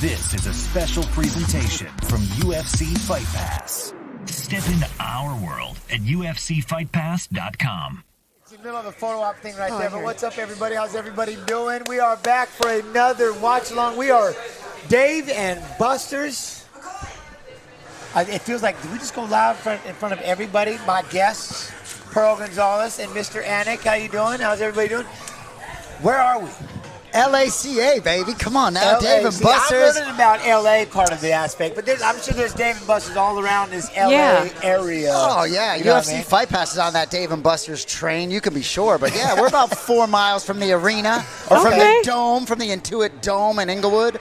This is a special presentation from UFC Fight Pass. Step into our world at UFCFightPass.com. It's in the middle of the photo op thing right there, but what's up, everybody? How's everybody doing? We are back for another watch-along. We are Dave and Buster's. It feels like, did we just go loud in front of everybody? My guests, Pearl Gonzalez and Mr. Anik. How you doing? How's everybody doing? Where are we? LACA, baby. Come on now, LAC. Dave and Buster's. I'm learning about LA part of the aspect, but I'm sure there's Dave and Buster's all around this LA area. Oh, yeah. You know UFC Fight Pass is on that Dave and Buster's train. You can be sure. But, yeah, we're about 4 miles from the arena or from the Dome, from the Intuit Dome in Inglewood.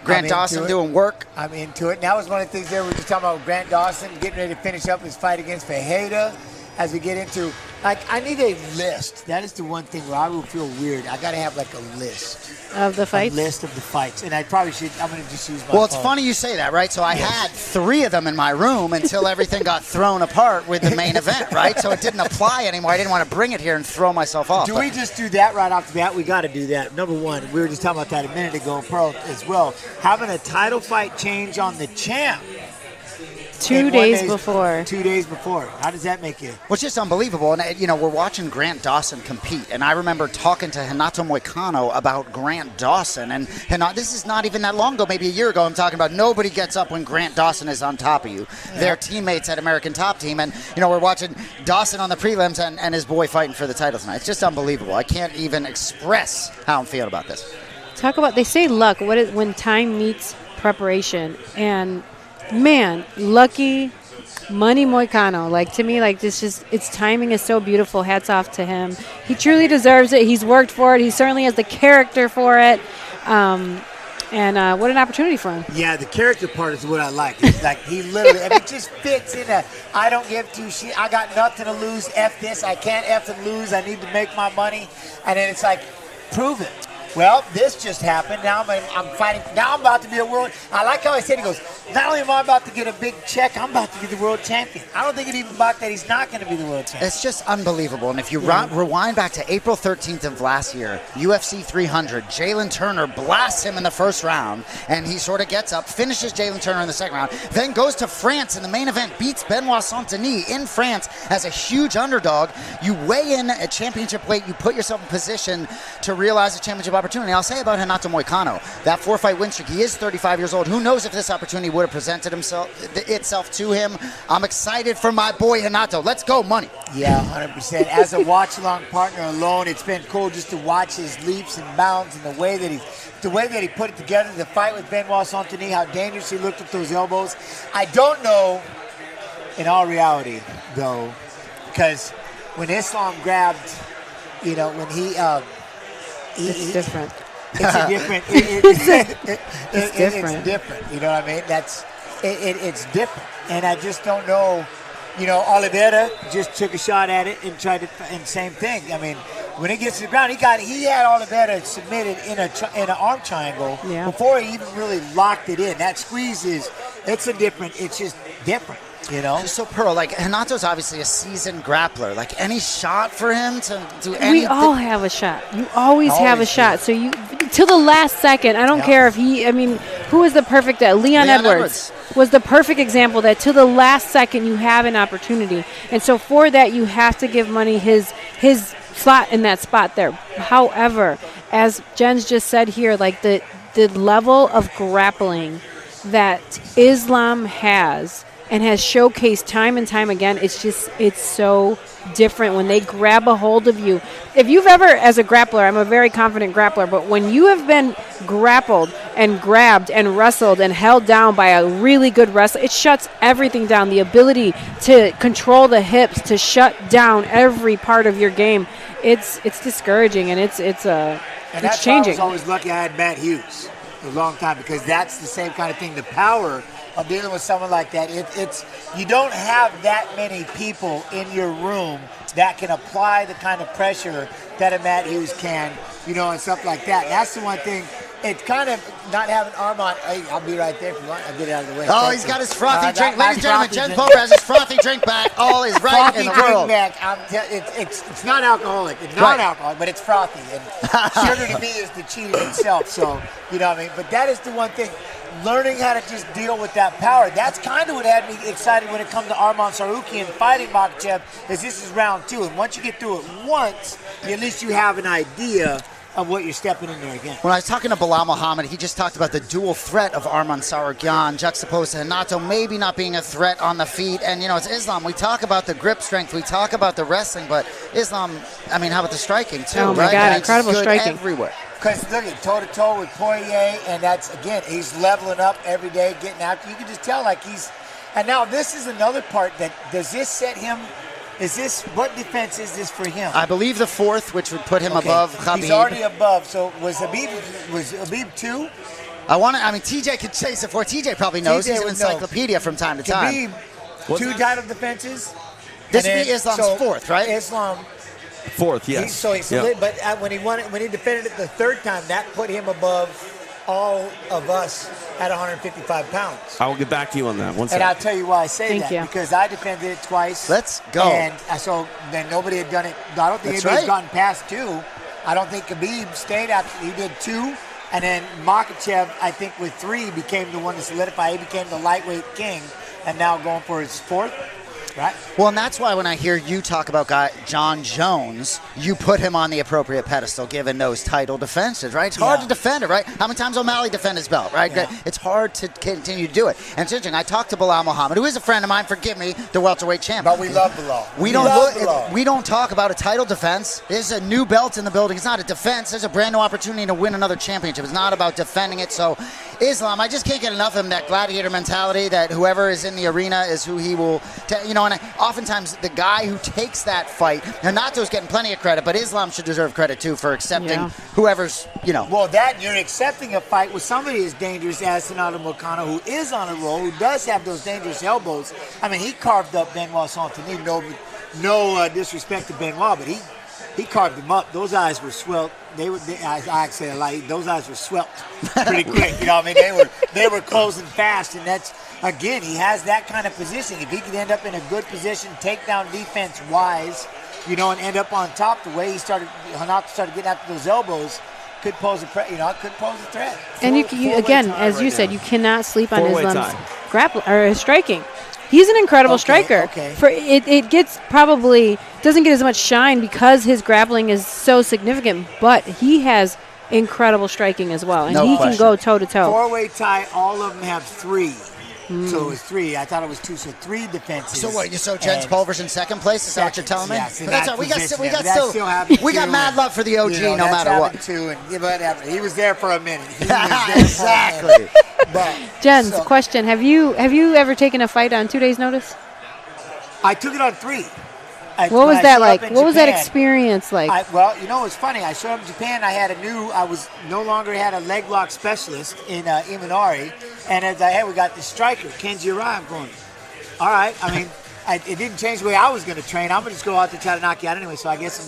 Grant Dawson doing work. I'm into it. And that was one of the things there we were just talking about Grant Dawson getting ready to finish up his fight against Fajeda. As we get into, like, I need a list. That is the one thing where I will feel weird. I got to have, like, a list. Of the fights? A list of the fights. And I probably should, I'm going to just use my Well, it's phone. funny you say that, right? So I had 3 of them in my room until everything got thrown apart with the main event, right? So it didn't apply anymore. I didn't want to bring it here and throw myself off. Do we just do that right off the bat? We got to do that. Number one, we were just talking about that a minute ago, Pearl, as well. Having a title fight change on the champ. 2 days before. 2 days before. How does that make you? Well, it's just unbelievable. And, you know, we're watching Grant Dawson compete. And I remember talking to Renato Moicano about Grant Dawson. And this is not even that long ago, maybe a year ago. I'm talking about nobody gets up when Grant Dawson is on top of you. Yeah. They're teammates at American Top Team. And, you know, we're watching Dawson on the prelims and his boy fighting for the title tonight. It's just unbelievable. I can't even express how I'm feeling about this. Talk about, they say luck, when time meets preparation. And man, lucky Money Moicano. Like, to me, like, this just, its timing is so beautiful. Hats off to him. He truly deserves it. He's worked for it. He certainly has the character for it. And what an opportunity for him. Yeah, the character part is what I like. It's like he literally, if it just fits in a, I don't give two shit, I got nothing to lose, F this, I can't F and lose, I need to make my money. And then it's like, prove it. Well, this just happened. Now I'm fighting. Now I'm about to be a world. I like how he said, he goes, not only am I about to get a big check, I'm about to be the world champion. I don't think it even about that he's not going to be the world champion. It's just unbelievable. And if you rewind back to April 13th of last year, UFC 300, Jalen Turner blasts him in the first round, and he sort of gets up, finishes Jalen Turner in the second round, then goes to France in the main event, beats Benoit Saint-Denis in France as a huge underdog. You weigh in at championship weight, you put yourself in position to realize a championship opportunity. I'll say about Renato Moicano, that 4-fight win streak, he is 35 years old. Who knows if this opportunity would have presented itself to him. I'm excited for my boy Renato. Let's go, money. Yeah, 100%. As a watch-along partner alone, it's been cool just to watch his leaps and bounds and the way that he put it together. The fight with Benoit Saint-Denis, how dangerous he looked with those elbows. I don't know, in all reality, though, because when Islam grabbed, you know, when it's different. It's a different. It's different. You know what I mean? It's different, and I just don't know. You know, Oliveira just took a shot at it and tried to, and same thing. I mean, when it gets to the ground, he had Oliveira submitted in an arm triangle before he even really locked it in. That squeeze it's just different. You know? So, Pearl, like, Renato's obviously a seasoned grappler. Like, any shot for him to do anything? We all have a shot. You always have a shot. So you, till the last second, I don't care if who was the perfect, Leon Edwards was the perfect example that till the last second you have an opportunity. And so for that, you have to give Money his slot in that spot there. However, as Jen's just said here, like, the level of grappling that Islam has and has showcased time and time again, it's so different when they grab a hold of you. If you've ever, as a grappler, I'm a very confident grappler, but when you have been grappled and grabbed and wrestled and held down by a really good wrestler, it shuts everything down. The ability to control the hips, to shut down every part of your game, it's discouraging, and it's changing. I was always lucky I had Matt Hughes a long time, because that's the same kind of thing. The power of dealing with someone like that, you don't have that many people in your room that can apply the kind of pressure that a Matt Hughes can, you know, and stuff like that. That's the one thing it's kind of not having Armand. Hey, I'll be right there if you want. I'll get it out of the way. Oh, he's got his frothy drink. Ladies and gentlemen, Jen Pulver has his frothy drink back. All is right in the world. Back. It's not alcoholic. It's non-alcoholic, but it's frothy. And sugar to me is the cheating itself. So, you know what I mean? But that is the one thing. Learning how to just deal with that power. That's kind of what had me excited when it comes to Arman Tsarukyan fighting Makhachev, is this is round 2. And once you get through it once, at least you have an idea of what you're stepping in there again. When I was talking to Bilal Muhammad, he just talked about the dual threat of Arman Tsarukyan juxtaposed to Renato maybe not being a threat on the feet. And, it's Islam. We talk about the grip strength. We talk about the wrestling. But Islam, how about the striking, too? Oh, my God, incredible striking. Everywhere. Because look at toe-to-toe with Poirier, and that's, again, he's leveling up every day, getting after. You can just tell, and now this is another part that, does this set him, what defense is this for him? I believe the 4th, which would put him above Khabib. He's already above, so was Khabib 2? TJ could chase it for. TJ probably knows. He's an encyclopedia from time to time. Khabib, 2 title defenses. This would be Islam's 4th, right? Islam. 4th, yes. But when he defended it the 3rd time, that put him above all of us at 155 pounds. I will get back to you on that. And I'll tell you why I say that. Because I defended it twice. Let's go. And so then nobody had done it. I don't think anybody's gotten past 2. I don't think Khabib stayed after. He did 2. And then Makhachev, I think with 3, became the one to solidify. He became the lightweight king. And now going for his 4th. Right. Well, and that's why when I hear you talk about John Jones, you put him on the appropriate pedestal given those title defenses, right? It's hard to defend it, right? How many times O'Malley defend his belt, right? Yeah. It's hard to continue to do it. And it's interesting. I talked to Bilal Muhammad, who is a friend of mine, forgive me, the welterweight champ. But we love Bilal. We don't talk about a title defense. There's a new belt in the building. It's not a defense. There's a brand new opportunity to win another championship. It's not about defending it. So Islam, I just can't get enough of him, that gladiator mentality that whoever is in the arena is who he will, and oftentimes the guy who takes that fight, Renato's getting plenty of credit, but Islam should deserve credit too for accepting whoever's, Well, you're accepting a fight with somebody as dangerous as Renato Moicano, who is on a roll, who does have those dangerous elbows. He carved up Benoit Saint-Denis. No disrespect to Benoit, but he carved him up. Those eyes were swelled. I say a lot. Those eyes were swelled pretty quick. They were closing fast, and that's, again, he has that kind of position. If he could end up in a good position, takedown defense wise, and end up on top the way Renato started getting after those elbows, could pose a threat. And you again, as you said, you cannot sleep on Islam's grappling or his striking. He's an incredible striker. It doesn't get as much shine because his grappling is so significant, but he has incredible striking as well, and he can go toe to toe. 4-way tie, all of them have 3. So it was 3. I thought it was 2. So 3 defenses. So what? So Jen Pulver's in 2nd place? Is that what you're telling me? Yes, we got mad love for the OG no matter what. 2 and whatever. He was there for a minute. Exactly. Jen's question: Have you ever taken a fight on 2 days' notice? I took it on 3. What was that like? What was that experience like? It's funny. I showed up in Japan. I was no longer had a leg lock specialist in Imanari, and as we got this striker, Kenji Arai. I'm going, all right. It didn't change the way I was going to train. I'm going to just go out there try to knock you out anyway. So I guess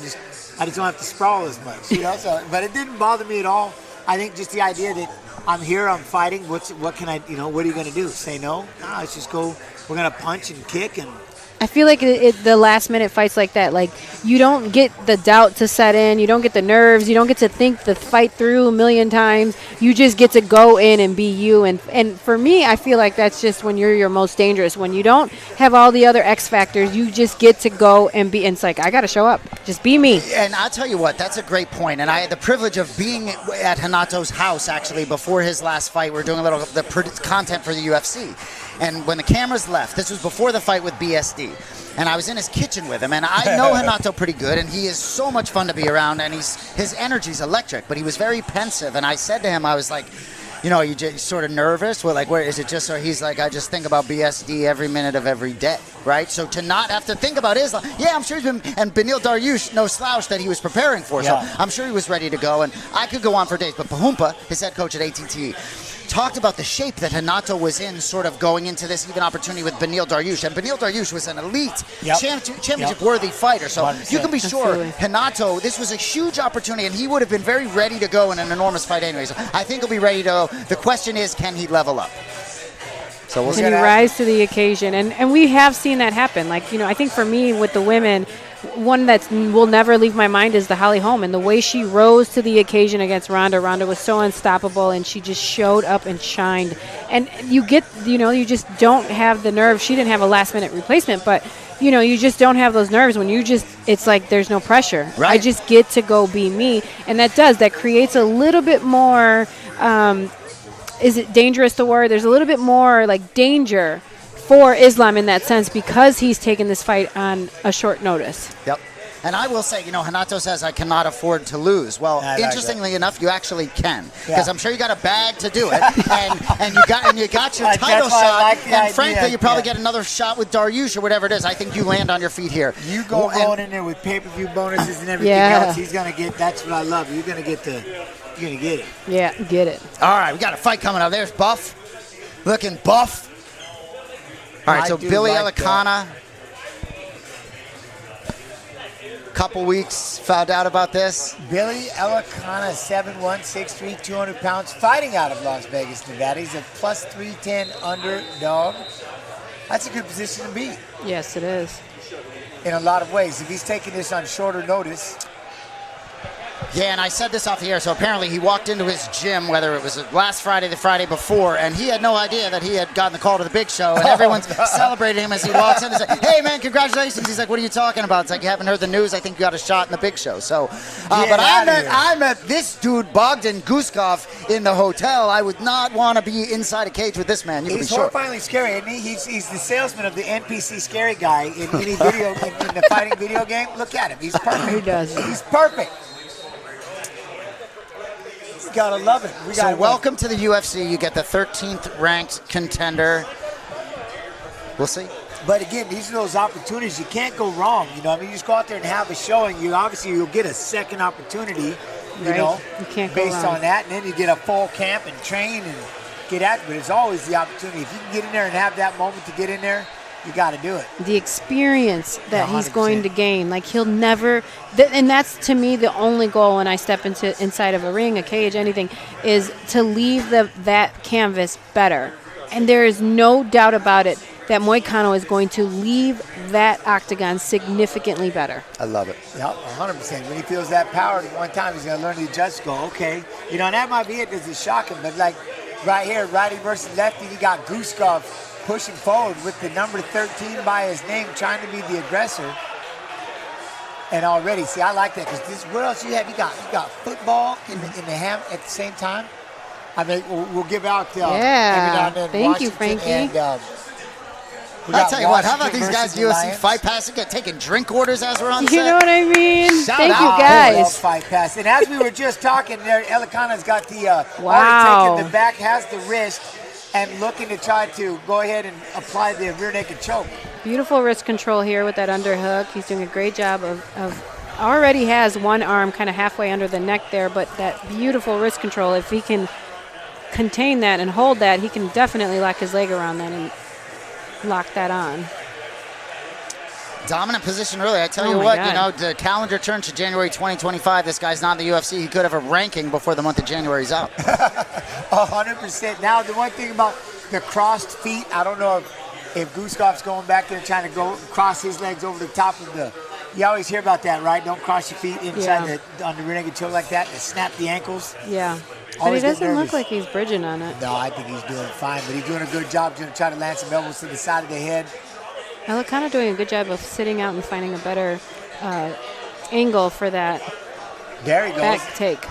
I just don't have to sprawl as much, So, but it didn't bother me at all. I think just the idea that I'm here, I'm fighting. What can I? What are you going to do? Say no? No, let's just go. We're going to punch and kick and. I feel like the last-minute fights like that, you don't get the doubt to set in. You don't get the nerves. You don't get to think the fight through a million times. You just get to go in and be you. And for me, I feel like that's just when you're your most dangerous. When you don't have all the other X factors, you just get to go and be. And it's like, I got to show up. Just be me. And I'll tell you what, that's a great point. And I had the privilege of being at Renato's house, actually, before his last fight. We were doing a little the content for the UFC. And when the cameras left, this was before the fight with BSD, and I was in his kitchen with him, and I know Renato pretty good, and he is so much fun to be around, and his energy's electric, but he was very pensive, and I said to him, I was like, you just sort of nervous? Well, where is it just so? He's like, I just think about BSD every minute of every day, right? So to not have to think about Islam, I'm sure he's been, and Benil Dariush, no slouch that he was preparing for, so I'm sure he was ready to go, and I could go on for days, but Pahumpa, his head coach at ATT, talked about the shape that Renato was in sort of going into this even opportunity with Beneil Dariush. And Beneil Dariush was an elite championship-worthy fighter. So 100%. you can be sure Renato, this was a huge opportunity, and he would have been very ready to go in an enormous fight anyway. So I think he'll be ready to go. The question is, can he level up? So we'll Can he rise to the occasion? And we have seen that happen. Like, I think for me with the women, one that will never leave my mind is the Holly Holm. And the way she rose to the occasion against Ronda. Ronda was so unstoppable, and she just showed up and shined. And you get, you just don't have the nerve. She didn't have a last-minute replacement, but, you just don't have those nerves when it's like there's no pressure. Right. I just get to go be me. And that creates a little bit more is it dangerous, the word? There's a little bit more like danger for Islam in that sense because he's taken this fight on a short notice. Yep. And I will say, Renato says I cannot afford to lose. Well, interestingly enough, you actually can, because I'm sure you got a bag to do it, and you got your title shot. And frankly, you probably get another shot with Dariush or whatever it is. I think you land on your feet here. You going in there with pay-per-view bonuses and everything else. He's gonna get. That's what I love. You're gonna get it. Yeah, get it. All right, we got a fight coming up. There's Buff, looking buff. All right, so Billy Elana. Couple weeks found out about this. Billy Elana, 7'1", 6'3", 200 pounds, fighting out of Las Vegas, Nevada. He's a plus 310 underdog. That's a good position to be. Yes, it is. In a lot of ways. If he's taking this on shorter notice. Yeah, and I said this off the air, so apparently he walked into his gym, whether it was last Friday, the Friday before, and he had no idea that he had gotten the call to the big show, and everyone's celebrating him as he walks in and says, hey, man, congratulations. He's like, what are you talking about? It's like, you haven't heard the news. I think you got a shot in the big show. So, but I met this dude, Bogdan Guskov, in the hotel. I would not want to be inside a cage with this man. You can be sure. He's horrifyingly scary, isn't he? He's the salesman of the NPC scary guy in any video, in the fighting video game. Look at him. He's perfect. He does. He's perfect. Gotta love it. So welcome to the UFC. You get the 13th ranked contender. We'll see. But again, these are those opportunities. You can't go wrong. You just go out there and have a showing. You'll get a second opportunity. You can't go based wrong. on that, and then you get a full camp and train and get at it. But it's always the opportunity. If you can get in there and have that moment to get in there, you got to do it. The experience that 100%. he's going to gain, like he'll never, and that's to me the only goal when I step inside of a ring, a cage, anything, is to leave that canvas better. And there is no doubt about it that Moicano is going to leave that octagon significantly better. I love it. Yep, 100%. When he feels that power at one time, he's going to learn to just go, okay. And that might be it. Does it shock him? But like right here, righty versus lefty, you got Guskov pushing forward with the number 13 by his name, trying to be the aggressor. And already, see, I like that because what else you have? You got football in the ham at the same time. I mean, we'll give out every now and then. Thank you, Washington Frankie. And, I'll tell you what, how about Washington these guys versus UFC Lions? Fight Pass taking drink orders as we're on set? You know what I mean? Shout Thank out. you, I love guys. Fight Pass. And as we were just talking there, Elana's got the Wow. already taken the back, has the wrist, and looking to try to go ahead and apply the rear naked choke. Beautiful wrist control here with that underhook. He's doing a great job of already has one arm kind of halfway under the neck there, but that beautiful wrist control, if he can contain that and hold that, he can definitely lock his leg around that and lock that on. Dominant position early. I tell you what, the calendar turns to January 2025. This guy's not in the UFC. He could have a ranking before the month of January's out. 100%. Now, the one thing about the crossed feet, I don't know if Guskov's going back there trying to go cross his legs over the top of the. You always hear about that, right? Don't cross your feet inside on the rear naked choke like that and snap the ankles. Yeah. But Always he doesn't get look nervous. like he's bridging on it. No, I think he's doing fine, but he's doing a good job to try to land some elbows to the side of the head. Elana doing a good job of sitting out and finding a better angle for that There he goes. back take.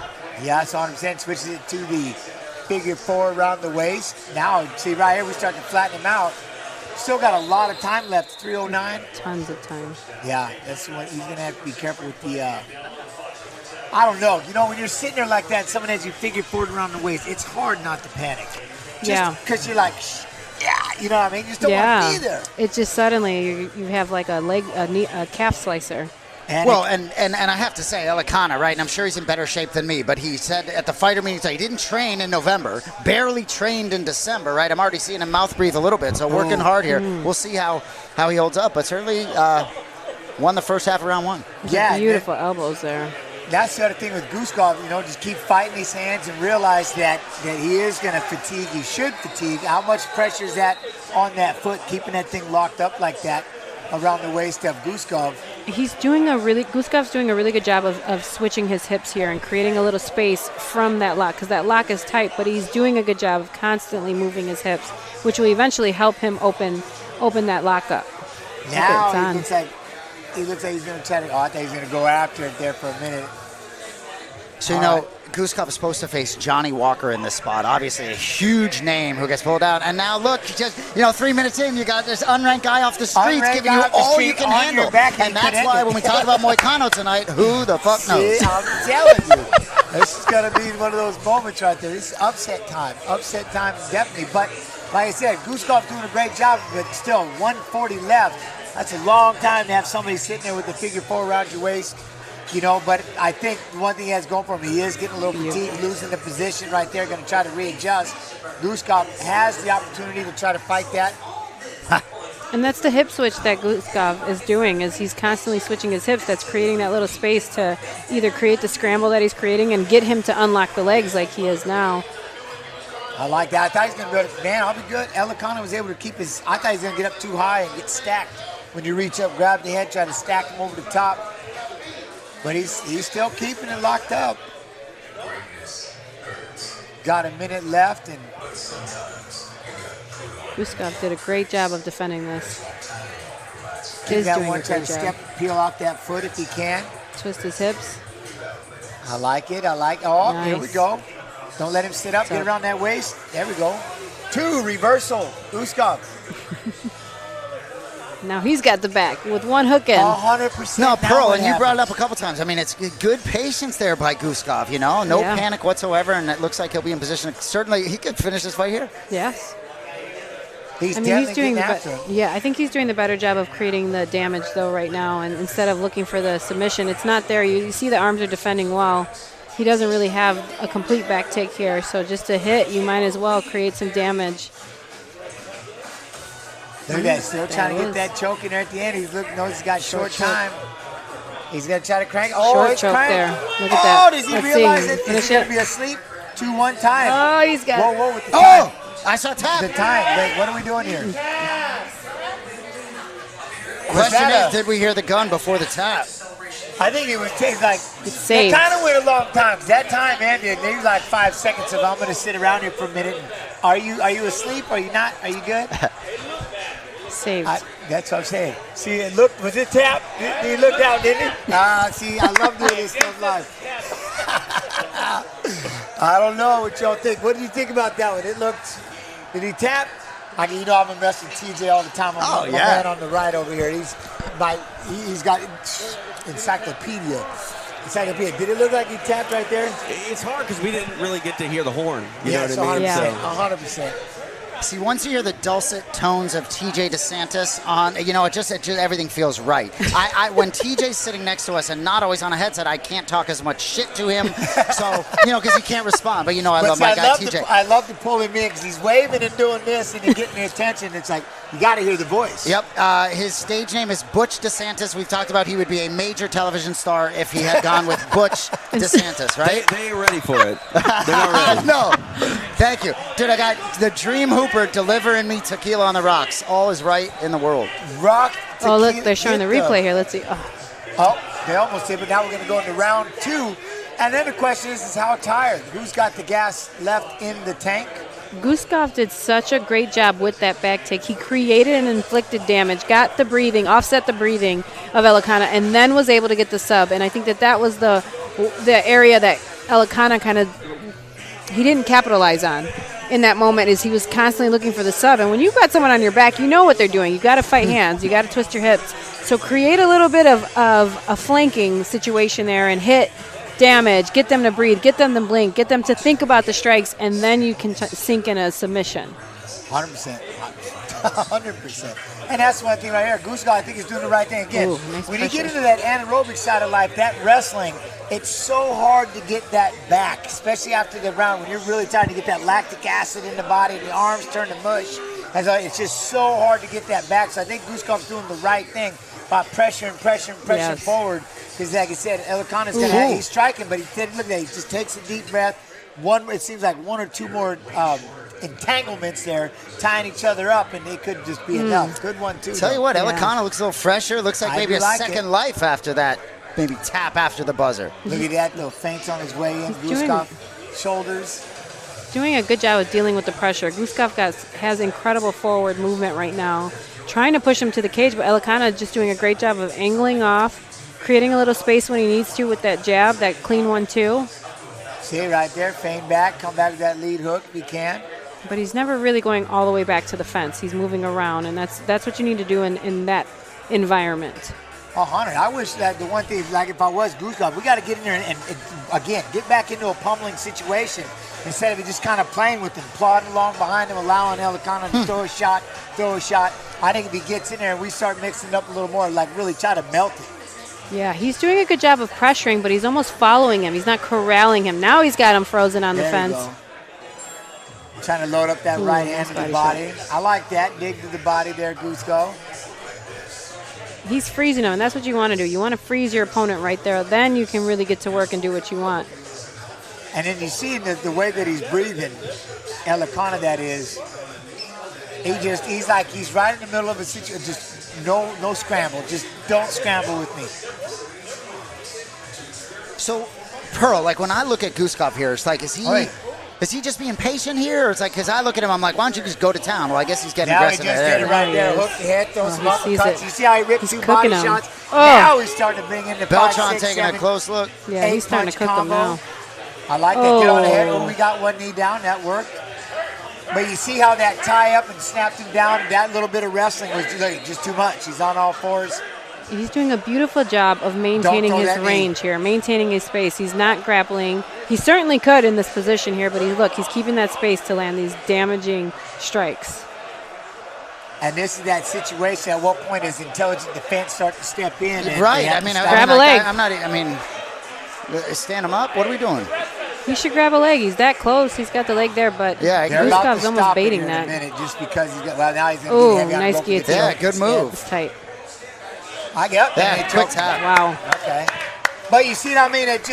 Yeah, that's 100%. Switches it to the figure four around the waist. Now, see right here, we start to flatten him out. Still got a lot of time left, 3:09. Tons of time. Yeah, that's what he's going to have to be careful with the, I don't know. When you're sitting there like that, someone has you figure forward around the waist, it's hard not to panic. Because you're like, you know what I mean? You just don't want to be there. It's just suddenly you have like a calf slicer. And I have to say, Elana, right, and I'm sure he's in better shape than me, but he said at the fighter meeting he didn't train in November, barely trained in December, right? I'm already seeing him mouth breathe a little bit, so working hard here. We'll see how he holds up, but certainly won the first half of round one. Yeah, beautiful elbows there. That's the other thing with Guskov, just keep fighting these hands and realize that he is going to fatigue. He should fatigue. How much pressure is that on that foot, keeping that thing locked up like that around the waist of Guskov? Guskov's doing a really good job of switching his hips here and creating a little space from that lock, because that lock is tight, but he's doing a good job of constantly moving his hips, which will eventually help him open that lock up. Now he looks like he's going to try to, I thought he was going to go after it there for a minute. So, Guskov is supposed to face Johnny Walker in this spot. Obviously a huge name who gets pulled out. And now look, just 3 minutes in, you got this unranked guy off the streets giving you all you can handle. And that's why when we talk about Moicano tonight, who the fuck knows? See, I'm telling you. This is going to be one of those moments right there. This is upset time. Upset time, definitely. But like I said, Guskov doing a great job, but still 140 left. That's a long time to have somebody sitting there with the figure 4 around your waist. But I think one thing he has going for him, he is getting a little fatigued, losing the position right there, going to try to readjust. Guskov has the opportunity to try to fight that. And that's the hip switch that Guskov is doing, is he's constantly switching his hips. That's creating that little space to either create the scramble that he's creating and get him to unlock the legs like he is now. I like that. I thought he was going to go, man, I'll be good. Elana was able to keep his, I thought he was going to get up too high and get stacked. When you reach up, grab the head, try to stack him over the top. But he's still keeping it locked up. Got a minute left, and Guskov did a great job of defending this. Give that one, try to step, peel off that foot if he can. Twist his hips. I like it. Nice. Here we go. Don't let him sit up. Get around that waist. There we go. 2, reversal. Guskov. Now he's got the back with one hook in. 100%. No, Pearl, and you brought it up a couple times. I mean, it's good patience there by Guskov, No panic whatsoever, and it looks like he'll be in position. Certainly, he could finish this fight here. Yes. He's doing I think he's doing the better job of creating the damage, though, right now. And instead of looking for the submission, it's not there. You see the arms are defending well. He doesn't really have a complete back take here. So just to hit, you might as well create some damage. Look at that, still trying to get that choke in there at the end. He's got short time. He's going to try to crank. Short choke there. Look at that. Does he realize that he's going to be asleep? 2-1 time. Oh, he's got Whoa, with the time. I saw tap. The time. Wait, what are we doing here? Question is, did we hear the gun before the tap? I think it was saved. It kind of went a long time. That time ended. Maybe like 5 seconds of I'm going to sit around here for a minute. Are you asleep? Are you not? Are you good? Saved. That's what I'm saying. See, was it tap? He looked out, didn't he? See, I love doing this stuff live. I don't know what y'all think. What do you think about that one? Did he tap? I'm going to mess with TJ all the time. My man on the right over here. He's got encyclopedia. Did it look like he tapped right there? It's hard because we didn't really get to hear the horn. You know what I mean? 100%. See, once you hear the dulcet tones of TJ DeSantis on, it just everything feels right. When TJ's sitting next to us and not always on a headset, I can't talk as much shit to him. So, because he can't respond. But, I love my guy TJ. I love to pull him in because he's waving and doing this and getting the attention. It's like, you got to hear the voice. Yep. His stage name is Butch DeSantis. We've talked about he would be a major television star if he had gone with Butch DeSantis, right? They ain't ready for it. They're not ready. No. Thank you. Dude, I got the Dream Hooper delivering me tequila on the rocks. All is right in the world. Rock tequila. Oh, look, they're showing the replay here. Let's see. They almost did, but now we're going to go into round 2. And then the question is how tired? Who's got the gas left in the tank? Guskov did such a great job with that back take. He created and inflicted damage, got the breathing, offset the breathing of Elana, and then was able to get the sub. And I think that was the area that Elana kind of he didn't capitalize on in that moment, is he was constantly looking for the sub. And when you've got someone on your back, you know what they're doing. You've got to fight hands. You got to twist your hips. So create a little bit of a flanking situation there and hit damage, get them to breathe, get them to blink, get them to think about the strikes, and then you can sink in a submission. 100%. 100%. And that's one thing right here. Guskov, I think, is doing the right thing. Again, Ooh, nice when pressure. you get into that anaerobic side of life, that wrestling, it's so hard to get that back, especially after the round when you're really trying to get that lactic acid in the body and the arms turn to mush. And so it's just so hard to get that back. So I think Guskov's doing the right thing by pressuring Yes. forward. Because like I said, Elana's going to, he's striking, but look at that, he just takes a deep breath. It seems like one or two more entanglements there, tying each other up, and it could just be enough. Good one, too. Tell you what, Yeah. Elana looks a little fresher. Looks like maybe a second life after that, maybe tap after the buzzer. Look at that, little feints on his way in. Guskov, shoulders. Doing a good job of dealing with the pressure. Guskov has incredible forward movement right now, trying to push him to the cage, but Elana just doing a great job of angling off, creating a little space when he needs to with that jab, that clean 1-2. See right there, feint back, come back with that lead hook if he can. But he's never really going all the way back to the fence. He's moving around, and that's what you need to do in that environment. 100. I wish that the one thing, like if I was Guskov, we got to get in there and again, get back into a pummeling situation instead of just kind of playing with him, plodding along behind him, allowing Elana to throw a shot. I think if he gets in there and we start mixing it up a little more, like really try to melt it. Yeah, he's doing a good job of pressuring, but he's almost following him. He's not corralling him. Now he's got him frozen on the fence. Go. Trying to load up that right hand to the body. I like that. Dig to the body there, Guskov. He's freezing him, and that's what you want to do. You want to freeze your opponent right there. Then you can really get to work and do what you want. And then you see the way that he's breathing, Elana, that is, he's like he's right in the middle of a situation. Just no scramble. Just don't scramble with me. So, Pearl, like when I look at Guskov here, it's like, is he just being patient here? Or it's like, because I look at him, I'm like, why don't you just go to town? Well, I guess he's getting aggressive. Now he just did it right there. Hook the head, throw some uppercuts. You see how he ripped He's two body cooking him. shots? Oh. Now he's starting to bring in the 5, Beltran 6, taking 7, a close look. Yeah, he's starting to cook him now. I like that. Get on the head when we got one knee down. That worked. But you see how that tie up and snapped him down? That little bit of wrestling was just too much. He's on all fours. He's doing a beautiful job of maintaining his range here, maintaining his space. He's not grappling. He certainly could in this position here, but he's keeping that space to land these damaging strikes. And this is that situation. At what point does intelligent defense start to step in? Right. grab a leg. Stand him up. What are we doing? He should grab a leg. He's that close. He's got the leg there, but Guskov's almost baiting that. Just because he's got. Well, now he's going to be heavy. Nice guillotine. Yeah, good move. It's tight. I get Yeah, quick tap. Wow. Okay. But you see what I mean? It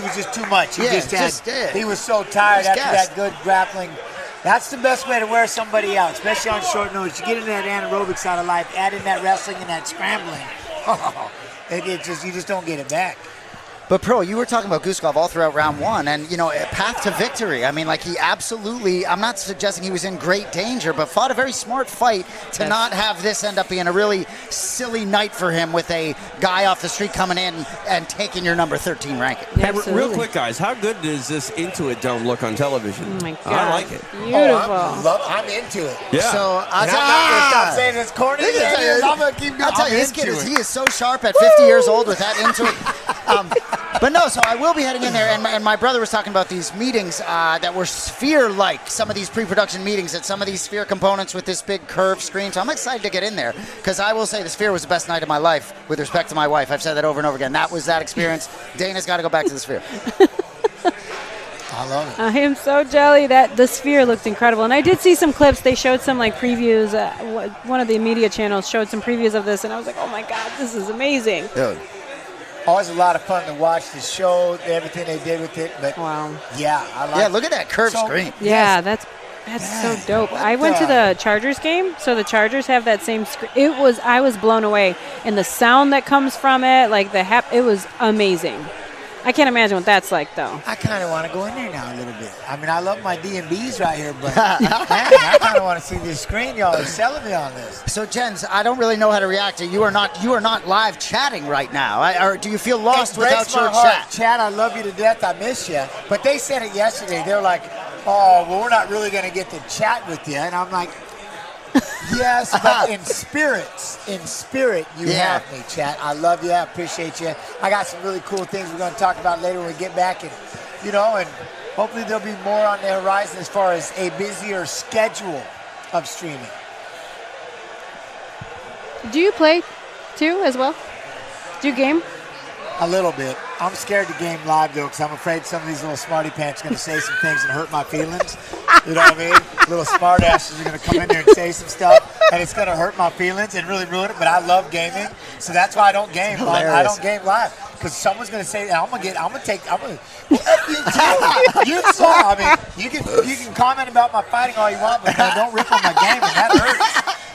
was just too much. He was so tired after that good grappling. That's the best way to wear somebody out, especially on short notice. You get into that anaerobic side of life, add in that wrestling and that scrambling. You just don't get it back. But, Pearl, you were talking about Guskov all throughout round one, and, a path to victory. I mean, like, he absolutely, I'm not suggesting he was in great danger, but fought a very smart fight to not have this end up being a really silly night for him with a guy off the street coming in and taking your number 13 ranking. Hey, real quick, guys, how good does this Intuit dome look on television? Oh, my God. I like it. Beautiful. I'm into it. Yeah. So, I'm not going to stop saying it's corny. I'm going to keep doing it. I'll tell you, this kid he is so sharp at 50 years old with that Intuit. But no, so I will be heading in there, and my brother was talking about these meetings that were sphere-like, some of these pre-production meetings at some of these Sphere components with this big curved screen. So I'm excited to get in there, because I will say the Sphere was the best night of my life with respect to my wife. I've said that over and over again. That was that experience. Dana's got to go back to the Sphere. I love it. I am so jelly that the Sphere looked incredible. And I did see some clips. They showed some previews. One of the media channels showed some previews of this, and I was like, oh, my God, this is amazing. Dude. Always a lot of fun to watch the show, everything they did with it. But wow. Yeah, I like it. Look at that curved screen. Yeah, that's so dope. I went to the Chargers game, so the Chargers have that same screen. I was blown away. And the sound that comes from it, it was amazing. I can't imagine what that's like, though. I kind of want to go in there now a little bit. I mean, I love my D&Bs right here, but man, I kind of want to see this screen. Y'all are selling me on this. So, Jens, I don't really know how to react to you. Are not live chatting right now. Or do you feel lost without your chat? Chad, I love you to death. I miss you. But they said it yesterday. They're like, oh, well, we're not really going to get to chat with you. And I'm like, yes, but in spirit, you have me, Chad. I love you. I appreciate you. I got some really cool things we're going to talk about later when we get back. And, and hopefully there'll be more on the horizon as far as a busier schedule of streaming. Do you play too as well? Do you game? A little bit. I'm scared to game live, though, because I'm afraid some of these little smarty pants are going to say some things and hurt my feelings. You know what I mean? Little smart asses are going to come in there and say some stuff, and it's going to hurt my feelings and really ruin it. But I love gaming, so that's why I don't game. I don't game live because someone's going to say, you saw. I mean, you can comment about my fighting all you want, but don't rip on my game, and that hurts.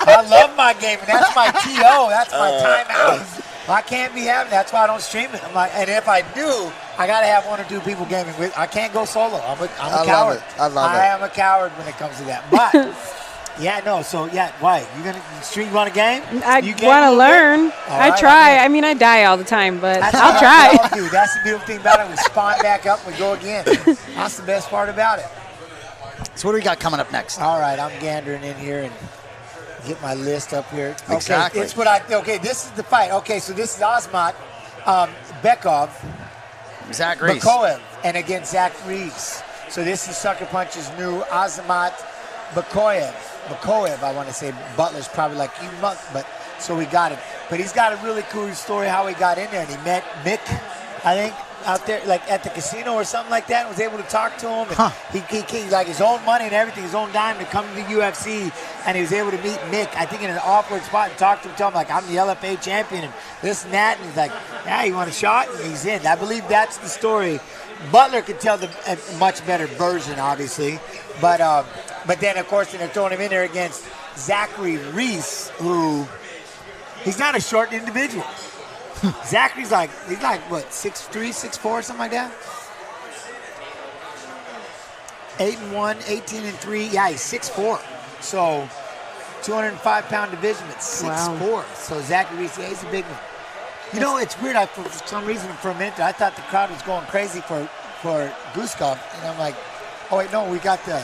I love my game, and that's my TO. That's my timeout. I can't be having. That's why I don't stream it. I'm like, and if I do, I gotta have 1 or 2 people gaming with. I can't go solo. I'm a coward. I am a coward when it comes to that. But yeah, no. So yeah, why you gonna stream? You want a game? I want to learn. I try. I mean, I die all the time, but I'll try. That's the beautiful thing about it. We spawn back up. We go again. That's the best part about it. So what do we got coming up next? All right, I'm gandering in here and get my list up here. Okay, exactly. It's what okay, this is the fight. Okay, so this is Azamat, Bekov, Zach Reese. Bakoev, and against Zach Reese. So this is Sucker Punch's new Azamat Bakoev, I want to say. Butler's probably like, you muck, but so we got it. But he's got a really cool story how he got in there, and he met Mick, I think, out there, like at the casino or something like that, and was able to talk to him. And he like his own money and everything, his own dime to come to the UFC, and he was able to meet Mick, I think in an awkward spot, and talk to him, tell him like, I'm the LFA champion and this and that, and he's like, yeah, you want a shot? And he's in. I believe that's the story. Butler could tell a much better version, obviously, but then of course they're throwing him in there against Zachary Reese, who he's not a short individual. Zachary's like, he's like, what, 6'3", 6'4", something like that? 8-1, 18-3. Yeah, he's 6'4". So 205-pound division at 6'4". Wow. So Zachary Reese, yeah, he's a big one. You know, it's weird. For some reason, for a minute, I thought the crowd was going crazy for Guskov. And I'm like, oh, wait, no, we got the...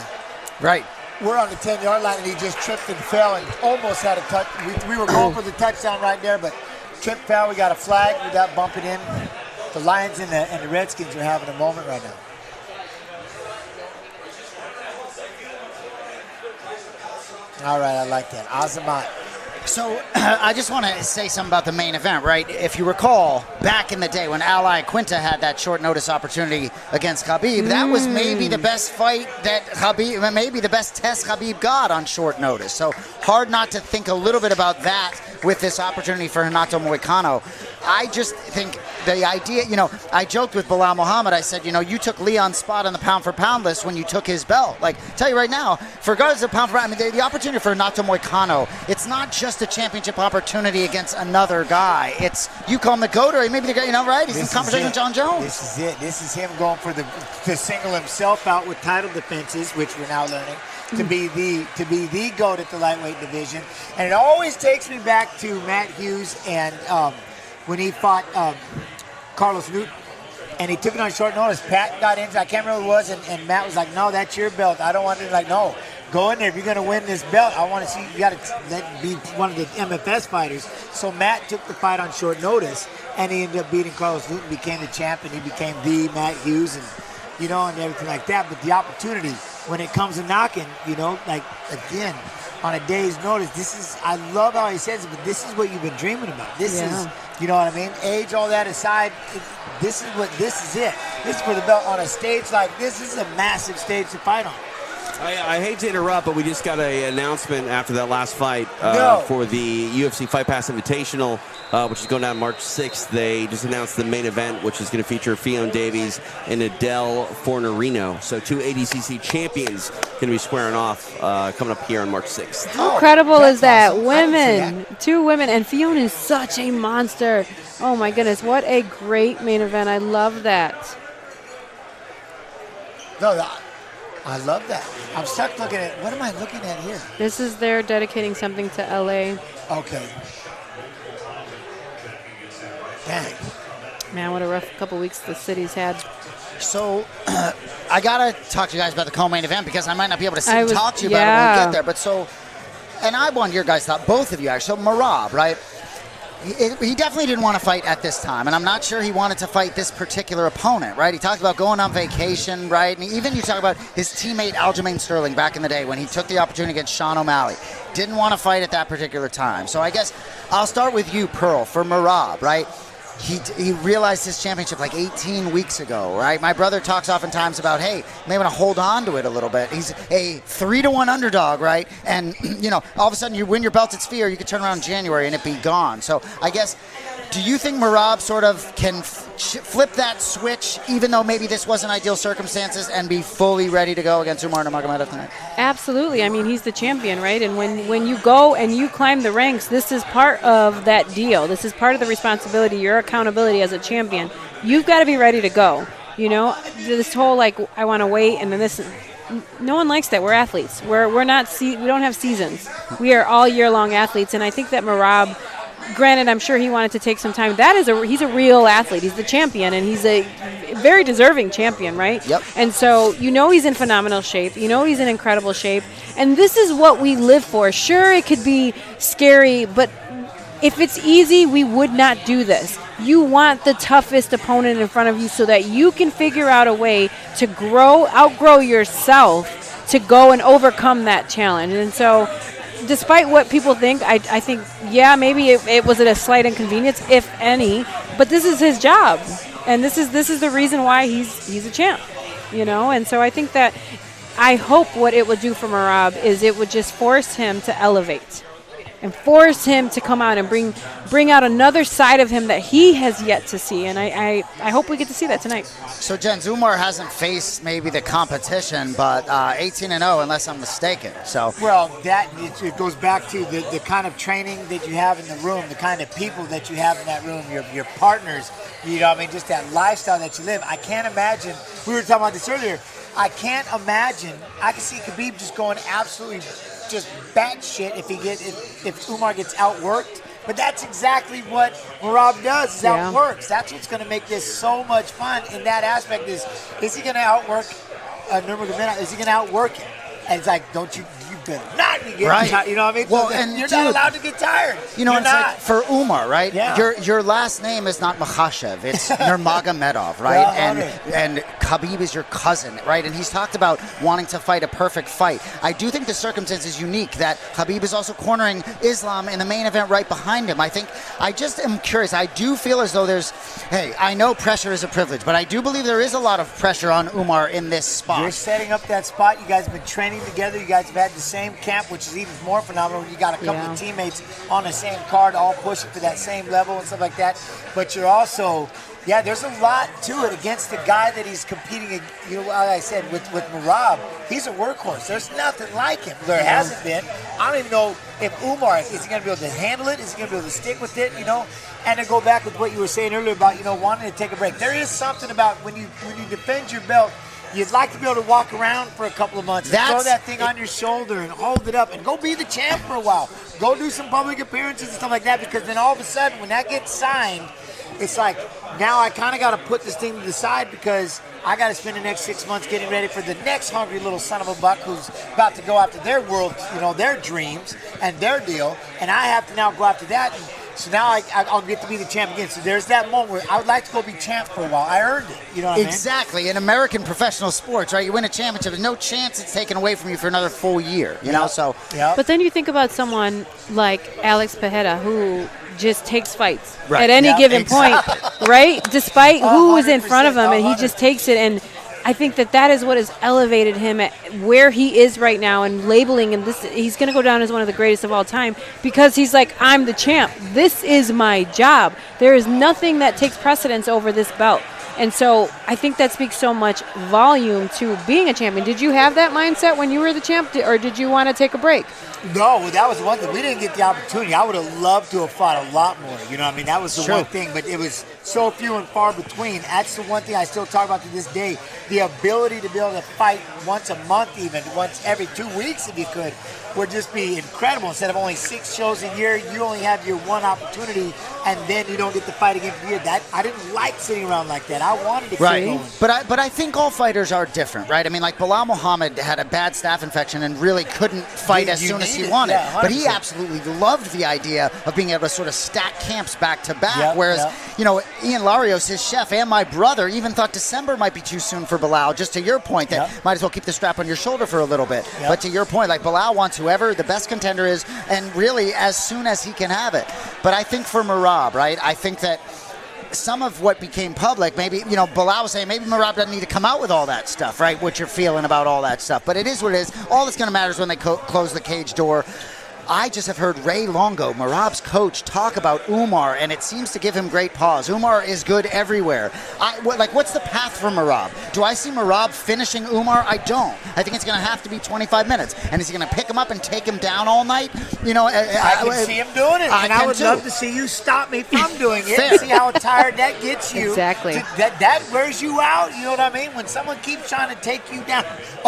Right. We're on the 10-yard line, and he just tripped and fell and almost had a touch. We were going for the touchdown right there, but... Trip foul, we got a flag, we got bumping in. The Lions and the Redskins are having a moment right now. All right, I like that. Azamat. So I just want to say something about the main event, right? If you recall, back in the day when Ali Quinta had that short notice opportunity against Khabib, that was maybe the best fight that Khabib, maybe the best test Khabib got on short notice. So hard not to think a little bit about that with this opportunity for Renato Moicano. I just think the idea, I joked with Bilal Muhammad. I said, you took Leon's spot on the pound-for-pound list when you took his belt. Like, tell you right now, for regardless of pound-for-pound, I mean, the opportunity for Renato Moicano, it's not just a championship opportunity against another guy. It's, you call him the GOAT, or maybe the guy, right? He's in competition with John Jones. This is it. This is him going to single himself out with title defenses, which we're now learning. To be the GOAT at the lightweight division. And it always takes me back to Matt Hughes and when he fought Carlos Newton. And he took it on short notice. Pat got injured. I can't remember what it was. And Matt was like, no, that's your belt. I don't want it. Like, no, go in there. If you're going to win this belt, I want to see you got to be one of the MFS fighters. So Matt took the fight on short notice. And he ended up beating Carlos Newton, became the champ, and he became the Matt Hughes and everything like that. But the opportunity, when it comes to knocking, like, again, on a day's notice, I love how he says it, but this is what you've been dreaming about. This is, you know what I mean? Age, all that aside, this is it. This is for the belt on a stage like this. This is a massive stage to fight on. I hate to interrupt, but we just got an announcement after that last fight for the UFC Fight Pass Invitational, which is going down March 6th. They just announced the main event, which is going to feature Fionn Davies and Adele Fornerino. So 2 ADCC champions going to be squaring off coming up here on March 6th. How incredible is that? Awesome. Women, 2 women, and Fionn is such a monster. Oh my goodness, what a great main event. I love that. No, I love that. I'm stuck looking at, what am I looking at here? This is they're dedicating something to LA. Okay. Dang. Man, what a rough couple weeks the city's had. So, I got to talk to you guys about the co-main event because I might not be able to sit and talk to you about it when we get there. But so, and I want your guys' thought, both of you actually. So, Merab, right? He definitely didn't want to fight at this time, and I'm not sure he wanted to fight this particular opponent, right? He talked about going on vacation, right? And even you talk about his teammate Aljamain Sterling back in the day when he took the opportunity against Sean O'Malley. Didn't want to fight at that particular time. So I guess I'll start with you, Pearl, for Merab, right? He realized his championship like 18 weeks ago, right? My brother talks oftentimes about, hey, may want to hold on to it a little bit. He's a 3-1 underdog, right? And, you know, all of a sudden you win your belt at Sphere, you could turn around in January and it be gone. So I guess, do you think Merab sort of can flip that switch, even though maybe this wasn't ideal circumstances, and be fully ready to go against Umar Nurmagomedov tonight? Absolutely. I mean, he's the champion, right? And when you go and you climb the ranks, this is part of that deal. This is part of the responsibility, your accountability as a champion. You've got to be ready to go. You know, this whole like, I want to wait, and then this. No one likes that. We're athletes. We're not. We don't have seasons. We are all year long athletes, and I think that Merab. Granted, I'm sure he wanted to take some time. He's a real athlete. He's the champion, and he's a very deserving champion, right? Yep. And so you know he's in phenomenal shape. You know he's in incredible shape. And this is what we live for. Sure, it could be scary, but if it's easy, we would not do this. You want the toughest opponent in front of you so that you can figure out a way to outgrow yourself to go and overcome that challenge. And so despite what people think, I think, yeah, maybe it was a slight inconvenience, if any, but this is his job, and this is the reason why he's a champ, you know. And so I think that I hope what it would do for Merab is it would just force him to elevate and force him to come out and bring out another side of him that he has yet to see. And I hope we get to see that tonight. So, Jens, Umar hasn't faced maybe the competition, but 18-0, unless I'm mistaken. So, well, it goes back to the kind of training that you have in the room, the kind of people that you have in that room, your partners, you know what I mean, just that lifestyle that you live. I can't imagine, we were talking about this earlier, I can't imagine, I can see Khabib just going absolutely just batshit if Umar gets outworked. But that's exactly what Merab does, is outworks. That's what's going to make this so much fun in that aspect is he going to outwork Nurmagomedov? Is he going to outwork him? And it's like, you better not be getting tired. You know what I mean? Well, so and you're not allowed to get tired. You know, it's like for Umar, right? Yeah. Your last name is not Makhachev. It's Nurmagomedov, right? And Khabib is your cousin, right? And he's talked about wanting to fight a perfect fight. I do think the circumstance is unique that Khabib is also cornering Islam in the main event right behind him. I just am curious. I do feel as though I know pressure is a privilege, but I do believe there is a lot of pressure on Umar in this spot. You're setting up that spot. You guys have been training together. You guys have had the same camp, which is even more phenomenal when you got a couple of teammates on the same card, all pushing for that same level and stuff like that. But you're also, there's a lot to it against the guy that he's competing, you know, like I said, with Merab. He's a workhorse. There's nothing like him. There hasn't been. I don't even know if Umar, is he going to be able to handle it? Is he going to be able to stick with it, you know? And to go back with what you were saying earlier about, you know, wanting to take a break. There is something about when you defend your belt, you'd like to be able to walk around for a couple of months and throw that thing on your shoulder and hold it up and go be the champ for a while. Go do some public appearances and stuff like that, because then all of a sudden when that gets signed, it's like, now I kind of got to put this thing to the side because I got to spend the next 6 months getting ready for the next hungry little son of a buck who's about to go after their world, you know, their dreams and their deal, and I have to now go after that. And so now I'll get to be the champ again. So there's that moment where I would like to go be champ for a while. I earned it. You know what I mean? Exactly. In American professional sports, right? You win a championship, there's no chance it's taken away from you for another full year. You know, so. Yep. But then you think about someone like Alex Pereira, who just takes fights at any given point, right? Despite who is in front of him, and he just takes it. And I think that is what has elevated him at where he is right now, and labeling, and he's going to go down as one of the greatest of all time because he's like, I'm the champ. This is my job. There is nothing that takes precedence over this belt. And so I think that speaks so much volume to being a champion. Did you have that mindset when you were the champ, or did you want to take a break? No, that was one thing. We didn't get the opportunity. I would have loved to have fought a lot more. You know what I mean? That was the one thing, but it was so few and far between. That's the one thing I still talk about to this day. The ability to be able to fight once a month, even once every 2 weeks if you could, would just be incredible. Instead of only 6 shows a year, you only have your one opportunity, and then you don't get to fight again for the year. That I didn't like sitting around like that. I wanted to keep going. But I think all fighters are different, right? I mean, like Bilal Muhammad had a bad staph infection and really couldn't fight as soon as he wanted. Yeah, but he absolutely loved the idea of being able to sort of stack camps back to back. Whereas, you know, Ian Larios, his chef, and my brother even thought December might be too soon for Bilal. Just to your point, that might as well keep the strap on your shoulder for a little bit. But to your point, like Bilal wants whoever the best contender is, and really as soon as he can have it. But I think for Merab, right, I think that some of what became public, maybe, you know, Bilal was saying maybe Merab doesn't need to come out with all that stuff, right, what you're feeling about all that stuff. But it is what it is. All that's going to matter is when they close the cage door. I just have heard Ray Longo, Merab's coach, talk about Umar, and it seems to give him great pause. Umar is good everywhere. What's the path for Merab? Do I see Merab finishing Umar? I don't. I think it's going to have to be 25 minutes. And is he going to pick him up and take him down all night? You know, I can see him doing it, and I would love to see you stop me from doing it. See how tired that gets you. Exactly. That wears you out. You know what I mean? When someone keeps trying to take you down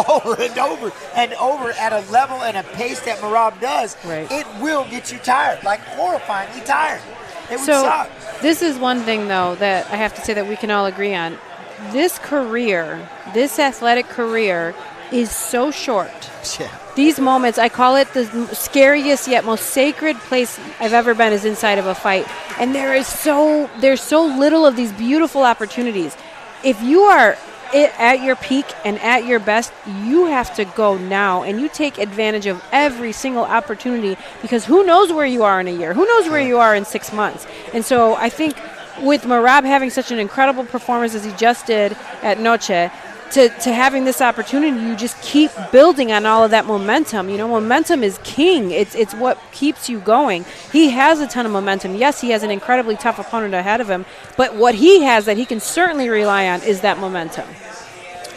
over and over and over at a level and a pace that Merab does. Right. It will get you tired, like horrifyingly tired. It would suck. This is one thing, though, that I have to say that we can all agree on. This career, this athletic career, is so short. Yeah. These moments, I call it the scariest yet most sacred place I've ever been, is inside of a fight. And there's so little of these beautiful opportunities. If you are at your peak and at your best, you have to go now, and you take advantage of every single opportunity, because who knows where you are in a year? Who knows where you are in 6 months? And so I think with Merab having such an incredible performance as he just did at Noche, to having this opportunity, you just keep building on all of that momentum. You know, momentum is king. It's what keeps you going. He has a ton of momentum. Yes, he has an incredibly tough opponent ahead of him, but what he has that he can certainly rely on is that momentum.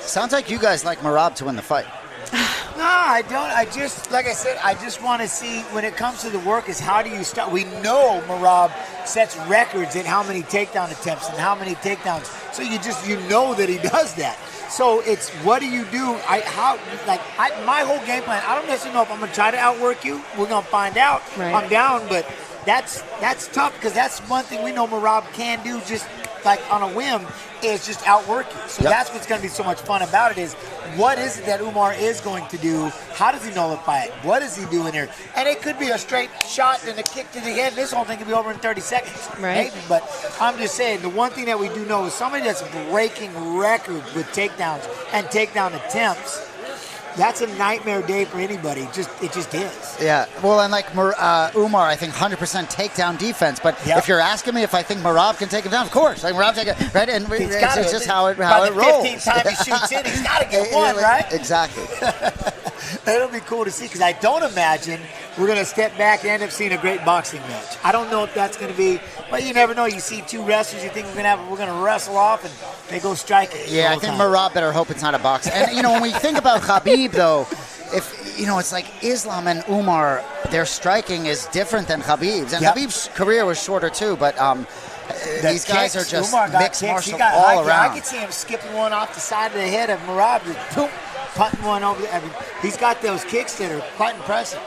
Sounds like you guys like Merab to win the fight. No, I don't. I just, like I said, I just want to see, when it comes to the work, is how do you start? We know Merab sets records in how many takedown attempts and how many takedowns. So you know that he does that. So it's, what do you do? My whole game plan, I don't necessarily know if I'm going to try to outwork you. We're going to find out. Right. I'm down, but that's tough, because that's one thing we know Merab can do, just like on a whim, is just outwork you. So that's what's going to be so much fun about it, is what is it that Umar is going to do? How does he nullify it? What is he doing here? And it could be a straight shot and a kick to the head. This whole thing could be over in 30 seconds. Right. Maybe. But I'm just saying, the one thing that we do know is somebody that's breaking records with takedowns and takedown attempts. That's a nightmare day for anybody. It just is. Yeah. Well, and like Umar, I think 100% takedown defense. But if you're asking me if I think Merab can take him down, of course. Like Merab take it, right? And it's just how it rolls. By the 15th time he shoots in, he's got to get one, right? Exactly. It'll be cool to see, because I don't imagine we're going to step back and end up seeing a great boxing match. I don't know if that's going to be, but you never know. You see two wrestlers, you think we're going to wrestle off, and they go striking. Yeah, I think Merab better hope it's not a boxing. And, you know, when we think about Khabib, though, if, you know, it's like Islam and Umar, their striking is different than Khabib's. And Khabib's career was shorter, too, but these guys are just mixed martial all around. I could see him skipping one off the side of the head of Merab, just boom, punting one over. I mean, he's got those kicks that are quite impressive.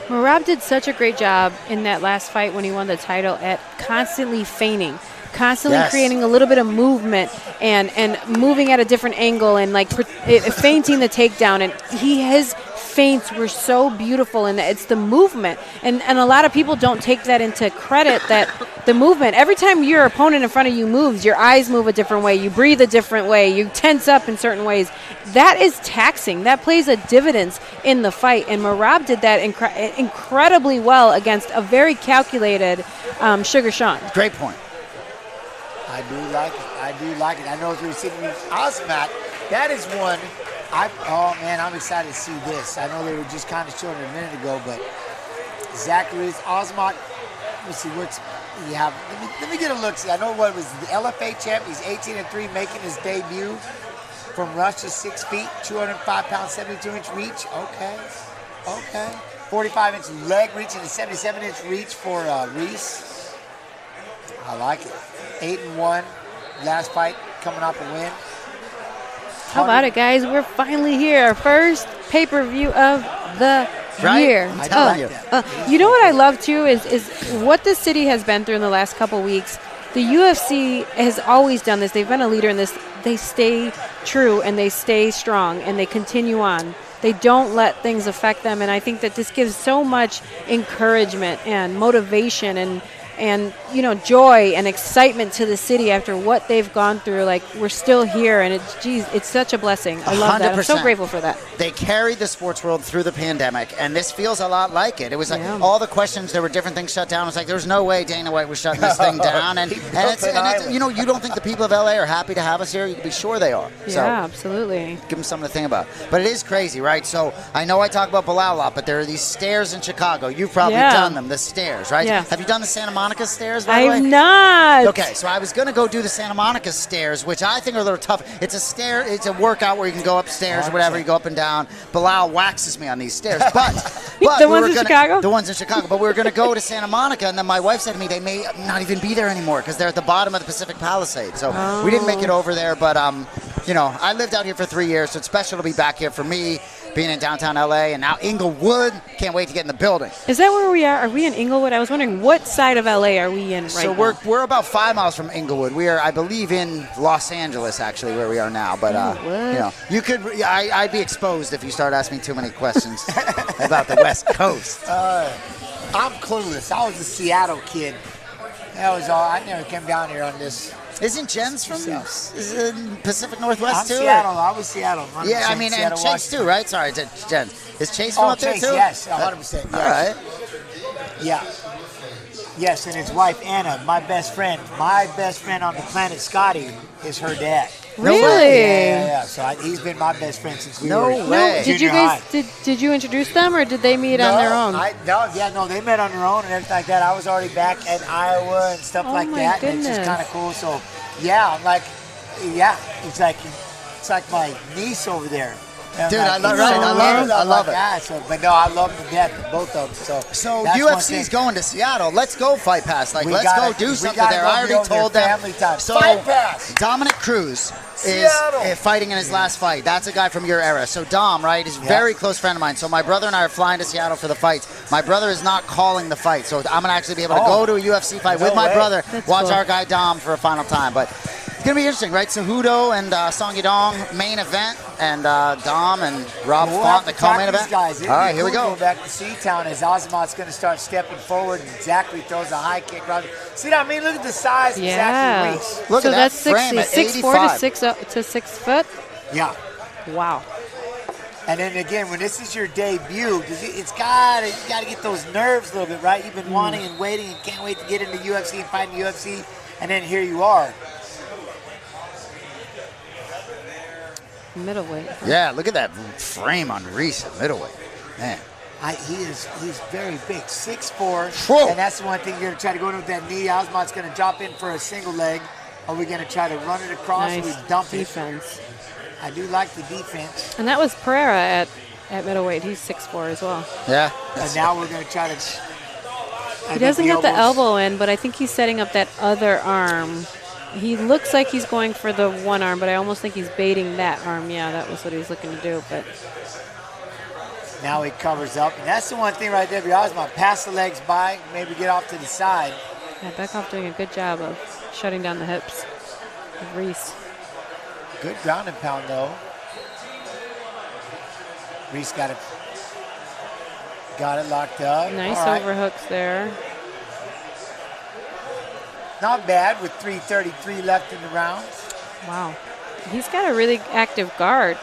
Merab did such a great job in that last fight when he won the title at constantly feigning, constantly creating a little bit of movement and moving at a different angle and like feinting the takedown. And his feints were so beautiful, and it's the movement. And a lot of people don't take that into credit, that the movement. Every time your opponent in front of you moves, your eyes move a different way, you breathe a different way, you tense up in certain ways. That is taxing. That plays a dividend in the fight. And Merab did that incredibly well against a very calculated Sugar Sean. Great point. I do like it. I know if you're sitting with Osmat, that is one. I'm excited to see this. I know they were just kind of showing it a minute ago, but Zacharias Osmat. Let me see what's you have. Let me get a look. See, I know what it was the LFA champ. He's 18-3, making his debut from Russia. 6 feet, 205 pounds, 72-inch reach. Okay. 45-inch leg reach and a 77-inch reach for Reese. I like it. 8-1. Last fight coming off a win. How about it, guys? We're finally here. Our first pay-per-view of the year. I'm telling you. You know what I love, too, is what the city has been through in the last couple weeks. The UFC has always done this. They've been a leader in this. They stay true and they stay strong and they continue on. They don't let things affect them, and I think that this gives so much encouragement and motivation and you know, joy and excitement to the city after what they've gone through. Like, we're still here, and it's such a blessing. I love 100%. That. I'm so grateful for that. They carried the sports world through the pandemic, and this feels a lot like it. It was like all the questions, there were different things shut down. It was like, there's no way Dana White was shutting this thing down. And it's, you know, you don't think the people of LA are happy to have us here? You can be sure they are. Yeah, so, absolutely. Give them something to think about. But it is crazy, right? So I know I talk about Bilal a lot, but there are these stairs in Chicago. You've probably done them, the stairs, right? Yeah. Have you done the Santa Monica stairs, by the way? I've not. Okay, so I was going to go do the Santa Monica stairs, which I think are a little tough. It's a workout where you can go upstairs or whatever, you go up and down. Bilal waxes me on these stairs. But the ones in Chicago? The ones in Chicago. But we were going to go to Santa Monica, and then my wife said to me they may not even be there anymore because they're at the bottom of the Pacific Palisades. So we didn't make it over there, but you know, I lived out here for 3 years, so it's special to be back here for me, being in downtown LA, and now Inglewood. Can't wait to get in the building. Is that where we are? Are we in Inglewood? I was wondering what side of LA are we in right now? So we're about 5 miles from Inglewood. We are, I believe, in Los Angeles, actually, where we are now. But you know, you could. I'd be exposed if you start asking me too many questions about the West Coast. I'm clueless. I was a Seattle kid. That was all. I never came down here on this. Isn't Jen's from Pacific Northwest too? Seattle. I was Seattle. Yeah, I mean, and Chase Washington. too, right? Sorry, Jen. Is Chase from up there Chase, too? Yes, 100%. Yes. All right. Yeah. Yes, and his wife Anna, my best friend on the planet, Scotty, is her dad. Really? Yeah. So he's been my best friend since we were No way. Did you guys did you introduce them or did they meet on their own? They met on their own and everything like that. I was already back in Iowa and stuff like that. Goodness. And it's just kind of cool. So I'm like, it's like my niece over there. Dude, I love it. So, but no, I love them to death, both of them. So UFC's going to Seattle. Let's go Fight Pass. Like, let's go do something there. I already told them. So Fight Pass. Dominic Cruz is fighting in his last fight. That's a guy from your era. So Dom, right, is a very close friend of mine. So my brother and I are flying to Seattle for the fights. My brother is not calling the fight. So I'm going to actually be able to go to a UFC fight with my brother, watch our guy Dom for a final time. But it's going to be interesting, right? Cejudo and Song Yadong, main event, and Dom and Rob Font, the co-main event. All right, here we go. Go back to C-Town as Azamat's going to start stepping forward, and Zachary throws a high kick. See what I mean? Look at the size of Zachary Reese. Look at that frame at 6'4" to 6 foot? Yeah. Wow. And then again, when this is your debut, you got to get those nerves a little bit, right? You've been wanting and waiting and can't wait to get into UFC and fight in UFC, and then here you are. Middleweight. Yeah, look at that frame on Reese at middleweight. Man. He's very big, 6'4", and that's the one thing you're going to try to go in with that knee. Osmond's going to drop in for a single leg. Are we going to try to run it across or we dump defense. I do like the defense. And that was Pereira at middleweight. He's 6'4" as well. Yeah. And now we're going to try to... He doesn't get the elbow in, but I think he's setting up that other arm. He looks like he's going for the one arm, but I almost think he's baiting that arm. Yeah, that was what he was looking to do. But now he covers up, and that's the one thing right there. Osmond, pass the legs by, maybe get off to the side. Yeah, Beckhoff doing a good job of shutting down the hips of Reese. Good ground and pound, though. Reese got it locked up. Nice overhooks there. Not bad with 3:33 left in the round. Wow. He's got a really active guard.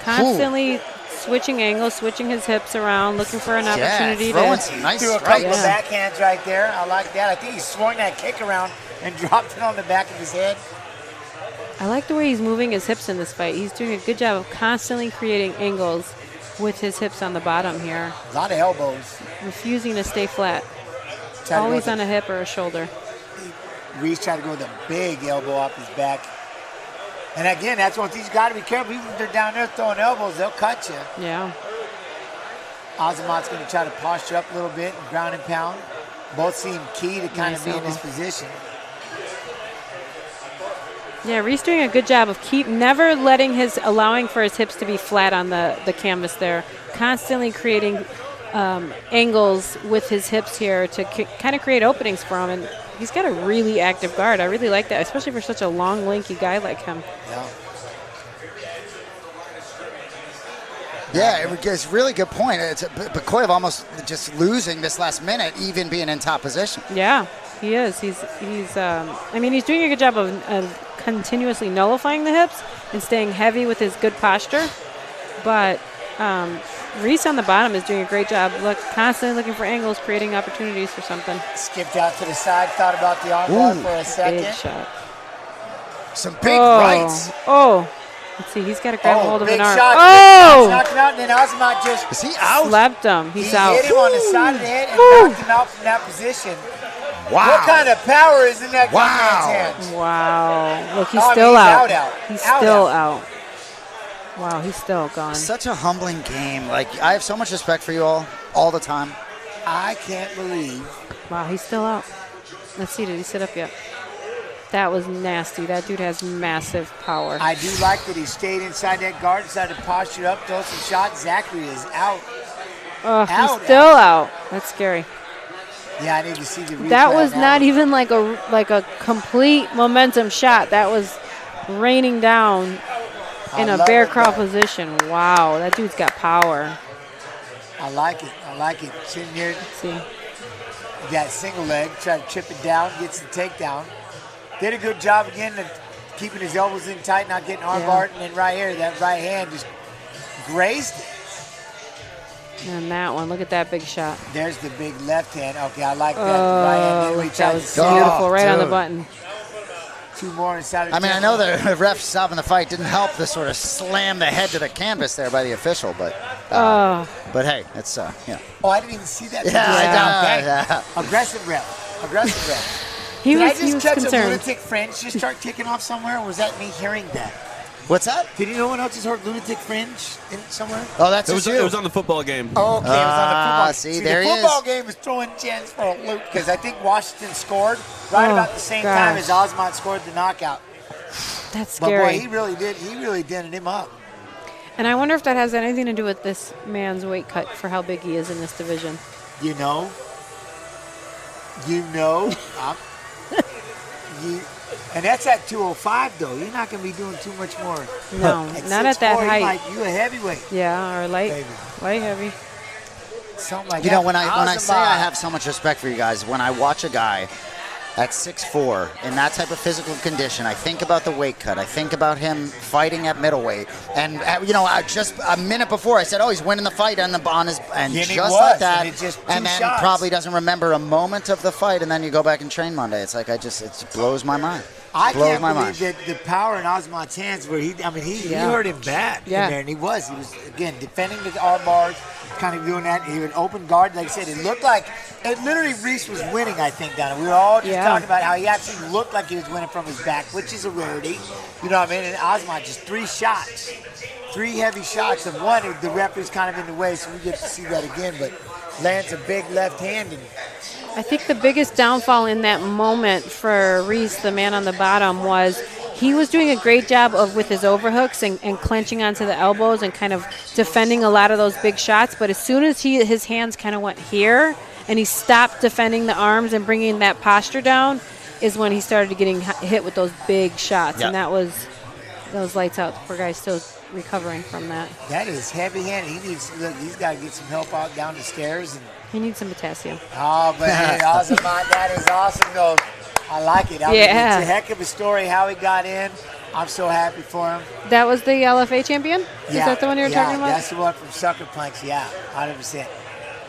Constantly switching angles, switching his hips around, looking for an opportunity to some nice do a couple of backhands right there. I like that. I think he swung that kick around and dropped it on the back of his head. I like the way he's moving his hips in this fight. He's doing a good job of constantly creating angles with his hips on the bottom here. A lot of elbows. Refusing to stay flat. Always on a hip or a shoulder. Reese tried to go with a big elbow off his back. And again, that's one thing you got to be careful. Even if they're down there throwing elbows, they'll cut you. Yeah. Azamat's going to try to posture up a little bit and ground and pound. Both seem key to kind of be in this position. Yeah, Reese doing a good job of never allowing for his hips to be flat on the canvas there. Constantly creating angles with his hips here to kind of create openings for him. And He's got a really active guard. I really like that, especially for such a long, lanky guy like him. Yeah. Yeah, it's a really good point. Bakoyev almost just losing this last minute, even being in top position. Yeah, he is. He's doing a good job of continuously nullifying the hips and staying heavy with his good posture. But Reese on the bottom is doing a great job. Constantly looking for angles, creating opportunities for something. Skipped out to the side, thought about the armbar for a second. Big shot. Some big rights. Oh. Let's see, he's got to grab hold of an arm. Shot. Oh! Knocked him out, and then Azamat just... Is he out? Slapped him. He's out. He hit him on the side of the head and knocked him out from that position. Wow. What kind of power is in that man's hands? Wow. Look, he's still out. He's still out. Wow, he's still gone. Such a humbling game. Like, I have so much respect for you all the time. I can't believe. Wow, he's still out. Let's see, did he sit up yet? That was nasty. That dude has massive power. I do like that he stayed inside that guard, decided to posture up, throw some shots. Zachary is out. He's still out. That's scary. Yeah, I need to see the replay. That was not even like a complete momentum shot. That was raining down in a bear crawl position. Wow, that dude's got power. I like it. I like it. Sitting here. Let's see. Got single leg, try to chip it down, gets the takedown. Did a good job again of keeping his elbows in tight, not getting armbarred, and then right here, that right hand just grazed it. And that one, look at that big shot. There's the big left hand. Okay, I like that. Right hand. That was beautiful, right on the button. Two more inside of I know the ref stopping the fight didn't help the sort of slam the head to the canvas there by the official, but hey, it's you know. Oh, I didn't even see that. Yeah. Aggressive ref. Aggressive ref. Did I just catch concerned. a lunatic fringe just start kicking off somewhere, or was that me hearing that? What's that? Did no one else just heard lunatic fringe somewhere? Oh, that's it was on the football game. Oh, okay, it was on the football game. See, there the he football is. game was throwing chance for a loop because I think Washington scored right about the same time as Osmond scored the knockout. That's scary. But boy, he really did him up. And I wonder if that has anything to do with this man's weight cut for how big he is in this division. You know, and that's at 205 though. You're not going to be doing too much more. No, not at that height. You a heavyweight. Yeah, or light heavy. Something like that. You know, when I say I have so much respect for you guys, when I watch a guy at 6'4", in that type of physical condition, I think about the weight cut. I think about him fighting at middleweight. And, just a minute before, I said, he's winning the fight on his, and just like that. And then probably doesn't remember a moment of the fight, and then you go back and train Monday. It's like, it blows my mind. I can't believe that the power in Osmond's hands where he hurt him bad in there, and he was again defending the arm bars, kind of doing that. He would open guard, like I said. It literally Reese was winning, I think, down. We were all just talking about how he actually looked like he was winning from his back, which is a rarity. You know what I mean? And Osmond just 3 heavy shots, and one the referee's kind of in the way, so we get to see that again. But lands a big left hand. And I think the biggest downfall in that moment for Reese, the man on the bottom, was he was doing a great job with his overhooks and clenching onto the elbows and kind of defending a lot of those big shots. But as soon as his hands kind of went here and he stopped defending the arms and bringing that posture down is when he started getting hit with those big shots. Yep. And that was lights out. The poor guy's still recovering from that. That is heavy-handed. He's got to get some help out down the stairs. And he needs some potassium. Oh, but awesome. That is awesome, though. I like it. It's a heck of a story how he got in. I'm so happy for him. That was the LFA champion? Is that the one you were talking about? That's the one from Sucker Punch. Yeah, 100%.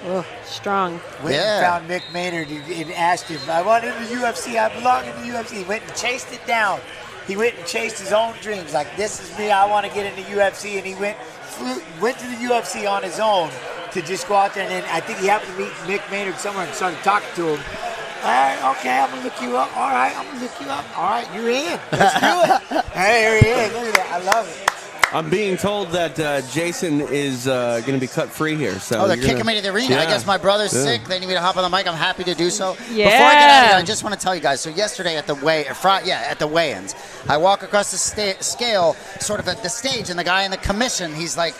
Oh, strong. Went and found Mick Maynard and asked him, I want in the UFC. I belong in the UFC. He went and chased it down. He went and chased his own dreams. Like, this is me. I want to get in the UFC. And he went to the UFC on his own to just go out there. And then I think he happened to meet Mick Maynard somewhere and started talking to him. All right, okay, I'm going to look you up. All right, I'm going to look you up. All right, you're in. Let's do it. Hey, here he is. Look at that. I love it. I'm being told that Jason is going to be cut free here. So they're kicking me to the arena. Yeah. I guess my brother's sick. They need me to hop on the mic. I'm happy to do so. Yeah. Before I get out of here, I just want to tell you guys. So yesterday at the weigh-ins, I walk across the scale, sort of at the stage, and the guy in the commission, he's like,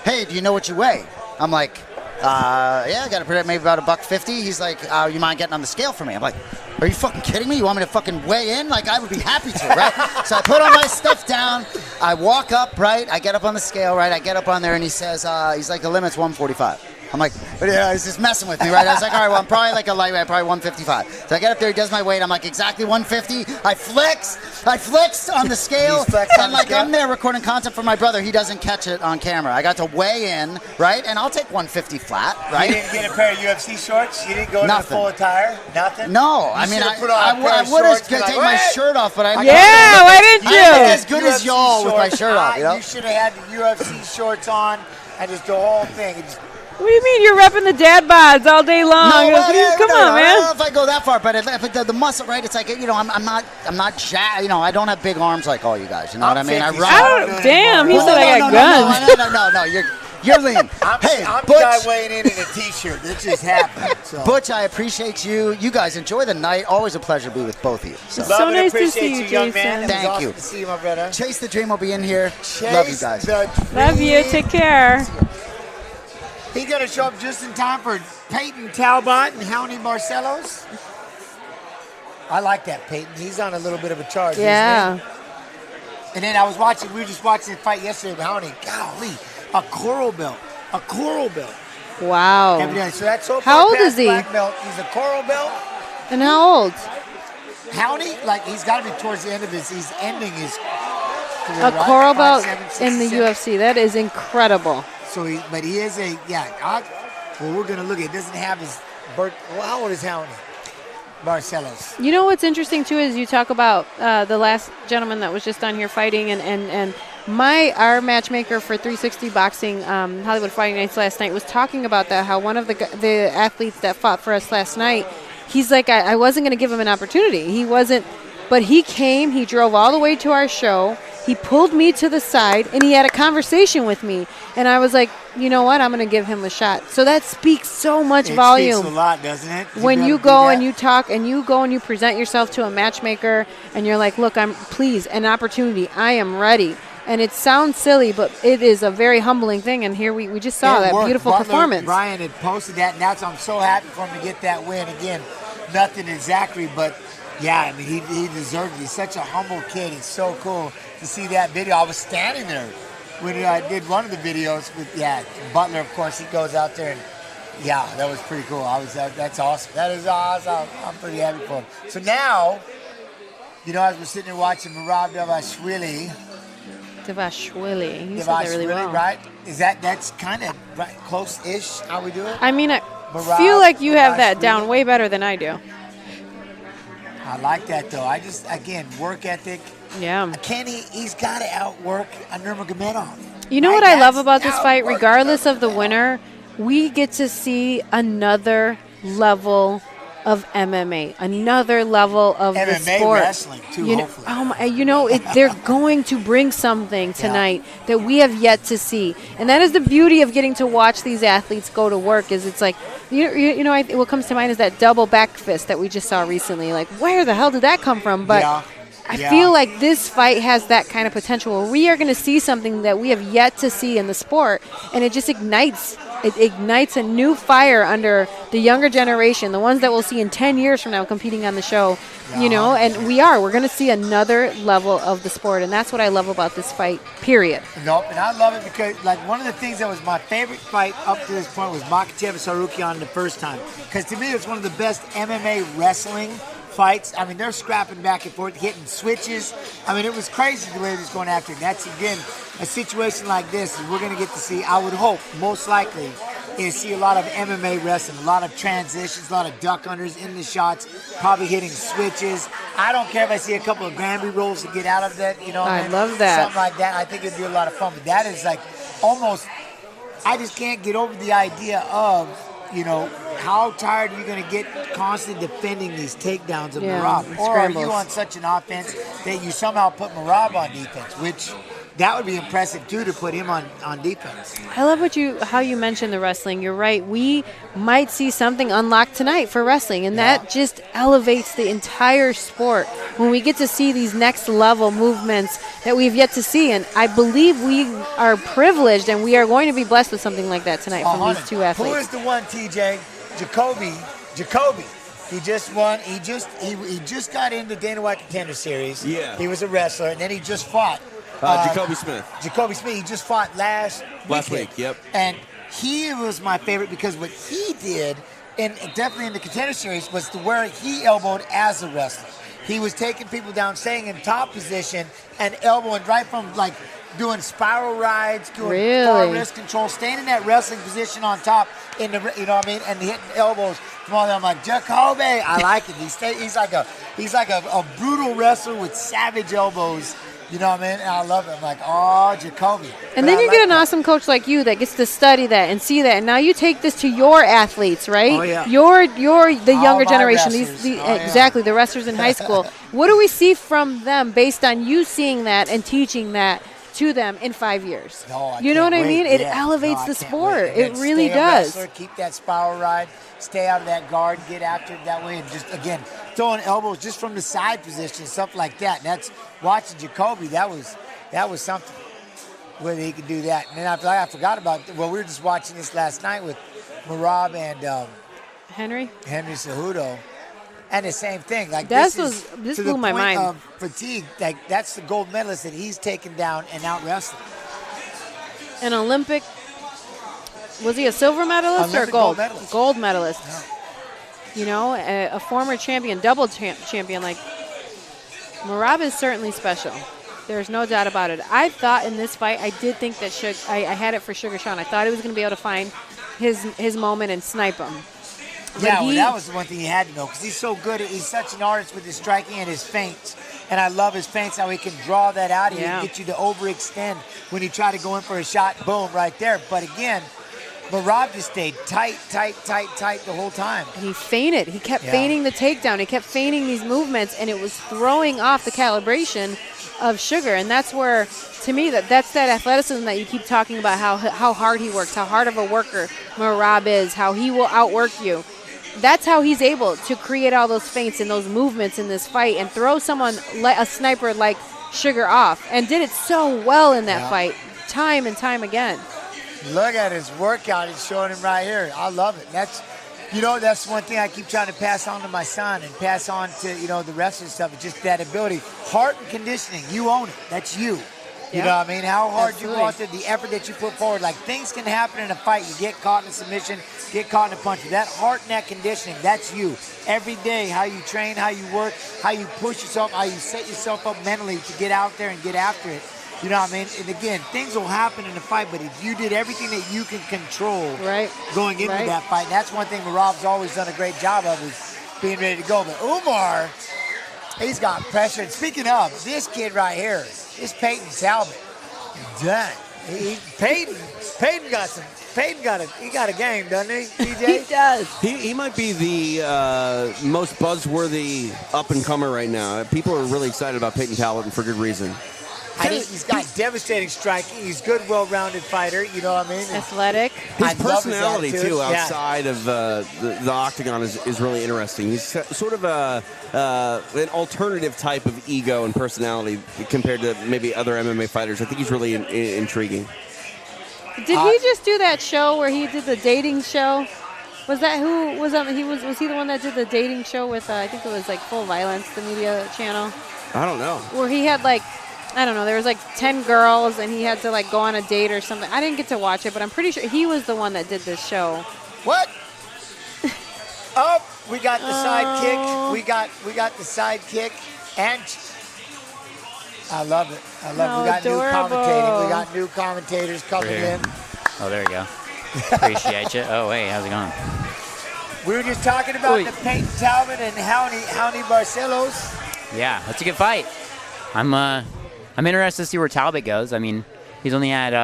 "Hey, do you know what you weigh?" I'm like, "Yeah, I got to put it maybe about $150." He's like, "You mind getting on the scale for me?" I'm like, Are you fucking kidding me? You want me to fucking weigh in? Like, I would be happy to, right? So I put all my stuff down. I walk up, right? I get up on the scale, right? I get up on there, and he says, he's like, the limit's 145. I'm like, yeah, he's just messing with me, right? I was like, all right, well, I'm probably like a lightweight, probably 155. So I get up there, he does my weight. I'm like, exactly 150. I flex on the scale. And like, I'm there recording content for my brother. He doesn't catch it on camera. I got to weigh in, right? And I'll take 150 flat, right? You didn't get a pair of UFC shorts? You didn't go to full attire? Nothing? No. I mean, I would have taken my shirt off, but I why didn't you? I'm as good as y'all with my shirt off, you know? You should have had the UFC shorts on and just the whole thing. What do you mean you're repping the dad bods all day long? Come on, man. I don't know if I go that far, but if the muscle, right? It's like, you know, I'm not you know, I don't have big arms like all you guys. You know what I mean? Damn, he said I got guns. No, you're lean. I'm the guy weighing in a T-shirt. It just happened. So. Butch, I appreciate you. You guys enjoy the night. Always a pleasure to be with both of you. So nice to see you, young Jason. man. Thank awesome you. To see you, my brother. Chase the Dream will be in here. Love you guys. Love you. Take care. He's going to show up just in time for Peyton Talbot and Howney Barcelos. I like that, Peyton. He's on a little bit of a charge, isn't he? And then we were just watching the fight yesterday with Howney. Golly, a coral belt. A coral belt. Wow. So that's so how old is he? Black belt. He's a coral belt. And how old? Howney, like, he's got to be towards the end of he's ending his career, a coral belt in the UFC. That is incredible. So but he is we're going to look at it. Doesn't have his birth. Well, how old is Howney? Barcelos. You know what's interesting, too, is you talk about the last gentleman that was just on here fighting, and our matchmaker for 360 Boxing, Hollywood Fighting Nights last night, was talking about that, how one of the athletes that fought for us last night, he's like, I wasn't going to give him an opportunity. He wasn't, but he came, he drove all the way to our show, he pulled me to the side, and he had a conversation with me. And I was like, you know what? I'm going to give him a shot. So that speaks so much volume. It speaks a lot, doesn't it? When you go and you talk and you go and you present yourself to a matchmaker and you're like, look, please, an opportunity. I am ready. And it sounds silly, but it is a very humbling thing. And here we just saw that beautiful performance. Brian had posted that, and I'm so happy for him to get that win. Again, nothing exactly, but yeah, I mean, he deserved it. He's such a humble kid. He's so cool to see that video. I was standing there when I did one of the videos with, Butler, of course. He goes out there, and, that was pretty cool. That's awesome. That is awesome. I'm pretty happy for him. So now, you know, as we're sitting there watching Merab Dvalishvili. You said that really well. Right? That's kind of right, close-ish how we do it? I mean, I feel like you have that down way better than I do. I like that, though. Work ethic. Yeah. He's got to outwork Nurmagomedov. You know what I love about this fight? Regardless of the winner, we get to see another level of MMA, another level of MMA the sport. Wrestling, too, hopefully. They're going to bring something tonight that we have yet to see. And that is the beauty of getting to watch these athletes go to work, is it's like, what comes to mind is that double back fist that we just saw recently. Like, where the hell did that come from? But I feel like this fight has that kind of potential where we are going to see something that we have yet to see in the sport, and it just ignites a new fire under the younger generation, the ones that we'll see in 10 years from now competing on the show, and we're going to see another level of the sport, and that's what I love about this fight, period. Nope, and I love it because, like, one of the things that was my favorite fight up to this point was Makhachev and Sarukian the first time, because to me it was one of the best MMA wrestling fights. I mean, they're scrapping back and forth, hitting switches. I mean, it was crazy the way he was going after it. And that's, again, a situation like this we're going to get to see, I would hope, most likely, is see a lot of MMA wrestling, a lot of transitions, a lot of duck unders in the shots, probably hitting switches. I don't care if I see a couple of Granby rolls to get out of that, I love that. Something like that. I think it'd be a lot of fun. But that is like almost, I just can't get over the idea of, how tired are you going to get constantly defending these takedowns of Merab? Or are you on such an offense that you somehow put Merab on defense, which that would be impressive, too, to put him on defense. I love how you mentioned the wrestling. You're right. We might see something unlocked tonight for wrestling, and that just elevates the entire sport when we get to see these next level movements that we've yet to see. And I believe we are privileged, and we are going to be blessed with something like that tonight from these two athletes. Who is the one, TJ? Jacoby. He just won. He just got into Dana White Contender Series. Yeah. He was a wrestler, and then he just fought. Jacoby Smith. Jacoby Smith. He just fought last week. Yep. And he was my favorite because what he did, and definitely in the Contender Series, was to where he elbowed as a wrestler. He was taking people down, staying in top position, and elbowing right from like doing spiral rides, doing far wrist control, staying in that wrestling position on top in the, you know what I mean, and hitting elbows from all that. I'm like, Jacoby, I like it. He's like a brutal wrestler with savage elbows. You know what I mean? And I love it. I'm like, oh, Jacoby. And then you get an awesome coach like you that gets to study that and see that. And now you take this to your athletes, right? Oh, yeah. You're the younger generation. Yeah. Exactly, the wrestlers in high school. What do we see from them based on you seeing that and teaching that to them in 5 years? You know what I mean? It elevates the sport. It really does. Wrestler, keep that spiral ride, stay out of that guard, get after it that way, and just, again, throwing elbows just from the side position, stuff like that. And that's watching Jacoby. That was something, whether he could do that. And then I forgot about, well, we were just watching this last night with Merab and Henry Cejudo. And the same thing, like this blew my mind. Of fatigue, like that's the gold medalist that he's taken down and out wrestling. An Olympic, was he a silver medalist or gold? Gold medalist. Yeah. You know, a former champion, double champion. Like Merab is certainly special. There's no doubt about it. I thought in this fight, I did think that I had it for Sugar Sean. I thought he was going to be able to find his moment and snipe him. Yeah, well, that was the one thing he had to know because he's so good. He's such an artist with his striking and his feints. And I love his feints, how he can draw that out of you and get you to overextend when you try to go in for a shot, boom, right there. But again, Merab just stayed tight the whole time. And he feinted. He kept feigning the takedown. He kept feigning these movements, and it was throwing off the calibration of Sugar. And that's where, to me, that's that athleticism that you keep talking about, how hard he works, how hard of a worker Merab is, how he will outwork you. That's how he's able to create all those feints and those movements in this fight and throw someone, a sniper like Sugar, off. And did it so well in that fight, time and time again. Look at his workout. He's showing him right here. I love it. That's one thing I keep trying to pass on to my son and pass on to, the rest of the stuff. It's just that ability. Heart and conditioning, you own it. That's you. You know what I mean? How hard you go out there, the effort that you put forward. Like, things can happen in a fight. You get caught in a submission, get caught in a punch. That heart and that conditioning, that's you. Every day, how you train, how you work, how you push yourself, how you set yourself up mentally to get out there and get after it. You know what I mean? And again, things will happen in the fight, but if you did everything that you can control going into that fight, and that's one thing Merab's always done a great job of, is being ready to go. But Umar, he's got pressure. And speaking of, this kid right here, this Peyton Talbot, done. Peyton got a game, doesn't he, TJ? He does. He might be the most buzzworthy up-and-comer right now. People are really excited about Peyton Talbot, and for good reason. I think he's got devastating striking. He's a good, well-rounded fighter. You know what I mean? Athletic. His personality, too, outside of the octagon is really interesting. He's sort of an alternative type of ego and personality compared to maybe other MMA fighters. I think he's really intriguing. Did he just do that show where he did the dating show? Was that who was on? Was he the one that did the dating show with? I think it was like Full Violence, the media channel. I don't know. Where he had there was 10 girls and he had to go on a date or something. I didn't get to watch it, but I'm pretty sure he was the one that did this show. What? We got the sidekick. We got the sidekick, and I love it. We got new commentating. We got new commentators coming in. Oh, there you go. Appreciate you. Oh, hey, how's it going? We were just talking about the Peyton Talbot and Hownie Barcelos. Yeah, that's a good fight. I'm interested to see where Talbot goes. I mean, he's only had 2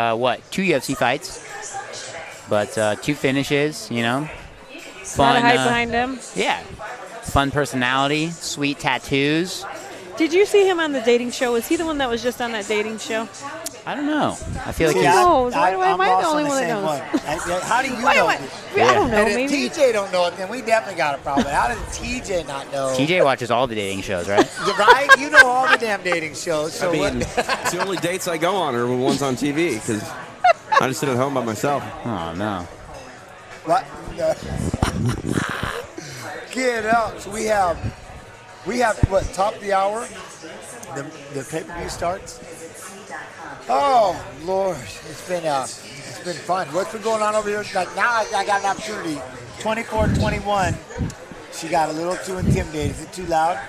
UFC fights, but 2 finishes. Fun. A lot of hype behind him. Yeah, fun personality, sweet tattoos. Did you see him on the dating show? Was he the one that was just on that dating show? I don't know. I feel like he's... Why am I the only one that knows? How do you know? I don't know. And maybe. if TJ don't know it, then we definitely got a problem. How does TJ not know? TJ watches all the dating shows, right? Right? You know all the damn dating shows. So it's the only dates I go on are the ones on TV because I just sit at home by myself. Oh, no. What? Get out. So we have what, top of the hour? The pay-per-view starts. Oh Lord, it's been fun. What's been going on over here? Like now, I got an opportunity. 24-21. She got a little too intimidated. Is it too loud?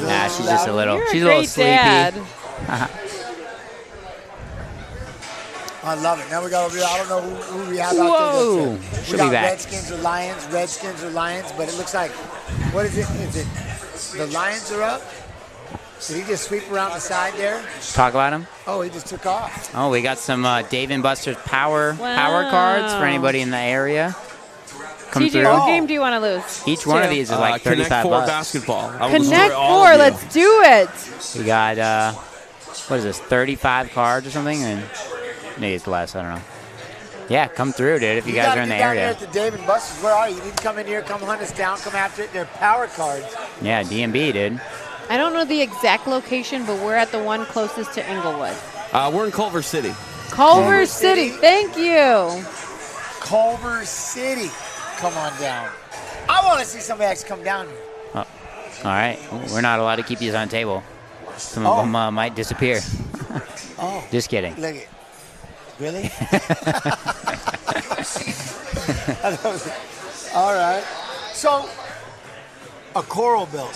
Nah, she's just a little. She's a great little sleepy. dad. I love it. Now we got over here. I don't know who we have out Whoa. there. She'll We got be back. Redskins or Lions, but it looks like, what is it? Is it the Lions are up? Did he just sweep around the side there? Talk about him. Oh, he just took off. Oh, we got some Dave and Buster's power cards for anybody in the area. Come TJ, through. what game do you want to lose? Each one of these is like 35 Connect 4 bucks. basketball. I will Connect destroy all 4. of you. Let's do it. We got what is this? 35 cards or something? And maybe it's less. I don't know. Yeah, come through, dude. If you guys are in the area. Down here at the Dave and Buster's. Where are you? You need to come in here, come hunt us down, come after it. They're power cards. Yeah, DMB, dude. I don't know the exact location, but we're at the one closest to Inglewood. We're in Culver City. Culver City. Thank you. Culver City. Come on down. I want to see somebody actually come down here. Oh, all right. We're not allowed to keep these on the table. Some of them might disappear. Oh. Just kidding. Look at. Really? All right. So, a coral belt.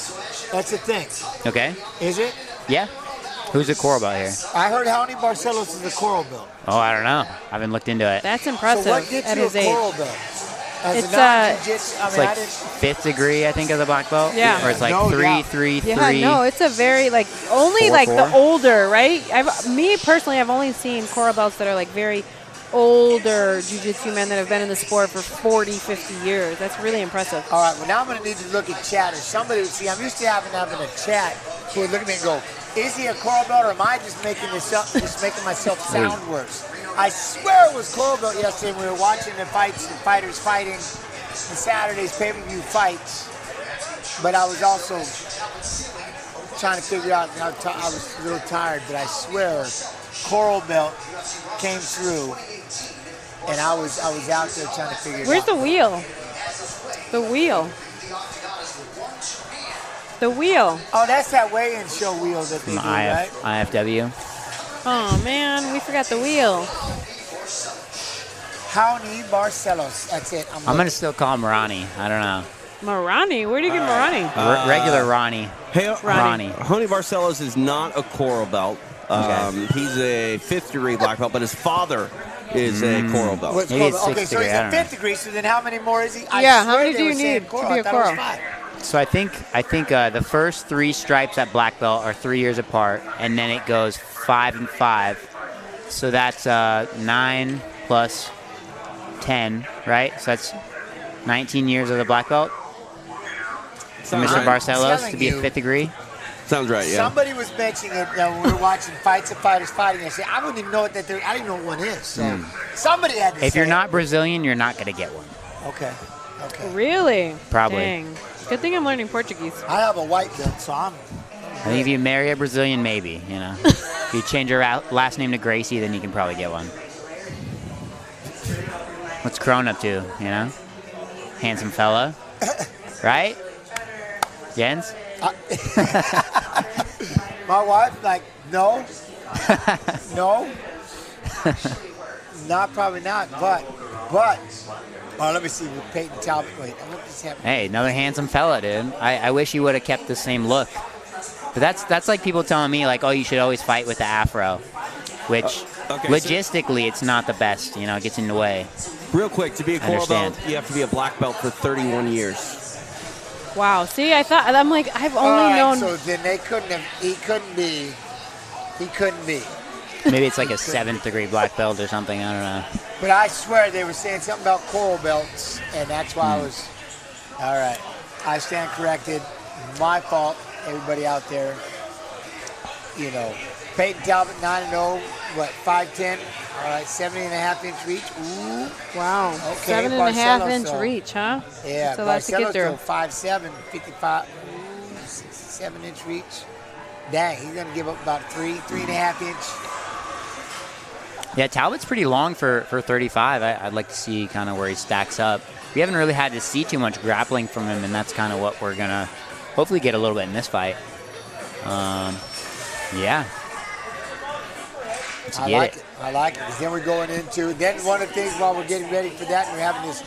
That's a thing. Okay. Is it? Yeah. Who's the core about here? I heard Howdy Barcelos is a coral belt. Oh, I don't know. I haven't looked into it. That's impressive So what gets at you his a age. coral belt? As It's, a non-jiu-jitsu, I It's mean, like I didn't. 5th degree, I think, of the black belt. Yeah. Or it's like No 3, doubt. 3, 3. Yeah, no, it's a very, like, only 4, like 4. the older, right? Me personally, I've only seen coral belts that are like very older jiu-jitsu men that have been in the sport for 40, 50 years. That's really impressive. All right, well, now I'm going to need to look at chat. Or somebody would see, I'm used to having a chat who would look at me and go, is he a coral belt or am I just making this up, just making myself sound worse? I swear it was coral belt yesterday when we were watching the fights, the fighters fighting the Saturday's pay-per-view fights. But I was also trying to figure out, I was a little tired, but I swear coral belt came through and I was out there trying to figure it Where's out. the wheel? The wheel. The wheel. Oh, that's that weigh-in show wheel that they do, right? IFW. Oh, man, we forgot the wheel. Howdy Barcelos. That's it. I'm going to still call him Ronnie. I don't know. Marani? Where do you get Marani? Regular Ronnie. Hey, Ronnie. Hony Barcelos is not a coral belt. He's a 5th degree black belt, but his father is a coral belt. What's Maybe coral? it's 6th Okay, so degree, he's I a don't know. 5th degree, so then how many more is he? Yeah, how swear many they do you were saying need coral. to be I a thought it was coral? 5. So I think the first 3 stripes at black belt are 3 years apart, and then it goes 5 and 5. So that's 9 plus 10, right? So that's 19 years of the black belt. For Mr. right. Barcelos to be a Telling you. 5th degree. Sounds right, yeah. Somebody was mentioning it when we were watching fights of fighters fighting. I said, I wouldn't even know what that. I didn't know what one is. So somebody had to say If you're it. not Brazilian, you're not going to get one. Okay. Really? Probably. Dang. Good thing I'm learning Portuguese. I have a white belt, so I'm. I think if you marry a Brazilian, maybe, you know. If you change your last name to Gracie, then you can probably get one. What's Crone up to, you know? Handsome fella. Right? Jens? My wife, like, no. No. Probably not, but. Oh, let me see with Peyton Talbot. Wait, what just happened? Hey, another handsome fella, dude. I wish he would have kept the same look. But that's like people telling me, like, oh, you should always fight with the afro. Which, logistically, it's not the best. You know, it gets in the way. Real quick, to be a coral Understand. belt, you have to be a black belt for 31 years. Wow. See, I'm like, I've only known. So then they couldn't have. He couldn't be. Maybe it's like a 7th degree black belt or something. I don't know. But I swear they were saying something about coral belts, and that's why I was. All right. I stand corrected. My fault. Everybody out there. You know, Peyton Talbot 9-0. What? 5'10". All right. 70.5-inch reach. Ooh. Wow. Okay, 7.5-inch Barcelos, reach, huh? Yeah. That's a lot to get through. 5'7", 55. 67-inch reach. Dang, he's gonna give up about 3.5 inch. Yeah, Talbot's pretty long for 35. I'd like to see kind of where he stacks up. We haven't really had to see too much grappling from him, and that's kind of what we're going to hopefully get a little bit in this fight. Yeah. I like it. I like it. Because then we're going into, then one of the things while we're getting ready for that, and we're having this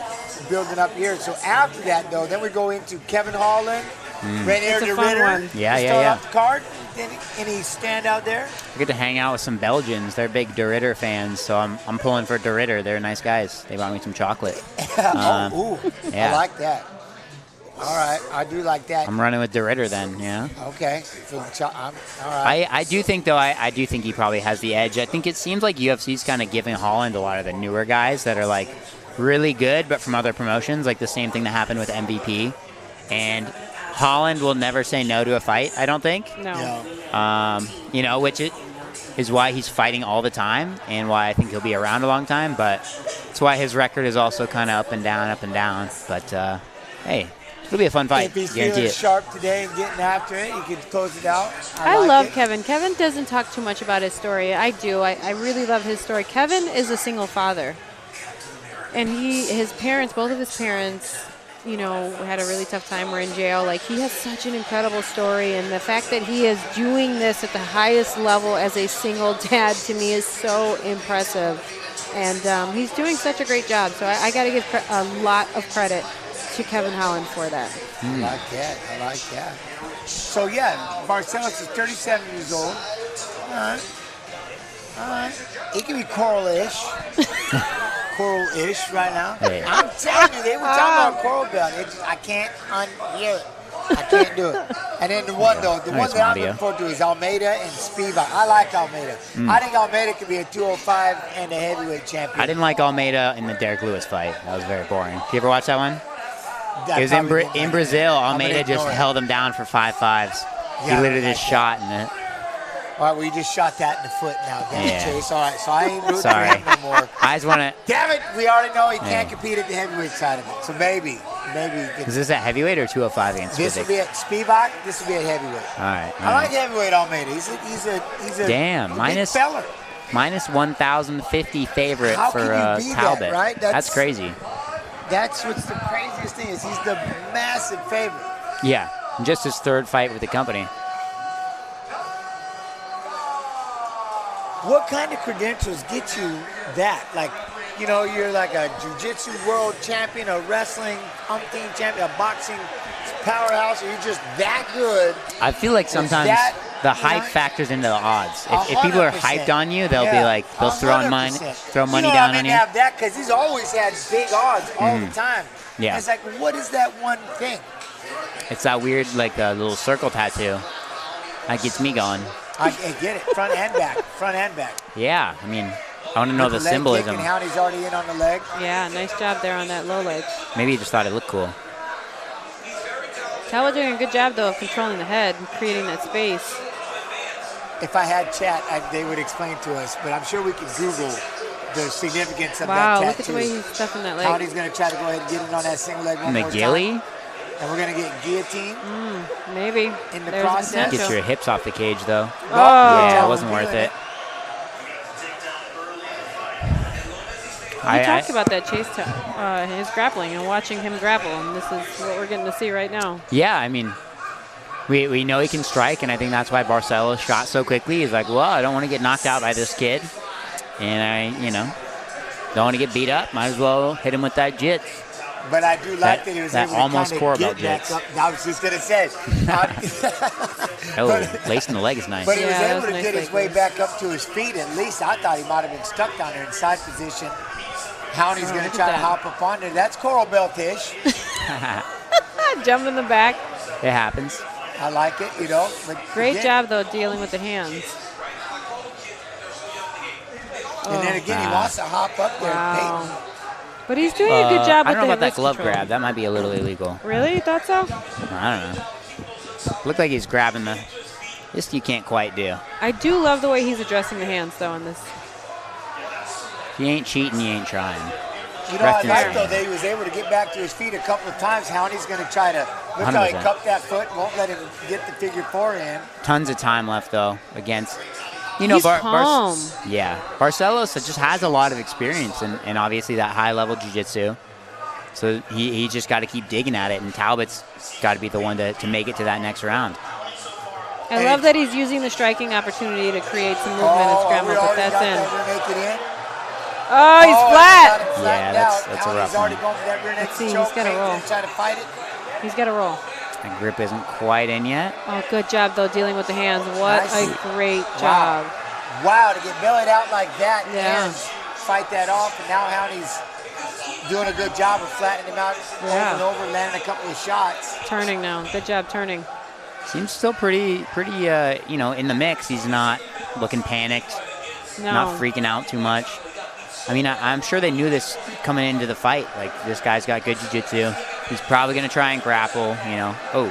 building up here. So after that, though, then we go into Kevin Holland, Reinier de Ridder. Yeah. Off the card. Any standout there? I get to hang out with some Belgians. They're big de Ridder fans, so I'm pulling for de Ridder. They're nice guys. They bought me some chocolate. Yeah. Yeah. I like that. All right, I do like that. I'm running with de Ridder then, yeah. Okay. All right. I do think, though, I do think he probably has the edge. I think it seems like UFC's kind of giving Holland a lot of the newer guys that are, like, really good, but from other promotions, like the same thing that happened with MVP. And Holland will never say no to a fight, I don't think. No. You know, which is why he's fighting all the time and why I think he'll be around a long time. But it's why his record is also kind of up and down. But, hey. It'll be a fun fight. If he's feeling sharp today and getting after it, you can close it out. I love Kevin. Kevin doesn't talk too much about his story. I do. I really love his story. Kevin is a single father. And his parents, both of his parents, you know, had a really tough time, were in jail. Like, he has such an incredible story. And the fact that he is doing this at the highest level as a single dad, to me, is so impressive. And he's doing such a great job. So I got to give a lot of credit to Kevin Holland for that. I like that. So, yeah, Barcelos is 37 years old. All right. He can be Coral-ish. Coral-ish right now. Hey. I'm telling you, they were talking about Coral Belt. I can't unhear it. I can't do it. And then the one that I'm looking forward to is Almeida and Spivak. I like Almeida. I think Almeida could be a 205 and a heavyweight champion. I didn't like Almeida in the Derek Lewis fight. That was very boring. Did you ever watch that one? It was in Brazil. Almeida just held him down for 5-5s. He literally just shot in it. All right, well, you just shot that in the foot now, Chase. All right, so I ain't rooting for him no more. I just want to... Damn it, we already know he can't compete at the heavyweight side of it. So maybe. Is this at heevyweight or 205 against This will be at Spivak. This will be at heavyweight. All right. I like heavyweight Almeida. He's a damn, big feller. Minus 1,050 favorite for Talbot. That, right? That's crazy. That's what's the craziest thing is he's the massive favorite. Yeah, just his third fight with the company. What kind of credentials get you that? Like, you know, you're like a jiu-jitsu world champion, a wrestling umpteen champion, a boxing powerhouse, or you're just that good? I feel like sometimes the hype factors into the odds. If people are hyped on you, they'll be like, they'll throw money down on you. Have that because he's always had big odds all the time. Yeah. And it's like, what is that one thing? It's that weird, like, little circle tattoo. That gets me going. I get it. Front and back. Yeah, I mean, I want to know the symbolism. And Howney's already in on the leg. Yeah, nice job there on that low leg. Maybe he just thought it looked cool. Talbot doing a good job, though, of controlling the head and creating that space. If I had chat, they would explain to us, but I'm sure we can Google the significance of that tattoo. Wow, look at the way he's stuffing that leg. Howney's going to try to go ahead and get it on that single leg one more time. And we're going to get guillotine. Maybe. In the process. Get your hips off the cage, though. Oh. Yeah, it wasn't worth it. We talked about that, Chase, his grappling and watching him grapple, and this is what we're getting to see right now. Yeah, I mean, we know he can strike, and I think that's why Barcelos shot so quickly. He's like, well, I don't want to get knocked out by this kid, and I, don't want to get beat up. Might as well hit him with that jits. But I do like that he was able to almost kind of get back up. I was just going to say. Lacing the leg is nice. But he was able to get his way back up to his feet. At least I thought he might have been stuck down there in side position. Howney's going to try to hop up on there. That's Coral Belt-ish. Jump in the back. It happens. I like it, But great job, though, dealing with the hands. And then again, he wants to hop up there. Wow. But he's doing a good job with the I don't know about that glove control. grab. That might be a little illegal. Really? You thought so? I don't know. Looked like he's grabbing this you can't quite do. I do love the way he's addressing the hands, though, in this. If you ain't cheating, you ain't trying. I like, though, that he was able to get back to his feet a couple of times. Howney's going to try to, look how he cupped that foot, won't let him get the figure four in. Tons of time left, though, against you know, he's calm. Yeah, Barcelos just has a lot of experience and obviously that high-level jiu-jitsu. So he just got to keep digging at it, and Talbot's got to be the one to make it to that next round. I love that he's using the striking opportunity to create some movement and scramble, but that's in. Oh, he's flat. Yeah, that's a rough one. Let's see, he's got to roll. He's got to roll. The grip isn't quite in yet. Oh, good job, though, dealing with the hands. What a great job. Wow, to get bellied out like that and fight that off, and now Howney's doing a good job of flattening him out over and over, landing a couple of shots. Turning now. Good job turning. Seems still pretty, you know, in the mix. He's not looking panicked, not freaking out too much. I mean, I'm sure they knew this coming into the fight. Like, this guy's got good jiu-jitsu. He's probably going to try and grapple, you know. Oh,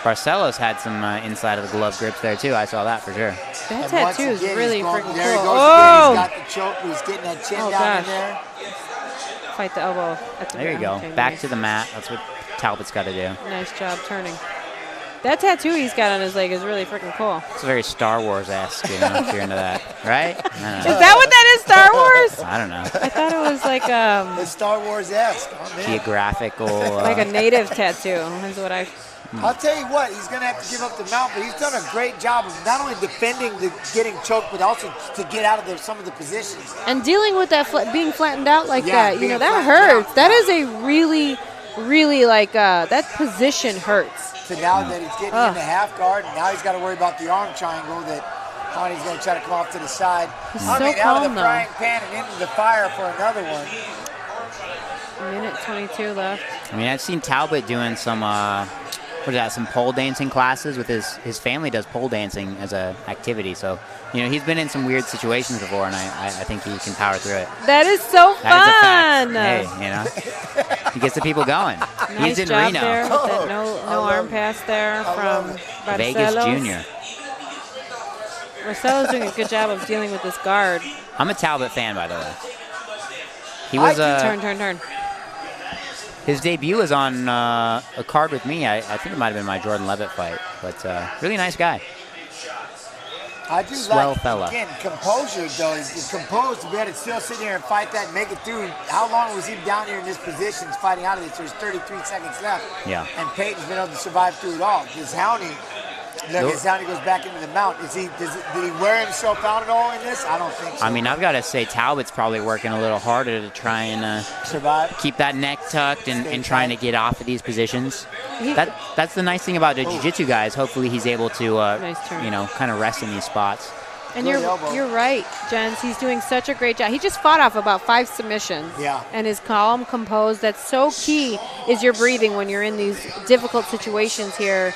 Barcelos had some inside of the glove grips there, too. I saw that for sure. That tattoo is really freaking cool. There he goes again. He's got the choke. He's getting that chin down in there. Fight the elbow. There you go. Okay, back to the mat. That's what Talbot's got to do. Nice job turning. That tattoo he's got on his leg is really freaking cool. It's very Star Wars-esque, you know, if you're into that, right? Is that what that is, Star Wars? I don't know. I thought it was like it's Star Wars-esque. Geographical. Like a native tattoo is what I... I'll tell you what, he's going to have to give up the mount, but he's done a great job of not only defending the getting choked, but also to get out of some of the positions. And dealing with that being flattened out like that, you know, that hurts. That is a really, really like, that position hurts. So now that he's getting into half guard, and now he's got to worry about the arm triangle that Honey's going to try to come off to the side. He's out of the frying pan and into the fire for another one. A minute 22 left. I mean, I've seen Talbot doing some, some pole dancing classes with his family does pole dancing as a activity. So, you know, he's been in some weird situations before, and I think he can power through it. That is so fun. Hey, you know, he gets the people going. Nice he's in job Reno. There with that no arm pass there from Barcelos. Vegas Jr. Barcelos doing a good job of dealing with this guard. I'm a Talbot fan, by the way. He was turn. His debut was on a card with me. I think it might have been my Jordan Levitt fight, but really nice guy. I do Swell like, fella. Again, composure, though. He's composed to be able to still sit here and fight that and make it through. How long was he down here in this position fighting out of this? There's 33 seconds left. Yeah. And Peyton's been able to survive through it all. Because Howney, as Howney goes back into the mount, did he wear himself out at all in this? I don't think so. I mean, I've got to say Talbot's probably working a little harder to try and survive, keep that neck tucked and trying to get off of these positions. That's the nice thing about the jiu-jitsu guys. Hopefully he's able to, you know, kind of rest in these spots. And you're right, Jens. He's doing such a great job. He just fought off about 5 submissions. Yeah. And is calm, composed. That's so key is your breathing when you're in these difficult situations here.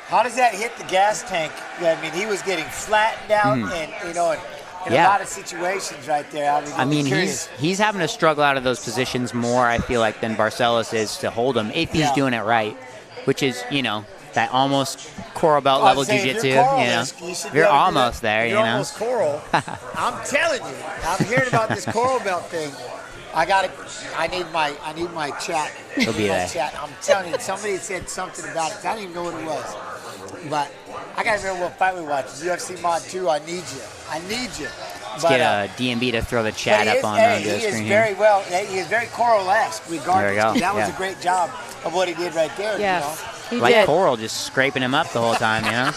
How does that hit the gas tank? I mean, he was getting flattened out and, you know, in a lot of situations right there. I mean he's having to struggle out of those positions more, I feel like, than Barcelos is to hold him if he's doing it right, which is, you know, that almost coral belt level jiu-jitsu, you know. You're almost there, you know. You're almost coral. I'm telling you. I'm hearing about this coral belt thing. I need my chat. He'll be there. I'm telling you, somebody said something about it. I didn't even know what it was. But I got to remember what fight we watched. UFC Mod 2, I need you. Let's get DMB to throw the chat up on the screen here. He is very Coral-esque regardless. That was a great job of what he did right there. Yes, you know? he did. Coral just scraping him up the whole time, you know?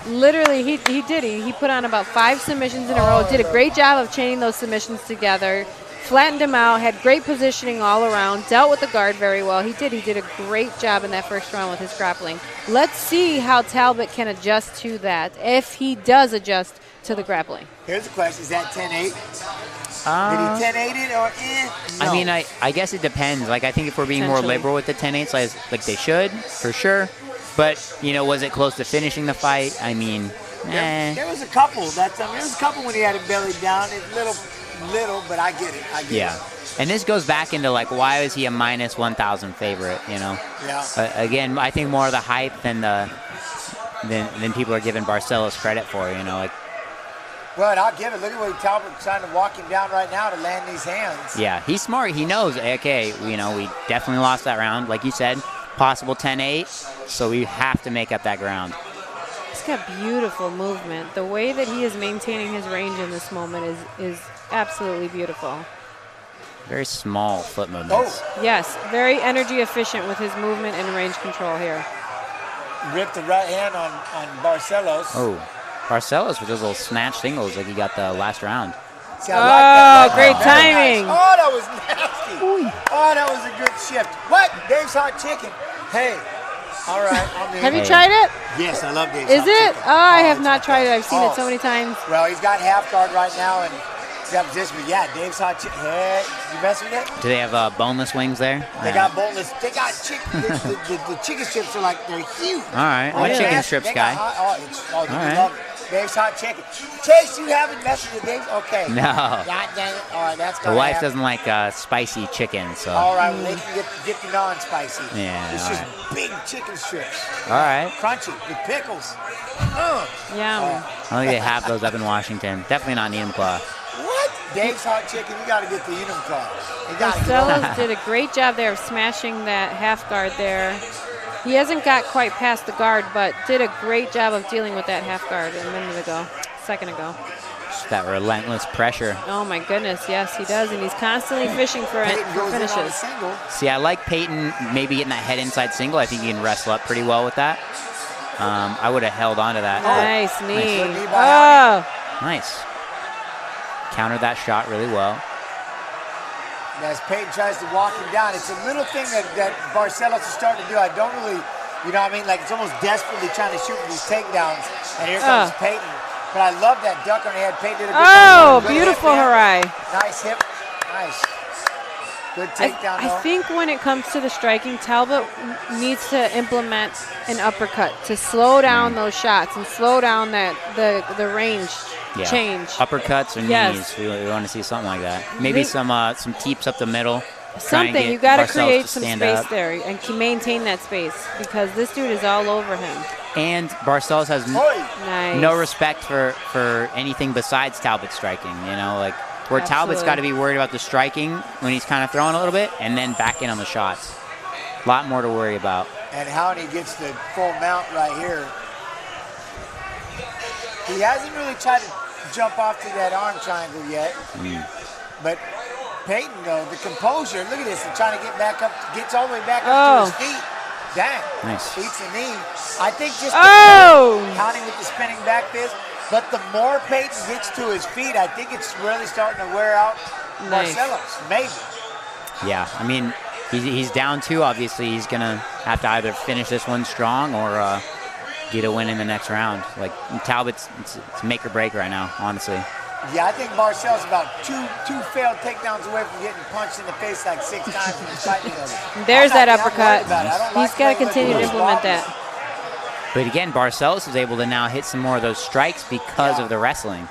Literally, he did. He put on about 5 submissions in a row. Did a great job of chaining those submissions together. Flattened him out, had great positioning all around, dealt with the guard very well. He did a great job in that first round with his grappling. Let's see how Talbot can adjust to that, if he does adjust to the grappling. Here's the question, is that 10-8? Did he 10-8 it or No. I mean, I guess it depends. Like, I think if we're being more liberal with the 10-8s, like they should, for sure. But, you know, was it close to finishing the fight? I mean, There was a couple. There was a couple when he had him bellied down. Little, but I get it. And this goes back into, like, why is he a minus 1,000 favorite, you know? Yeah. Again, I think more of the hype than people are giving Barcelos credit for, you know? Like, well, and I'll give it. Look at what Talbot's trying to walk him down right now to land these hands. Yeah, he's smart. He knows, okay, you know, we definitely lost that round. Like you said, possible 10-8, so we have to make up that ground. He's got beautiful movement. The way that he is maintaining his range in this moment is absolutely beautiful. Very small foot movements. Oh. Yes, very energy efficient with his movement and range control here. Ripped the right hand on Barcelos. Oh, Barcelos with those little snatch singles like he got the last round. See, I like that. Great Very timing. Nice. Oh, that was nasty. Oh, that was a good shift. What? Dave's Hot Chicken. Hey. All right. Have you tried it? Yes, I love Dave's Is Hot it? Chicken. Oh, I have it's not tried it. I've seen it Oh. so many times. Well, he's got half guard right now, and he's got position. But yeah, Dave's Hot Chicken. Hey, you mess with it? Do they have boneless wings there? They got boneless. They got chicken. the chicken strips are like, they're huge. All right. I'm a chicken Nasty. strips They guy. got All you right. love it. Dave's Hot Chicken. Chase, you haven't messed with Dave's? Okay. No. God dang it. All right, that's The gonna wife happen. doesn't like spicy chicken, so. All right, well, they can get the non-spicy. Yeah, It's all just right. big chicken strips. All right. Crunchy with pickles. Yum. I don't think they have those up in Washington. Definitely not Needham Claw. What? Dave's Hot Chicken, you got to get the Unum Club. You got to get Barcelos did a great job there of smashing that half guard there. He hasn't got quite past the guard, but did a great job of dealing with that half guard a second ago. Just that relentless pressure. Oh my goodness, yes he does, and he's constantly fishing for Peyton goes in on a finishes. single. See, I like Peyton maybe getting that head inside single. I think he can wrestle up pretty well with that. I would have held on to that. Nice knee. Good knee by Oh, Nice. Countered that shot really well. As Peyton tries to walk him down, it's a little thing that Barcelos is starting to do. I don't really, you know what I mean? Like, it's almost desperately trying to shoot for these takedowns. And here comes Peyton. But I love that duck on the head. Peyton did a good oh, good beautiful hip there. Harai. Nice hip. Nice. Good takedown, I think when it comes to the striking, Talbot needs to implement an uppercut to slow down those shots and slow down the range change. Uppercuts or Yes. knees. We want to see something like that. Maybe some teeps up the middle. Something. You got to Barcelos create to some stand space up. there and maintain that space because this dude is all over him. And Barcelos has Nice. no respect for anything besides Talbot striking. You know, like where Talbot's Absolutely. got to be worried about the striking when he's kind of throwing a little bit, and then back in on the shots. A lot more to worry about. And Howney gets the full mount right here. He hasn't really tried to jump off to that arm triangle yet. But Peyton, though, the composure, look at this. He's trying to get back up, gets all the way back up to his feet. Dang. Nice. Beats the knee. I think just Howney with the spinning back fist. But the more Peyton gets to his feet, I think it's really starting to wear out Barcelos. Maybe. Yeah, I mean, he's down 2. Obviously, he's going to have to either finish this one strong or get a win in the next round. Like, Talbot's it's make or break right now, honestly. Yeah, I think Barcelos about two failed takedowns away from getting punched in the face like 6 times in the fight together. There's that uppercut. He's got to continue to implement that. But again, Barcelos is able to now hit some more of those strikes because of the wrestling.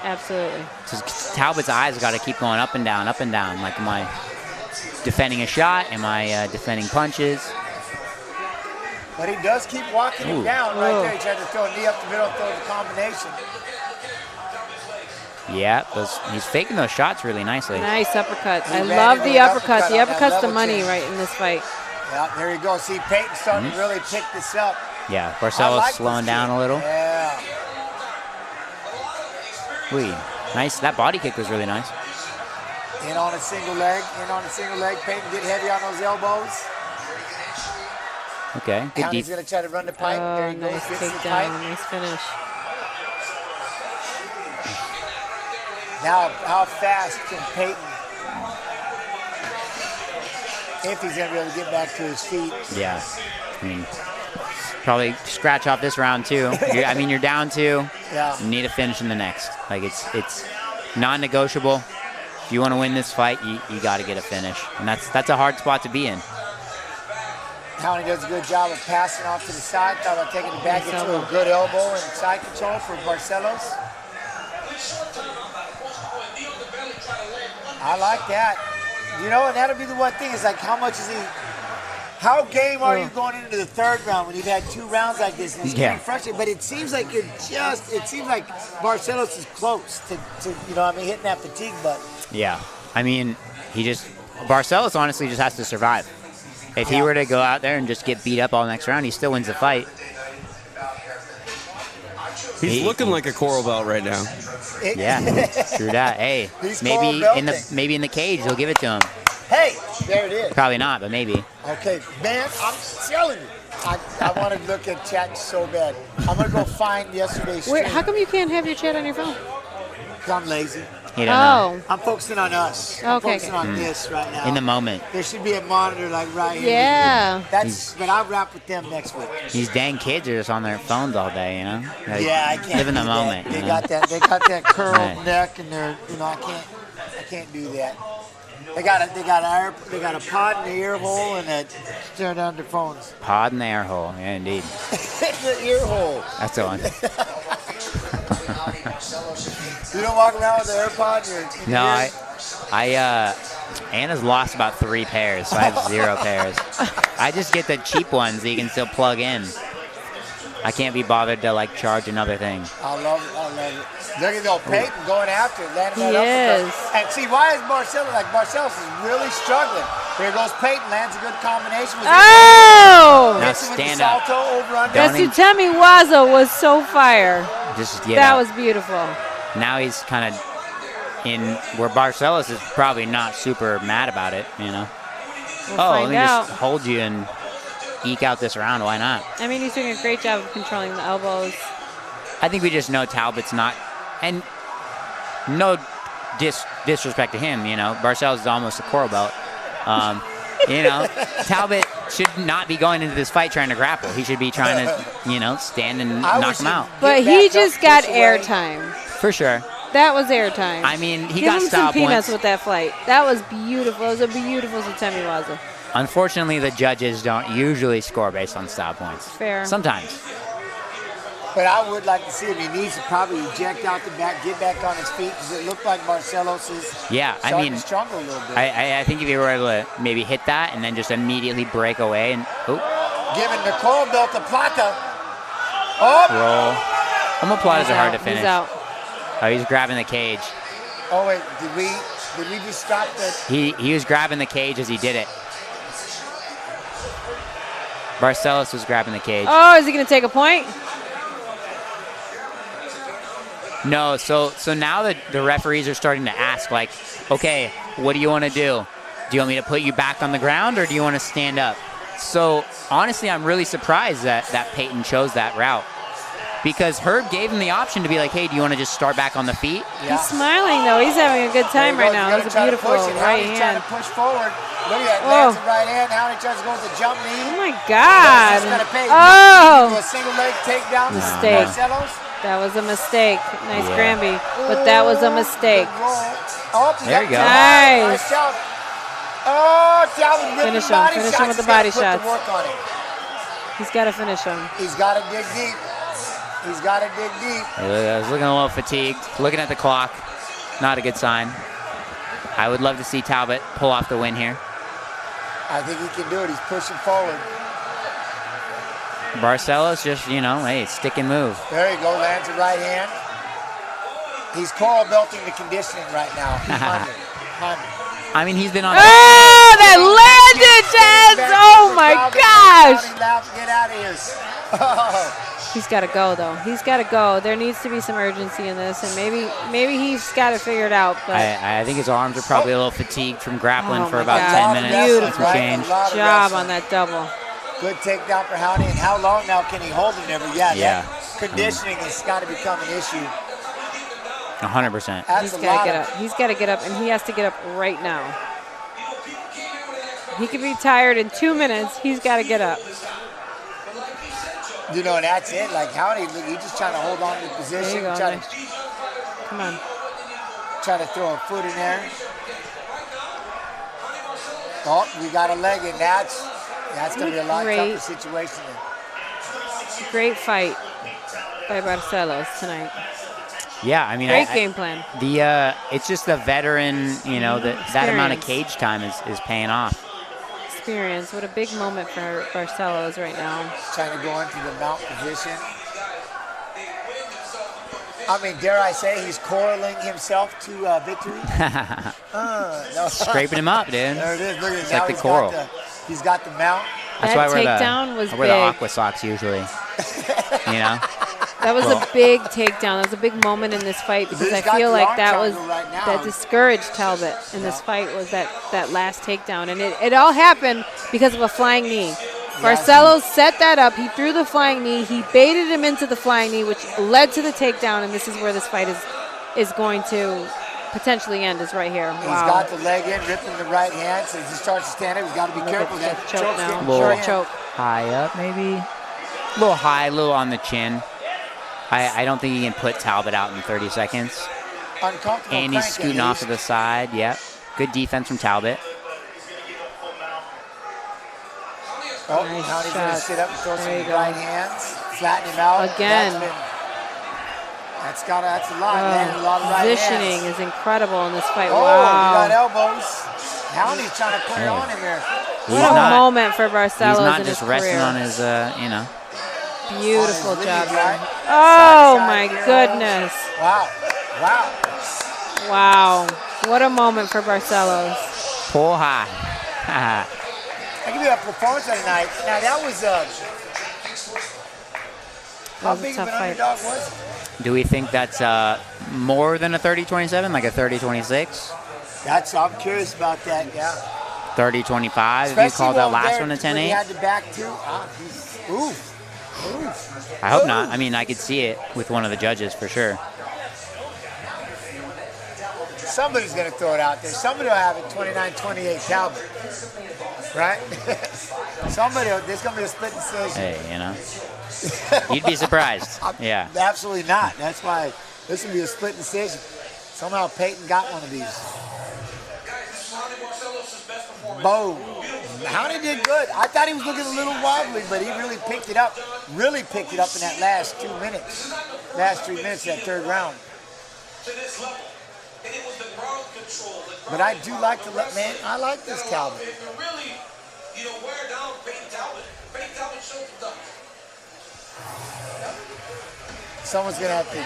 Absolutely. So Talbot's eyes got to keep going up and down, up and down. Like, am I defending a shot? Am I defending punches? But he does keep walking him down right there. He tried to throw a knee up the middle, throw the combination. Yeah, he's faking those shots really nicely. Nice uppercuts. I love the uppercut. The uppercut's the money right in this fight. Yeah, there you go. See, Peyton's starting to really pick this up. Yeah, Barcelos slowing down a little. Yeah. Nice. That body kick was really nice. In on a single leg. Peyton get heavy on those elbows. Okay, good He's going to try to run the pipe. There he goes. Nice Gets the takedown. pipe. Nice finish. Now, how fast can Peyton, if he's going to be able to get back to his feet? Yeah. I mean, probably scratch off this round too. You're down 2. Yeah. You need to finish in the next. Like, it's non-negotiable. If you want to win this fight, you got to get a finish, and that's a hard spot to be in. Howney does a good job of passing off to the side. Thought about taking it back into a good elbow and side control for Barcelos. I like that. You know, and that'll be the one thing is like, how much is he? How game are you going into the 3rd round when you've had 2 rounds like this? And he's getting frustrated, but it seems like it seems like Barcelos is close to you know what I mean, hitting that fatigue button. Yeah. I mean, Barcelos honestly just has to survive. If he were to go out there and just get beat up all next round, he still wins the fight. He's looking like a coral belt right now. Yeah, true that. Hey, maybe in the cage they'll give it to him. Hey, there it is. Probably not, but maybe. Okay, man, I'm telling you. I want to look at chat so bad. I'm going to go find yesterday's stream. How come you can't have your chat on your phone? Because I'm lazy. You don't know. I'm focusing on us. I'm focusing on this right now. In the moment. There should be a monitor like right here. Yeah. But I'll wrap with them next week. These dang kids are just on their phones all day, you know? Yeah, I can't live in the moment. They got that curled neck, and they're, I can't do that. They got a pod in the ear hole and a staring down their phones. Pod in the air hole, yeah, indeed. The ear hole. That's the one. You don't walk around with an AirPod in your ear? Anna's lost about 3 pairs, so I have 0 pairs. I just get the cheap ones that you can still plug in. I can't be bothered to charge another thing. I love it. Look at old Peyton going after it, landing that uppercut. And see, why is Barcelos is really struggling. Here goes Peyton, lands a good combination. Oh! Now stand up. Yasutami Waza was so fire. Just get that up. was beautiful. Now he's kind of in where Barcelos is probably not super mad about it, you know. Let me just hold you and eke out this round. Why not? I mean, he's doing a great job of controlling the elbows. I think we just know Talbot's not, and no disrespect to him, you know. Barcelos is almost a coral belt. Talbot should not be going into this fight trying to grapple. He should be trying to, stand and knock him out. But he just got airtime. For sure. That was airtime. I mean, he Give got him style some peanuts points with that fight. That was beautiful. It was a beautiful Yasutami Waza. Unfortunately, the judges don't usually score based on style points. Fair. Sometimes. But I would like to see him. He needs to probably eject out the back, get back on his feet, because it looked like Barcelos is starting to struggle a little bit. I think if he were able to maybe hit that and then just immediately break away and giving the coral belt to Plata. Roll. Omoplatas are hard to finish. He's out. Oh, he's grabbing the cage. Oh wait, did we just stop the? He was grabbing the cage as he did it. Barcelos was grabbing the cage. Oh, is he going to take a point? No, so now the referees are starting to ask, okay, what do you want to do? Do you want me to put you back on the ground, or do you want to stand up? So, honestly, I'm really surprised that Peyton chose that route. Because Herb gave him the option to be like, hey, do you want to just start back on the feet? Yeah. He's smiling, though. He's having a good time right now. That was a beautiful right hand. Trying to push forward. Look at that. Lands the right hand. How many tries to go with the jump knee? Oh, my God. A single leg takedown. Mistake. Barcelos. That was a mistake. Nice Granby. But that was a mistake. There you go. Nice. Talbot finish him. Finish him with the body shots. He's got to finish him. He's got to dig deep. He's got to dig deep. I was looking a little fatigued. Looking at the clock. Not a good sign. I would love to see Talbot pull off the win here. I think he can do it. He's pushing forward. Barcelos just, hey, stick and move. There you go. Lands a right hand. He's coral belting the conditioning right now. He's I mean, he's been on. Oh, that landed, Jazz! Oh, my gosh. Get out of here. He's got to go, though. He's got to go. There needs to be some urgency in this, and maybe he's got to figure it out. But I think his arms are probably a little fatigued from grappling for about 10 minutes. Beautiful Change. job on that double. Good takedown for Howney. And how long now can he hold him there? That conditioning has got to become an issue. 100%. He's got to get up. He's got to get up, and he has to get up right now. He could be tired in 2 minutes. He's got to get up. And that's it. Like Howney, he's just trying to hold on to the position. Come on. Try to throw a foot in there. Oh, we got a leg in. That's going to be a lot tougher situation. Great fight by Barcelos tonight. Yeah, I mean, great game plan. It's just the veteran, that amount of cage time is paying off. Experience. What a big moment for Barcelos right now. Trying to go into the mount position. I mean, dare I say he's corralling himself to victory? No. Scraping him up, dude. There it is. Look at it. It's now like the coral. He's got the mount. That's that why takedown was big. we're the aqua socks usually. That was a big takedown. That was a big moment in this fight because I feel like that discouraged Talbot in this fight was that last takedown. And it all happened because of a flying knee. Barcelos set that up. He threw the flying knee. He baited him into the flying knee, which led to the takedown. And this is where this fight is going to potentially end, is right here. Wow. He's got the leg in, ripping the right hand, so as he starts to stand up, he's got to be careful. That choke now. Choke. High up, maybe. A little high, a little on the chin. I don't think he can put Talbot out in 30 seconds. Uncomfortable. And he's scooting off to the side. Yep. Good defense from Talbot. Oh, now he's going to sit up and throw some right hands. Flatten him out. Again. That's a lot, man. A lot of right positioning hands. is incredible in this fight. Oh, wow. you got elbows. Houndie's trying to put it on him here. What a moment for Barcelos in his career. He's not just resting on his, you know. Beautiful job there. Oh, my goodness. Wow. Wow. What a moment for Barcelos. Pull high. I give you a performance of the night. Now, that was how big of an underdog was it? Do we think that's more than a 30-27, like a 30-26? I'm curious about that, yeah. 30-25, if you call that last one a 10-8? He had the back two. Oof. I hope not. I mean, I could see it with one of the judges for sure. Somebody's going to throw it out there. Somebody will have it 29-28 Talbot. Right? There's going to be a split decision. Hey, you know. You'd be surprised. Yeah. Absolutely not. That's why this will be a split decision. Somehow Peyton got one of these. Boom. Houndie did good. I thought he was looking a little wobbly, but he really picked it up. Really picked it up in that last 2 minutes. Last 3 minutes of that third round. But I do like I like this Talbot. Someone's going to have to,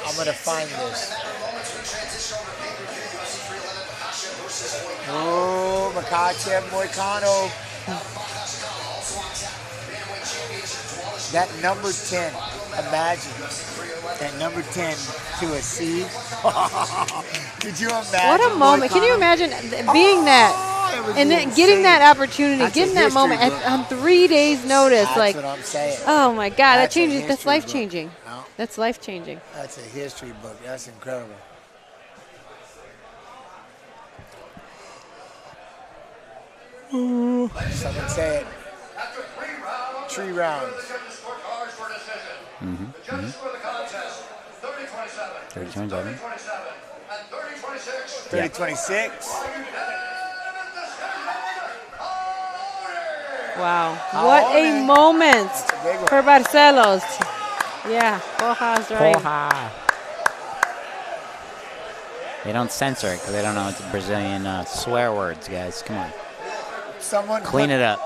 I'm going to find this. Oh, Makhachev Moicano. That number 10, imagine. That number 10 to a C. Could you imagine? What a moment. Can you imagine being that? And then getting that opportunity, getting that moment on 3 days' notice. That's what I'm saying. Oh, my God. That's life-changing. No. That's life-changing. That's a history book. That's incredible. Someone say it. 3 rounds. 30-27. 30-26. Wow. What a moment for Barcelos. Yeah, Boja's right. Boja. They don't censor it because they don't know it's Brazilian swear words, guys. Come on. Clean it up.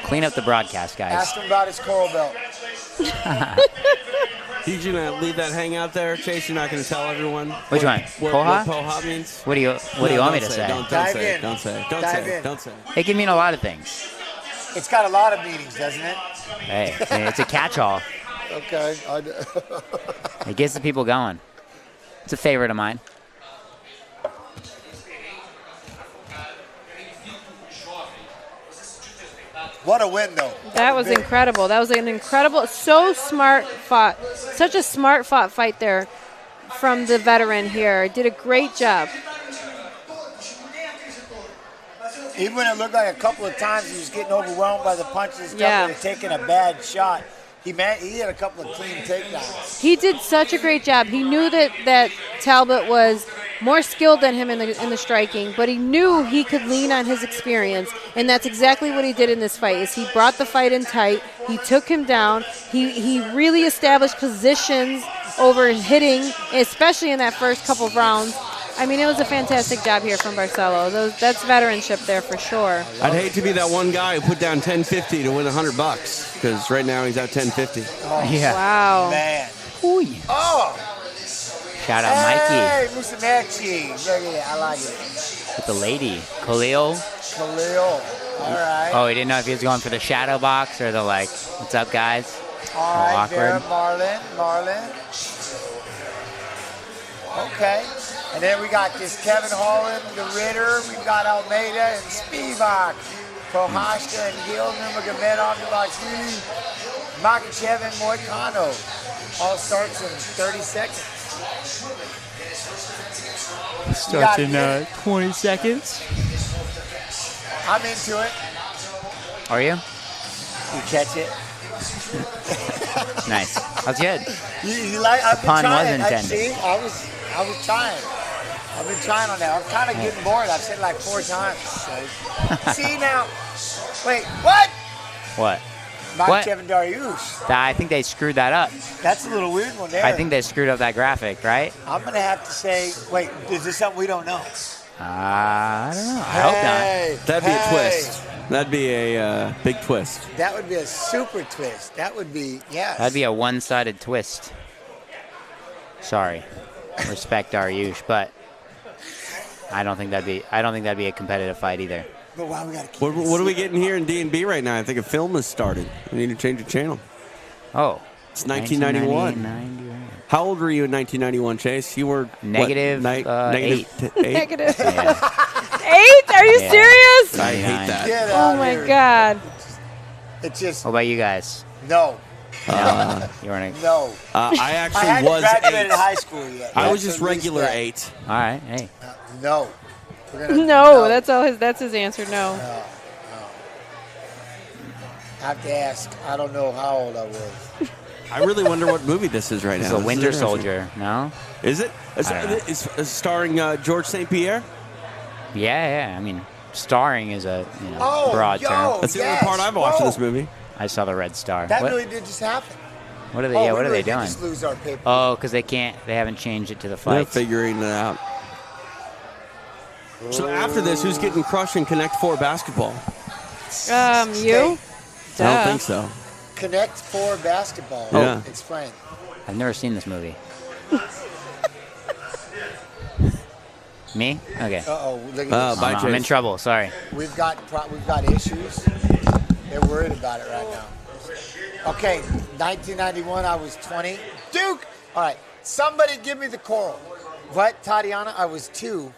Clean up the broadcast, guys. Ask him about his coral belt. You gonna leave that hang out there, Chase? You're not gonna tell everyone. Which one? What Poha means? What do you want me to say? Don't say it. Don't say it. It can mean a lot of things. It's got a lot of meanings, doesn't it? Hey, it's a catch-all. Okay. It gets the people going. It's a favorite of mine. What a win, though. That was incredible. That was an incredible, so smart fought. Such a smart fought fight there from the veteran here. Did a great job. Even when it looked like a couple of times he was getting overwhelmed by the punches and taking a bad shot, he had a couple of clean takedowns. He did such a great job. He knew that Talbot was more skilled than him in the striking, but he knew he could lean on his experience, and that's exactly what he did in this fight. Is he brought the fight in tight. He took him down. He really established positions over hitting, especially in that first couple of rounds. I mean, it was a fantastic job here from Barcelos. That's veteranship there for sure. I'd hate to be that one guy who put down $10.50 to win $100, because right now he's at $10.50. Oh, yeah. Wow. Man. Ooh. Oh. Shout out Mikey. Hey, Musamechi. Look at it. I like it. With the lady. Khalil. All right. Oh, he didn't know if he was going for the shadow box or the like, what's up, guys? All right, awkward. there, Marlon. Okay. And then we got this Kevin Holland, the Ritter. We've got Almeida and Spivak. Prohashka and Gil Nurmagomedov, Makachev and Moicano. All starts in 30 seconds. Starts in 20 seconds. I'm into it. Are you? You catch it. Nice. That's good. You like? I've The pun been was trying. intended. I was trying. I've been trying on that. I'm kind of getting bored. I've said it like 4 times. So. See now. Wait, what? What? Makachev and Dariush. I think they screwed that up. That's a little weird one there. I think they screwed up that graphic, right? I'm going to have to say, wait, is this something we don't know? I don't know. I hope not. That'd be a twist. That'd be a big twist. That would be a super twist. That would be, yes. That'd be a one-sided twist. Sorry. Respect Dariush, but I don't think that'd be a competitive fight either. But why we gotta keep What are we getting here in D&B right now? I think a film has started. We need to change the channel. Oh. It's 1991. How old were you in 1991, Chase? You were negative 8. Negative. Yeah. 8? Are you serious? I hate that. Get Oh out my here. God. It's just, What about you guys? no. You weren't a, No. I actually I hadn't was graduated 8. high school yet. I was That's just at least regular that. 8. all right. Hey. No. We're gonna, No, that's his answer. No. I have to ask. I don't know how old I was. I really wonder what movie this is right It's now. a This is Winter interesting. Soldier. No? Is it? I don't know. It's starring George St. Pierre? Yeah. I mean, starring is a Oh, broad term. That's the yes. only part I've watched of this Whoa. movie. I saw the red star. That what, really did just happen. what are they? Oh, Yeah, we what are really they did doing? just lose our paper. Oh, because they haven't changed it to the They're fights. figuring it out. So after this, who's getting crushed in Connect 4 basketball? You? I don't think so. Connect 4 basketball. Yeah. Explain. I've never seen this movie. Me? Okay. Uh-oh. Look at this. Bye, I'm in Chase. trouble. Sorry. We've got issues. They're worried about it right now. Okay, 1991, I was 20. Duke! All right, somebody give me the coral. What, Tatiana? I was 2.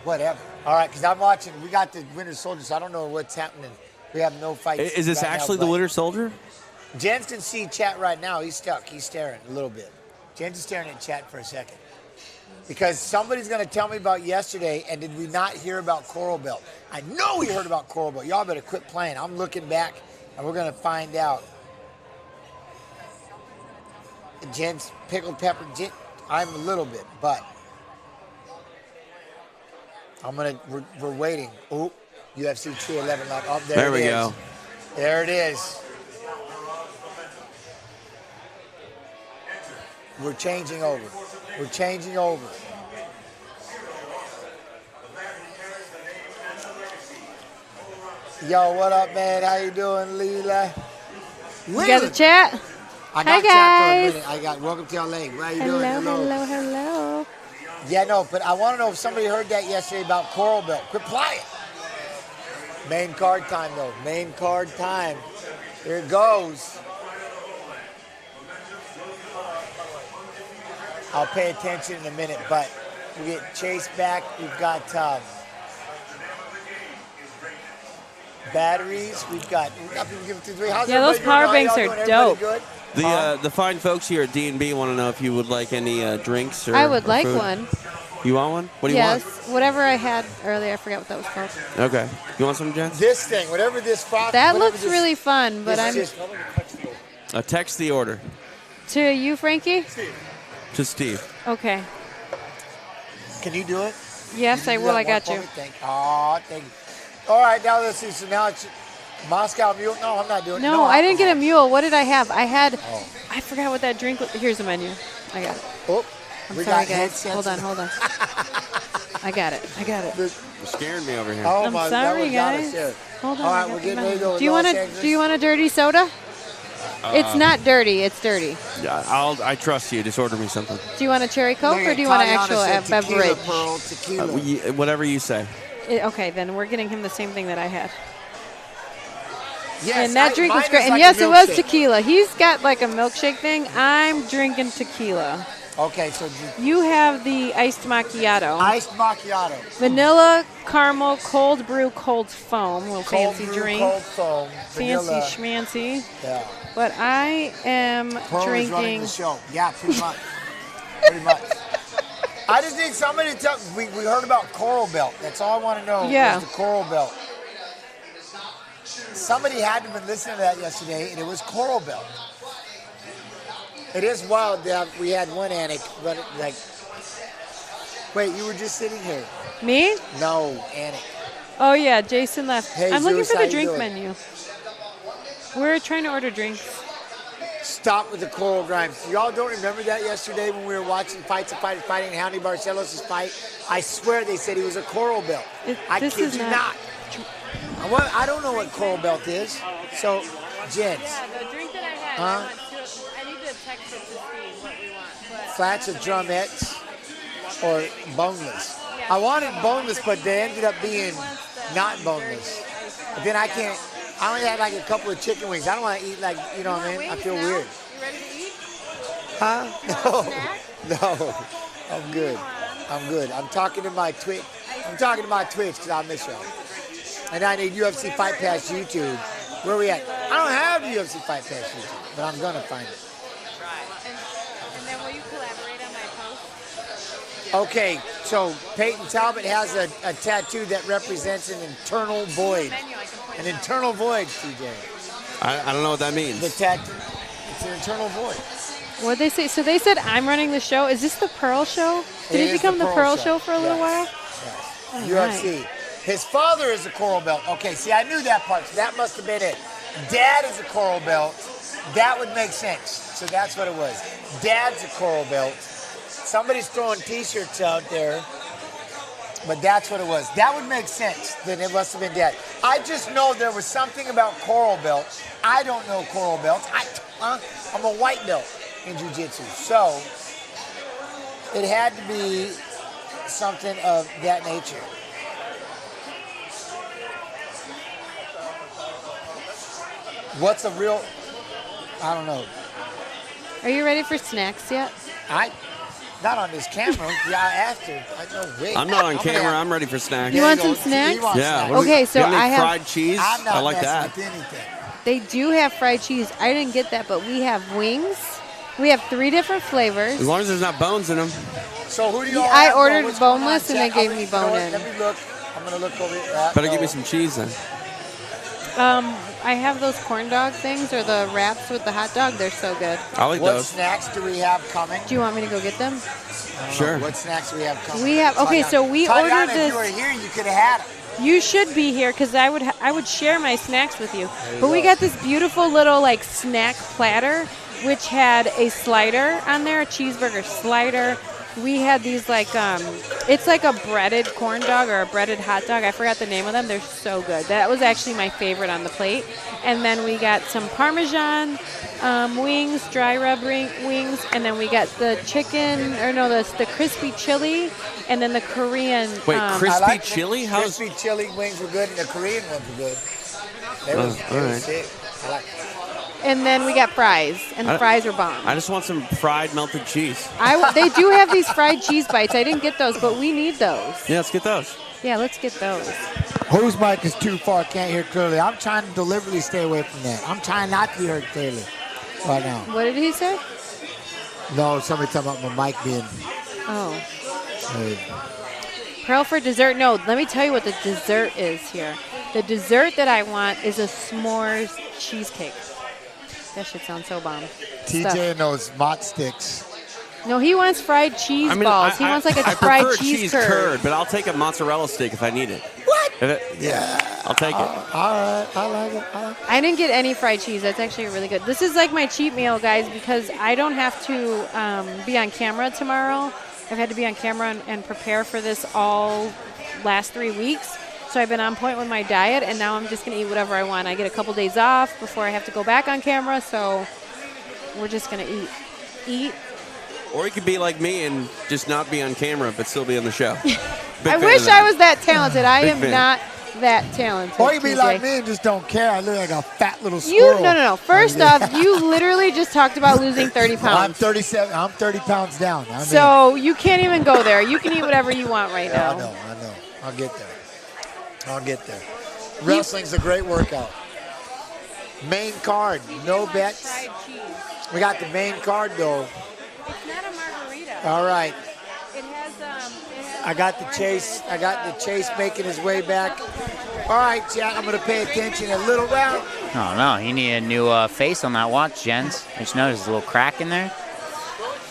Whatever. All right, because I'm watching. We got the Winter Soldier, so I don't know what's happening. We have no fights. Is this right actually now, the Winter Soldier? Jens can see chat right now. He's stuck. He's staring a little bit. Jens is staring at chat for a second. Because somebody's going to tell me about yesterday, and did we not hear about Coral Belt? I know we heard about Coral Belt. Y'all better quit playing. I'm looking back, and we're going to find out. Jen's pickled pepper. I'm a little bit, but we're waiting. Oh, UFC 211. Oh, There we go. There it is. We're changing over. We're changing over. Yo, what up, man? How you doing, Leela? You got the chat? I Hi, got chat for a guys. minute. I got welcome to LA. How you Hello, doing? hello. Yeah, no, but I want to know if somebody heard that yesterday about Coral Belt. Quit playing. Main card time, though. Main card time. Here it goes. I'll pay attention in a minute, but we get Chase back. We've got batteries. We've got people giving 2-3. How's Yeah, those everybody doing? power How banks y'all are doing? Everybody dope. good? The fine folks here at D&B want to know if you would like any drinks or I would or like food. one. You want one? What do you Yes, want? whatever I had earlier. I forgot what that was called. Okay. You want some, Jen? This thing, whatever this frost. That whatever looks this- really fun, but this I'm is just- Text the order to you, Frankie. to Steve. Okay. Can you do it? Yes, I You will. got I one got for you. me? Thank you. All right, now let's see. So now it's Moscow Mule. No, I'm not doing it. No, I didn't get a alcohol. mule. What did I have? I forgot what that drink was. Here's the menu. I got it. Oh, I'm we sorry, got guys. headsets. Hold on. I got it. You're scaring me over here. Oh I'm my, sorry, that was not guys. us here. Hold on. All I right, got we're the getting ready menu. to go. Do you want a dirty soda? It's not dirty. It's dirty. Yeah, I trust you. Just order me something. Do you want a cherry Coke or do you want an actual beverage? Pearl, tequila. Whatever you say. Okay, then we're getting him the same thing that I had. Yes, and that drink was mine great. is And like yes, a it was milkshake. tequila. He's got like a milkshake thing. I'm drinking tequila. Okay, so You have the iced macchiato. iced macchiato. Vanilla, caramel, cold brew, cold foam. A little Cold fancy brew, drink. cold foam. Fancy vanilla. schmancy. Yeah. But I am Pearl is running drinking. the show. Yeah, pretty much. Pretty much. I just need somebody to tell. We heard about Coral Belt. That's all I want to know. Yeah. Is the Coral Belt. Somebody had to have been listening to that yesterday, and it was Coral Belt. It is wild that we had one anecdote, but like, wait, you were just sitting here. Me? No, Annick. Oh yeah, Jason left. Hey, I'm looking Zeus, for how the you drink doing? menu. We're trying to order drinks. Stop with the Coral Grimes. Y'all don't remember that yesterday when we were watching fighting Houndie Barcelos' fight? I swear they said he was a Coral Belt. I This kid is you not- not. I don't know what Coral Belt is. So, Jens, the drink that I had. Huh? I need to text it to see what we want. flats or drumettes or boneless. I wanted boneless, but they ended up being not boneless. But then I only had like a couple of chicken wings. I don't want to eat like, you know what I mean? I feel weird. You ready to eat? Huh? No, I'm good. I'm talking to my Twitch. I'm talking to my Twitch because I miss y'all. And I need UFC Fight Pass YouTube. Where we at? I don't have UFC Fight Pass YouTube, but I'm gonna find it. And then will you collaborate on my post? Okay, so Peyton Talbot has a tattoo that represents an internal void. An internal void, TJ. I don't know what that means. The tattoo. It's an internal void. What'd they say? So they said I'm running the show. Is this the Pearl Show? Did It it is become the Pearl Show for a little Yes. while? Yes. UFC. His father is a Coral Belt. Okay, see, I knew that part, so that must have been it. Dad is a Coral Belt. That would make sense. So that's what it was. Dad's a Coral Belt. Somebody's throwing T-shirts out there, but that's what it was. That would make sense. Then it must have been Dad. I just know there was something about Coral Belt. I don't know Coral Belts. I'm a white belt in Jiu-Jitsu. So it had to be something of that nature. What's a real, I don't know. Are you ready for snacks yet? Not on this camera. Yeah, after. I know. Wait. I'm not on camera. I'm ready for snacks. You There want go. some snacks? He wants Yeah. snacks. what do we- Okay, so you got any I have- fried cheese. I'm not I like messing that. with anything. They do have fried cheese. I didn't get that, but we have wings. We have 3 different flavors. As long as there's not bones in them. So who do you all I have? ordered What's going boneless on, and they Jack? gave You me know what? bone-in. Let me look. I'm going to look over here. Better give me some cheese then. I have those corn dog things or the wraps with the hot dog. They're so good. I like What those. snacks do we have coming? Do you want me to go get them? Sure. What snacks do we have coming? We have- okay, so we Tatiana, ordered if this- you were here, you could have had them. You should be here because I would share my snacks with you. But we go. got this beautiful little like snack platter, which had a slider on there, a cheeseburger slider. We had these like it's like a breaded corn dog or a breaded hot dog. I forgot the name of them. They're so good. That was actually my favorite on the plate. And then we got some Parmesan wings, dry rub wings, and then we got the chicken the crispy chili, and then the Korean. Wait, crispy I like chili? The How's crispy chili wings were good, and the Korean ones were good. They was all right. sick. I like it. And then we got fries, and the fries were bomb. I just want some fried melted cheese. They do have these fried cheese bites. I didn't get those, but we need those. Yeah, let's get those. Yeah, let's get those. Whose mic is too far? Can't hear clearly. I'm trying to deliberately stay away from that. I'm trying not to be heard clearly right now. What did he say? No, somebody talking about my mic being. Oh. Uh, Pearl for dessert? No, let me tell you what the dessert is here. The dessert that I want is a s'mores cheesecake. That shit sounds so bomb. TJ and those mott sticks. No, he wants fried cheese balls. He wants like a I fried prefer cheese curd, curd. but I'll take a mozzarella stick if I need it. What? Yeah, I'll take it. All right, I like it. I didn't get any fried cheese. That's actually really good. This is like my cheat meal, guys, because I don't have to be on camera tomorrow. I've had to be on camera and prepare for this all last 3 weeks. So So I've been on point with my diet, and now I'm just going to eat whatever I want. I get a couple days off before I have to go back on camera, so we're just going to eat. Or you could be like me and just not be on camera, but still be on the show. I wish I was that talented. I am not that talented. Or you be like me and just don't care. I look like a fat little squirrel. No. First off, you literally just talked about losing 30 pounds. I'm 37. I'm 30 pounds down. So you can't even go there. You can eat whatever you want right now. I know. I'll get there. Wrestling's a great workout. Main card, no bets. We got the main card though. It's not a margarita. All right. It has I got the Chase making his way back. All right, Jack, I'm going to pay attention a little round. Oh, no. You need a new face on that watch, Jens. I just noticed a little crack in there.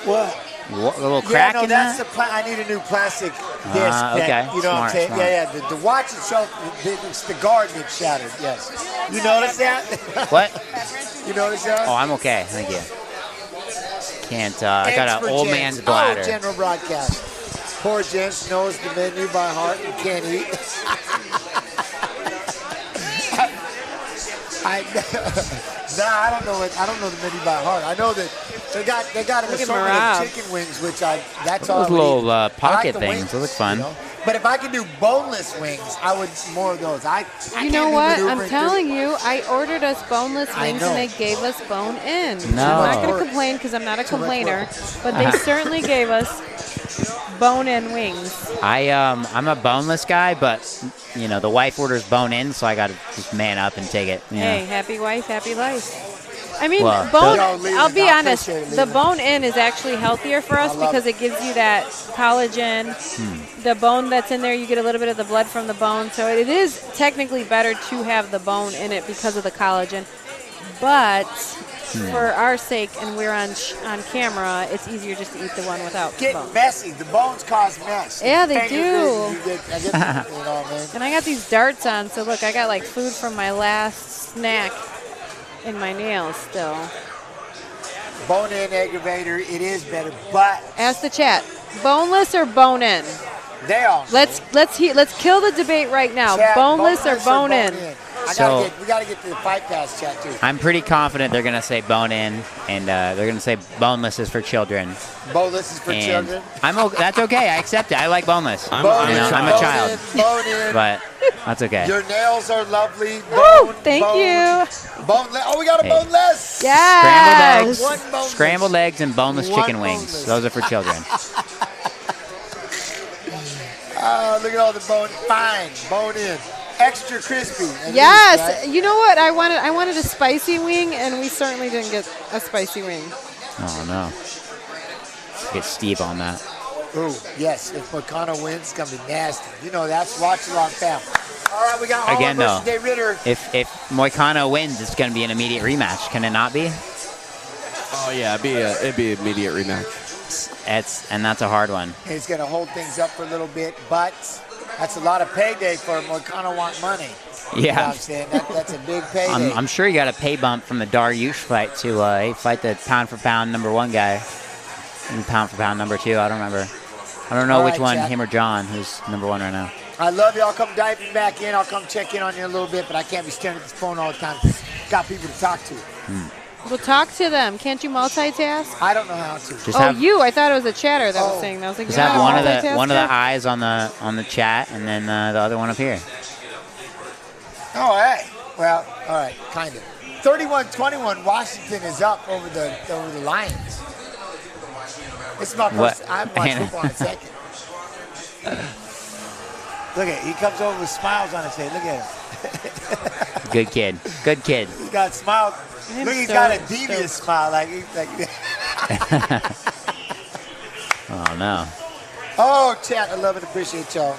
What? A little crack in that's that? I need a new plastic disc. Okay. You know what I'm saying? Smart. Yeah. The watch itself, it's the guard that's shattered, yes. You notice that? What? You notice that? Oh, I'm okay. Thank you. Can't. I got an old man's bladder. Oh, general broadcast. Poor Jens knows the menu by heart and can't eat. I don't know the menu by heart. I know that they got an assortment of chicken wings, which that's all. Those little pocket like things. Wings, Those look fun. You know? But if I could do boneless wings, I would more of those. You know what? I'm telling you, I ordered us boneless wings and they gave us bone in. No. I'm not going to complain because I'm not a complainer, but they certainly gave us bone-in wings. I'm a boneless guy, but the wife orders bone-in, so I got to just man up and take it. Hey, happy wife, happy life. I mean, Well, I'll be honest, the bone-in is actually healthier for us because it gives you that collagen. The bone that's in there, you get a little bit of the blood from the bone, so it is technically better to have the bone in it because of the collagen. But for our sake, and we're on camera, it's easier just to eat the one without the bone. Get messy. The bones cause mess. Yeah, they do. And I got these darts on, so look, I got like food from my last snack in my nails still. Bone-in aggravator, it is better, but ask the chat, boneless or bone-in? They all. Let's kill the debate right now. Chat, boneless or bone-in? We gotta get to the Fight Pass chat too. I'm pretty confident they're gonna say bone-in, and they're gonna say boneless is for children. Boneless is for children. That's okay. I accept it. I like boneless. I'm a child. Bone-in. But that's okay. Your nails are lovely. Woo! Thank you. Boneless. Oh, we got a boneless. Yes. Scrambled eggs and boneless chicken wings. Those are for children. Look at all the bone. Fine. Bone-in. Extra crispy. Yes. Right? You know what? I wanted a spicy wing, and we certainly didn't get a spicy wing. Oh, no. Get Steve on that. Ooh, yes. If Moicano wins, it's going to be nasty. You know, that's watch along family. All right, we got again, though, Day Ritter. If Moicano wins, it's going to be an immediate rematch. Can it not be? Oh, yeah. It'd be an immediate rematch. And that's a hard one. He's going to hold things up for a little bit, but that's a lot of payday for Moicano want money. Yeah. You know what I'm saying? That's a big payday. I'm sure you got a pay bump from the Dariush fight to fight the pound-for-pound #1 guy. And pound-for-pound #2, I don't remember. I don't know which one, him or John, who's #1 right now. I love you. I'll come diving back in. I'll come check in on you in a little bit, but I can't be staring at this phone all the time. Got people to talk to. Well, talk to them. Can't you multitask? I don't know how to. I thought it was a chatter that was saying that. I was like, just have one of the eyes on the chat, and then the other one up here. Oh, hey. Well, all right, kind of. 31-21. Washington is up over the Lions. This is my first. I've watched football in a second. Look at he comes over with smiles on his face. Look at him. Good kid. Good kid. He's got smiles. Look, he's got a devious smile. Oh, no. Oh, chat. I love and appreciate y'all.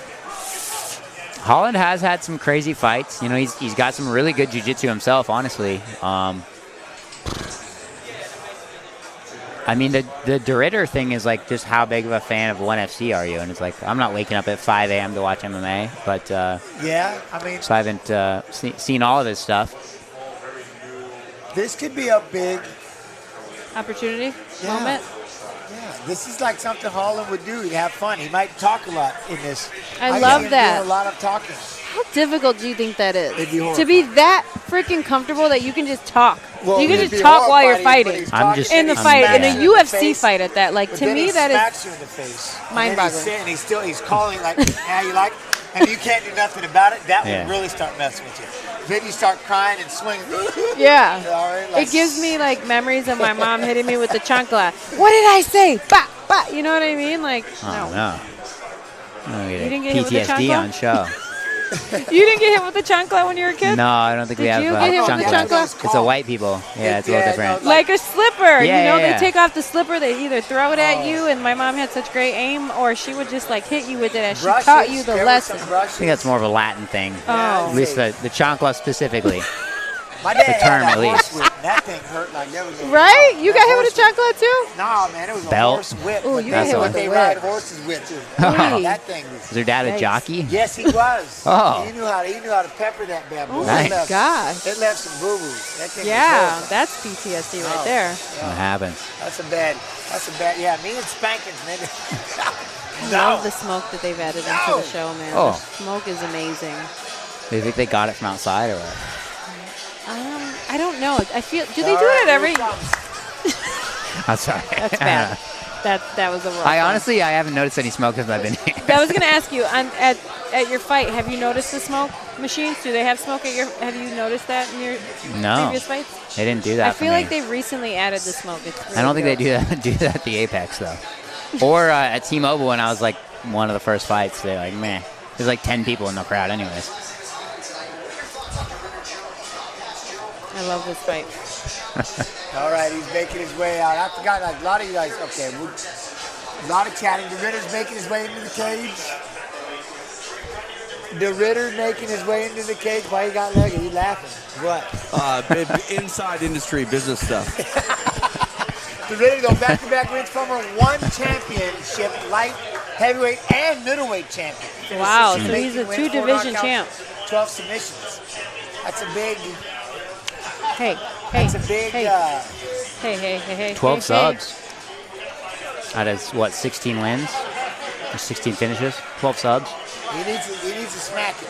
Holland has had some crazy fights. You know, he's got some really good jiu-jitsu himself, honestly. I mean, the DeRitter thing is like just how big of a fan of ONE FC are you? And it's like, I'm not waking up at 5 a.m. to watch MMA, but yeah, I mean, so I haven't seen all of his stuff. This could be a big opportunity moment. Yeah, this is like something Holland would do. He'd have fun. He might talk a lot in this. I love that. Do a lot of talking. How difficult do you think that is? It'd be to be horrifying. that freaking comfortable that you can just talk. Well, you can it'd just be talk while you're horrifying, but fighting. he's I'm just- In the I'm fight, in mad. a UFC fight at that. Like, But to then me, he that is smacks you in the face. mind-boggling. And he's calling like, "Now you like," and you can't do nothing about it. That Yeah. would really start messing with you. Then you start crying and swinging. Yeah. Alright, like- It gives me like memories of my mom hitting me with the chancla. What did I say? Bah, bah. You know what I mean? Like, Oh, no. no. Oh, You didn't get hit with the PTSD chancla? on show. You didn't get hit with the chancla when you were a kid? No, I don't think we Did have you get hit with the chancla. chancla? It's a white people. Yeah, it's a little Yeah, different. no, Like a slipper. Yeah, you know, yeah. they take off the slipper, they either throw it at you, and my mom had such great aim, or she would just like hit you with it as she Brushes, taught you the there were lesson. some I brushes. think that's more of a Latin thing. Oh. At least the chancla specifically. My dad had term, that at horse least. whip, and that thing hurt like never before. Right? You That got hit with a horse whip. chancla too? No, man, it was Belt? a horse whip. Ooh, but you got that's hit what with they a ride whip. horses with too. Ooh. That thing was. Is your dad a Yikes. jockey? Yes, he was. Oh. He knew how to pepper that bad boy. Oh Nice. It left- gosh. It left some boo boos. That thing was Yeah, horrible. that's PTSD right Oh. there. What happens? That's a bad. Yeah, me and spankings, man. I No. love the smoke that they've added into No. the show, man. Oh. The smoke is amazing. Do you think they got it from outside or what? I don't know. I feel. Do they All do right, it every? here it comes. I'm sorry. That's bad. That was a rough I one. honestly, I haven't noticed any smoke since I've been here. I was gonna ask you at your fight. Have you noticed the smoke machines? Do they have smoke at your? Have you noticed that in your No. previous fights? They didn't do that I for feel me. like they've recently added the smoke. It's really I don't think they good. do that at the Apex though, or at T-Mobile when I was like one of the first fights. They're like, meh. There's like 10 people in the crowd, anyways. I love this fight. All right, he's making his way out. I forgot, like, a lot of you guys, okay, a lot of chatting. The Ritter's making his way into the cage. The Ritter making his way into the cage. Why he got legged? He laughing. What? Inside industry business stuff. The Ritter, though, back-to-back wins from her, one championship, light, heavyweight, and middleweight champion. Wow, She's so he's making a wins, 4 two-division knockouts, champ. 12 submissions. That's a big, Hey, that's a big, hey. 12 hey, subs. Out of what, 16 wins? Or 16 finishes? 12 subs? he needs to smack it.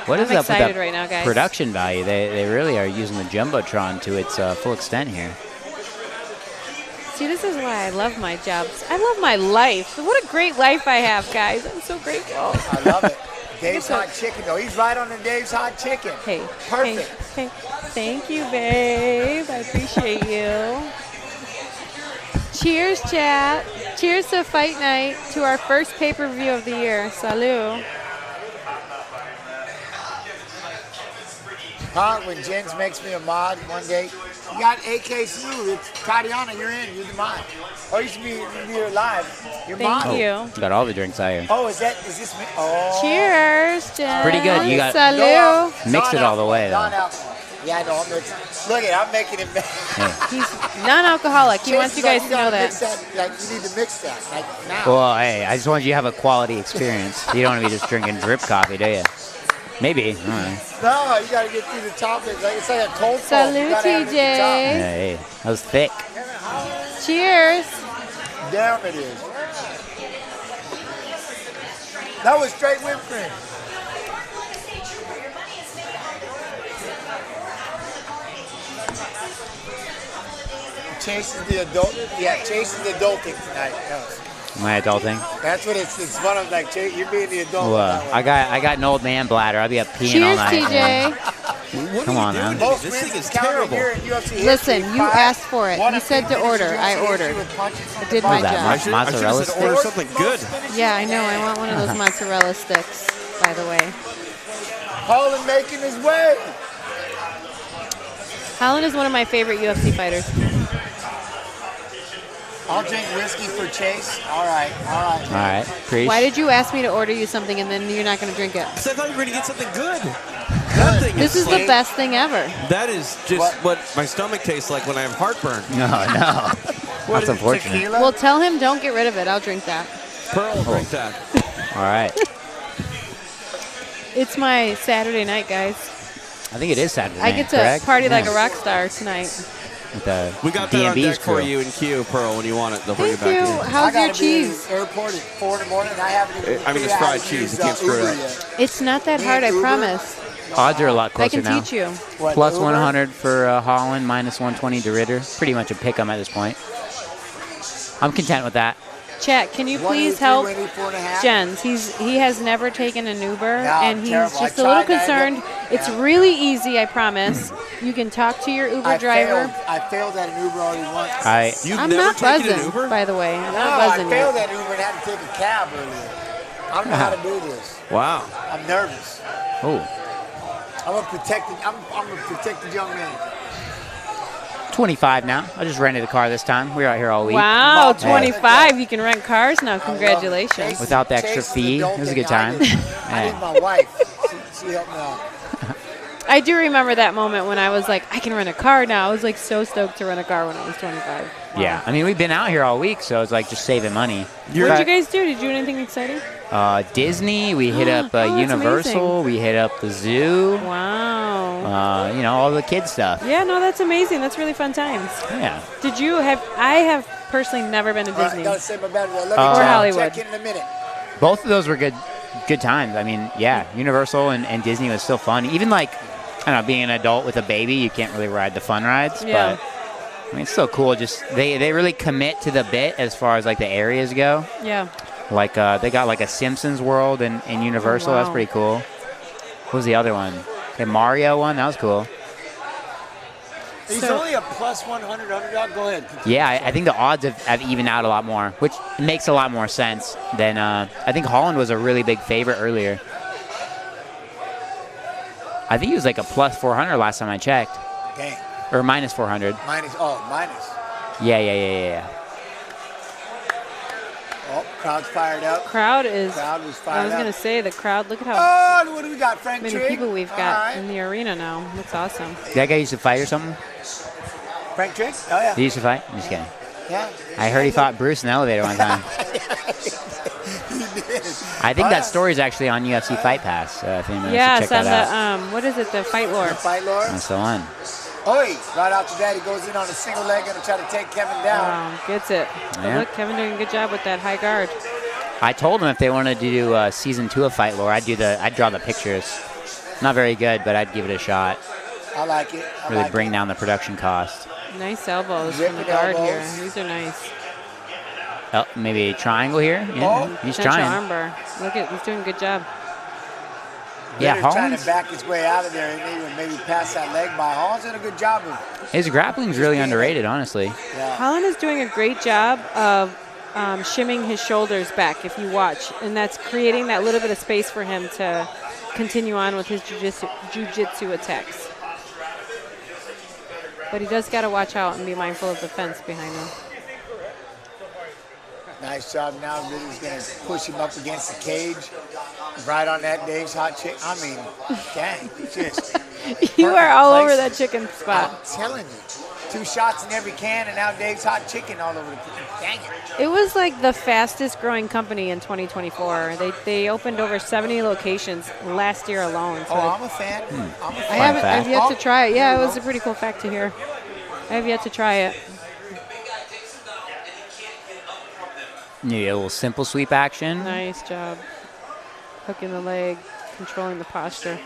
What is I'm up with excited that right now, guys. production value? They really are using the Jumbotron to its full extent here. See, this is why I love my jobs. I love my life. What a great life I have, guys. I'm so grateful. I love it. Dave's Hot Chicken, though. He's right on the Dave's Hot Chicken. Hey, Perfect. Hey. Thank you, babe. I appreciate you. Cheers, chat. Cheers to fight night, to our first pay-per-view of the year. Salud. When Jens makes me a mod one day, you got AK Smooth. It's Tatiana, you're in. You're the mod. Or you should be here live. You're Thank mod. you. Got all the drinks out here. Oh, is this me? Oh. Cheers, Jen. Pretty good. You got- Salud. Mix it all the way, though. Non-alcohol. Yeah, I know. I'm mixing. Look at, I'm making it. He's non-alcoholic. He wants you guys to know that. Like, you need to mix that. Like, now. Well, hey, I just want you to have a quality experience. You don't want to be just drinking drip coffee, do you? Maybe. I don't know. No, you got to get through the top. It's like a cold foam. You Salud, gotta have it at the TJ. top. Yeah, hey, that was thick. Cheers. Damn it is. That was straight whipped cream. Chase is the adult. Yeah, Chase is the adulting tonight. Am I adulting? That's what it's one of like Chase, you're being the adult. Well, on that one. I got an old man bladder. I'll be up peeing all Cheers, night. TJ. Come on, man. Most This wins thing is counted terrible. here in UFC Listen, history. you 5. asked for it. One You of said to finishes order. UFC I history ordered. with punches from I the did my bottom. that job. I should have Mozzarella said order sticks? something good. Yeah, I know. I want one of those mozzarella sticks, by the way. Holland making his way. Holland is one of my favorite UFC fighters. I'll drink whiskey for Chase. All right. All right. Preach. Why did you ask me to order you something and then you're not going to drink it? Because I thought you were going to get something good. That thing This is the like- best thing ever. That is just what my stomach tastes like when I have heartburn. No. That's unfortunate. Tequila? Well, tell him don't get rid of it. I'll drink that. Pearl, drink that. All right. It's my Saturday night, guys. I think it is Saturday I night, get to correct? party like Yeah. a rock star tonight. with the We got that on DMB's deck for crew. you in queue, Pearl, when you want it. They'll bring Thank it back you. to you. How's your I gotta be in cheese? the airport at 4 in the morning. I haven't even. I mean, it's figured out fried how to cheese. use, You can't screw it Uber up. yet. It's not that Me hard, I and Uber? promise. Odds are a lot I closer can now. teach you. What, Plus Uber? 100 for Holland, minus 120 to Ritter. Pretty much a pick 'em at this point. I'm content with that. Chat, can you please 183, help 184.5. Jens? He has never taken an Uber, No, and he's terrible. just I a little tried, I concerned. didn't- It's yeah. really easy, I promise. You can talk to your Uber driver. I failed at an Uber already once. You've I'm never not taken buzzing, an Uber? by the way. I'm No, not I buzzing failed yet. at Uber and had to take a cab earlier. I don't know how to do this. Wow. I'm nervous. Oh, I'm a protected young man. 25 now. I just rented a car this time. We were out here all week. Wow, Mom, 25. You can rent cars now. Congratulations. Without the extra fee. It was a good time. I need my wife. She helped me out. I do remember that moment when I was like, I can rent a car now. I was like so stoked to rent a car when I was 25. Yeah, I mean, we've been out here all week, so it's like just saving money. What did you guys do? Did you do anything exciting? Disney, we hit up Oh, that's Universal, amazing. we hit up the zoo, Wow. you know, all the kid stuff. Yeah, no, that's amazing. That's really fun times. Yeah. Did you have? I have personally never been to All right, Disney. gotta say my bad. Let me Or check Hollywood. in a minute. Both of those were good times. I mean, yeah, Universal and Disney was still fun. Even like, I don't know, being an adult with a baby, you can't really ride the fun rides, Yeah. but I mean, it's still cool. Just they really commit to the bit as far as like the areas go. Yeah. Like they got like a Simpsons world in Universal. Oh, wow. That's pretty cool. What was the other one? The Mario one. That was cool. He's So- only a plus 100 underdog. Go ahead. Yeah, I think the odds have evened out a lot more, which makes a lot more sense than I think Holland was a really big favorite earlier. I think he was like a plus 400 last time I checked, Dang. or minus 400. Minus. Yeah. Oh, crowd's fired up. Crowd is. Crowd was I fired was up. gonna say the crowd. Look at how Oh, what do we got? Frank many Trigg? people we've All got right. in the arena now. That's awesome. That guy used to fight or something? Frank Trigg? Oh, yeah. He used to fight? I'm just kidding. Yeah. I heard he fought Bruce in the elevator one time. I think that story's actually on UFC Fight Pass. If anyone wants to Yeah, check it's on that the out. what is it? The Fight Lore. The fight, Lord. That's the one. Oi, right after that, he goes in on a single leg and try to take Kevin down. Wow, gets it. But Yeah. look, Kevin doing a good job with that high guard. I told him if they wanted to do season 2 of Fight Lore, I'd draw the pictures. Not very good, but I'd give it a shot. I like it. I Really like bring it. down the production cost. Nice elbows from the Ripping guard here. elbows. These are nice. Oh, maybe a triangle here. Yeah, Oh. he's Potential trying. armbar. Look at, he's doing a good job. Yeah, Ritter's trying Holland's to back his way out of there and maybe pass that leg by. Holland's did a good job of his grappling's really underrated, honestly. yeah. Holland is doing a great job of shimming his shoulders back, if you watch, and that's creating that little bit of space for him to continue on with his jiu-jitsu attacks. But he does got to watch out and be mindful of the fence behind him. Nice job. Now Ritter's going to push him up against the cage. Right on that Dave's hot chick. I mean, dang. Just You are all over place. that chicken I'm spot. telling you. 2 shots in every can, and now Dave's hot chicken all over the place. Dang it. It was like the fastest growing company in 2024. They opened over 70 locations last year alone. So Oh, I'm a fan. I'm a fan. I've yet to Oh, try it. Yeah, it here we was go. a pretty cool fact to hear. I have yet to try it. Yeah, a little simple sweep action. Nice job. Hooking the leg, controlling the posture.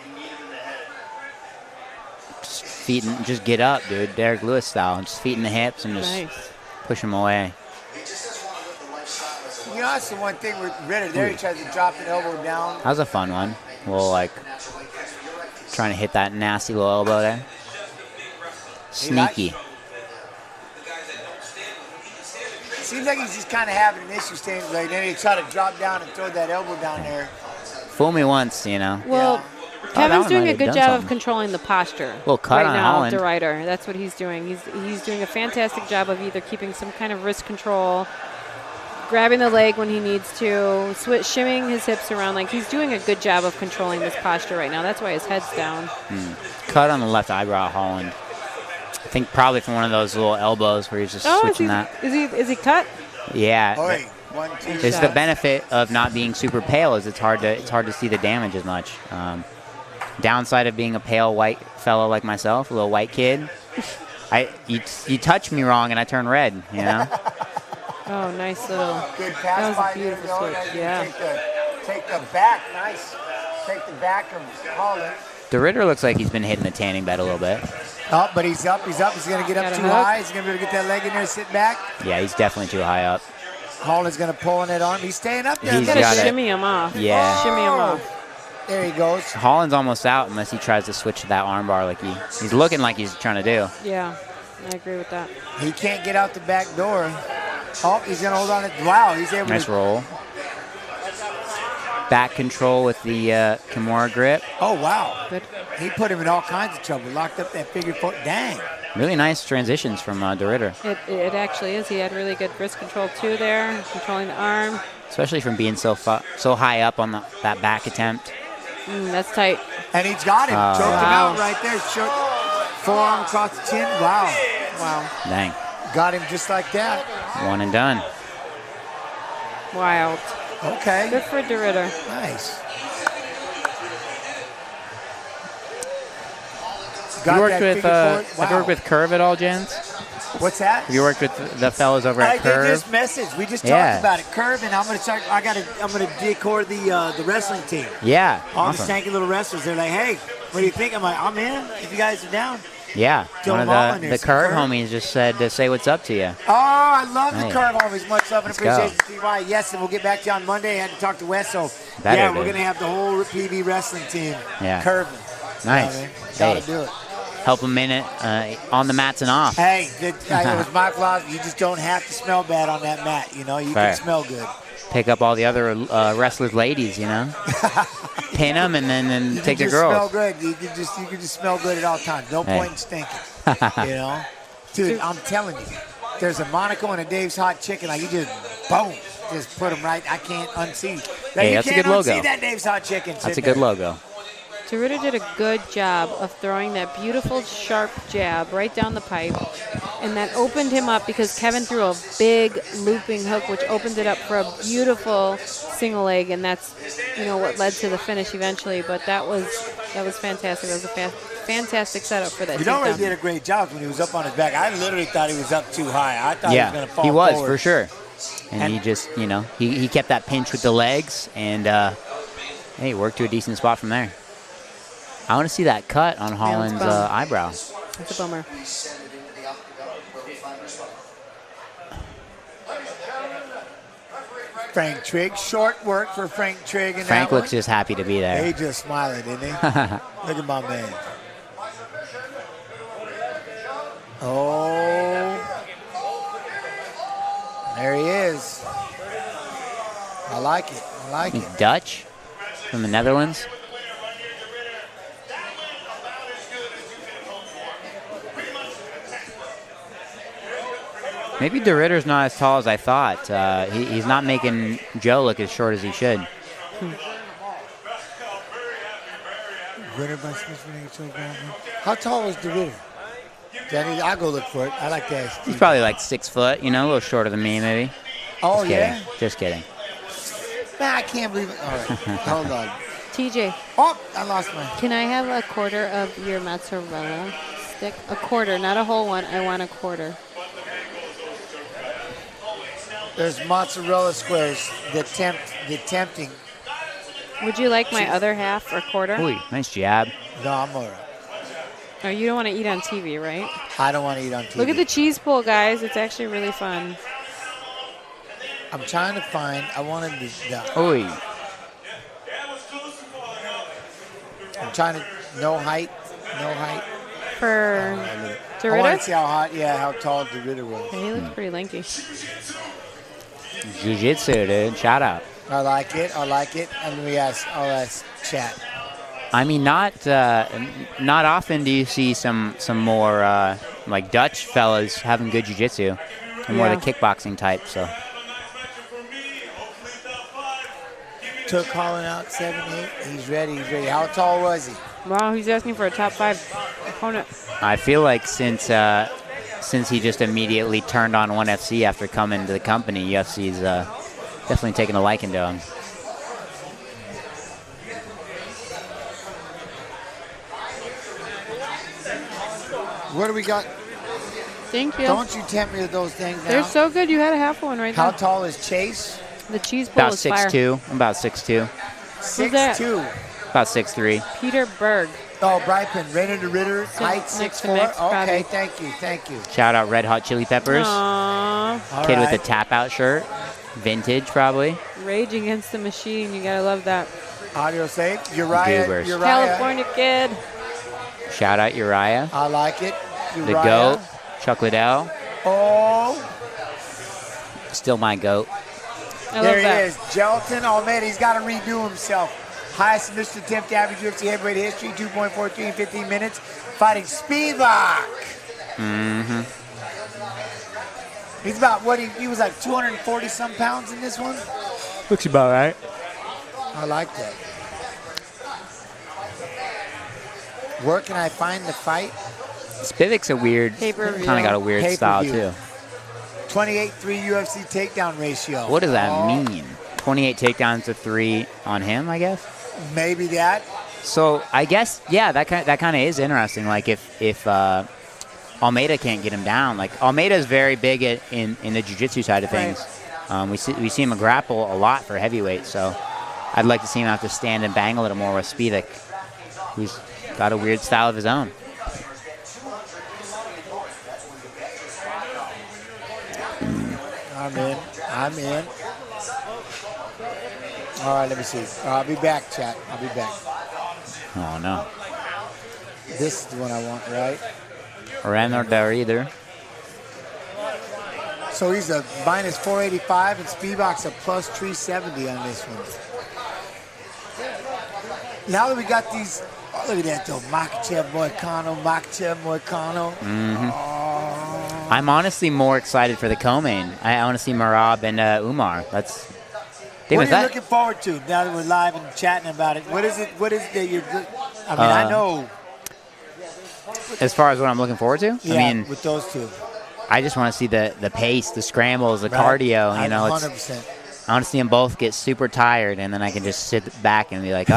Just get up, dude. Derek Lewis style. Just feet in the hips and just Nice. push him away. You know, that's the one thing with Ritter. There he tries to drop an elbow down. That was a fun one. A little like trying to hit that nasty little elbow there. Sneaky. Seems like he's just kind of having an issue staying like then he try to drop down and throw that elbow down there. Fool me once, you know. Well, that Kevin's one doing might a have good done job of something. controlling the posture Little cut right on now Holland. of the rider. That's what he's doing. He's doing a fantastic job of either keeping some kind of wrist control, grabbing the leg when he needs to, shimming his hips around. Like, he's doing a good job of controlling this posture right now. That's why his head's down. Cut on the left eyebrow, Holland. I think probably from one of those little elbows where he's just switching that. Is he cut? Yeah. Oi, 1, 2. It's the shots. benefit of not being super pale is it's hard to see the damage as much. Downside of being a pale white fellow like myself, a little white kid, You touch me wrong and I turn red, you know? Oh, nice little. Good pass That was by a beautiful there, switch. though. Yeah. Take the back. Nice. Take the back of Holland. DeRitter looks like he's been hitting the tanning bed a little bit. Oh, but he's up. He's going to get up too high. He's going to be able to get that leg in there, sit back. Yeah, he's definitely too high up. Holland's going to pull on that arm. He's staying up there. He's got to shimmy him off. Yeah. Shimmy him off. There he goes. Holland's almost out unless he tries to switch to that arm bar like he's looking like he's trying to do. Yeah, I agree with that. He can't get out the back door. Oh, he's going to hold on it. Wow, he's able Nice to. roll. Back control with the Kimura grip. Oh, wow. Good. He put him in all kinds of trouble. Locked up that figure four. Dang. Really nice transitions from DeRitter. It actually is. He had really good wrist control too there, controlling the arm. Especially from being so high up on that back attempt. That's tight. And he's got him. Choked him out right there. Forearm across the chin. Wow. Wow. Dang. Got him just like that. One and done. Wild. Okay. Good for DeRitter. Nice. Have you worked with Curve at all, Jens? What's that? Have you worked with the fellows over at Curve? They just messaged. We just talked about it. Curve, and I'm gonna decor the wrestling team. Yeah. All the stanky little wrestlers. They're like, hey, what do you think? I'm like, I'm in. If you guys are down. Yeah. One of the Curve homies just said to say what's up to you. Oh, I love the Curve homies. Much love and appreciation, TY. Yes, and we'll get back to you on Monday. I had to talk to Wes, so we're gonna have the whole PV wrestling team. Yeah. Curve. Nice. You know, gotta do it. Help them in it on the mats and off. Hey, it was my philosophy. You just don't have to smell bad on that mat. You know, you can smell good. Pick up all the other wrestlers' ladies. You know, pin them and then take the girls. Smell good. You can just smell good at all times. No point in stinking. You know, dude, I'm telling you, there's a Monaco and a Dave's Hot Chicken. Like you just boom, just put them right. I can't unsee. Hey, that's a good logo. Unsee that Dave's Hot Chicken. That's a good logo. DeRitter did a good job of throwing that beautiful sharp jab right down the pipe, and that opened him up because Kevin threw a big looping hook, which opened it up for a beautiful single leg, and that's what led to the finish eventually. But that was fantastic. That was a fantastic setup for that. You know, he did a great job when he was up on his back. I literally thought he was up too high. I thought he was going to fall forward. He was for sure, and he just he kept that pinch with the legs, and hey, worked to a decent spot from there. I want to see that cut on Holland's eyebrow. That's a bummer. Frank Trigg, short work for Frank Trigg. Frank looks just happy to be there. He just smiling, didn't he? Look at my man. Oh, there he is. I like it. I like it. He's Dutch from the Netherlands. Maybe DeRitter's not as tall as I thought. He's not making Joe look as short as he should. How tall is DeRitter? I'll go look for it. I like that. He's probably like 6 foot, a little shorter than me maybe. Oh, Just kidding. Nah, I can't believe it. All right, hold on. TJ. Oh, I lost mine. Can I have a quarter of your mozzarella stick? A quarter, not a whole one. I want a quarter. There's mozzarella squares. The tempting. Would you like my other half or quarter? Ooh, nice jab. No, I'm all right. Oh, you don't want to eat on TV, right? I don't want to eat on TV. Look at the cheese pool, guys. It's actually really fun. I'm trying to find. I wanted the. Ooh. I'm trying to. No height. For DeRitter? I want to see how tall DeRitter was. Yeah, he looks pretty lanky. Jiu-jitsu, dude. Shout out. I like it. And I'll ask chat. I mean, not often do you see some more like Dutch fellas having good jiu-jitsu. More the kickboxing type, so. Took Holland out 7-8. He's ready. How tall was he? Wow, he's asking for a top 5 opponent. I feel like since he just immediately turned on ONE FC after coming to the company, UFC's definitely taking a liking to him. What do we got? Thank you. Don't you tempt me with those things now. They're so good. You had a half one right there. How tall is Chase? The cheese bowl About is fire. 6'2". I'm about 6'2". 6'2". About 6'3". Peter Berg. Oh, Brypen, Rainer the Ritter, height next to 6'4". Nick's, Okay, probably. thank you. Shout out Red Hot Chili Peppers. Aww. Kid with the tap-out shirt. Vintage, probably. Rage Against the Machine. You gotta love that. Audio safe. Uriah. California Kid. Shout out Uriah. I like it. Uriah. The GOAT. Chuck Liddell. Oh. Still my GOAT. I there love that. he is. Gelatin Almeida. He's got to redo himself. Highest submission attempt average UFC heavyweight history, 2.43 in 15 minutes. Fighting Spivak. Mm-hmm. He's about, what, he was like 240-some pounds in this one? Looks about right. I like that. Where can I find the fight? Spivak's a weird, kind of got a weird style, too. 28-3 UFC takedown ratio. What does that mean? 28 takedowns to 3 on him, I guess? Maybe that. So I guess, yeah, that kind of is interesting. Like if Almeida can't get him down, like Almeida's very big in the jiu-jitsu side of things. Right. We see him grapple a lot for heavyweight, so I'd like to see him have to stand and bang a little more with Spivak, who's got a weird style of his own. I'm in. All right, let me see. I'll be back, chat. I'll be back. Oh, no. This is the one I want, right? Renner there either. So he's a minus 485, and Spivak's a plus 370 on this one. Now that we got these, look at that though, Makhachev Moicano. Mm-hmm. Oh. I'm honestly more excited for the co-main. I want to see Merab and Umar. What are you looking forward to now that we're live and chatting about it? What is it that you're? I know. As far as what I'm looking forward to, yeah, I mean, with those two, I just want to see the pace, the scrambles, the cardio. You know, 100%. I want to see them both get super tired, and then I can just sit back and be like,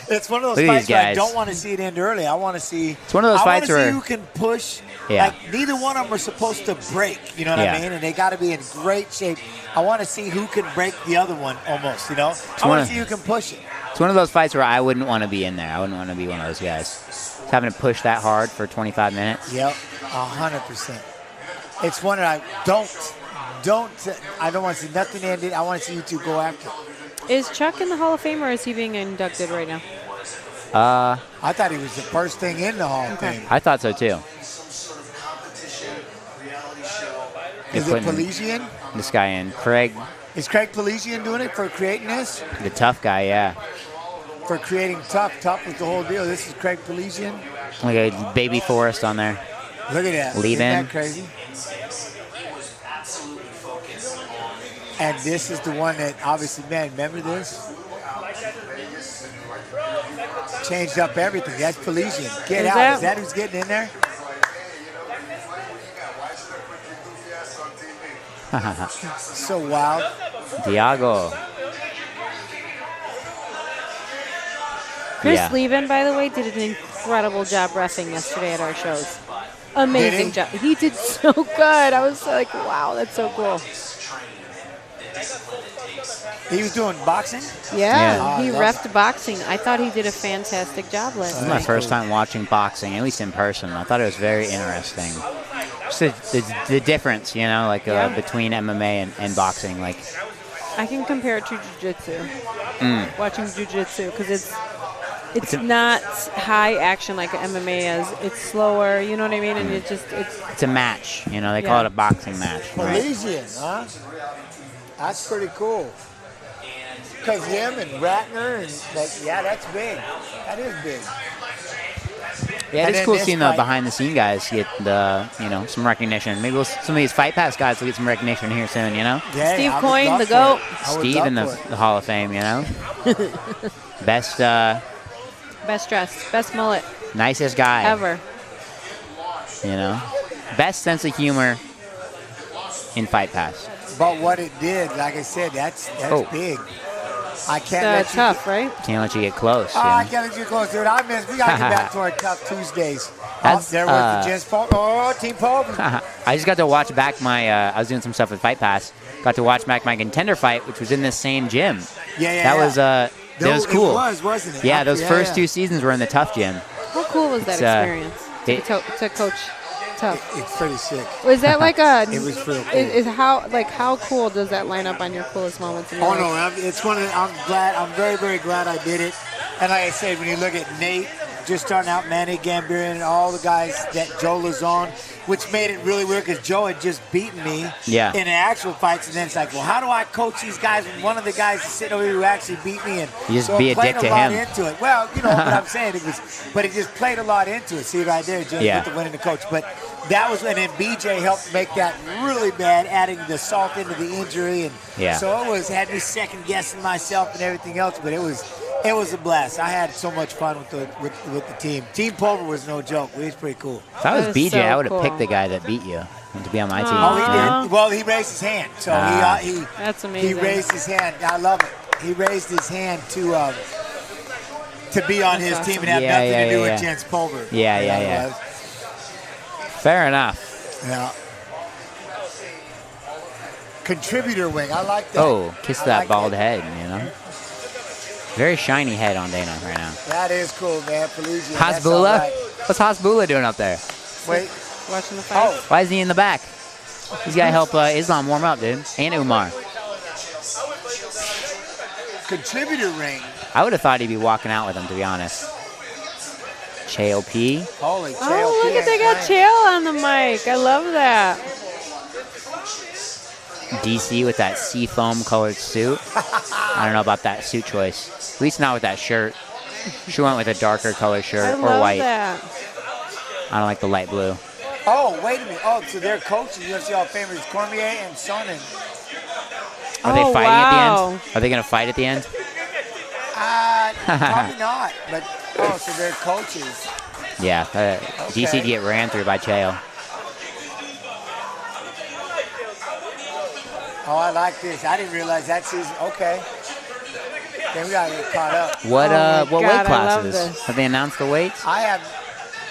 It's one of those fights where I don't want to see it end early. I want to see. It's one of those fights where I want to see who can push. Yeah. Like neither one of them are supposed to break. You know what I mean? And they got to be in great shape. I want to see who can break the other one almost. You know, I want to see who can push it. It's one of those fights where I wouldn't want to be in there. I wouldn't want to be one of those guys. Just having to push that hard for 25 minutes. Yep, 100%. It's one that I don't want to see nothing ended. I want to see you two go after it. Is Chuck in the Hall of Fame, or is he being inducted right now? I thought he was the first thing in the Hall of Fame. I thought so too. Is it Pelesian? This guy in. Craig. Is Craig Pelesian doing it for creating this? The tough guy, yeah. For creating tough. Tough was the whole deal. This is Craig Pelesian. Like a baby Forrest on there. Look at that. Leave in. Isn't that crazy? And this is the one that obviously, man, remember this? Changed up everything. That's Pelesian. Get out. Is that who's getting in there? So wild. Diago. Chris Levin, by the way, did an incredible job reffing yesterday at our shows. Amazing job. He did so good. I was like, wow, that's so cool. He was doing boxing? Yeah, he reffed boxing. I thought he did a fantastic job last night. This is my first time watching boxing, at least in person. I thought it was very interesting. Just the difference, you know, like between MMA and boxing. Like, I can compare it to jiu-jitsu. Watching jiu-jitsu, because it's not high action like MMA is. It's slower, you know what I mean? And it's a match. You know, they call it a boxing match. Pelesian, huh? That's pretty cool. Because him and Ratner, and that's big. That is big. Yeah, it's cool seeing the behind-the-scene guys get some recognition. Maybe some of these Fight Pass guys will get some recognition here soon, you know? Yeah, Steve Coyne, the GOAT. Steve in the Hall of Fame, you know? Best dressed, best mullet. Nicest guy. Ever. You know? Best sense of humor in Fight Pass. But what it did, like I said, that's big. I can't let you tough, right? Can't let you get close. I can't let you get close, dude. We got to get back to our Tough Tuesdays. There was the Jens Pulver. Oh, Team Pulver. I just got to watch back I was doing some stuff with Fight Pass. Got to watch back my contender fight, which was in this same gym. That was cool. It was, wasn't it? Yeah, those first 2 seasons were in the Tough gym. How cool was that experience to coach Tough? It's pretty sick. Was that like a? It was pretty cool. How cool does that line up on your coolest moments? In your life? No, it's one of the, I'm glad. I'm very, very glad I did it. And like I said, when you look at Nate just starting out, Manny Gambirian, and all the guys that Joe Lazone, which made it really weird because Joe had just beaten me in the actual fights, and then it's like, well, how do I coach these guys when one of the guys is sitting over here who actually beat me? And you just be a dick to him. Into it. Well, you know what I'm saying. But it just played a lot into it. See right there, just with the winning the coach. But that was when then BJ helped make that really bad, adding the salt into the injury, and so it had me second guessing myself and everything else. But it was a blast. I had so much fun with the team. Team Pulver was no joke. It was pretty cool. If I was BJ, I would have picked the guy that beat you to be on my team. Oh, he did. Well, he raised his hand. So he that's amazing. He raised his hand. I love it. He raised his hand to be on his team and have nothing to do with Jens Pulver. Yeah. Fair enough. Yeah. Contributor wing. I like that. Oh, kiss that bald head, you know. Very shiny head on Dana right now. That is cool, man. Pelusian. Hasbullah? Right. What's Hasbullah doing up there? Wait. Watching the fight. Oh. Why is he in the back? He's got to help Islam warm up, dude. And Umar. Contributor ring. I would have thought he'd be walking out with him, to be honest. Chael P. Holy Chael P. Oh, look at they got Chael on the mic. I love that. DC with that seafoam colored suit. I don't know about that suit choice. At least not with that shirt. She went with a darker color shirt or white. That. I don't like the light blue. Oh, wait a minute. Oh, so they're coaching UFC Hall of Famers Cormier and Sonnen. Are they fighting at the end? Are they going to fight at the end? Probably not. But so they're coaches. Yeah, DC get ran through by Chael. Oh, I like this. I didn't realize that season. Okay. Then we gotta get caught up. What weight classes? Have they announced the weights? I have.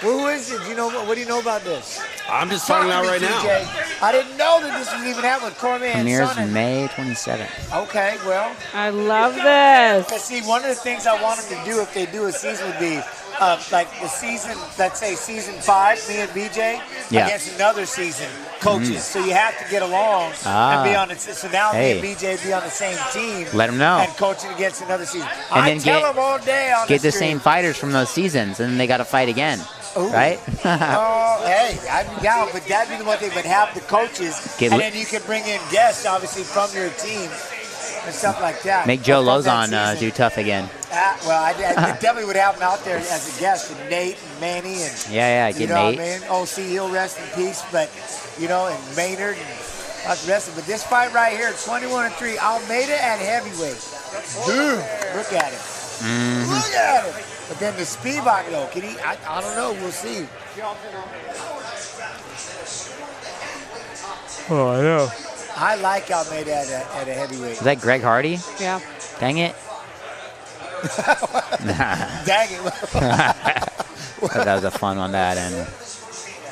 Who is it? Do you know what do you know about this? I'm just finding out right now. I didn't know that this was even happening with Cormier and Premieres Sonnen. May 27th. Okay, well. I love this. But see, one of the things I want them to do if they do a season would be like the season, let's say season 5, me and BJ, against another season coaches. So you have to get along and be on it. So now me and BJ be on the same team. Let them know. And coaching against another season. And I then tell them all day on get the stream. same fighters from those seasons, and then they got to fight again. Ooh. Right? Oh, hey, I'd be down, but that'd be the one thing. But have the coaches, and then you can bring in guests, obviously, from your team and stuff like that. Make Joe Lozon do tough again. Well, I definitely would have him out there as a guest, with Nate and Manny and get you know Nate. What I mean? OC, he'll rest in peace, but and Maynard and lots of the rest of it. But this fight right here, 21-3, Almeida at heavyweight. Dude, look at him. Mm-hmm. Look at him. But then the Spivak, though, can he? I don't know. We'll see. Oh, I know. I like Almeida at a heavyweight. Is that Greg Hardy? Yeah. Dang it. Dang it. That was a fun one, that. And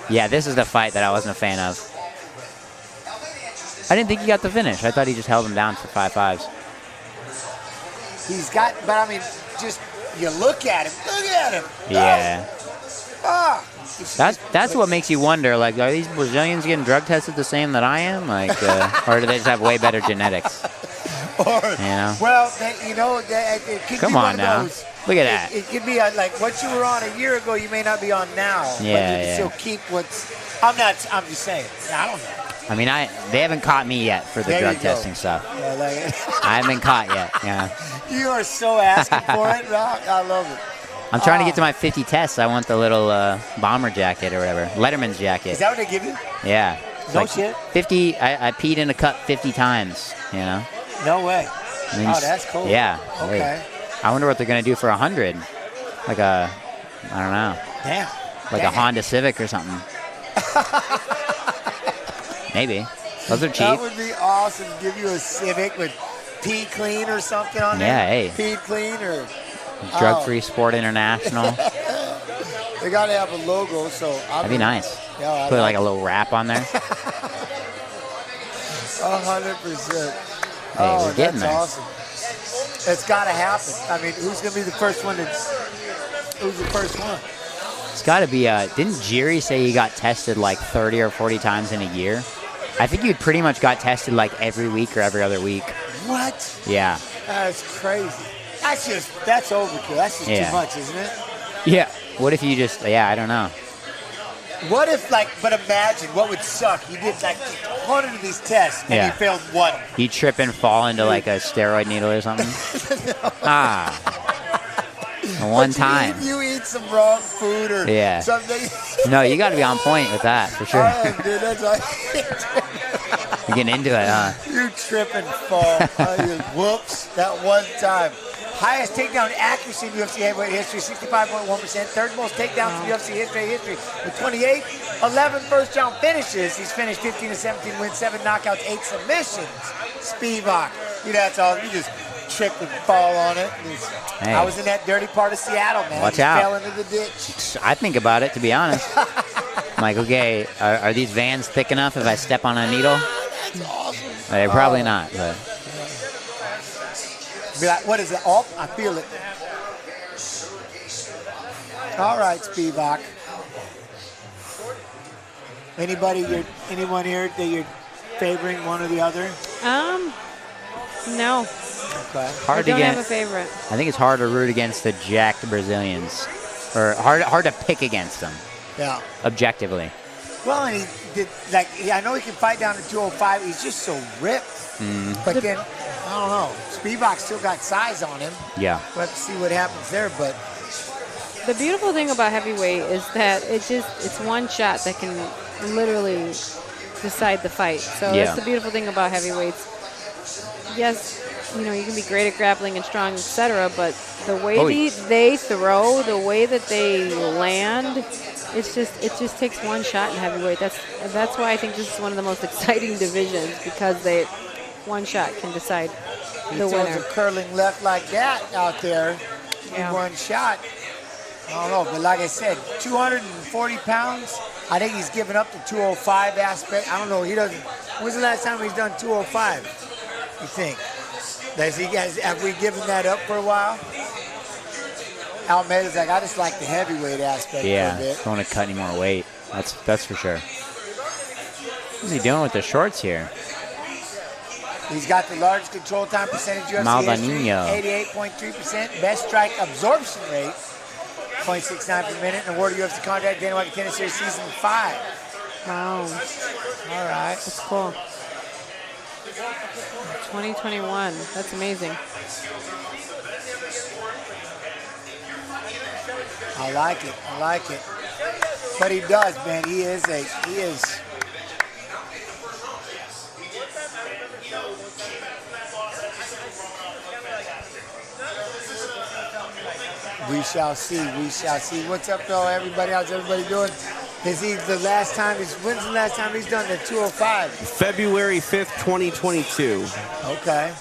yeah, this is the fight that I wasn't a fan of. I didn't think he got the finish. I thought he just held him down for 5-5s. He's got, but I mean, just you look at him. Look at him. Yeah. Ah. That's what makes you wonder. Like, are these Brazilians getting drug tested the same that I am? Like, or do they just have way better genetics? Well, it could Come be on one now. of those. Look at that. It could be like what you were on a year ago, you may not be on now. But you can still keep what's. I'm just saying. I don't know. I mean, they haven't caught me yet for the drug testing stuff. Yeah, like I haven't been caught yet. Yeah. You are so asking for it, Rock. I love it. I'm trying to get to my 50 tests. I want the little bomber jacket or whatever. Letterman's jacket. Is that what they give you? Yeah. No shit. 50. I peed in a cup 50 times. You know. No way. That's cool. Yeah. Okay. I wonder what they're gonna do for 100. Like I don't know. Damn. Like a Honda Civic or something. Maybe. Those are cheap. That would be awesome. Give you a Civic with Pee Clean or something on there. Yeah, hey. Pee Clean or Drug-Free Sport International. They got to have a logo, so that'd be nice. Yeah, put like a little wrap on there. 100%. Hey, we're getting there. Awesome. It's got to happen. I mean, who's going to be the first one? Who's the first one? It's got to be. Didn't Jiri say he got tested like 30 or 40 times in a year? I think you pretty much got tested like every week or every other week. What? Yeah. That's crazy. That's overkill. That's just too much, isn't it? Yeah. What if you just? Yeah, I don't know. What if, but imagine what would suck. You did like 100 of these tests and you failed one. You trip and fall into like a steroid needle or something. One time. You eat some wrong food or something. No, you got to be on point with that for sure. Dude, that's like You're getting into it, huh? You trip and fall. Whoops, that one time. Highest takedown accuracy in UFC heavyweight history, 65.1%. Third most takedowns in UFC history with 28. 11 first-round finishes. He's finished 15 of 17 wins, 7 knockouts, 8 submissions. Spivak. That's all. You just trip and fall on it. Hey. I was in that dirty part of Seattle, man. Watch out. Fell into the ditch. I think about it, to be honest. I'm like, okay, are these Vans thick enough if I step on a needle? That's awesome. They're probably not, but... Be like, what is it? Oh, I feel it. All right, Spivak. Anyone here that you're favoring one or the other? No. Okay. I don't have a favorite. I think it's hard to root against the jacked Brazilians, or hard to pick against them. Yeah. Objectively. Well, and he did I know he can fight down to 205. He's just so ripped. But then I don't know. Spivak still got size on him. Yeah. We'll have to see what happens there, but the beautiful thing about heavyweight is that it's one shot that can literally decide the fight. So that's the beautiful thing about heavyweights. Yes, you can be great at grappling and strong, etc., but the way they throw, the way that they land, it just takes one shot in heavyweight. That's why I think this is one of the most exciting divisions, because one shot can decide the winner. A curling left like that out there in one shot. I don't know, but like I said, 240 pounds. I think he's given up the 205 aspect. I don't know. He doesn't. When's the last time he's done 205? You think? Have we given that up for a while? Almeida's like, I just like the heavyweight aspect a little bit. Don't want to cut any more weight. That's for sure. What's he doing with the shorts here? He's got the largest control time percentage UFC history, 88.3%. Best strike absorption rate, 0.69 per minute. An awarded UFC contract, Dana White Contender Series Season 5. Wow. All right. That's cool. 2021. That's amazing. I like it. But he does, man. He is. We shall see. What's up, though, everybody? How's everybody doing? When's the last time he's done the 205? February 5th, 2022. Okay.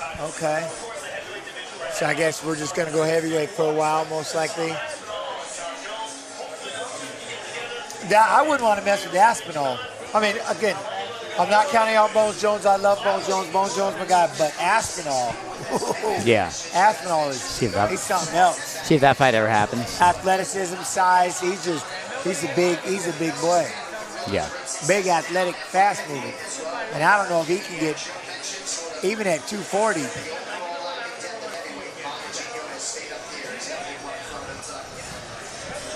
So I guess we're just going to go heavyweight for a while, most likely. I wouldn't want to mess with Aspinall. I mean, again, I'm not counting out Bones Jones. I love Bones Jones. Bones Jones, my guy. But Aspinall. Yeah. Aspinall he's something else. See if that fight ever happens. Athleticism, size. He's a big boy. Yeah. Big, athletic, fast moving. And I don't know if he can get even at 240.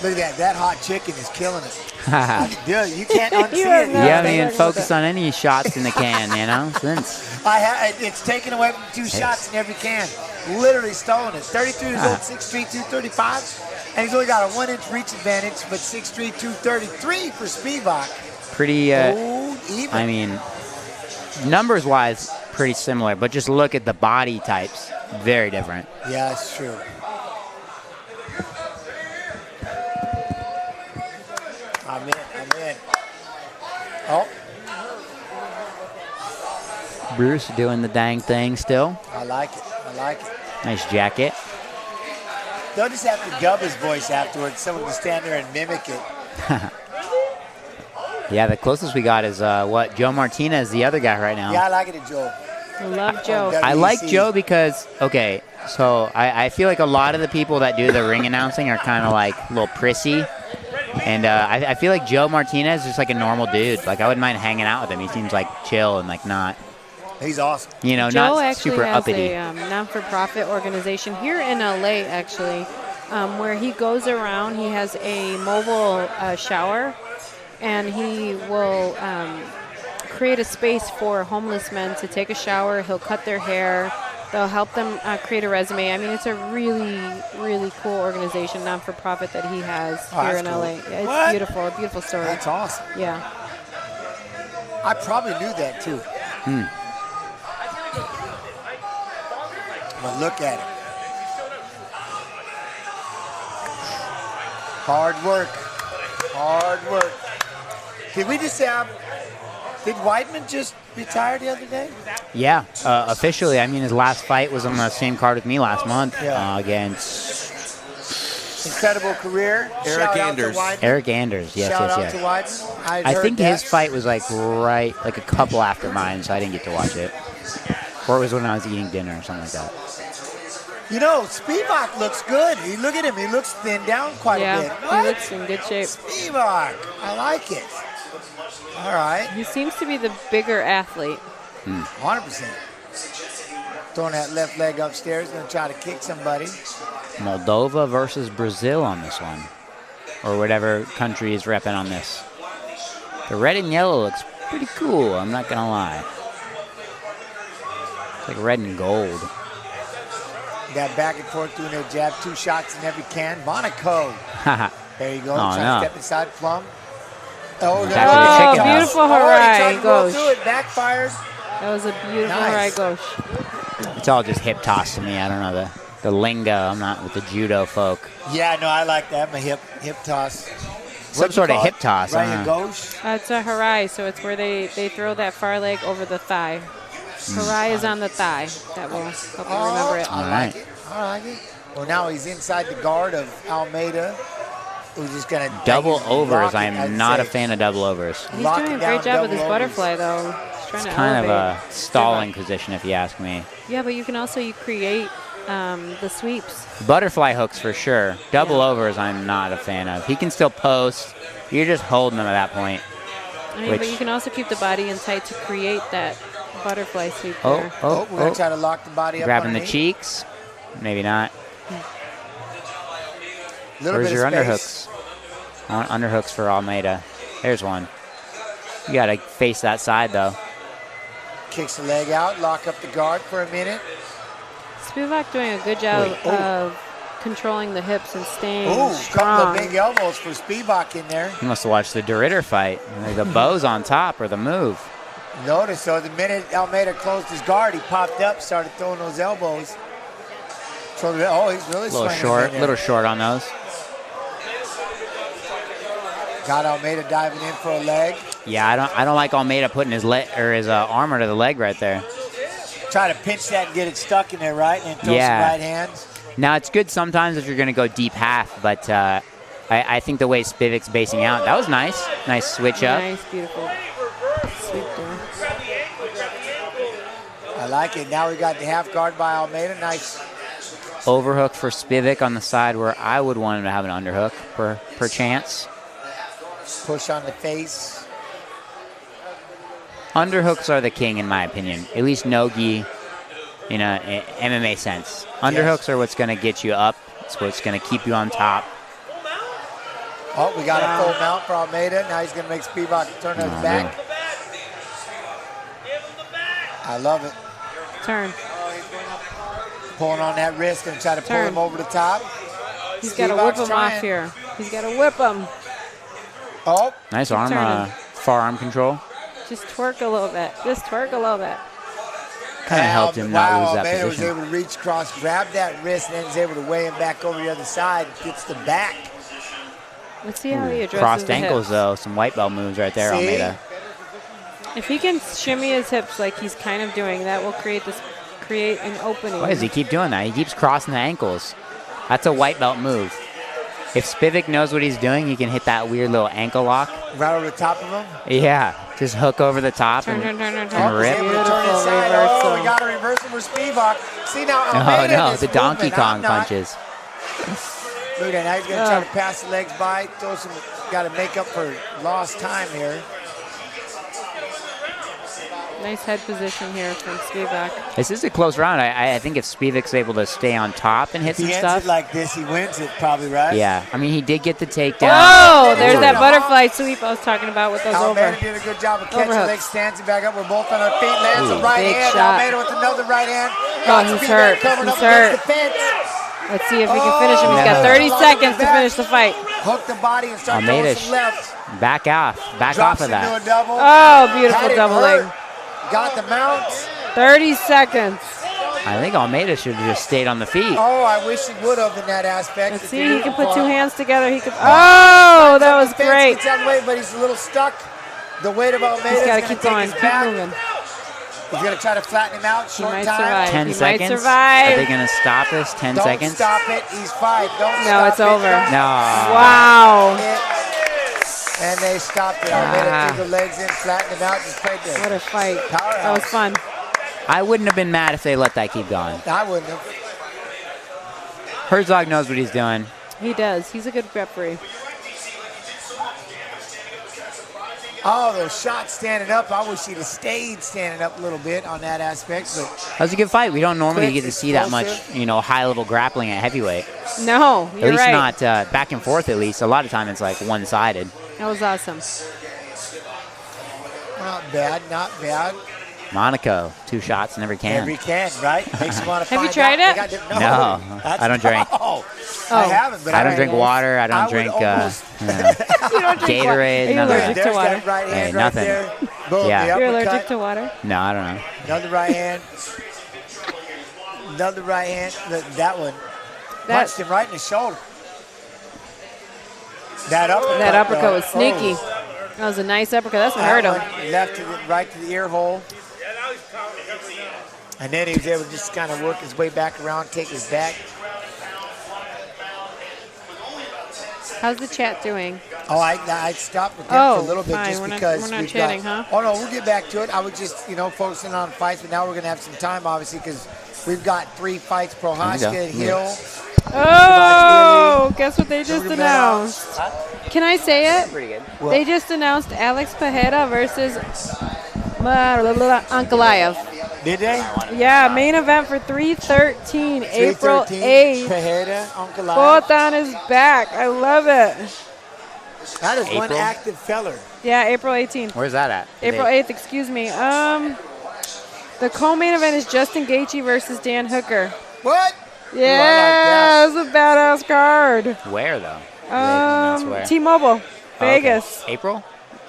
Look at that. That hot chicken is killing it. Dude, you can't unsee it. You haven't even focused on any shots in the can, since. It's taken away from 2 shots in every can. Literally stolen it. 33 years old, 6'3", 235. And he's only got a 1-inch reach advantage, but 6'3", 233 for Spivak. Pretty, even. I mean, numbers-wise, pretty similar, but just look at the body types. Very different. Yeah, that's true. I'm in. Oh. Bruce doing the dang thing still. I I like it. I like it. Nice jacket. They'll just have to dub his voice afterwards. Someone can stand there and mimic it. Yeah, the closest we got is Joe Martinez, the other guy right now. Yeah, I like it, Joe. I love Joe. I like Joe because, okay, so I feel like a lot of the people that do the ring announcing are kind of like a little prissy. And I feel like Joe Martinez is just like a normal dude. Like, I wouldn't mind hanging out with him. He seems like chill and like not. He's awesome. You know, Joe not actually super has uppity. a non-for-profit organization here in LA, actually, where he goes around. He has a mobile shower, and he will create a space for homeless men to take a shower. He'll cut their hair. They'll help them create a resume. I mean, it's a really, really cool organization, non-for-profit, that he has here in LA. Yeah, it's beautiful, a beautiful story. That's awesome. Yeah. I probably knew that, too. But look at it. Hard work. Hard work. Did we just say, did Weidman just retire the other day? Yeah, officially. I mean, his last fight was on the same card with me last month against... Incredible career. Eric Anders. Eric Anders, yes, Shout out yes. to Weidman. I think his fight was like a couple after mine, so I didn't get to watch it. Or it was when I was eating dinner or something like that. You know, Spivak looks good. Look at him. He looks thinned down quite a bit. Yeah, he looks in good shape. Spivak. I like it. All right. He seems to be the bigger athlete. 100%. Throwing that left leg upstairs, going to try to kick somebody. Moldova versus Brazil on this one. Or whatever country is repping on this. The red and yellow looks pretty cool, I'm not going to lie. It's like red and gold. Got back and forth doing their jab, 2 shots in every can. Monaco. There you go. Trying to step inside Plum. Oh, beautiful Harai gauche. It backfired. That was a beautiful Harai gauche. It's all just hip toss to me. I don't know the lingo. I'm not with the judo folk. Yeah, no, I like that. I'm a hip toss. Some sort of hip toss. Right, gauche. It's a Harai, so it's where they throw that far leg over the thigh. Harai is on the thigh. That will help you remember it. I like it. I like it. Well, now he's inside the guard of Almeida, who's just going to double overs. I am not a fan of double overs. He's doing a great job with his butterfly, though. He's trying to kind elevate. of a stalling position, if you ask me. Yeah, but you can also create the sweeps. Butterfly hooks for sure. Double overs, I'm not a fan of. He can still post. You're just holding him at that point. I mean, but you can also keep the body in tight to create that butterfly sweep there. We're going to try to lock the body up. Grabbing the cheeks. Maybe not. Where's your underhooks? I want underhooks for Almeida. There's one. You got to face that side, though. Kicks the leg out, lock up the guard for a minute. Spivak doing a good job of controlling the hips and staying strong. Couple of big elbows for Spivak in there. You must have watched the Ritter fight. The bow's on top or the move. Notice, so the minute Almeida closed his guard, he popped up, started throwing those elbows. So, he's really swinging. Little short on those. Got Almeida diving in for a leg. Yeah, I don't like Almeida putting his arm under the leg right there. Try to pinch that and get it stuck in there, right? And throw some right hands. Now, it's good sometimes if you're going to go deep half, but I think the way Spivak's basing out, that was nice. Nice switch up. Nice, beautiful sweep there. I like it. Now we got the half guard by Almeida. Nice. Overhook for Spivak on the side where I would want him to have an underhook per chance. Push on the face. Underhooks are the king, in my opinion. At least no-gi in a MMA sense. Underhooks are what's going to get you up. It's what's going to keep you on top. Oh, we got a full mount for Almeida. Now he's going to make Spivak turn his back. No. I love it. Turn. Pulling on that wrist and try to pull him over the top. He's got to whip him off here. He's got to whip him. Oh. Nice far arm control. Just twerk a little bit. Just twerk a little bit. Kind of helped him not lose that Almeida position. was able to reach across, grab that wrist, and then was able to weigh him back over the other side. Gets the back. Let's see how he addresses crossed the ankles, hips. though. Some white belt moves right there, Almeida. If he can shimmy his hips like he's kind of doing, that will create this create an opening. Why does he keep doing that? He keeps crossing the ankles. That's a white belt move. If Spivak knows what he's doing, he can hit that weird little ankle lock. Right over the top of him? Yeah. Just hook over the top and rip. Turn inside. Oh, we got a reversal for Spivak. See now, Almeida no, the Donkey Kong punches. Look at that. Now he's going to try to pass the legs by. Got to make up for lost time here. Nice head position here from Spivak. This is a close round. I think if Spivak's able to stay on top and hit some stuff. If he ends it like this, he wins it probably, right? Yeah. I mean, he did get the takedown. Oh, there's that butterfly sweep I was talking about with those Almeida did a good job of catching legs, stands it back up. We're both on our feet. Lands a right hand. Shot. Almeida with another right hand. Oh, he's hurt. He's hurt. Let's see if we can finish him. He's got 30 seconds to finish the fight. Hook the body and start throwing some left. Back off of that. Oh, beautiful double leg. Got the mount. 30 seconds. I think Almeida should have just stayed on the feet. Oh, I wish he would have in that aspect. Let's see, he can put two hands together. He could. Oh, that was great. He's on the way, but he's a little stuck. The weight of Almeida. He's got to keep going, keep moving. He's going to try to flatten him out. He might survive. 10 seconds. Are they going to stop this? 10 seconds? Don't stop it. He's 5. Don't stop it. No, it's over. No. Wow. And they stopped it. Almeida threw the legs in, flattened him out, just played there. What a fight. Powerhouse. That was fun. I wouldn't have been mad if they let that keep going. I wouldn't have. Herzog knows what he's doing. He does. He's a good referee. Oh, those shots standing up. I wish he'd have stayed standing up a little bit on that aspect. But that was a good fight. We don't normally get to see that much, high-level grappling at heavyweight. No, you're right. At least not back and forth, at least. A lot of time it's like one-sided. That was awesome. Not bad, not bad. Monaco, 2 shots, never can. Never can, right? Makes you want to Have you tried it? No, I don't drink. I haven't, but I don't drink water. I don't drink Gatorade. Are you allergic to water? That right hand nothing. Right there. Boom, yeah. You're allergic to water? No, I don't know. Another right hand. Another right hand. That one punched him right in the shoulder. That uppercut was sneaky. That was a nice uppercut. That's what hurt him. Left to the right to the ear hole. And then he was able to just kind of work his way back around, take his back. How's the chat doing? Oh, I stopped with him for a little bit just because we're not chatting, huh? Oh no, we'll get back to it. I was just focusing on fights, but now we're gonna have some time, obviously, because we've got 3 fights: Prohaska, Hill. Oh, guess what they just announced? Can I say it? Pretty good. They just announced Alex Pereira versus Ankalaev. Did they? Yeah, main event for 3/13, April 8th. Pereira, Ankalaev. Both on his back. I love it. That is one active feller. Yeah, April 18th. Where's that at? April 8th, excuse me. The co-main event is Justin Gaethje versus Dan Hooker. What? Yeah, it's a badass card. Where, though? T-Mobile, Vegas. Okay. April?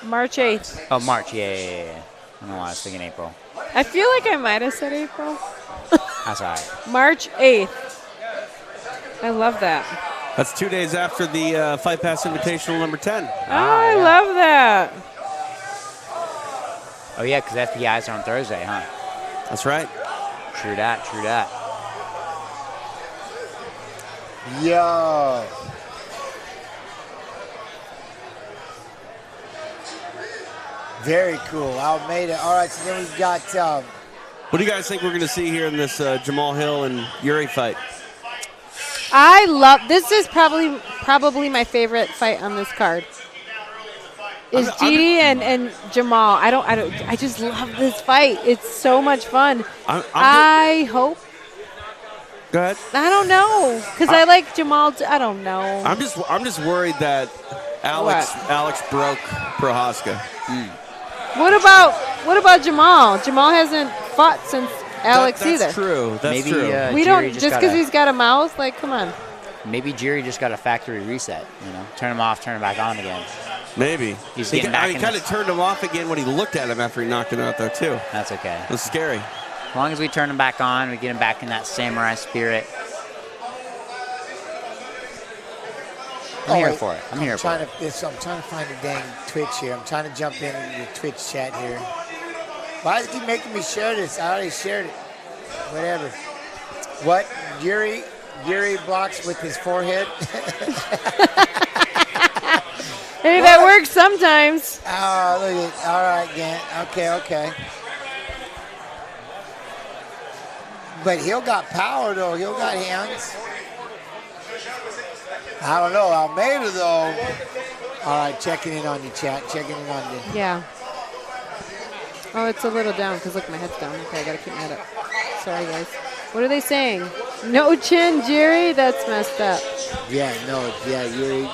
March 8th. Oh, March, yeah. I don't know why I was thinking April. I feel like I might have said April. That's all right. March 8th. I love that. That's 2 days after the Fight Pass Invitational number 10. I love that. Oh, yeah, because FPIs are on Thursday, huh? That's right. True that. Yo. Very cool. Almeida. All right, so then we've got... what do you guys think we're going to see here in this Jamal Hill and Yuri fight? I love... This is probably my favorite fight on this card. Is Gidi and Jamal. I just love this fight. It's so much fun. I hope... Go ahead. I don't know, because I like Jamal. I don't know. I'm just worried that Alex broke Prohaska. What about Jamal? Jamal hasn't fought since Alex either. That's true. That's true. We don't just because he's got a mouth. Like, come on. Maybe Jiri just got a factory reset. Turn him off, turn him back on again. Maybe. He's getting back. He kind of turned him off again when he looked at him after he knocked him out, though, too. That's okay. It was scary. As long as we turn him back on, we get him back in that samurai spirit. I'm here for it. I'm here for it. I'm trying to find a dang Twitch here. I'm trying to jump into the Twitch chat here. Why does it keep making me share this? I already shared it. Whatever. What? Yuri blocks with his forehead? Hey, that works sometimes. Oh, look at it. All right, Gant. Okay. But he'll got power, though. He'll got hands. I don't know. Almeida, though. All right, checking in on you, chat. Checking in on you. Yeah. Oh, it's a little down because, look, my head's down. Okay, I got to keep my head up. Sorry, guys. What are they saying? No chin, Jerry? That's messed up. Yeah, no. Yeah, Yuri.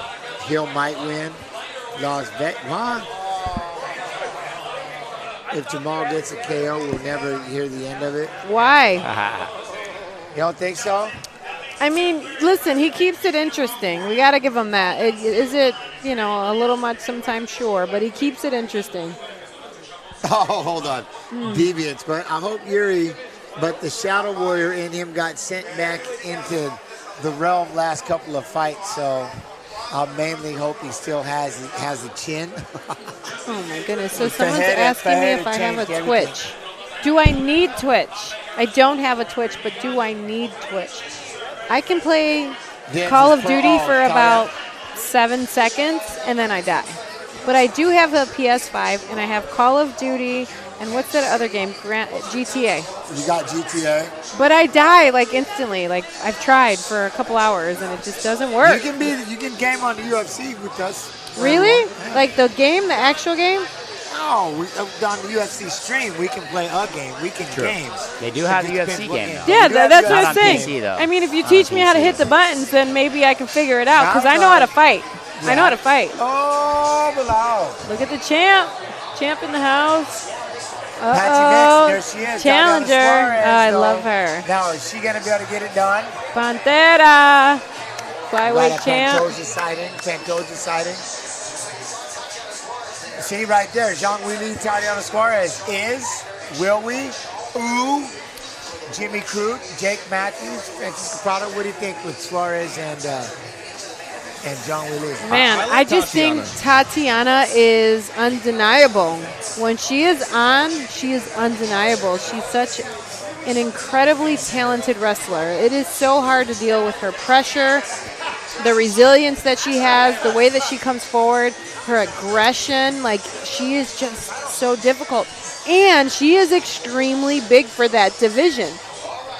Hill might win. Lost bet. Huh? If Jamal gets a KO, we'll never hear the end of it. Why? You don't think so? I mean, listen, he keeps it interesting. We got to give him that. Is it, a little much sometimes? Sure, but he keeps it interesting. Oh, hold on. Deviants. But I hope Yuri, but the Shadow Warrior in him got sent back into the realm last couple of fights, so I mainly hope he still has a chin. Oh, my goodness. So someone's asking me if I have a Twitch. Do I need Twitch? I don't have a Twitch, but do I need Twitch? I can play Call of Duty for about 7 seconds, and then I die. But I do have a PS5, and I have Call of Duty, and what's that other game? GTA. You got GTA? But I die, instantly. I've tried for a couple hours, and it just doesn't work. You can game on the UFC with us. Really? Yeah. The game, the actual game? No, on the UFC stream, we can play a game. We can game. They do have the UFC game, though. Yeah, that's what I'm saying. PC, though. I mean, if you teach me how to hit the buttons, then maybe I can figure it out, because I know how to fight. Yeah. I know how to fight. Oh, below. Look at the champ. Champ in the house. There she is. Challenger. I love her. Now, is she going to be able to get it done? Pantera. Flyweight champ. Pantoja sighting. See right there, Jean-Willy Tatiana Suarez will we? Ooh, Jimmy Crute, Jake Matthews, Francisco Prado. What do you think with Suarez and Jean-Willy? Man, I just think Tatiana is undeniable. When she is on, she is undeniable. She's such an incredibly talented wrestler. It is so hard to deal with her pressure, the resilience that she has, the way that she comes forward, her aggression. She is just so difficult. And she is extremely big for that division.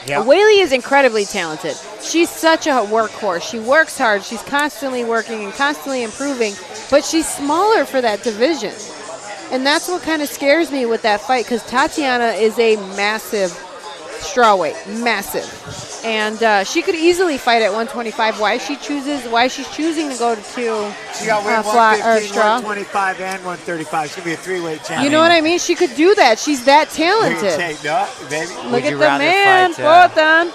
Yep. Weili is incredibly talented. She's such a workhorse. She works hard. She's constantly working and constantly improving, but she's smaller for that division. And that's what kind of scares me with that fight, because Tatiana is a massive strawweight, massive. And she could easily fight at 125. Why she's choosing to go to she got 115, 125, and 135. She'll be a three-weight champion. You know what I mean? She could do that. She's that talented. Look at the man, Botan.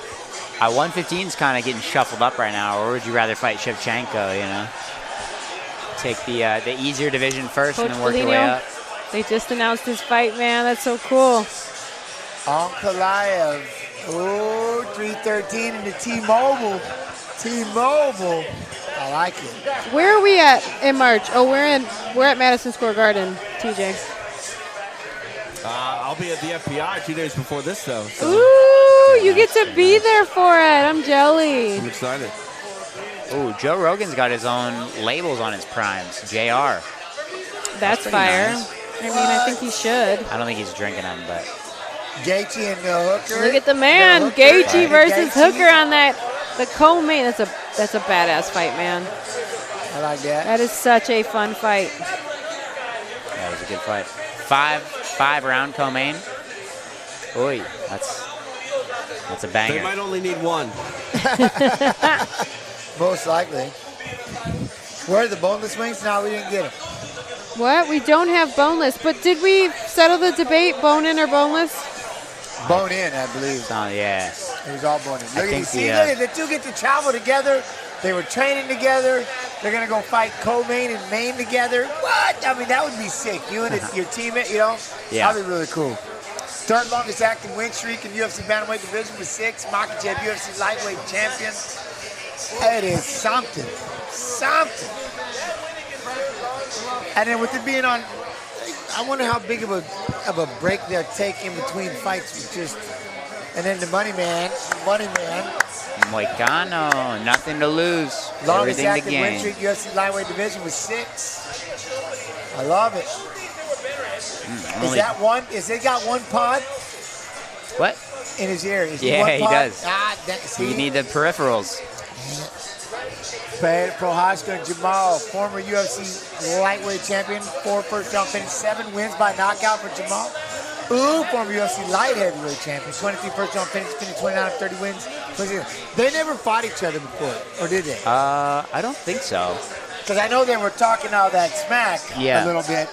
At 115 is kind of getting shuffled up right now, or would you rather fight Shevchenko? Take the easier division first and then work your way up. They just announced his fight, man. That's so cool. Ankalaev. Oh, 313 in the T-Mobile. I like it. Where are we at in March? Oh, we're at Madison Square Garden, TJ. I'll be at the FBI 2 days before this, though. So. Ooh, you get to be there for it. I'm jelly. I'm excited. Ooh, Joe Rogan's got his own labels on his primes. JR. That's fire. Nice. I mean, I think he should. I don't think he's drinking them, but. Gaethje and Hooker. Look at the man. Gaethje versus Hooker on that. The co-main. That's a badass fight, man. I like that. That is such a fun fight. That was a good fight. Five round co-main. Oy, that's a banger. They might only need one. Most likely. Where are the boneless wings? No, we didn't get them. What? We don't have boneless. But did we settle the debate, bone in or boneless? Bone in, I believe. Oh, yeah. It was all bone in. Look at the two get to travel together. They were training together. They're going to go fight co-main and main together. What? I mean, that would be sick. You and your teammate, Yeah. That would be really cool. Third longest active win streak in UFC Bantamweight division with 6. Makhachev, UFC lightweight champion. It is something. And then with it being on, I wonder how big of a break they'll take in between fights with just And then the money man. Moicano, nothing to lose, Longest everything to active win gain. streak UFC lightweight division was 6. I love it. Is that one? Is he got one pod? What? In his ear. Is Yeah, one he pod? does. See? You need the peripherals. Prohaska and Jamal, former UFC lightweight champion, 4 first-round finishes, 7 wins by knockout for Jamal. Ooh, former UFC light heavyweight champion, 23 first-round finishes, 29 of 30 wins. They never fought each other before, or did they? I don't think so. Because I know they were talking all that smack a little bit.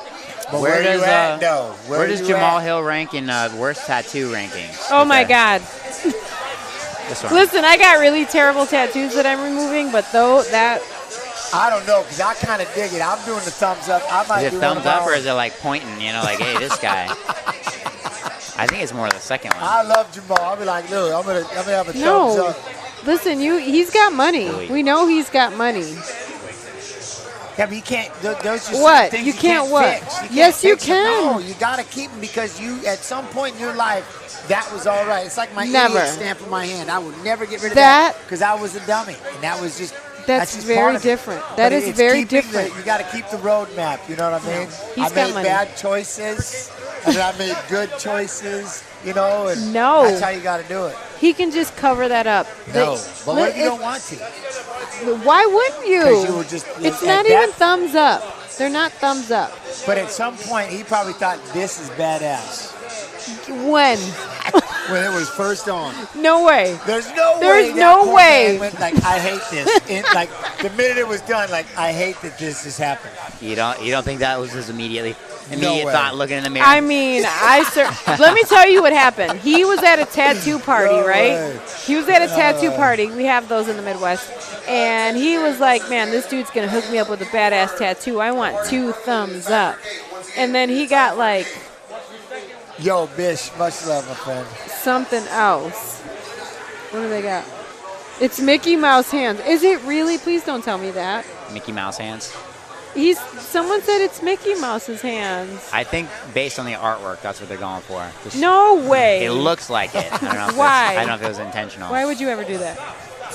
But where does Jamal Hill rank in worst tattoo rankings? Oh my God. This one. Listen, I got really terrible tattoos that I'm removing, but I don't know, because I kind of dig it. I'm doing the thumbs up. I might is do it thumbs up or it. is it like pointing, you know, like, hey, this guy? I think it's more the second one. I love Jamal. I'll be like, look, I'm gonna have a thumbs up. Listen, he's got money. We know he's got money. Yeah, but you can't. Those just what? things You can't what? fix. Yes, you fix can. No, you gotta keep them because you, at some point in your life, that was all right. It's like my Never. idiot stamp on my hand. I would never get rid of that because I was a dummy, and that was just. That's just very part of it. different. But That is it's very keeping different. You got to keep the roadmap. You know what I mean? He's I got made money. bad choices, and then I made good choices. You know, and No. that's how you got to do it. He can just cover that up. No, but what if you don't want to? Why wouldn't you? 'Cause you were just. It's not even thumbs up. They're not thumbs up. But at some point, he probably thought this is badass. When? When it was first on. No way. There's no way. There's that no poor way. man went like, I hate this. Like the minute it was done, like I hate that this has happened. You don't think that was his immediate way. thought looking in the mirror? I mean, let me tell you what happened. He was at a tattoo party, No right? way. He was at a tattoo party. We have those in the Midwest. And he was like, man, this dude's going to hook me up with a badass tattoo. I want 2 thumbs up. And then he got like Yo, Bish, much love, my friend. something else. What do they got? It's Mickey Mouse hands. Is it really? Please don't tell me that. Mickey Mouse hands. Someone said it's Mickey Mouse's hands. I think based on the artwork, that's what they're going for. Just- No way. It looks like it. I don't know if Why? I don't know if it was intentional. Why would you ever do that?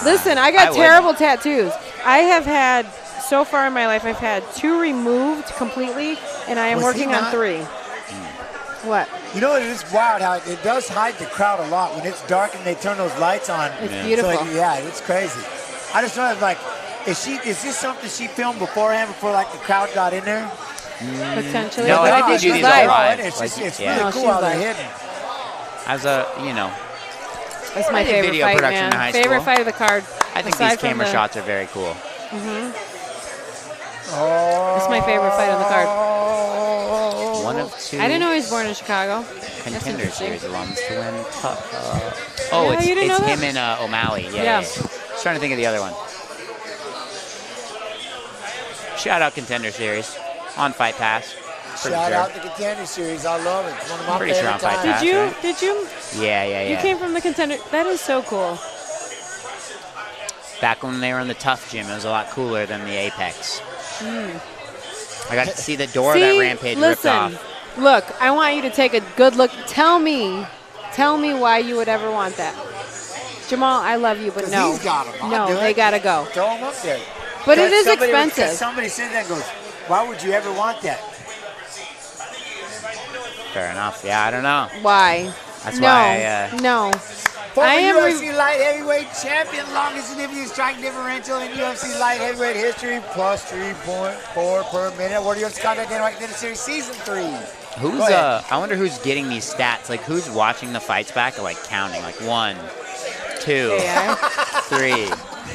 Listen, I got I terrible tattoos. I have had, so far in my life, I've had 2 removed completely, and I am Was he working on not? 3. What? You know, it is wild how it does hide the crowd a lot. When it's dark and they turn those lights on. It's beautiful. So, yeah, it's crazy. I just wondered, like, is this something she filmed beforehand, before, like, the crowd got in there? Potentially. No, but I think they she's do these live. all live. It's, just, it's yeah. really No, cool she's how they're live. hidden. As a, That's my I did favorite video fight, production man. in high Favorite school. fight of the card. I think aside these from camera the- shots are very cool. That's my favorite fight on the card. One of 2 I didn't know he was born in Chicago. Contender interesting. Series alums to win. Yeah, It's you didn't know him that? and O'Malley. Yeah. Yeah. Just trying to think of the other one. Shout out Contender Series on Fight Pass. Pretty Shout sure. out the Contender Series. I love it. It's one of my Pretty sure favorite on Fight times. Pass. Did you? right? Did you? Yeah. You came from the Contender. That is so cool. Back when they were in the Tough Gym, it was a lot cooler than the Apex. I got to see the door that Rampage ripped off. Look, I want you to take a good look. Tell me why you would ever want that. Jamal, I love you, but 'Cause no. he's got 'em. I'll No, do they it. got to go. Throw them up there. But it is Somebody expensive. Somebody said that and goes, why would you ever want that? Fair enough. Yeah, I don't know. Why? That's no, why I, no. Former I am UFC light heavyweight champion, longest significant strike differential in UFC light heavyweight history, plus 3.4 per minute. World UFC Contact Contender Series Season 3. Who's Go ahead. I wonder who's getting these stats. Like, who's watching the fights back or like counting? Like 1, 2, AI. 3,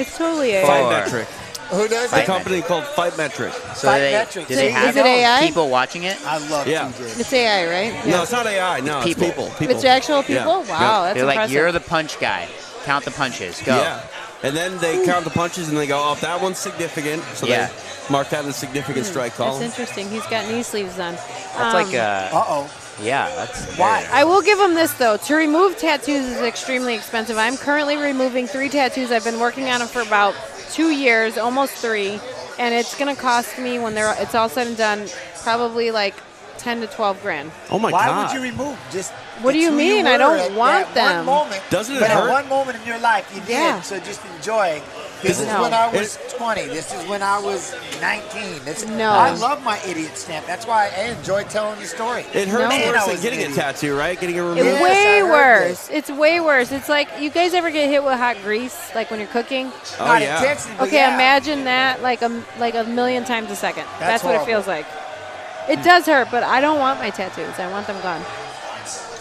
It's totally AI. 4. Fight Metric. Who does A it? company called Fight Metric. So Fight they, metrics. do they Is have it AI? people watching it? I love Yeah. TJ. It's AI, right? No, it's not AI. No, it's People. people. It's actual people? Yeah. Wow, that's They're like, impressive. you're the punch guy. Count the punches. Go. Yeah. And then they count the punches and they go, oh, that one's significant. So Yeah. they mark that as a significant strike That's call. interesting. He's got knee sleeves on. That's like Uh-oh. yeah, that's Why? I will give him this, though. To remove tattoos is extremely expensive. I'm currently removing 3 tattoos. I've been working on them for about 2 years, almost 3. And it's going to cost me, when it's all said and done, probably like 10 to 12 grand. Oh my Why God. would you remove just? What do you mean? I don't want them. One moment, Doesn't it but hurt? at one moment in your life, you did. Yeah. So just enjoy. This is when I was 20. This is when I was 19. I love my idiot stamp. That's why I enjoy telling the story. It hurts Man, worse I than was getting an a idiot. tattoo, right? Getting it removed. It's Yes, way I heard worse. this. It's way worse. It's like, you guys ever get hit with hot grease, like when you're cooking? Oh, Not yeah. intentionally, but Okay, yeah. imagine that like a million times a second. That's what it horrible. feels like. It does hurt, but I don't want my tattoos. I want them gone.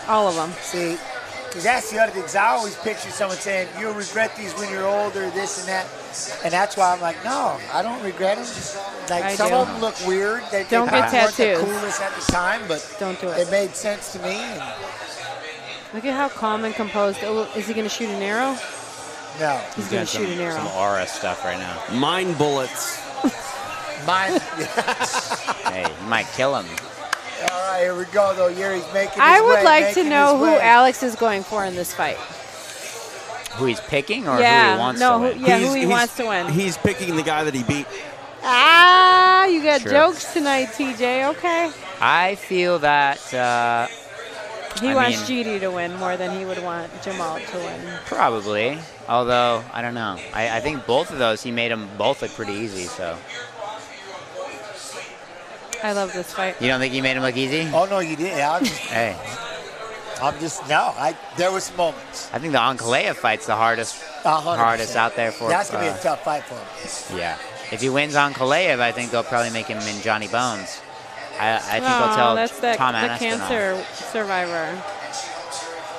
All of them. See, because that's the other thing. 'Cause I always picture someone saying, "You'll regret these when you're older," this and that, and that's why I'm like, no, I don't regret them. Like I some do. of them look weird. They Don't get weren't the tattoos. coolest at the time, but Don't do it. it made sense to me. And Look at how calm and composed. Oh, is he going to shoot an arrow? no, He's going to shoot an arrow. Some aura stuff right now. Mind bullets. mine. Hey, you might kill him. All right, here we go. Though Yuri's making. His I would way, like to making know his who way. Alex is going for in this fight. Who he's picking or Yeah, who he wants no, to win? who he wants to win. He's picking the guy that he beat. Ah, you got Sure. jokes tonight, TJ. Okay. I feel that He I wants mean- GD to win more than he would want Jamal to win. probably, although I don't know. I think both of those, he made them both look pretty easy, so. I love this fight. You don't think he made him look easy? Oh no, you did. Hey, There was moments. I think the Ankalaev fight's the hardest 100%. out there for That's gonna be a tough fight for him. Yeah. If he wins Ankalaev, I think they'll probably make him in Johnny Bones. I think they'll Oh, tell that's Tom the Aspinall. cancer survivor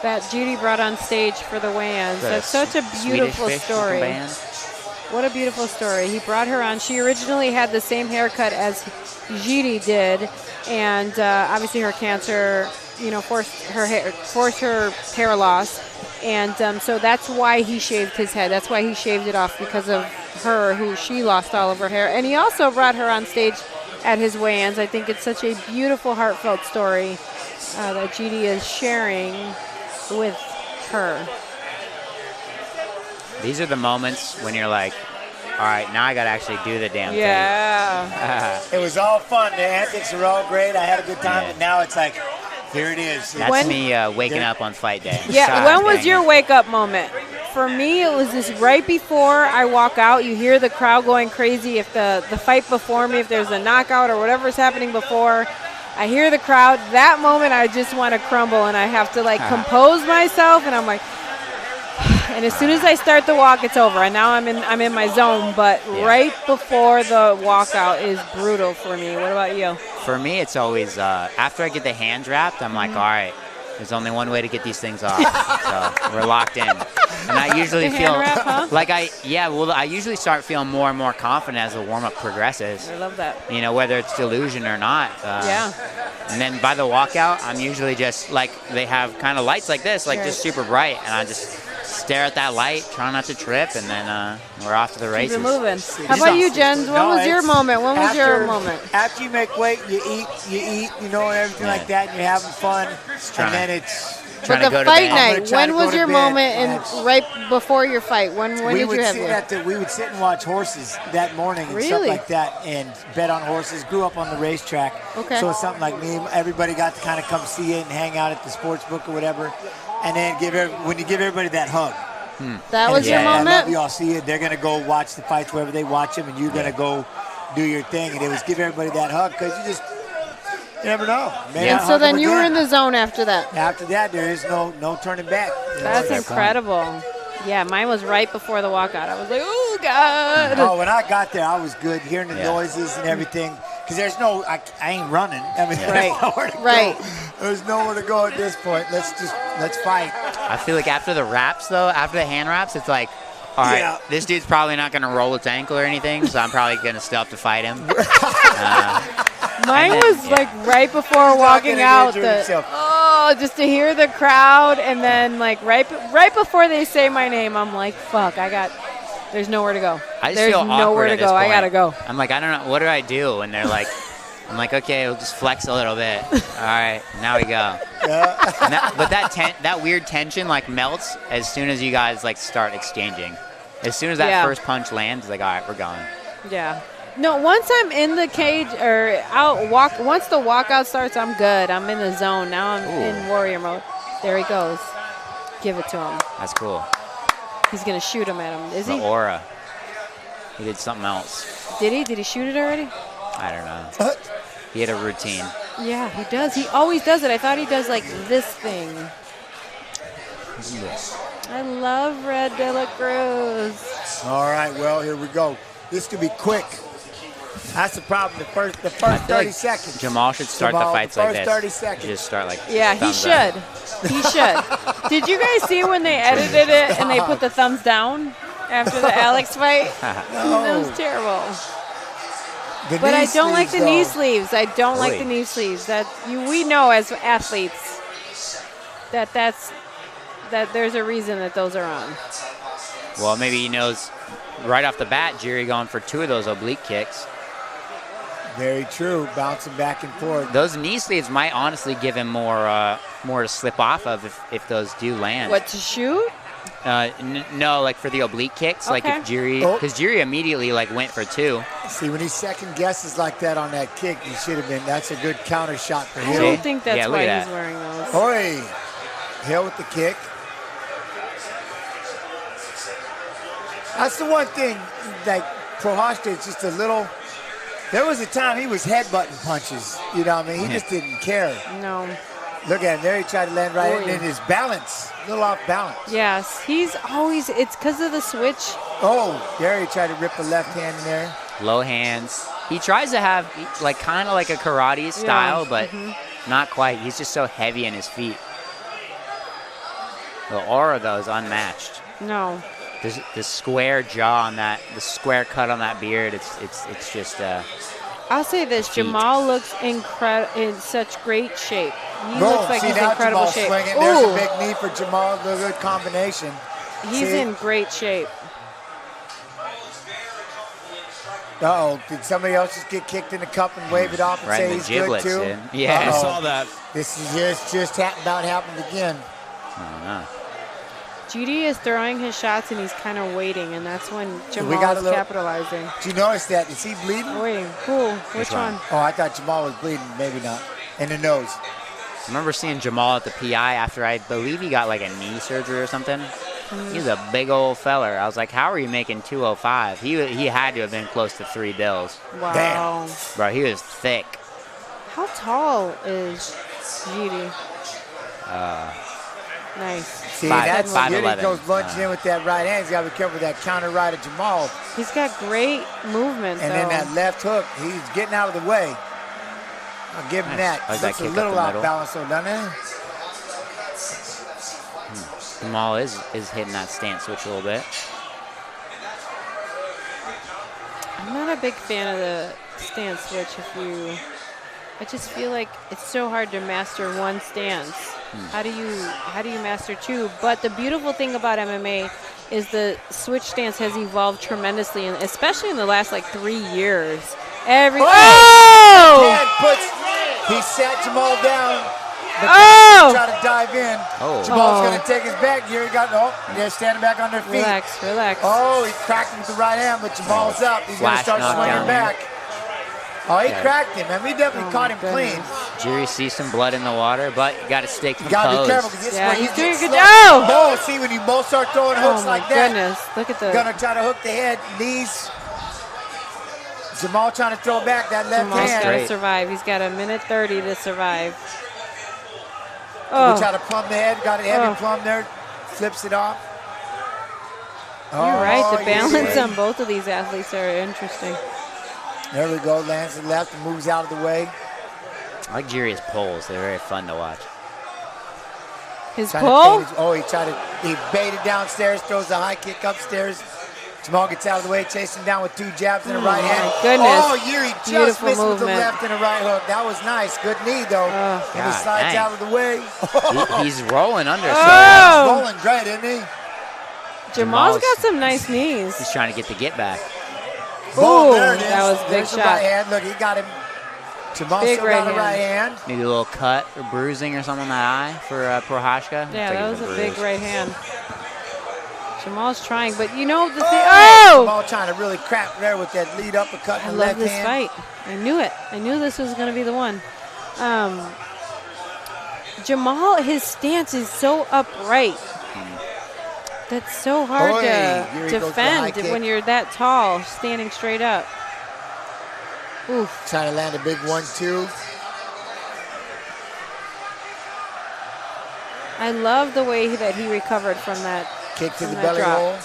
that Judy brought on stage for the weigh-ins. That's such a beautiful Swedish fish story. band. What a beautiful story. He brought her on. She originally had the same haircut as Judy did, and obviously her cancer, forced her hair loss, and so that's why he shaved his head. That's why he shaved it off, because of her, who she lost all of her hair. And he also brought her on stage at his weigh-ins. I think it's such a beautiful, heartfelt story that Judy is sharing with her. These are the moments when you're like, all right, now I got to actually do the damn Yeah. It was all fun. The antics were all great. I had a good time, Yeah. but now it's like, here it is. thing. That's When- me waking up on fight day. Yeah, God when was dang your it. wake-up moment? For me, it was this right before I walk out. You hear the crowd going crazy. If the fight before me, if there's a knockout or whatever's happening before, I hear the crowd. That moment, I just want to crumble, and I have to, compose myself, and I'm like, and as soon as I start the walk, it's over. And now I'm in my zone, but right before the walkout is brutal for me. What about you? For me, it's always after I get the hands wrapped, I'm like, all right, there's only one way to get these things off. So we're locked in. And I usually The feel hand wrap, huh? like I usually start feeling more and more confident as the warm-up progresses. I love that. Whether it's delusion or not. Yeah. And then by the walkout, I'm usually just like, they have kind of lights like this, like Right. just super bright. And I just stare at that light, try not to trip, and then we're off to the races. Keep it moving. How about you, Jens? When was your moment? When was your moment? After you make weight, you eat, and everything like that, and you're having fun. And then it's Trying But to go the to fight bed. I'm gonna night, try when to was go to your bed. moment and That's- right before your fight? When we did would you have sit your we would sit and watch horses that morning and Really? stuff like that, and bet on horses. Grew up on the racetrack, Okay. so it's something like me. Everybody got to kind of come see it and hang out at the sports book or whatever, and then when you give everybody that hug. That And was it's your like, I love moment? you. I'll see you. They're gonna go watch the fights wherever they watch them, and you're gonna go do your thing. And it was give everybody that hug, because you never know. May Yeah. not And so hug then them you were again. in the zone after that. After that, there is no turning back. That's It's- incredible. Yeah, mine was right before the walkout. I was like, oh, God. Oh, when I got there, I was good, hearing the Yeah. noises and everything. Because there's I ain't running. I mean, Right. there's nowhere to Right. go. There's nowhere to go at this point. Let's fight. I feel like after the wraps, though, after the hand wraps, it's like, all right, Yeah. this dude's probably not going to roll its ankle or anything, so I'm probably going to still have to fight him. Mine And then, was like right before walking gonna out. injure himself. Just to hear the crowd, and then like right before they say my name, I'm like, fuck, there's nowhere to go. I just There's feel nowhere awkward to at this go. I point. gotta go. I'm like, I don't know, what do I do? And they're like, I'm like, okay, we'll just flex a little bit. All right, now we go. And but that weird tension like melts as soon as you guys like start exchanging. As soon as that Yeah. first punch lands, it's like, all right, we're going. Yeah. No, once I'm in the cage or once the walkout starts, I'm good. I'm in the zone. Now I'm in warrior mode. There he goes. Give it to him. That's cool. He's going to shoot him at him. Is he? The aura. He did something else. Did he? Did he shoot it already? I don't know. He had a routine. Yeah, he does. He always does it. I thought he does like this thing. I love Red De La Cruz. All right, well, here we go. This could be quick. That's the problem. The first 30 seconds. Jamal should start the fights like this. First 30 seconds. Just start like. Yeah, he should. He should. Did you guys see when they edited it and they put the thumbs down after the Alex fight? No. That was terrible. But I don't like the knee sleeves. I don't like the knee sleeves. We know as athletes that there's a reason that those are on. Well, maybe he knows right off the bat, Jerry going for 2 of those oblique kicks. Very true. Bouncing back and forth. Those knee sleeves might honestly give him more to slip off of if those do land. What, to shoot? No, like for the oblique kicks. Okay. Like if Jerry, because Jerry immediately like went for 2. See, when he second guesses like that on that kick, he should have been. That's a good counter shot for him. I don't think that's why he's wearing those. Oi, Hill with the kick. That's the one thing, like, Prochazka is just a little, there was a time he was headbutting punches, you know what I mean? He just didn't care. No. Look at him there, he tried to land right in his balance, a little off balance. Yes, he's always, it's because of the switch. Oh, there he tried to rip the left hand in there. Low hands. He tries to have, like, kind of like a karate style, but not quite. He's just so heavy in his feet. The aura, though, is unmatched. No. The square jaw on that, the square cut on that beard, it's just. I'll say this: feet. Jamal looks in such great shape. He looks like he's in incredible shape. Swinging. There's a big knee for Jamal. A good combination. He's in great shape. Uh-oh, did somebody else just get kicked in the cup and wave it off and say he's good too? Yeah, I saw that. This is just about happened again. I don't know. GD is throwing his shots and he's kind of waiting, and that's when Jamal is capitalizing. Did you notice that? Is he bleeding? Wait, who? Which one? Oh, I thought Jamal was bleeding. Maybe not. In the nose. I remember seeing Jamal at the PI after I believe he got like a knee surgery or something. He's a big old feller. I was like, how are you making 205? He had to have been close to $3 bills. Wow. Damn. Bro, he was thick. How tall is GD? Nice. See, that's 5'11". He goes lunging in with that right hand. He's got to be careful with that counter right of Jamal. He's got great movement, And then that left hook, he's getting out of the way. I'll give him that. Looks a little off balance, though, doesn't it? Jamal is hitting that stance switch a little bit. I'm not a big fan of the stance switch. I just feel like it's so hard to master one stance. How do you master 2? But the beautiful thing about MMA is the switch stance has evolved tremendously, and especially in the last like 3 years. Everything. Oh! He sat Jamal down. Try to dive in. Jamal's going to take his back. Here he got. They're standing back on their feet. Relax. Oh, he cracked him with the right hand, but Jamal's up. He's going to start swinging back. Oh, he cracked him, man. We definitely caught him clean. Jerry sees some blood in the water, but you got to stay composed. You got to be careful because he's doing a good job. Oh, see, when you both start throwing hooks like that. Oh, my goodness. Look at the. Going to try to hook the head, knees. Jamal trying to throw back that left hand. Jamal's got to survive. He's got 1:30 to survive. We try to plumb the head. Got a heavy plumb there. Flips it off. You're right. The balance on both of these athletes are interesting. There we go. Lands to the left and moves out of the way. I like Jerry's pulls. They're very fun to watch. His pull? He baited downstairs, throws the high kick upstairs. Jamal gets out of the way, chasing down with 2 jabs and a right hand. My goodness. Oh, Yuri just missed with the left and a right hook. That was nice. Good knee, though. And he slides out of the way. He's rolling under. He's rolling great, isn't he? Jamal's got some nice knees. He's trying to get the get back. Oh, there it is. That was a big shot. Right hand. Look, he got him. Jamal still got a right hand. Maybe a little cut or bruising or something on that eye for Prochazka. Yeah, that was a big right hand. Jamal's trying, but you know the thing. Oh! Jamal trying to really crap there with that lead uppercut in the left left hand. I love this fight. I knew it. I knew this was going to be the one. Jamal, his stance is so upright. That's so hard to defend when you're that tall, standing straight up. Oof. Trying to land a big 1-2. I love the way that he recovered from that kick to the belly roll.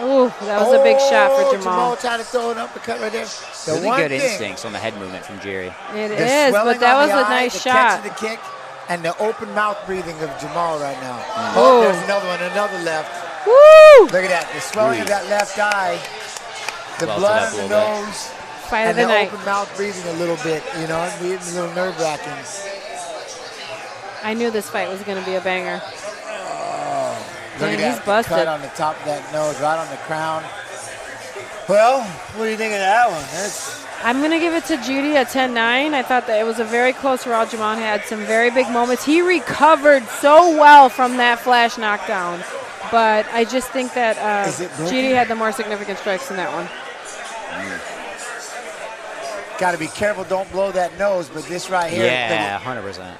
Oh, that was a big shot for Jamal. Jamal trying to throw an uppercut right there. Really good instincts on the head movement from Jerry. It is, but that was a nice shot. The kick and the open mouth breathing of Jamal right now. Oh, there's another one, another left. Woo! Look at that, the swelling of that left eye, the blood in the nose, fight of the the night. open mouth breathing a little bit, you know, it's a little nerve-wracking. I knew this fight was going to be a banger. Look at he's that busted. cut on the top of that nose, right on the crown. Well, what do you think of that one? I'm going to give it to Judy a 10-9. I thought that it was a very close round. Jamal had some very big moments. He recovered so well from that flash knockdown. But I just think that Judy had the more significant strikes in that one. Got to be careful, don't blow that nose, but this right here. Yeah, 100%.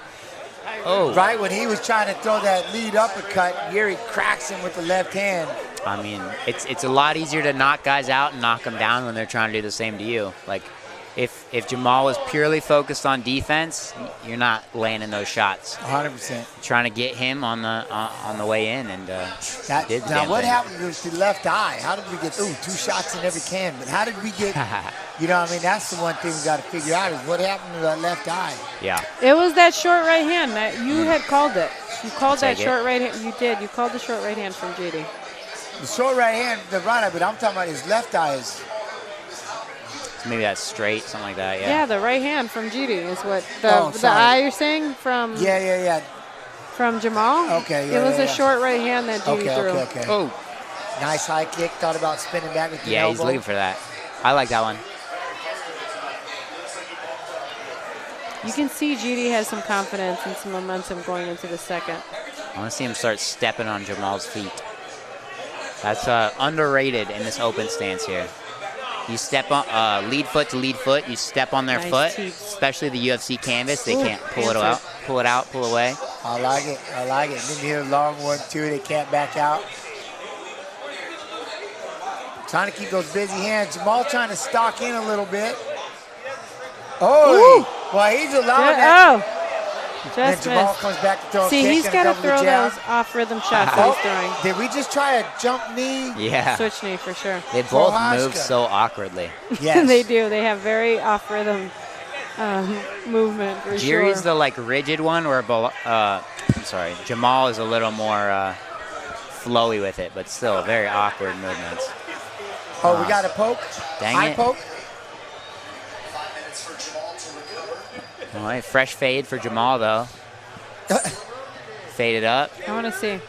Oh. Right when he was trying to throw that lead uppercut, Yuri cracks him with the left hand. I mean, it's a lot easier to knock guys out and knock them down when they're trying to do the same to you. Like, if Jamal was purely focused on defense, you're not landing those shots. 100%. Trying to get him on the way in, and did the now what thing. happened to the left eye? How did we get 2 shots in every can? But how did we get? You know what I mean? That's the one thing we got to figure out is what happened to that left eye. Yeah. It was that short right hand that you had called it. You called that short right hand. You did. You called the short right hand from Judy. The short right hand, the right eye, but I'm talking about his left eye is. Maybe that's straight, something like that. Yeah. Yeah, the right hand from Judy is what the eye you're saying from. Yeah. From Jamal. Okay. It was a short right hand that Judy threw. Okay. Oh. Nice high kick. Thought about spinning back with the elbow. Yeah, he's looking for that. I like that one. You can see Judy has some confidence and some momentum going into the second. I want to see him start stepping on Jamal's feet. That's underrated in this open stance here. You step on lead foot to lead foot. You step on their foot, especially the UFC canvas. They can't pull it out, pull away. I like it. And then you hit a long 1-2. They can't back out. Trying to keep those busy hands. Jamal trying to stalk in a little bit. Oh, well, he's allowing that. Just Jamal missed. comes back to throw a See, kick he's and got to double throw jab. those off-rhythm shots that he's throwing. Did we just try a jump knee? Yeah. Switch knee for sure. They both move so awkwardly. Yes. They do. They have very off-rhythm movement for Jerry's the like rigid one, or I'm sorry, Jamal is a little more flowy with it, but still very awkward movements. Oh, we got a poke? Dang it. Poke? All right, fresh fade for Jamal, though. Faded up. I want to see.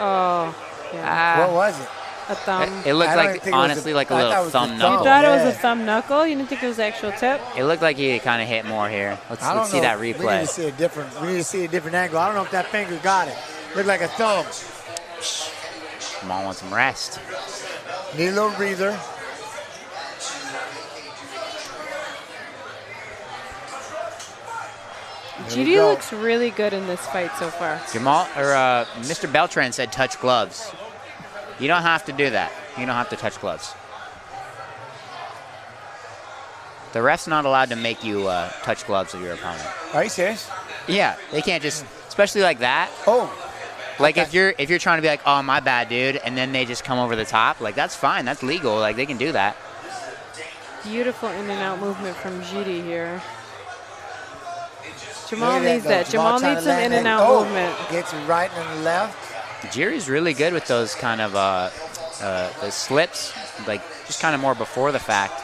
Oh, yeah. What was it? A thumb. It looked like, honestly, like a little thumb knuckle. You thought it was a thumb knuckle? You didn't think it was the actual tip? It looked like he kind of hit more here. Let's see that replay. We need to see a different angle. I don't know if that finger got it. Looked like a thumb. Jamal wants some rest. Need a little breather. Judy looks really good in this fight so far. Jamal or Mr. Beltran said touch gloves. You don't have to do that. You don't have to touch gloves. The ref's not allowed to make you touch gloves of your opponent. Are you serious? Yeah, they can't just, especially like that. Oh. Like if you're trying to be like, oh, my bad, dude, and then they just come over the top, like that's fine, that's legal, like they can do that. Beautiful in and out movement from Judy here. Jamal needs that. Jamal needs some in and out movement. Gets it right and left. Jerry's really good with those kind of the slips, like just kind of more before the fact.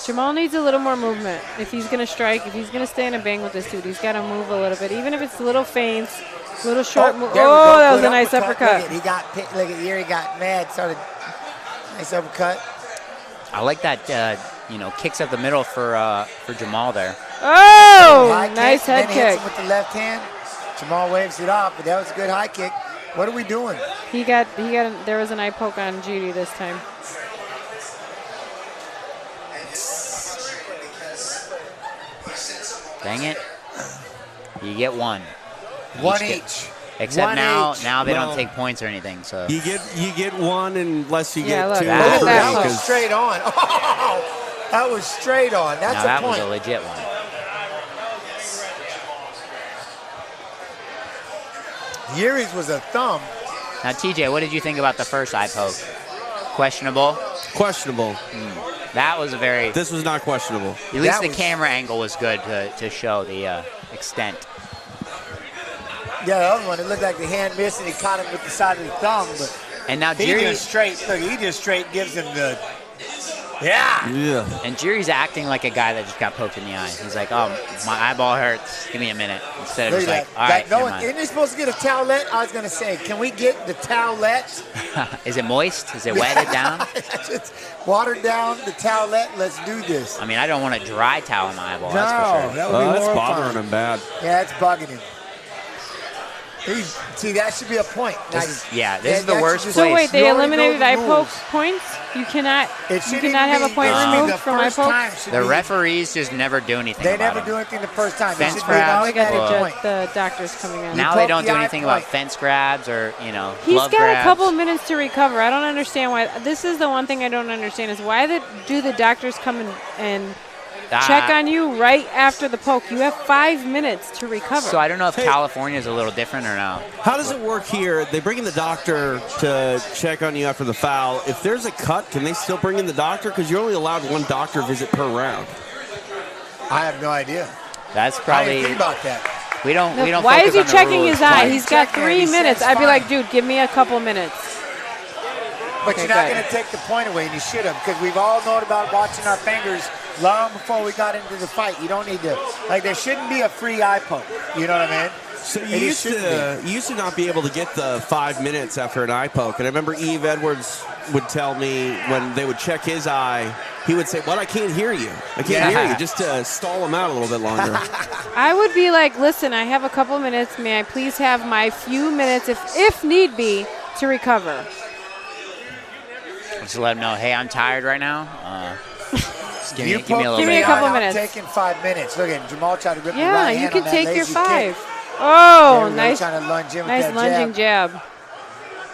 Jamal needs a little more movement. If he's going to strike, if he's going to stay in a bang with this dude, he's got to move a little bit, even if it's little feints, little short move. Oh, that was a nice uppercut. Look at Yuri got mad, started nice uppercut. I like that, kicks up the middle for Jamal there. Oh, nice head kick. kick. Hits him with the left hand. Jamal waves it off, but that was a good high kick. What are we doing? There was an eye poke on Judy this time. Dang it. You get one. One each. Except now they don't take points or anything. So you get one unless you get look, two. That was straight on. Oh, that was straight on. That's that a point. was a legit one. Yuri's was a thumb. Now, TJ, what did you think about the first eye poke? Questionable? Questionable. That was a very... This was not questionable. At least the camera angle was good to show the extent. Yeah, the other one, it looked like the hand missed and he caught him with the side of the thumb. But and now he just straight gives him the... Yeah. And Jiri's acting like a guy that just got poked in the eye. He's like, oh, my eyeball hurts. Give me a minute. Instead of just like, all right, no, isn't he supposed to get a towelette? I was going to say, can we get the towelette? Is it moist? Is it wetted down? Just watered down the towelette. Let's do this. I mean, I don't want a dry towel in my eyeball. No, that's for sure. that would be that's horrifying. bothering him bad. Yeah, it's bugging him. See, that should be a point. This is the worst place. So wait, they eliminated eye poke points? You cannot have a point removed from eye poke? The referees just never do anything They about never do anything the first time. Fence It should grabs. be an automatic point. The doctor's coming in. Now they don't do anything about fence grabs or, He's glove got grabs. a couple minutes to recover. I don't understand why. This is the one thing I don't understand is why do the doctors come and check on you right after the poke? You have 5 minutes to recover. So I don't know if California is a little different or not. How does it work here? They bring in the doctor to check on you after the foul. If there's a cut, can they still bring in the doctor? Because you're only allowed one doctor visit per round. I have no idea. That's probably. I didn't think about that. We don't. Why is he checking his eye? Why He's is he got checking 3 it? He minutes. says I'd be fine. like, dude, give me a couple minutes. But you're not going to take the point away, and you should have, because we've all known about watching our fingers long before we got into the fight. You don't need to, there shouldn't be a free eye poke. You know what I mean? So you used to not be able to get the 5 minutes after an eye poke. And I remember Eve Edwards would tell me when they would check his eye, he would say, well, I can't hear you. I can't hear you, just to stall him out a little bit longer. I would be like, listen, I have a couple minutes. May I please have my few minutes, if need be, to recover? Just let him know, hey, I'm tired right now. Just give me a little Give me a couple minutes. I'm taking 5 minutes. Look at Jamal trying to grip the Yeah, right you hand can on that take your lazy 5. kick. Oh, nice. Trying to lunge in with Nice that lunging jab.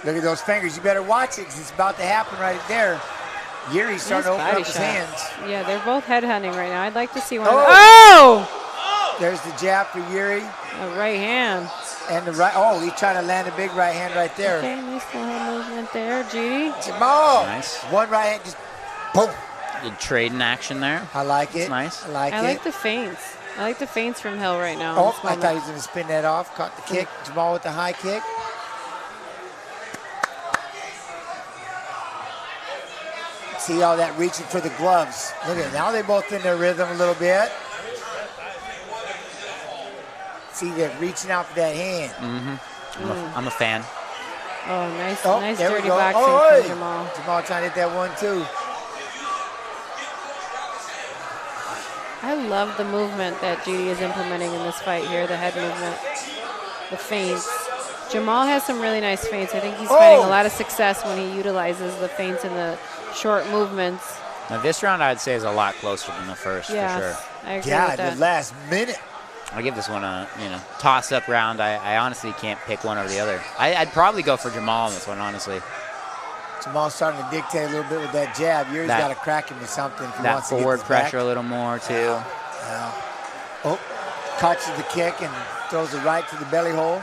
Look at those fingers. You better watch it because it's about to happen right there. Yuri's starting to open up his hands. Yeah, they're both headhunting right now. I'd like to see one. There's the jab for Yuri. A right hand. And the right. Oh, he's trying to land a big right hand right there. Okay, nice little head movement there, Judy. Jamal. Nice. One right hand, just boom. Good trading action there. I like it. That's nice. I like the feints. I like the feints from Hill right now. Oh, I thought he was going to spin that off. Caught the kick. Jamal with the high kick. See all that reaching for the gloves. Look at it. Now they're both in their rhythm a little bit. See, they're reaching out for that hand. Mm-hmm. I'm a fan. Oh, nice there we dirty go. boxing from Jamal. Jamal trying to hit that one, too. I love the movement that Judy is implementing in this fight here, the head movement, the feints. Jamal has some really nice feints. I think he's finding a lot of success when he utilizes the feints and the short movements. Now, this round, I'd say, is a lot closer than the first, for sure. I agree with that. The last minute. I'll give this one a toss-up round. I honestly can't pick one over the other. I'd probably go for Jamal on this one, honestly. Jamal's starting to dictate a little bit with that jab. Yuri's got to crack him with something if he wants to get forward this pressure back. a little more, too. Yeah. Oh, catches the kick and throws it right to the belly hole.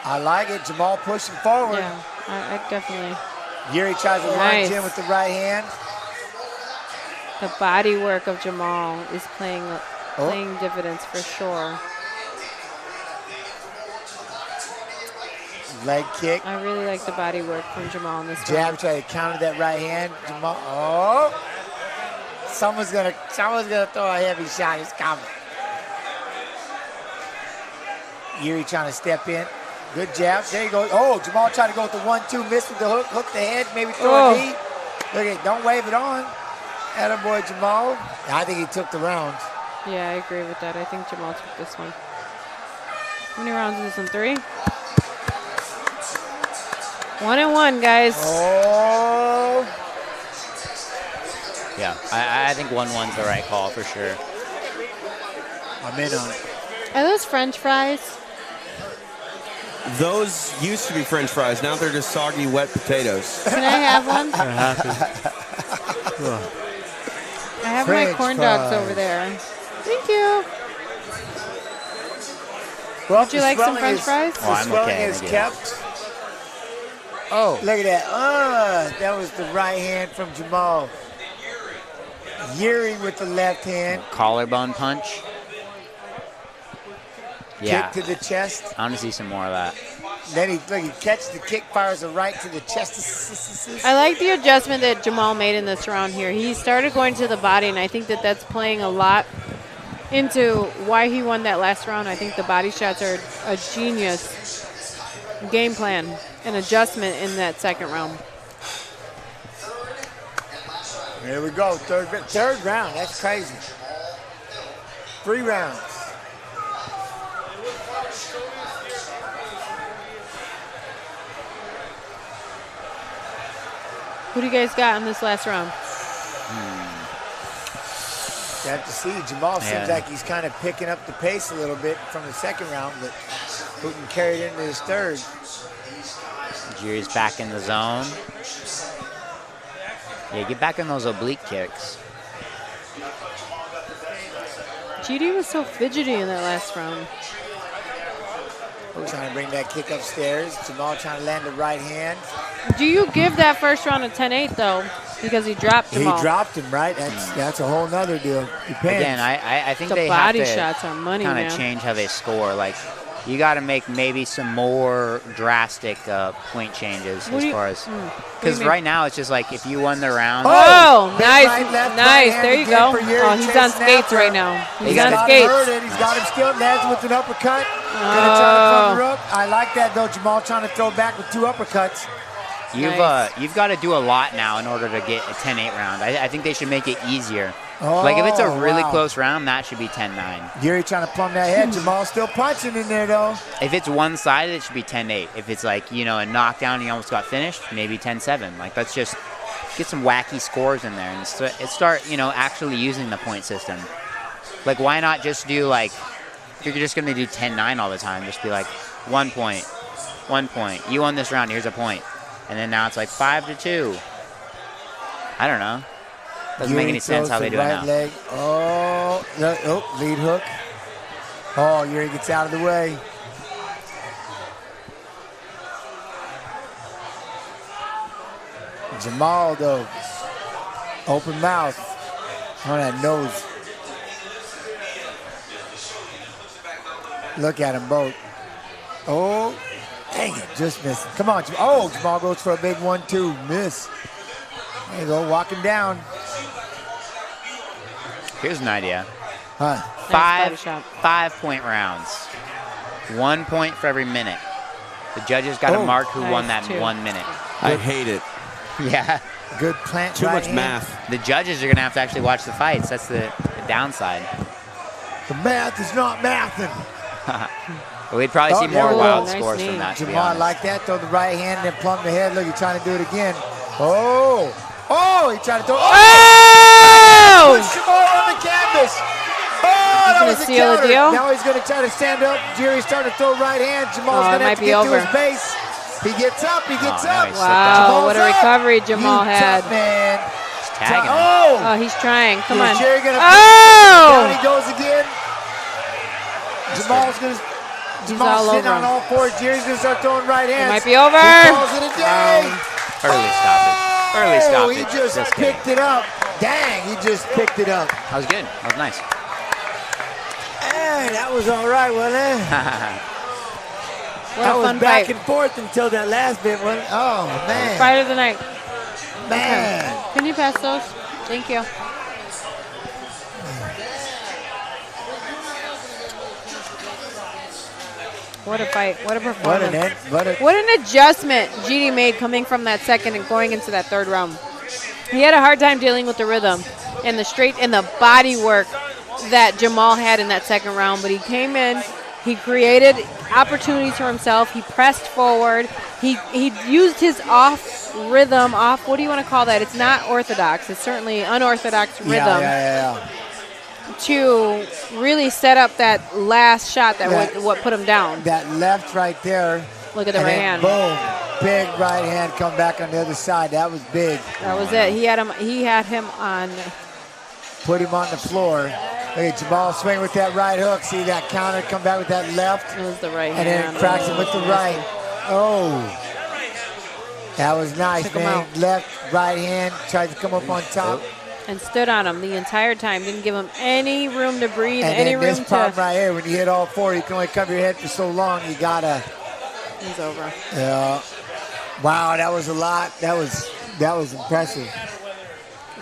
I like it. Jamal pushing forward. Yeah, I definitely. Yuri tries to lunge in with the right hand. The body work of Jamal is playing dividends for sure. Leg kick. I really like the body work from Jamal in this jab, try to counter that right hand. Jamal. Oh, someone's gonna throw a heavy shot. It's coming. Yuri trying to step in. Good jab. There you go. Oh, Jamal trying to go with the 1-2. Missed with the hook. Hook the head. Maybe throw a knee. Look at it. Don't wave it on. Attaboy Jamal. I think he took the round. Yeah, I agree with that. I think Jamal took this one. How many rounds is this one? 3? 1-1, guys. Oh. Yeah, I think 1-1's the right call for sure. I'm in on it. Are those French fries? Those used to be French fries. Now they're just soggy, wet potatoes. Can I have one? I have my corn dogs over there. Thank you. Well, would you like some French fries? Oh, I'm okay. Is kept. Oh. Look at that. That was the right hand from Jamal. Yuri with the left hand. Collarbone punch. Yeah. Kick to the chest. I want to see some more of that. Then he catches the kick, fires a right to the chest. I like the adjustment that Jamal made in this round here. He started going to the body, and I think that that's playing a lot into why he won that last round. I think the body shots are a genius game plan and adjustment in that second round. Here we go, third round. That's crazy. 3 rounds. Who do you guys got in this last round? You have to see. Jamal seems like he's kind of picking up the pace a little bit from the second round, but who can carry it into his third? Jiri's back in the zone. Yeah, get back in those oblique kicks. GD was so fidgety in that last round. Trying to bring that kick upstairs. Jamal trying to land the right hand. Do you give that first round a 10-8 though? Because he dropped Jamal. He dropped him, right? That's a whole nother deal. Depends. Again, I think the they body have to shots are money, kind man. of change how they score. Like, you got to make maybe some more drastic point changes as far as because right now it's just like if you won the round. Oh, nice, nice. There you go. Oh, he's on skates right now. He's on skates. He's got him still. Lands with an uppercut. Gonna try to cover up. I like that though. Jamal trying to throw back with 2 uppercuts. You've got to do a lot now in order to get a 10-8 round. I think they should make it easier. Like if it's a really close round, that should be 10-9. Yuri trying to plumb that head. Jamal still punching in there though. If it's one-sided, it should be 10-8. If it's like, you know, a knockdown and you almost got finished, maybe 10-7. Like let's just get some wacky scores in there and start, you know, actually using the point system. Like why not just do like, if you're just going to do 10-9 all the time, just be like 1 point, 1 point. You won this round, here's a point. And then now it's like 5-2. I don't know. Doesn't make any sense how they do it now. Leg. Oh, lead hook. Oh, Yuri gets out of the way. Jamal, though, open mouth on that nose. Look at them both. Oh, dang it, just missing. Come on, Jamal. Oh, Jamal goes for a big 1-2. Miss. There you go, walking down. Here's an idea. Huh. 5-point rounds. 1 point for every minute. The judges got to mark who won that in 1 minute. I hate it. Yeah. Good plant. Too much math. The judges are going to have to actually watch the fights. That's the downside. The math is not mathing. Well, we'd probably see more wild scores from that. Jamal like that. Throw the right hand and then plumb the head. Look, he's trying to do it again. Oh! Oh! He tried to throw. Oh! Push Jamal on the canvas. Oh, that was a counter. Now he's going to try to stand up. Jerry's starting to throw right hand. Jamal's going to have to get to his base. He gets up. He gets up. Wow, what a recovery Jamal had. Tough man. He's tagging him. Oh! He's trying. Come on. Jerry gonna oh! Down he goes again. Jamal's sitting on all fours. Jerry's going to start throwing right hands. It might be over. He calls it a day. Early stoppage. Early stoppage. He just picked it up. Dang, he just picked it up. That was good. That was nice. Hey, that was all right, wasn't it? That was back and forth until that last bit. Oh, man. Fight of the night. Man. Okay. Can you pass those? Thank you. What a fight. What a performance. What an adjustment GD made coming from that second and going into that third round. He had a hard time dealing with the rhythm and the straight and the body work that Jamal had in that second round, but he came in, he created opportunities for himself, he pressed forward, he used his off-rhythm, what do you want to call that? It's not orthodox, it's certainly unorthodox rhythm to really set up that last shot that what put him down. That left right there. Look at the right hand. Boom. Big right hand come back on the other side. That was big. That was it. He had him on. Put him on the floor. Look at Jamal swing with that right hook. See that counter come back with that left. It was the right hand. And then cracks him with the right. Oh. That was nice, man. Left, right hand. Tried to come up on top. And stood on him the entire time. Didn't give him any room to breathe, and any room to. This problem right here, when you hit all four, you can only cover your head for so long. You gotta. He's over. Yeah. Wow, that was a lot. That was impressive.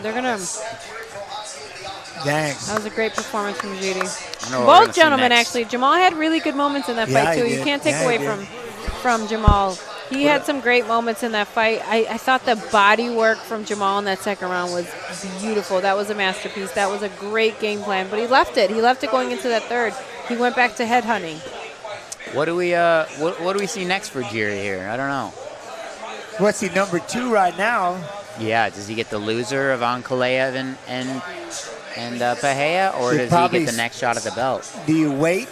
They're gonna. Dang. That was a great performance from Judy. Both gentlemen, actually. Jamal had really good moments in that fight too. You can't take away from Jamal. He had some great moments in that fight. I thought the body work from Jamal in that second round was beautiful. That was a masterpiece. That was a great game plan. But he left it. He left it going into that third. He went back to head hunting. What do we see next for Jiri here? I don't know. What's he, number 2 right now? Yeah. Does he get the loser of Ankalaev and Pereira, or does he get the next shot at the belt? Do you wait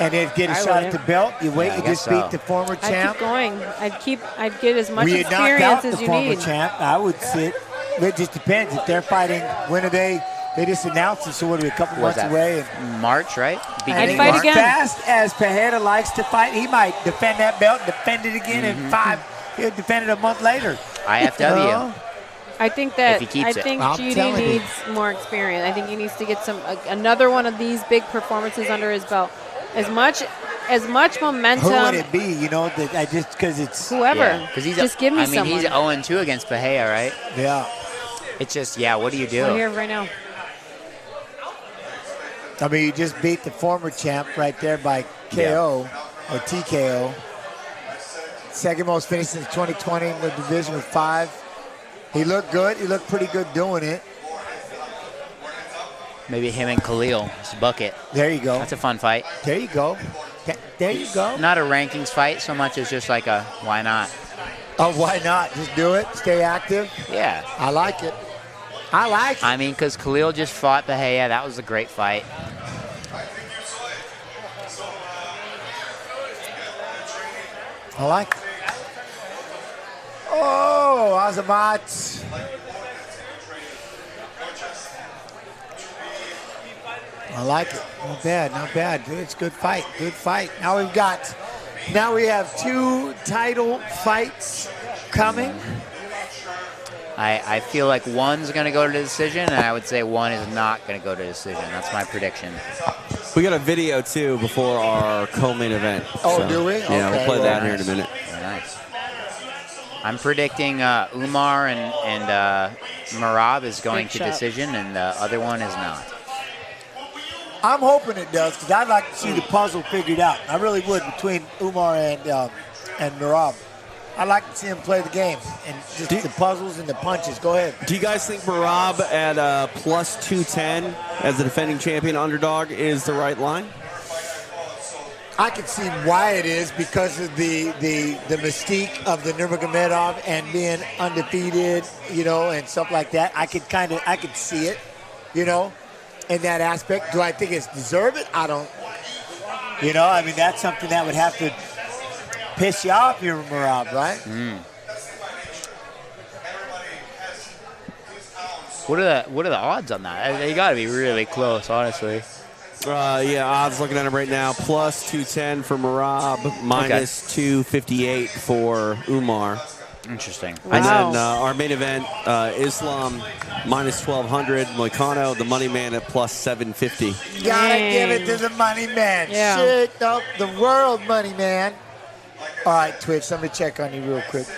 and then get a shot at the belt? You wait and just beat the former champ? I'd keep going. I'd get as much experience as you need. knocked out the former champ. I would sit. It just depends. If they're fighting, when are they? They just announced it, so what are we, a couple months away? March, right? I'd fight again. As fast as Pereira likes to fight, he might defend that belt, defend it again in 5. He'll defend it a month later. IFW. I think Judy needs more experience. I think he needs to get another one of these big performances under his belt. As much momentum. Who would it be? You know, just because it's whoever. Yeah, just give me someone. He's 0-2 against Pereira, right? Yeah. It's just, what do you do? We're here right now. I mean, you just beat the former champ right there by KO or TKO. Second most finished since 2020 in the division with 5. He looked good. He looked pretty good doing it. Maybe him and Khalil, just bucket. There you go. That's a fun fight. There you go. There you go. Not a rankings fight so much as just like a why not. Oh, why not? Just do it. Stay active. Yeah. I like it. I mean, because Khalil just fought Pereira. That was a great fight. I like it. Oh, Azamat. I like it. Not bad, not bad. It's a good fight. Good fight. Now we have 2 title fights coming. I feel like one's going to go to decision, and I would say one is not going to go to decision. That's my prediction. We got a video, too, before our co-main event. Oh, do we? Yeah, we'll play that here in a minute. Very nice. I'm predicting Umar and Merab is going to decision, and the other one is not. I'm hoping it does, because I'd like to see the puzzle figured out. I really would, between Umar and Merab. I'd like to see him play the game and just the puzzles and the punches. Go ahead. Do you guys think Merab at plus 210 as the defending champion underdog is the right line? I can see why it is, because of the mystique of the Nurmagomedov and being undefeated, and stuff like that. I could see it, in that aspect. Do I think it's deserved? I don't. I mean, that's something that would have to piss you off here, Merab, right? What are the odds on that? They got to be really close, honestly. Odds looking at him right now. Plus 210 for Merab, minus 258 for Umar. Interesting. Wow. And then our main event, Islam, minus 1,200. Moicano, the money man, at plus 750. Gotta give it to the money man. Yeah. Shake up the world, money man. All right, Twitch, let me check on you real quick.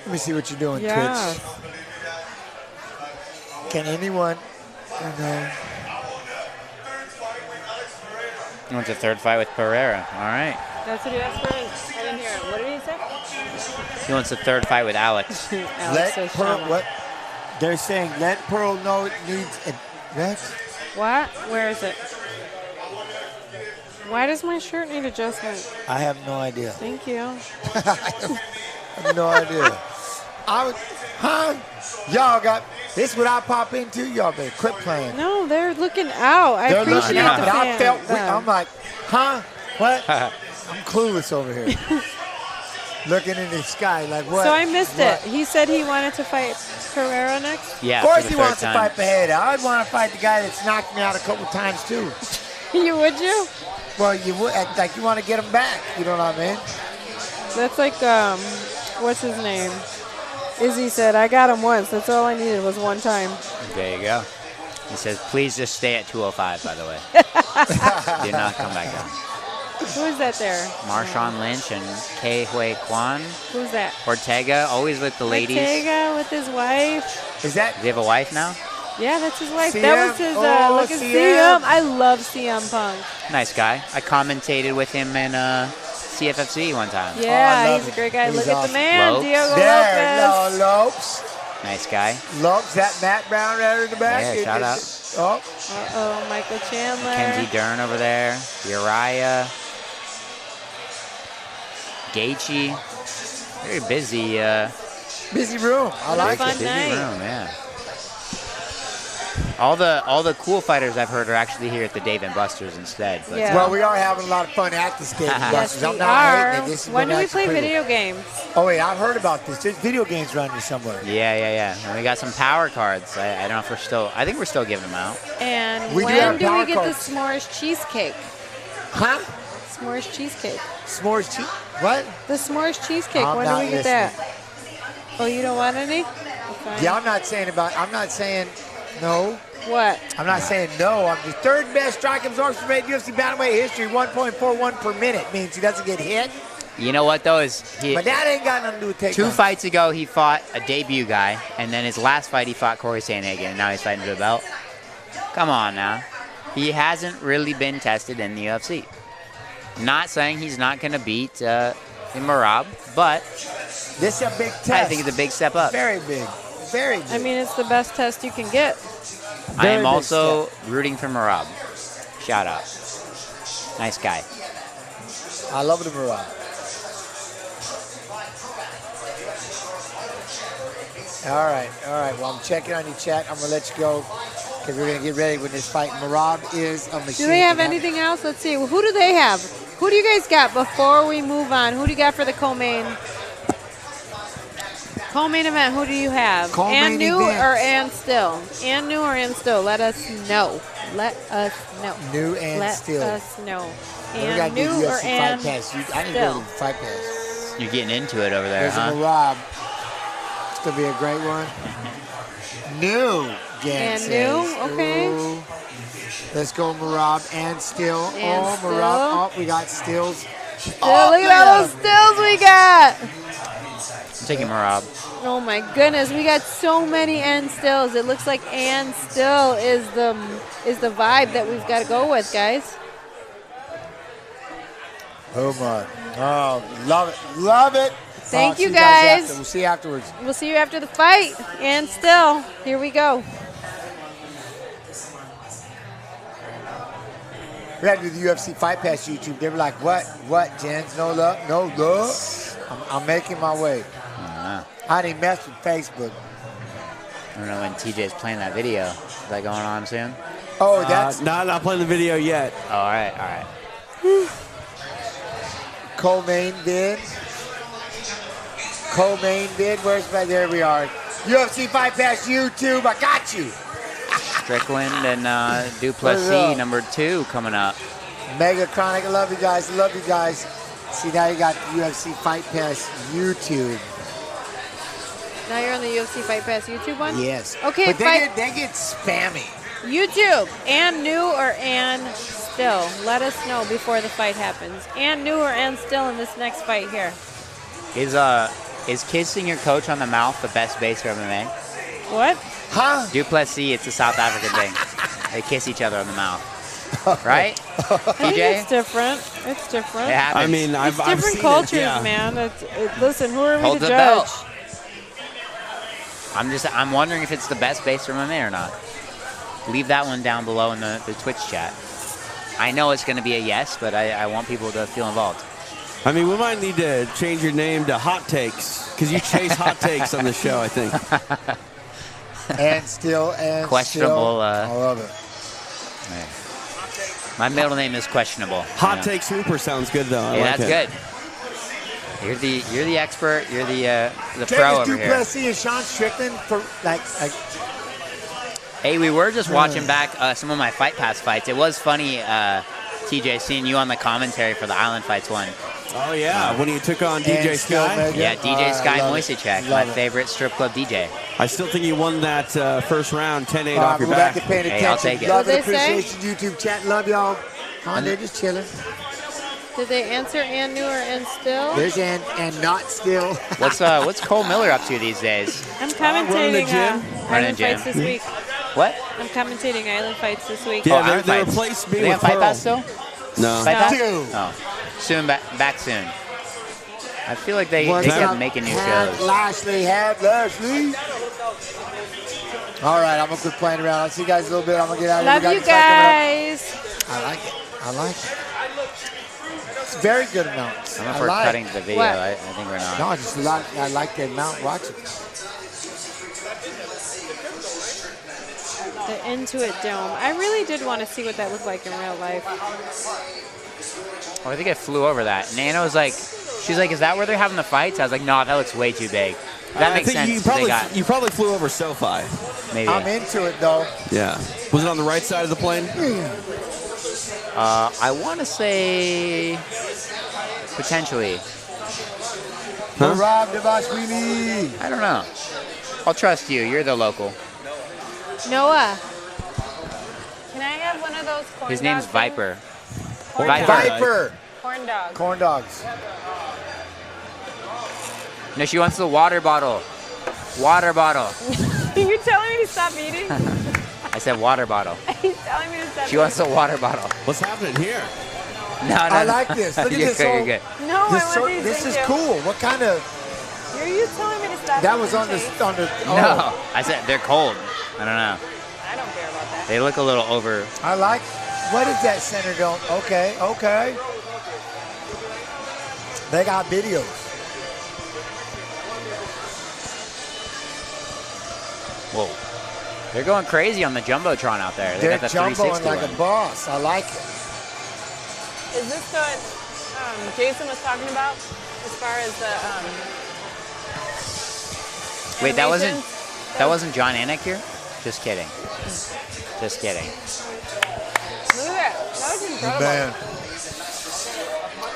Let me see what you're doing, Twitch. Can anyone? He wants a third fight with Pereira. All right. That's what he asked for. I didn't hear it. What did he say? He wants a third fight with Alex. Let Pearl, what? They're saying let Pearl know it needs a what? What? Where is it? Why does my shirt need adjustment? I have no idea. Thank you. I have no idea. Y'all got this. What I pop into? Y'all better quit playing. No, they're looking out. I They're appreciate looking out, the but I fan. felt. I'm like, what? I'm clueless over here. Looking in the sky, like what? So I missed it. He said he wanted to fight Pereira next. Yeah, of course for he the wants third to time. fight Pereira. I'd want to fight the guy that's knocked me out a couple times too. Would you? Well, you would, like you want to get him back. You know what I mean? That's like what's his name? Izzy said, I got him once. That's all I needed was one time. There you go. He says, please just stay at 205, by the way. Do not come back down. Who is that there? Marshawn Lynch and Kei Hui Kwan. Who's that? Ortega, always with the ladies. Ortega with his wife. Is that? Does he have a wife now? Yeah, that's his wife. CM? That was his, look at CM. I love CM Punk. Nice guy. I commentated with him in CFFC one time. Yeah, he's a great guy. He's Look at awesome. the man, Lopes. Diego There, Lopez. Lopes. Nice guy. Lopes, that Matt Brown right in the back. Yeah, shout out. Oh, Uh-oh, Michael Chandler. Kenzie Dern over there. Uriah. Gaethje. Very busy. busy room. I What a like fun it. Busy night. room, yeah. All the cool fighters I've heard are actually here at the Dave & Buster's instead. But Yeah. Well, we are having a lot of fun at this game. Yes, I'm we not are. hating it. This is When do we actually play pretty. video games? Oh, wait, I've heard about this. There's video games around here somewhere. Yeah. And we got some power cards. I don't know if we're still. I think we're still giving them out. And We do when have do power we get cards. the s'mores cheesecake? Huh? S'mores cheesecake. S'mores cheese? What? The s'mores cheesecake. I'm When do not we get that? Oh, you don't want any? Okay. Yeah, I'm not saying no. What? I'm not saying no. I'm the third best strike absorption rate in UFC bantamweight history. 1.41 per minute means he doesn't get hit. You know what though is But that ain't got nothing to do with takedowns. 2 fights ago he fought a debut guy, and then his last fight he fought Corey Sandhagen, and now he's fighting for the belt. Come on now, he hasn't really been tested in the UFC. Not saying he's not going to beat Merab, but This is a big test. I think it's a big step up. Very big. Very big. I mean, it's the best test you can get. I Very am big also rooting for Merab. Shout out. Nice guy. I love the Murad. All right. Well, I'm checking on your chat. I'm going to let you go because we're going to get ready with this fight. Merab is a machine. Do they have anything else? Let's see. Who do they have? Who do you guys got before we move on? Who do you got for the co-main? Co-main event, who do you have? Co-main And new event. or and still? And new or and still? Let us know. Let us know. New and Let still. us know. We got And to do new or UFC and Fight Pass. I need to go to still? the Fight Pass. You're getting into it over there, There's a huh? Merab. It's going to be a great one. New. Jan And says. new, okay. Ooh. Let's go Merab and still. And Merab. still. Oh, we got stills. Oh, look at all those stills we got. I'm taking Merab. Oh my goodness, we got so many and stills. It looks like and still is the vibe that we've got to go with, guys. Oh my. Oh, love it. Love it. Thank See you, guys. after. We'll see you afterwards. We'll see you after the fight. And still, here we go. We had to do the UFC Fight Pass YouTube. They were like, what, Jens? No love? No love? I'm making my way. I didn't mess with Facebook. I don't know when TJ's playing that video. Is that going on soon? Oh, that's Not playing the video yet. Oh, all right. co-main bid. Co-main bid. Where's my? There we are. UFC Fight Pass YouTube. I got you. Strickland and What is Duplessis, up? number 2, coming up. Mega Chronic. I love you guys. Love you guys. See, now you got the UFC Fight Pass YouTube. Now you're on the UFC Fight Pass YouTube one? Yes. Okay, but fight. they get spammy. YouTube, and new or and still. Let us know before the fight happens. And new or and still in this next fight here. Is kissing your coach on the mouth the best base for MMA? What? Huh? Duplessis, it's a South African thing. They kiss each other on the mouth. Right? I think TJ? it's different. It's different. It happens. I mean, It's I've different seen cultures, it, yeah. man. Listen, who are we Hold to the judge? belt. I'm wondering if it's the best base for MMA or not. leave that one down below in the Twitch chat. I know it's going to be a yes, but I want people to feel involved. I mean, we might need to change your name to Hot Takes, because you chase hot takes on the show, I think. Questionable. I love it. Man. My middle name is questionable. Hot Takes Hooper sounds good, though. Yeah, that's good. You're the expert. You're the pro over here. Duplessis and Sean Strickland for like. Hey, we were just watching back some of my Fight Pass fights. It was funny, TJ, seeing you on the commentary for the Island Fights one. Oh, yeah, when you took on DJ Sky? Yeah, DJ Sky Moisicek, my favorite strip club DJ. I still think you won that first round 10-8 off your back. Hey, I'll take it. Love and appreciation, YouTube chat. Love y'all. They're just chilling. Did they answer and new or and still? There's and not still. What's Cole Miller up to these days? I'm commentating Island Fights this week. What? I'm commentating Island Fights this week. Yeah, they replaced me with Fight Pass still? No. Fight Pass? Oh. Soon, back soon. I feel like they kept making new shows. Lashley. All right, I'm going to quit playing around. I'll see you guys a little bit. I'm going to get out of here. Love you guys. I like it. It's very good amount. I don't know if we're cutting the video. I think we're not. No, I like the amount watching. The Intuit Dome. I really did want to see what that looked like in real life. Oh, I think I flew over that. Nana was like, she's like, is that where they're having the fights? I was like, no, that looks way too big. That makes sense. You probably flew over SoFi. Maybe. I'm into it, though. Yeah. Was it on the right side of the plane? I want to say potentially. Huh? I don't know. I'll trust you. You're the local. Noah, can I have one of those corn His name's dog Viper. Viper. Corn dogs. Corn dogs. No, she wants the water bottle. Water bottle. You're telling me to stop eating? I said water bottle. He's telling me to stop eating. She wants the water bottle. What's happening here? No. I like this. Look at this. You're good. No, I want these. This is cool. What kind of? Are you telling me to stop? That was on the. No, I said they're cold. I don't know. I don't care about that. They look a little over. I like. What is that center dome? Okay. They got videos. Whoa. They're going crazy on the Jumbotron out there. They got the jumboing 360 like a boss. I like it. Is this what Jason was talking about as far as the Wait, that wasn't John Anik here? Just kidding. Just kidding. Look at that. That was incredible. Man.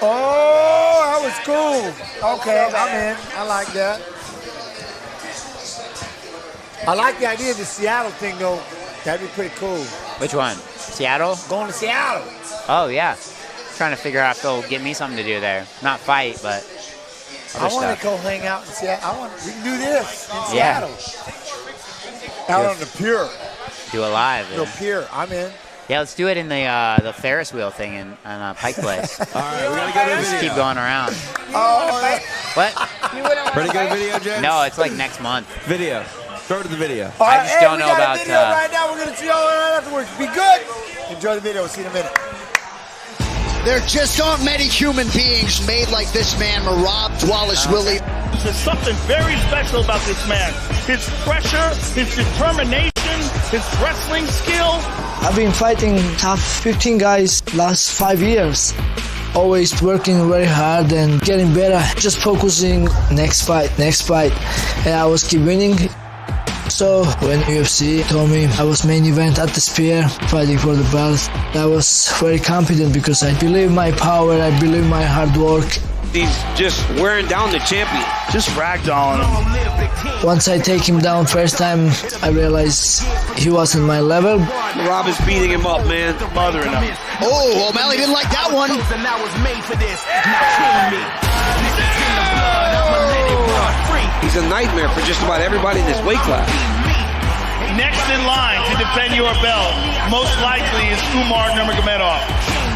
Oh, that was cool. Okay, I'm in. I like that. I like the idea of the Seattle thing, though. That'd be pretty cool. Which one? Seattle? Going to Seattle. Oh, yeah. Trying to figure out if they'll get me something to do there. Not fight, but I want to go hang out in Seattle. We can do this in Seattle. Out on the pier. Do it live. The pier. I'm in. Yeah, let's do it in the Ferris wheel thing in Pike Place. All right, we gotta go to the video. Just keep going around. Oh, what? Ready to go to video, James? No, it's like next month. Video. Go to the video. I just don't know about. Video right now. We're gonna see y'all right afterwards. Be good. Enjoy the video. We'll see you in a minute. There just aren't many human beings made like this man, Merab Dwalish-Willie. There's something very special about this man. His pressure, his determination, his wrestling skill. I've been fighting top 15 guys last 5 years. Always working very hard and getting better. Just focusing next fight. And I was keep winning. So when UFC told me I was main event at the Spear fighting for the belt, I was very confident because I believe my power, I believe my hard work. He's just wearing down the champion, just ragdolling him. Once I take him down first time, I realized he wasn't my level. Rob is beating him up, man, mothering him. Oh, O'Malley didn't like that one. He's a nightmare for just about everybody in this weight class. Next in line to defend your belt, most likely, is Umar Nurmagomedov.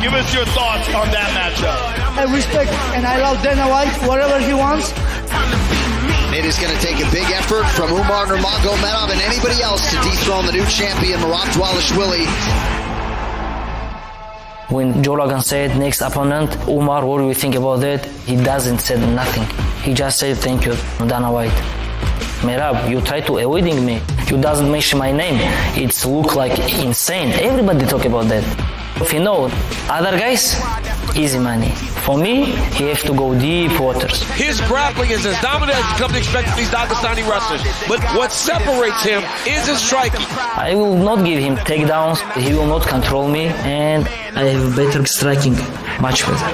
Give us your thoughts on that matchup. I respect and I love Dana White, whatever he wants. it is going to take a big effort from Umar Nurmagomedov and anybody else to dethrone the new champion, Merab Dvalishvili. When Joe Rogan said next opponent, Umar, what do you think about that? He doesn't say nothing. He just said thank you, Dana White. Merab, you try to avoiding me. You doesn't mention my name. It's look like insane. Everybody talk about that. If you know other guys, easy money. For me, he has to go deep waters. His grappling is as dominant as you come to expect from these Dagestani wrestlers. But what separates him is his striking. I will not give him takedowns. He will not control me. And I have better striking. Much better.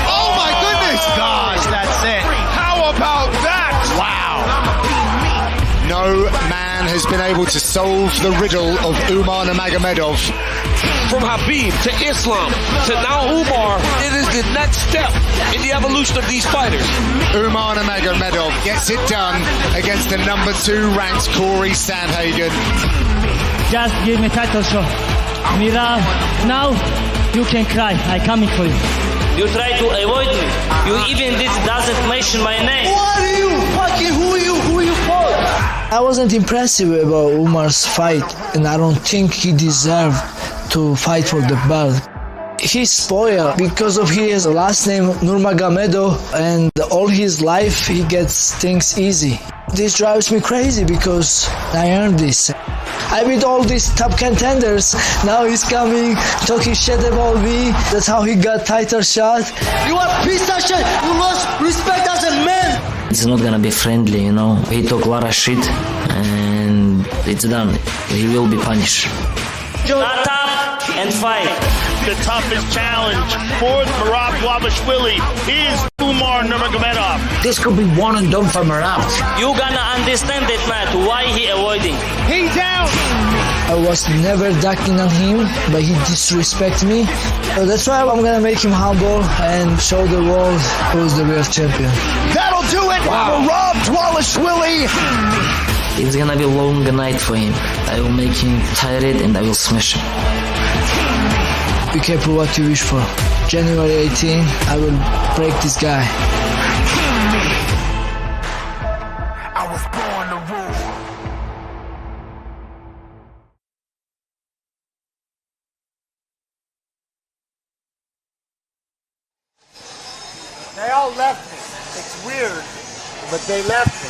Oh my goodness! Gosh, that's it. How about that? Wow. No man has been able to solve the riddle of Umar Nurmagomedov. From Habib to Islam to now Umar, it is the next step in the evolution of these fighters. Umar Nurmagomedov gets it done against the number 2 ranked Corey Sandhagen. Just give me title shot. Mira, now you can cry. I coming for you. You try to avoid me. You even doesn't mention my name. What are you? Fucking who are you? Who are you for? I wasn't impressive about Umar's fight, and I don't think he deserved to fight for the belt. He's spoiled because of his last name Nurmagomedov, and all his life he gets things easy. This drives me crazy because I earned this. I beat all these top contenders. Now he's coming, talking shit about me. That's how he got title shot. You are piece of shit. You lost respect as a man. It's not gonna be friendly, you know. He talk a lot of shit, and it's done. He will be punished. Shut up and fight. The toughest challenge for Merab Dvalishvili is Umar Nurmagomedov. This could be one and done for Merab. You gonna understand that, Matt, why he avoiding. He's out. I was never ducking on him, but he disrespected me. So that's why I'm gonna make him humble and show the world who's the real champion. That'll do it. Wow. Merab Dvalishvili. It's gonna be a long night for him. I will make him tired and I will smash him. Be careful what you wish for. January 18, I will break this guy. I was born to rule. They all left me. It's weird, but they left me.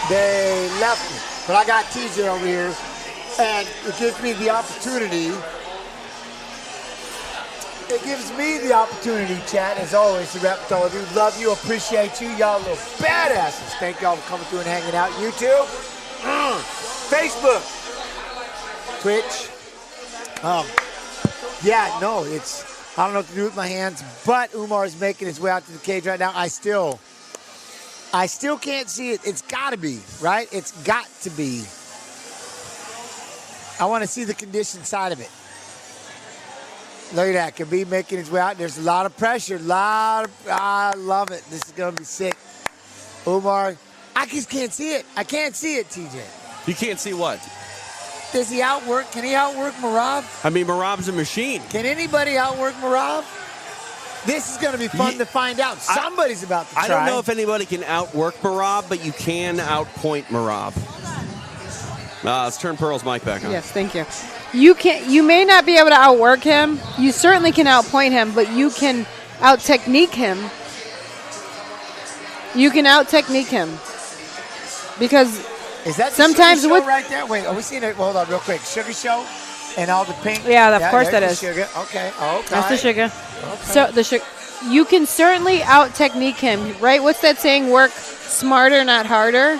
They left me. But I got TJ over here, and it gives me the opportunity. It gives me the opportunity, chat, as always, to rep with all of you. Love you, appreciate you. Y'all little badasses. Thank y'all for coming through and hanging out. YouTube, Facebook, Twitch. Yeah, no, it's, I don't know what to do with my hands, but Umar is making his way out to the cage right now. I still can't see it. It's got to be, right? It's got to be. I want to see the condition side of it. Look at that. Khabib making his way out. There's a lot of pressure. I love it. This is going to be sick. Umar, I just can't see it. I can't see it, TJ. You can't see what? Does he outwork? Can he outwork Merab? I mean, Merab's a machine. Can anybody outwork Merab? This is going to be fun to find out. Somebody's about to try. I don't know if anybody can outwork Merab, but you can outpoint Merab. Let's turn Pearl's mic back on. Yes, thank you. You may not be able to outwork him. You certainly can outpoint him, but you can out-technique him. You can out-technique him. Because is that sometimes the Sugar Show right there? Wait, are we seeing it? Hold on real quick. Sugar Show and all the pink. Yeah, of course that is. Sugar. Okay. That's the sugar. Okay. So the sugar. You can certainly out-technique him, right? What's that saying? Work smarter, not harder.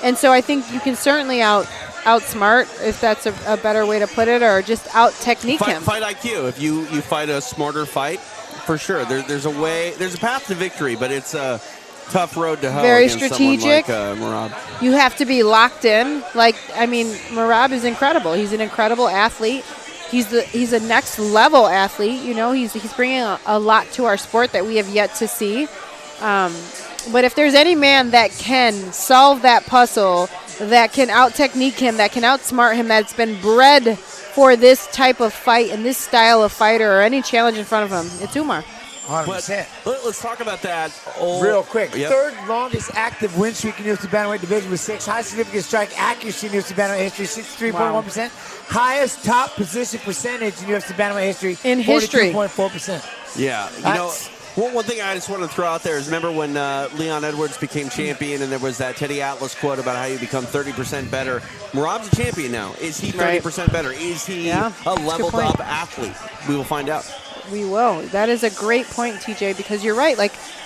And so I think you can certainly outsmart, if that's a better way to put it, or just out-technique him. Fight IQ. If you fight a smarter fight, for sure. There's a way. There's a path to victory, but it's a tough road to hoe. Very against strategic. Someone like Merab. You have to be locked in. Merab is incredible. He's an incredible athlete. He's a next level athlete. You know, he's bringing a lot to our sport that we have yet to see. But if there's any man that can solve that puzzle, that can out-technique him, that can outsmart him, that's been bred for this type of fight and this style of fighter or any challenge in front of him, it's Umar. 100%. But let's talk about that. Real quick. Yep. Third longest active win streak in UFC bantamweight division with 6. Highest significant strike accuracy in UFC bantamweight history, 63.1%. Wow. Highest top position percentage in UFC bantamweight history, in history, 42.4%. Yeah. One thing I just want to throw out there is remember when Leon Edwards became champion and there was that Teddy Atlas quote about how you become 30% better. Merab's a champion now. Is he 30% better? Is he a leveled up athlete? We will find out. We will. That is a great point, TJ, because you're right.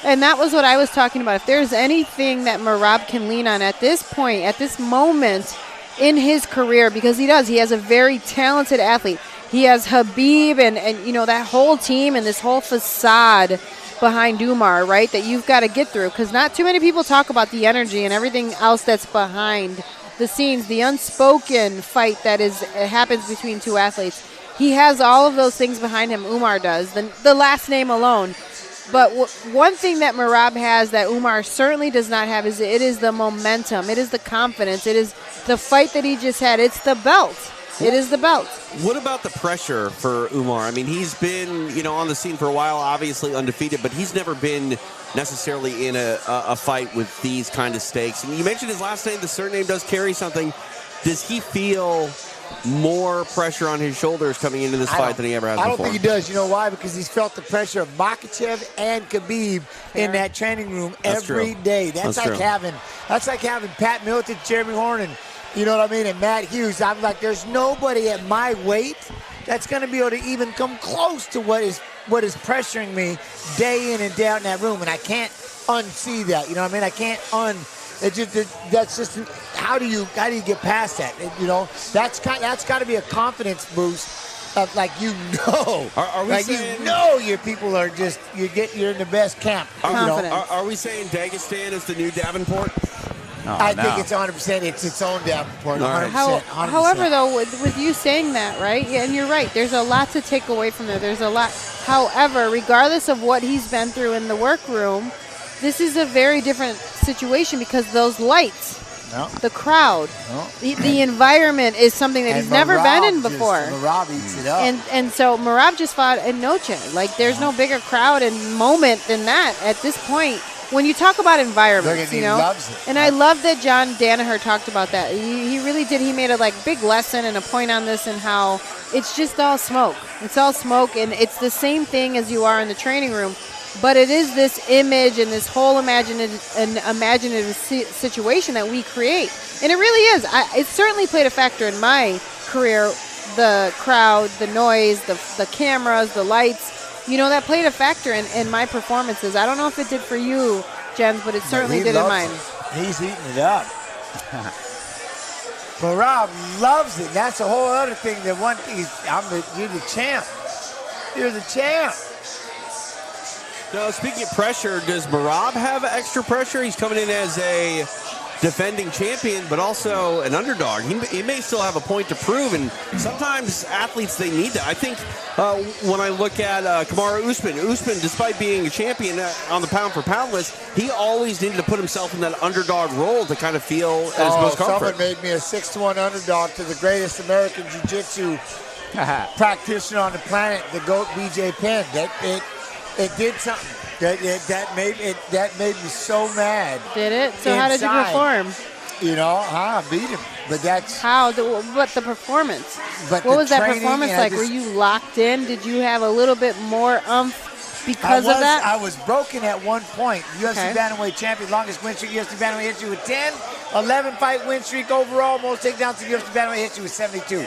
And that was what I was talking about. If there's anything that Merab can lean on at this point, at this moment in his career, because he has a very talented athlete. He has Habib and that whole team and this whole facade behind Umar, right, that you've got to get through, because not too many people talk about the energy and everything else that's behind the scenes, the unspoken fight that happens between two athletes. He has all of those things behind him. Umar does, the last name alone. But one thing that Merab has that Umar certainly does not have is it is the momentum. It is the confidence. It is the fight that he just had. It's the belt. It is the belt. What about the pressure for Umar? I mean, he's been, on the scene for a while, obviously undefeated, but he's never been necessarily in a fight with these kind of stakes. And you mentioned his last name. The surname does carry something. Does he feel more pressure on his shoulders coming into this fight than he ever has before? I don't think he does. You know why? Because he's felt the pressure of Makhachev and Khabib in that training room every day. That's like having Pat Miletich, Jeremy Horn, you know what I mean, and Matt Hughes. I'm like, there's nobody at my weight that's going to be able to even come close to what is pressuring me day in and day out in that room, and I can't unsee that. You know what I mean? I can't that's just how do you get past that? That's got to be a confidence boost of Are we saying, your people are just you're in the best camp. Are we saying Dagestan is the new Davenport? I think it's 100%. It's its own Davenport. 100%. 100%. However, though, with you saying that, right? Yeah, and you're right. There's a lot to take away from there. There's a lot. However, regardless of what he's been through in the workroom, this is a very different situation because those lights, the crowd, the environment is something that he's never been in before. Merab eats it up. And so Merab just fought in Noche. There's no bigger crowd and moment than that at this point. When you talk about environments, he loves it. And I love that John Danaher talked about that. He really did. He made a big lesson and a point on this and how it's just all smoke. It's all smoke, and it's the same thing as you are in the training room. But it is this image and this whole imaginative situation that we create. And it really is. It certainly played a factor in my career, the crowd, the noise, the cameras, the lights. That played a factor in my performances. I don't know if it did for you, Jens, but it certainly did in mine. He's eating it up. Merab loves it. That's a whole other thing. You're the champ. You're the champ. Now, speaking of pressure, does Merab have extra pressure? He's coming in as a defending champion, but also an underdog. He may still have a point to prove, and sometimes athletes, they need that. I think when I look at Kamaru Usman, despite being a champion on the pound-for-pound list, he always needed to put himself in that underdog role to kind of feel at his most comfort. Someone made me a 6-1 underdog to the greatest American jiu-jitsu practitioner on the planet, the GOAT BJ Penn. It did something. That made me so mad. Did it? So how did you perform? I beat him. But that's how. But the performance. What was that performance like? Were you locked in? Did you have a little bit more because of that? I was broken at one point. UFC bantamweight champion, longest win streak, UFC bantamweight history with 10, 11-fight win streak overall, most takedowns in UFC bantamweight history with 72.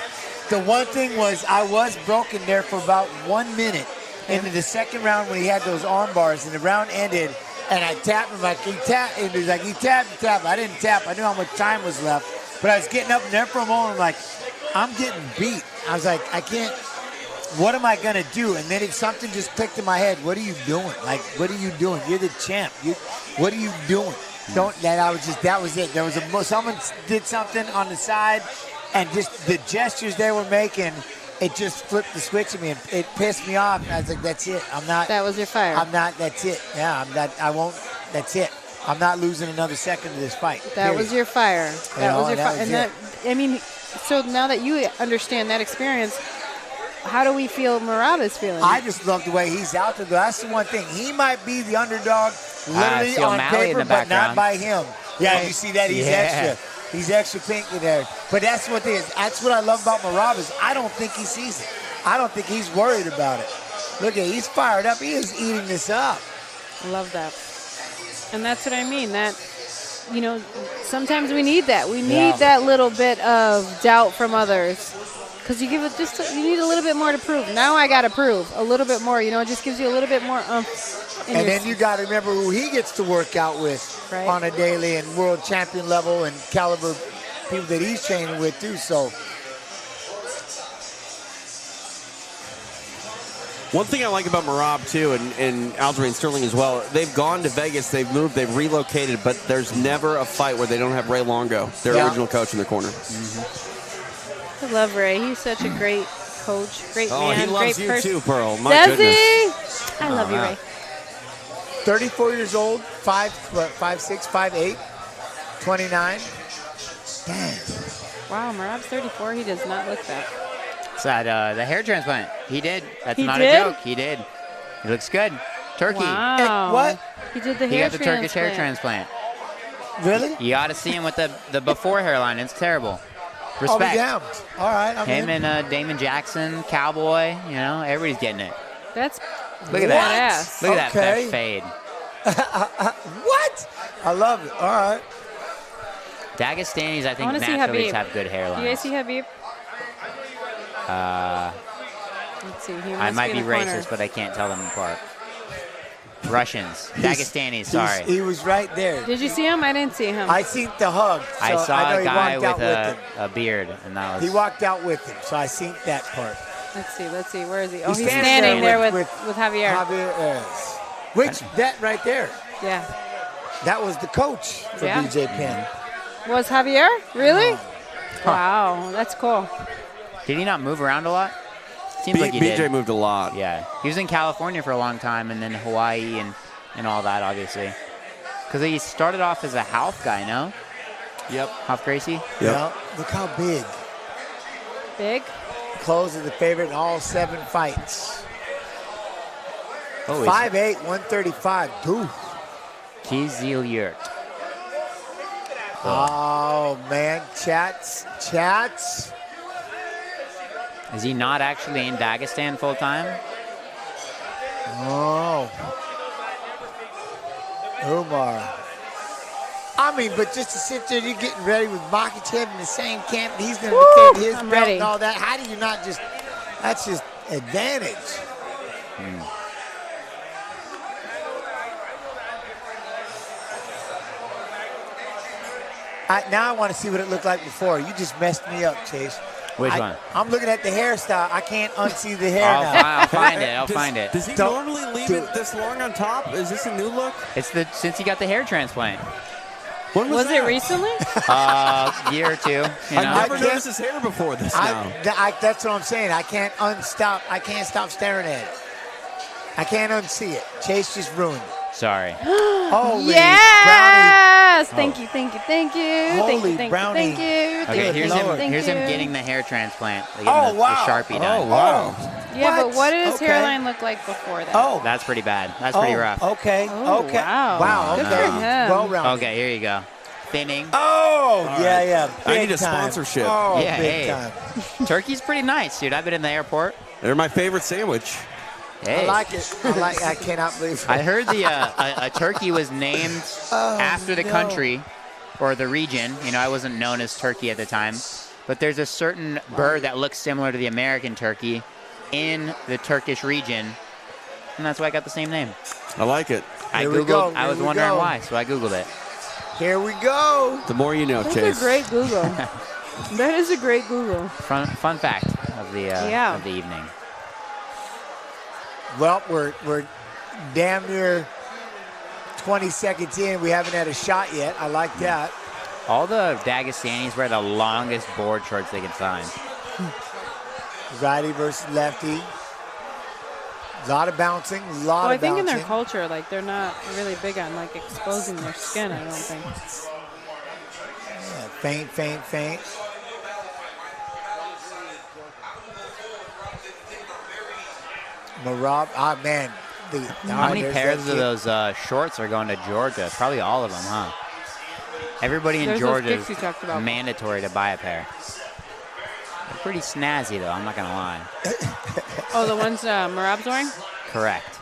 The one thing was I was broken there for about 1 minute. Into the second round when he had those arm bars and the round ended and I tapped him he tapped. I didn't tap. I knew how much time was left. But I was getting up in there for a moment. I'm like, I'm getting beat. I was like, I can't. What am I going to do? And then something just clicked in my head. What are you doing? What are you doing? You're the champ. What are you doing? That was it. Someone did something on the side and just the gestures they were making, it just flipped the switch at me and it pissed me off. And I was like, that's it. I'm not. That was your fire. I'm not. That's it. Yeah, I'm not. I won't. That's it. I'm not losing another second of this fight. That was your fire. That was your fire. And so now that you understand that experience, how do we feel Merab is feeling? I just love the way he's out there. That's the one thing. He might be the underdog literally on paper, but not by him. Yeah, you see that? He's extra. He's extra pink in there. But that's what it is. That's what I love about Merab is I don't think he sees it. I don't think he's worried about it. Look at he's fired up. He is eating this up. I love that. And that's what I mean. That, you know, sometimes we need that. We need that little bit of doubt from others. Because you give it you need a little bit more to prove. Now I got to prove a little bit more. You know, it just gives you a little bit more and then you got to remember who he gets to work out with on a daily and world champion level and caliber people that he's training with too. So one thing I like about Merab too, and Aljamain Sterling as well, they've gone to Vegas, they've moved, they've relocated, but there's never a fight where they don't have Ray Longo, their original coach, in their corner. I love Ray. He's such a great coach, great man, he loves great you person. too, Pearl. My Does goodness. he? I love you, Ray. 34 years old, 5'6", 5'8", 29. Damn. Wow, Merab's 34. He does not look that. It's that, the hair transplant. He did. That's He not did? a joke. He did. He looks good. Turkey. Wow. What? He did the He hair got the Turkish hair transplant. Really? You ought to see him with the before hairline. It's terrible. I'll be Respect. damned. All right. I'm Him in. and Damon Jackson, Cowboy, you know, everybody's getting it. That's Look at that. badass. Look at that Okay. fade. What? I love it. All right. Dagestanis, I think, wanna see naturally Habib. have good hairlines. Do you guys see Habib? Let's see. He I must might be in the corner. racist, but I can't tell them apart. Russians. Dagestanis, sorry. He was right there. Did you see him? I didn't see him. I seen the hug. So I saw know a he guy walked with out a beard, and that was... He walked out with him, so I seen that part. Let's see. Let's see. Where is he? Oh, He's he's standing standing there there with Javier. Javier Ayres. Which, that right there, Yeah. that was the coach for Yeah. BJ Penn. Was Javier? Really? Wow. That's cool. Did he not move around a lot? Seems like he BJ did. moved a lot. Yeah. He was in California for a long time, and then Hawaii and all that, obviously. Because he started off as a Half guy, no? Yep. Half Gracie? Yep. Yeah. Look how big. Big? Close is the favorite in all 7 fights. Oh, 5'8", 135. Dude. Kiziliert. Oh, man. Chats. Is he not actually in Dagestan full time? Oh. Umar. I mean, but just to sit there, you're getting ready with Makhachev in the same camp, and he's going to defend his I'm belt ready. and all that. How do you not just, that's just advantage. Now I want to see what it looked like before. You just messed me up, Chase. Which one? I'm looking at the hairstyle. I can't unsee the hair I'll now. find it. I'll find it. Does he normally leave it this long on top? Is this a new look? It's since he got the hair transplant. When Was that? it recently? Year or two. You know? I've never noticed his hair before this now. That's what I'm saying. I can't stop staring at it. I can't unsee it. Chase just ruined it. Sorry. Holy Yes! brownie. Thank you. Holy brownie. Okay, here's him getting the hair transplant. They give him the Sharpie done. Oh, wow. Yeah, What? but what did his Okay. hairline look like before that? Oh, That's pretty bad. That's pretty rough. Okay. Oh, okay. wow. Good for Okay. him. Well rounded. Okay, here you go. Thinning. Oh, yeah. I need Big a time. sponsorship. Oh, Yeah, big hey. time. Turkey's pretty nice, dude. I've been in the airport. They're my favorite sandwich. Hey. I like it. I cannot believe it. I heard a turkey was named after the country or the region. You know, I wasn't known as Turkey at the time. But there's a certain bird that looks similar to the American turkey in the Turkish region. And that's why I got the same name. I like it. I Here we go, Googled. I here was we wondering go. why, so I Googled it. Here we go. The more you know, That's Chase. a great Google. That is a great Google. Fun fact of the evening. Well, we're damn near 20 seconds in. We haven't had a shot yet. I like that. All the Dagestanis wear the longest board shorts they can find. Righty versus lefty. A lot of bouncing. Well, I think in their culture, like, they're not really big on, like, exposing their skin, I don't think. Yeah, feint. Merab, man. How many pairs of those shorts are going to Georgia? Probably all of them, huh? Everybody in Georgia is mandatory to buy a pair. They're pretty snazzy, though. I'm not going to lie. Oh, the ones Merab's wearing? Correct.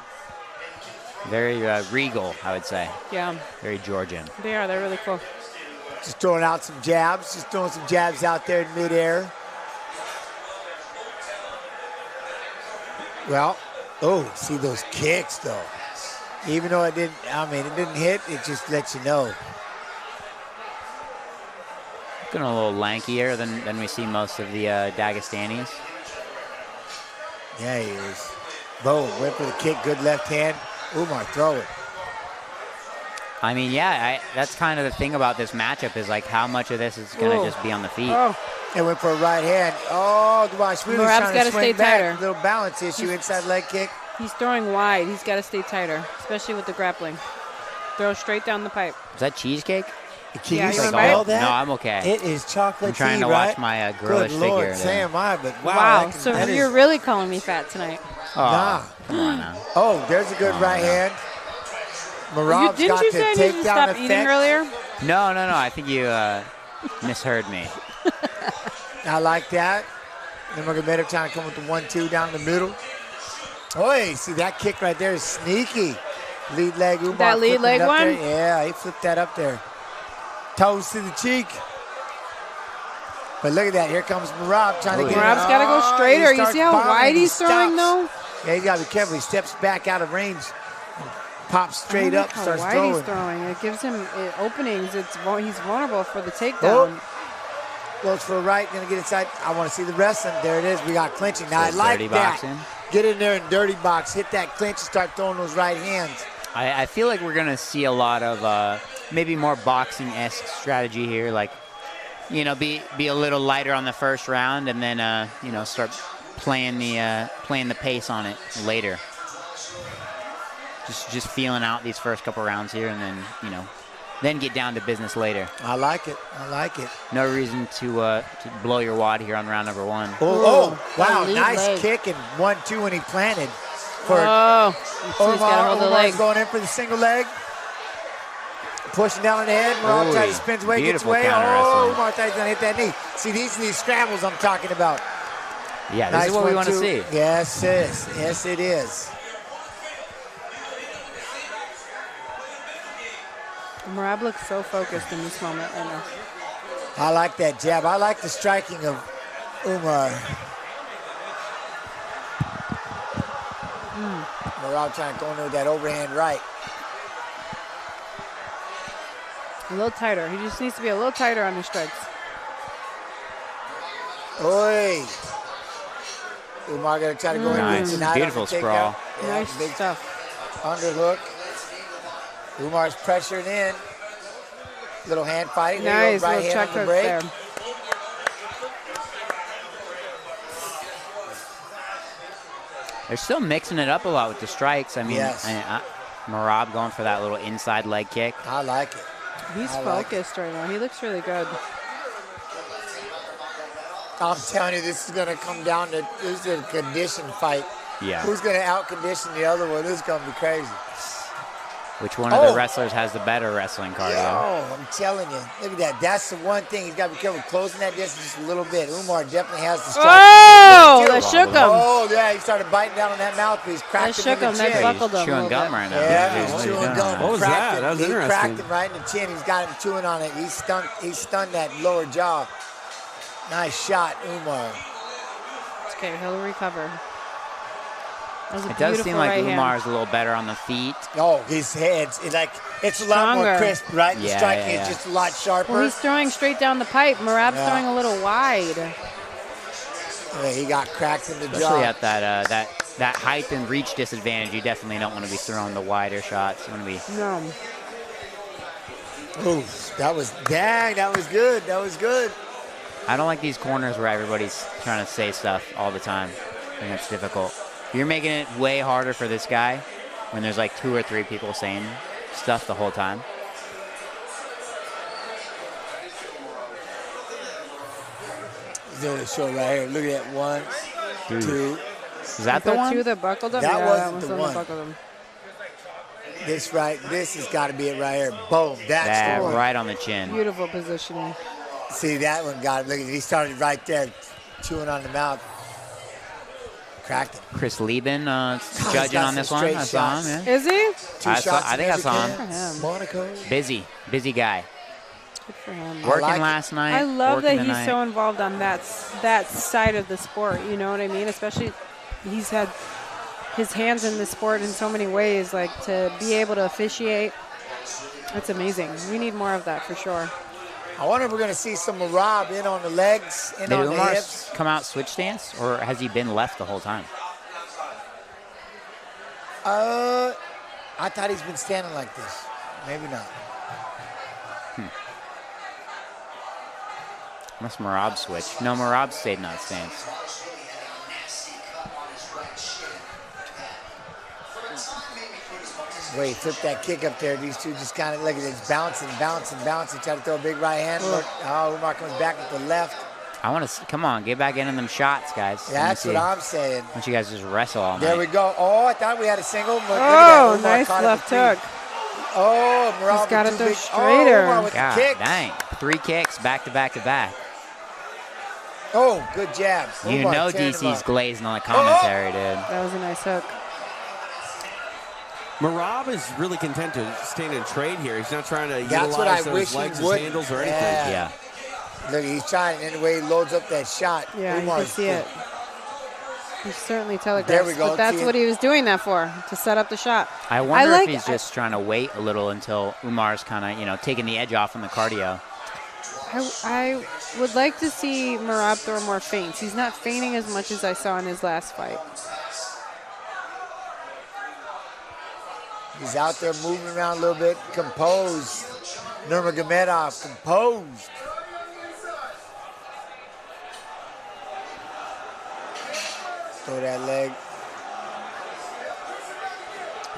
Very regal, I would say. Yeah. Very Georgian. They are. They're really cool. Just throwing out some jabs. Just throwing some jabs out there in midair. Well, see those kicks, though. Even though it didn't hit, it just lets you know. Looking a little lankier than we see most of the Dagestanis. Yeah, he is. Boom, went for the kick, good left hand. Umar, throw it. I mean, yeah, that's kind of the thing about this matchup is like how much of this is going to just be on the feet. Oh. It went for a right hand. Oh, Dwashvili's trying to swing back. Tighter. Little balance issue, inside leg kick. He's throwing wide. He's got to stay tighter, especially with the grappling. Throw straight down the pipe. Is that cheesecake? Can you smell that? No, I'm okay. It is chocolate I'm trying tea, to watch my girlish Good Lord, figure. Say am I, but wow. So you're really calling me fat tonight. Oh, nah. Come on now. Oh, there's a good right hand. Marab's didn't you say you need to stop eating earlier? No. I think you misheard me. I like that. Nurmagomedov trying to come with the 1-2 down the middle. Oh, see that kick right there is sneaky. Lead leg, Umar. That lead leg one? There. Yeah, he flipped that up there. Toes to the cheek. But look at that. Here comes Merab trying to get it. Merab's got to go straighter. You see how wide he's throwing, though? Yeah, he's got to be careful. He steps back out of range. Pops straight up, starts throwing. He's throwing. It gives him openings. He's vulnerable for the takedown. Oh. Goes for a right, gonna get inside. I want to see the wrestling. There it is. We got clinching. Now I like that. Boxing. Get in there and dirty box. Hit that clinch and start throwing those right hands. I feel like we're gonna see a lot of maybe more boxing-esque strategy here. Like, be a little lighter on the first round and then start playing the pace on it later. Just feeling out these first couple rounds here, and then get down to business later. I like it. No reason to blow your wad here on round number one. Oh, wow, nice kick and 1-2 when he planted. He's got to hold the leg. Going in for the single leg. Pushing down on the head. Umar tries to spin away, gets away. Oh, Umar tries to hit that knee. See, these are these scrambles I'm talking about. Yeah, this is what we want to see. Yes, it is. Merab looks so focused in this moment right now. I like that jab. I like the striking of Umar. Merab trying to go in with that overhand right. A little tighter. He just needs to be a little tighter on his strikes. Oi. Umar going to try to go in with tonight. Beautiful sprawl. Yeah, nice big stuff. Underhook. Umar's pressuring in. Little hand fighting. Nice, right little hand check on the break. there. They're still mixing it up a lot with the strikes. I mean, Merab going for that little inside leg kick. I like it. He's focused right now. He looks really good. I'm telling you, this is going to come down to this is a condition fight. Yeah. Who's going to out-condition the other one? This is going to be crazy. Which one of the wrestlers has the better wrestling cardio? Oh, I'm telling you. Look at that. That's the one thing. He's got to be careful closing that distance just a little bit. Umar definitely has the strike. Oh, that shook him. Oh, yeah. He started biting down on that mouthpiece. Cracked him in the chin. That buckled him. He's chewing gum right now. Yeah, he's chewing gum. What was that? That was interesting. He cracked him right in the chin. He's got him chewing on it. He stunned that lower jaw. Nice shot, Umar. It's okay. He'll recover. It does seem like Umar's a little better on the feet. Oh, his head's it's a lot more crisp, right? The striking is just a lot sharper. Well, he's throwing straight down the pipe. Merab's throwing a little wide. Yeah, he got cracked in the jaw. Especially at that height and reach disadvantage, you definitely don't want to be throwing the wider shots. You want to be. No. Oh, that was good. That was good. I don't like these corners where everybody's trying to say stuff all the time. I think it's difficult. You're making it way harder for this guy when there's like 2 or 3 people saying stuff the whole time. He's doing a show right here. Look at that. 1, 2. Is that the one? Two that buckled him? That yeah, wasn't that the was one. that buckled him. This has got to be it right here. Boom. That's the one. Right on the chin. Beautiful positioning. See, that one got him. Look at it. He started right there, chewing on the mouth. Cracked it. Chris Lieben judging on this one. I saw him. Yeah. Is he? I think I saw him. Monaco. Busy guy. Good for him. Working last night. I love that he's so involved on that side of the sport. You know what I mean? Especially, he's had his hands in the sport in so many ways. Like, to be able to officiate, that's amazing. We need more of that for sure. I wonder if we're going to see some Merab in on the legs, in on the hips. Come out switch stance, or has he been left the whole time? I thought he's been standing like this. Maybe not. Unless Merab switched. No, Merab stayed in that stance. Wait, flip that kick up there. These two just kind of, look at it, bouncing. Try to throw a big right hand. Look, Umar comes back with the left. I want to, come on, get back into them shots, guys. That's what I'm saying. Why don't you guys just wrestle all night? There we go. Oh, I thought we had a single. Oh, nice left hook. Oh, Merab. He's got it there straighter. With God, the kick. dang. 3 kicks back to back to back. Oh, good jab. You know DC's glazing on the commentary, dude. That was a nice hook. Merab is really content to stand and trade here. He's not trying to That's what I wish those legs he would. as handles or anything. Yeah. Look, he's trying, and the way he loads up that shot. Yeah, you can see it. He certainly telegraphed. There we go. But that's what he was doing that for, to set up the shot. I wonder if he's just trying to wait a little until Umar's kind of, taking the edge off on the cardio. I would like to see Merab throw more feints. He's not feinting as much as I saw in his last fight. He's out there moving around a little bit, composed. Nurmagomedov, composed. Throw that leg.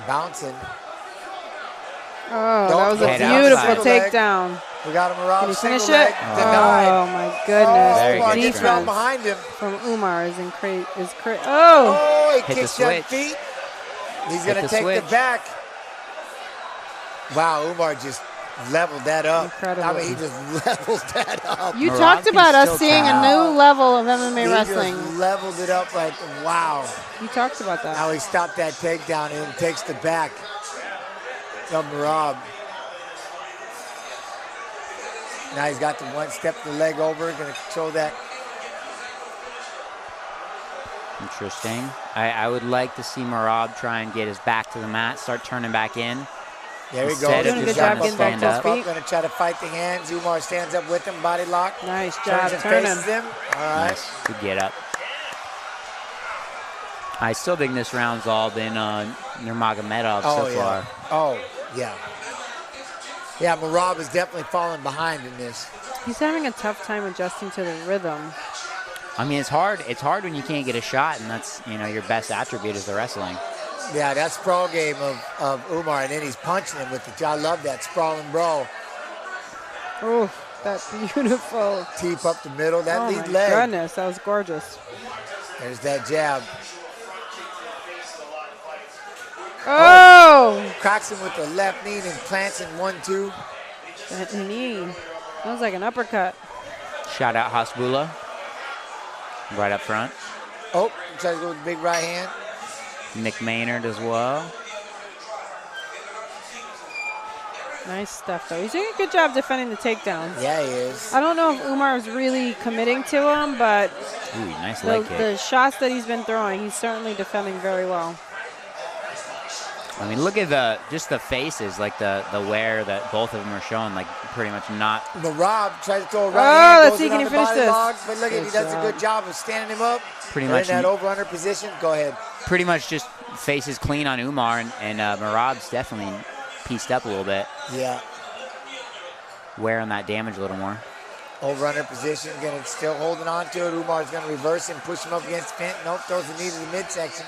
Bouncing. Oh, that was a beautiful takedown. We got him around. Can you finish it? Oh, my goodness. Defense from behind him. From Umar is crazy. Oh, he kicks that feet. He's going to take the back. Wow, Umar just leveled that up. Incredible. I mean, he just leveled that up. You talked about us seeing a new level of MMA wrestling. He just leveled it up like, wow. You talked about that. Now he stopped that takedown and takes the back of Merab. Now he's got the one step the leg over, going to control that. Interesting. I would like to see Merab try and get his back to the mat, start turning back in. There we go. Doing a good job getting back to his feet. Going to try to fight the hands. Umar stands up with him, body lock. Nice job turning. Him. All right. Nice. Good get up. I still think this round's all been Nurmagomedov so far. Oh, yeah. Yeah, Merab is definitely falling behind in this. He's having a tough time adjusting to the rhythm. I mean, it's hard. It's hard when you can't get a shot, and that's, your best attribute is the wrestling. Yeah, that sprawl game of Umar, and then he's punching him with the, I love that sprawling bro. Oh, that's beautiful. Teep up the middle, that lead leg. Oh my goodness, that was gorgeous. There's that jab. Oh! Cracks him with the left knee and plants in 1-2. That knee, that was like an uppercut. Shout out Hasbullah. Right up front. Oh, tries to go with the big right hand. Nick Maynard as well. Nice stuff, though. He's doing a good job defending the takedowns. Yeah, he is. I don't know if Umar is really committing to him, but ooh, nice leg kick. The shots that he's been throwing, he's certainly defending very well. I mean, look at just the faces, like the wear that both of them are showing, like pretty much not. Merab tries to throw a right hand, let's see, can he finish this? But look at, he does a good job of standing him up. Pretty much in that over-under position. Go ahead. Pretty much just faces clean on Umar, and Merab's definitely pieced up a little bit. Yeah. Wearing that damage a little more. Over-under position, again, still holding on to it. Umar's going to reverse him, push him up against the pin. Nope, throws the knee to the midsection.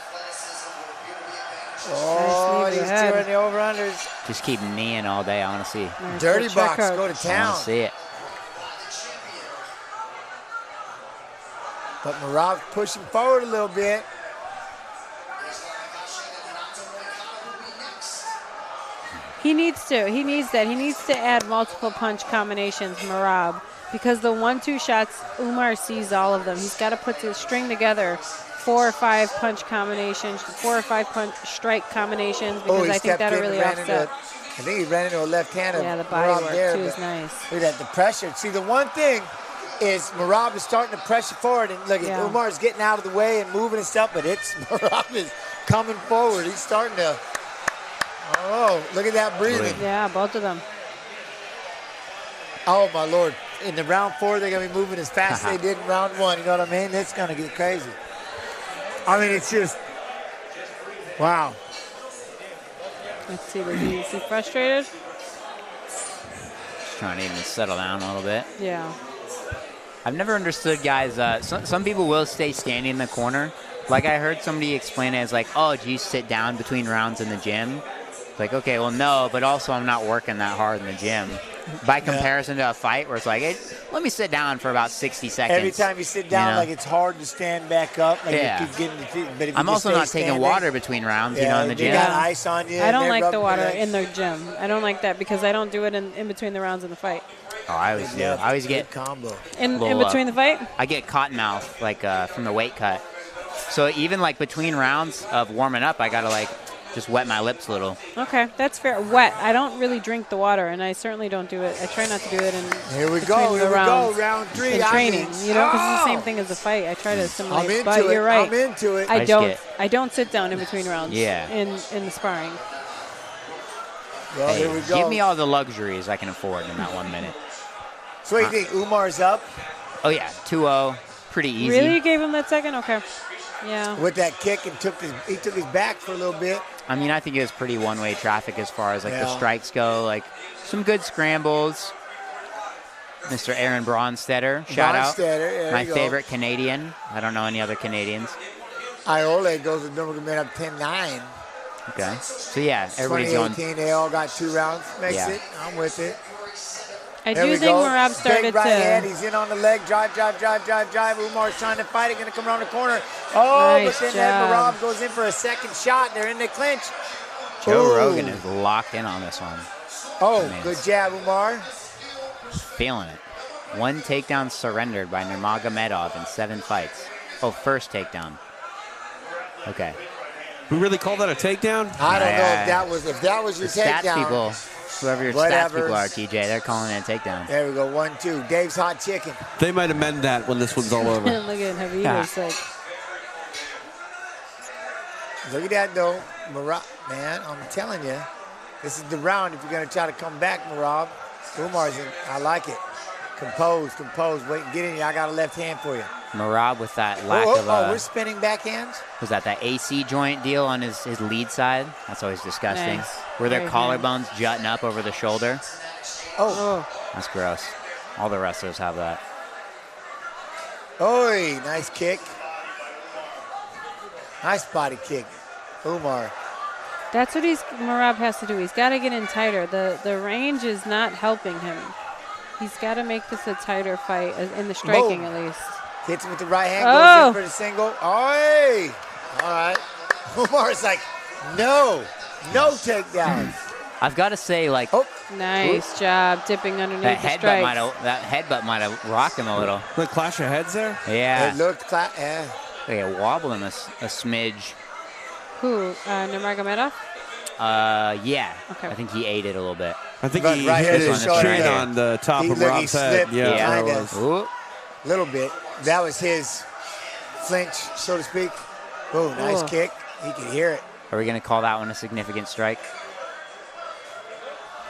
Oh, he's doing the over-unders. Just keep kneeing all day. I want to see. Nice. Dirty box, go to town. I want to see it. But Merab's pushing forward a little bit. He needs to. He needs that. He needs to add multiple punch combinations, Merab, because the 1-2 shots, Umar sees all of them. He's got to put the string together 4 or 5 punch combinations, 4 or 5 punch strike combinations, because I think that'll really offset. I think he ran into a left hand. Yeah, the body work there, too is nice. Look at that, the pressure. See, the one thing is Merab is starting to pressure forward, and look, Umar's getting out of the way and moving and stuff, but Merab is coming forward. He's starting to. Oh, look at that breathing. Yeah, both of them. Oh, my Lord. In the round 4, they're going to be moving as fast as they did in round 1. You know what I mean? It's going to get crazy. I mean, it's just, wow. Let's see, is he frustrated? Just trying to even settle down a little bit. Yeah. I've never understood guys, some people will stay standing in the corner. Like I heard somebody explain it as like, oh, do you sit down between rounds in the gym? Like, okay, well, no, but also I'm not working that hard in the gym. By comparison to a fight where it's like, hey, let me sit down for about 60 seconds. Every time you sit down, like it's hard to stand back up. Like you keep getting the feet, but if I'm you also not taking water between rounds, you know, in the gym. You got ice on you. I don't like the water in the gym. I don't like that because I don't do it in between the rounds in the fight. Oh, I always do. I always get combo. In between the fight? I get cotton mouth, like from the weight cut. So even like between rounds of warming up, I got to like just wet my lips a little. Okay, that's fair. Wet. I don't really drink the water, and I certainly don't do it. I try not to do it in Here we go, round 3. In training, you know, because it's the same thing as a fight. I try to assimilate, I'm into but you're right. I'm into it. I don't sit down in between rounds. Yeah. In the sparring. Well, hey, here we go. Give me all the luxuries I can afford in that 1 minute. So what do you think? Umar's up? Oh yeah, 2-0, pretty easy. Really, you gave him that second? Okay. Yeah. With that kick and he took his back for a little bit. I mean, I think it was pretty one-way traffic as far as like the strikes go. Like some good scrambles. Mr. Aaron Braunstetter, shout out. My favorite Canadian. I don't know any other Canadians. Iole goes with Nurmagomedov 10-9. Okay. So yeah, everybody's on. 2018, they all got 2 rounds. Makes it. I'm with it. I do think Merab started Big right hand. He's in on the leg. Drive. Umar's trying to fight it. Going to come around the corner. Oh, nice but then Merab goes in for a second shot. They're in the clinch. Joe Rogan is locked in on this one. Oh, good jab, Umar. Feeling it. 1 takedown surrendered by Nurmagomedov in 7 fights. Oh, first takedown. Okay. We really call that a takedown? I don't know if that was your takedown. Stats people. Whoever your stats people are, TJ, they're calling it a takedown. There we go, 1-2. Dave's hot chicken. They might amend that when this one's all over. Look at Javier's like. Look at that, though. Merab, man, I'm telling you. This is the round if you're going to try to come back, Merab. Umar's in. I like it. Composed. Wait, get in here. I got a left hand for you. Merab with that lack of we're spinning backhands? Was that AC joint deal on his lead side? That's always disgusting. Nice. Were their collarbones jutting up over the shoulder? Oh. That's gross. All the wrestlers have that. Oi, nice kick. Nice body kick. Umar. That's what Merab has to do. He's got to get in tighter. The range is not helping him. He's got to make this a tighter fight, in the striking at least. Hits him with the right hand, goes in for the single. Oi! All right. Umar's like, no takedowns. I've got to say, like, nice job dipping underneath the strike. That headbutt might have rocked him a little. The clash of heads there? Yeah. It looked They wobbled him a smidge. Who? Nurmagomedov? Yeah. Okay. I think he ate it a little bit. I think he hit his chin on the top of Rob's head. Yeah. A little bit. That was his flinch, so to speak. Oh, nice kick. He could hear it. Are we going to call that one a significant strike?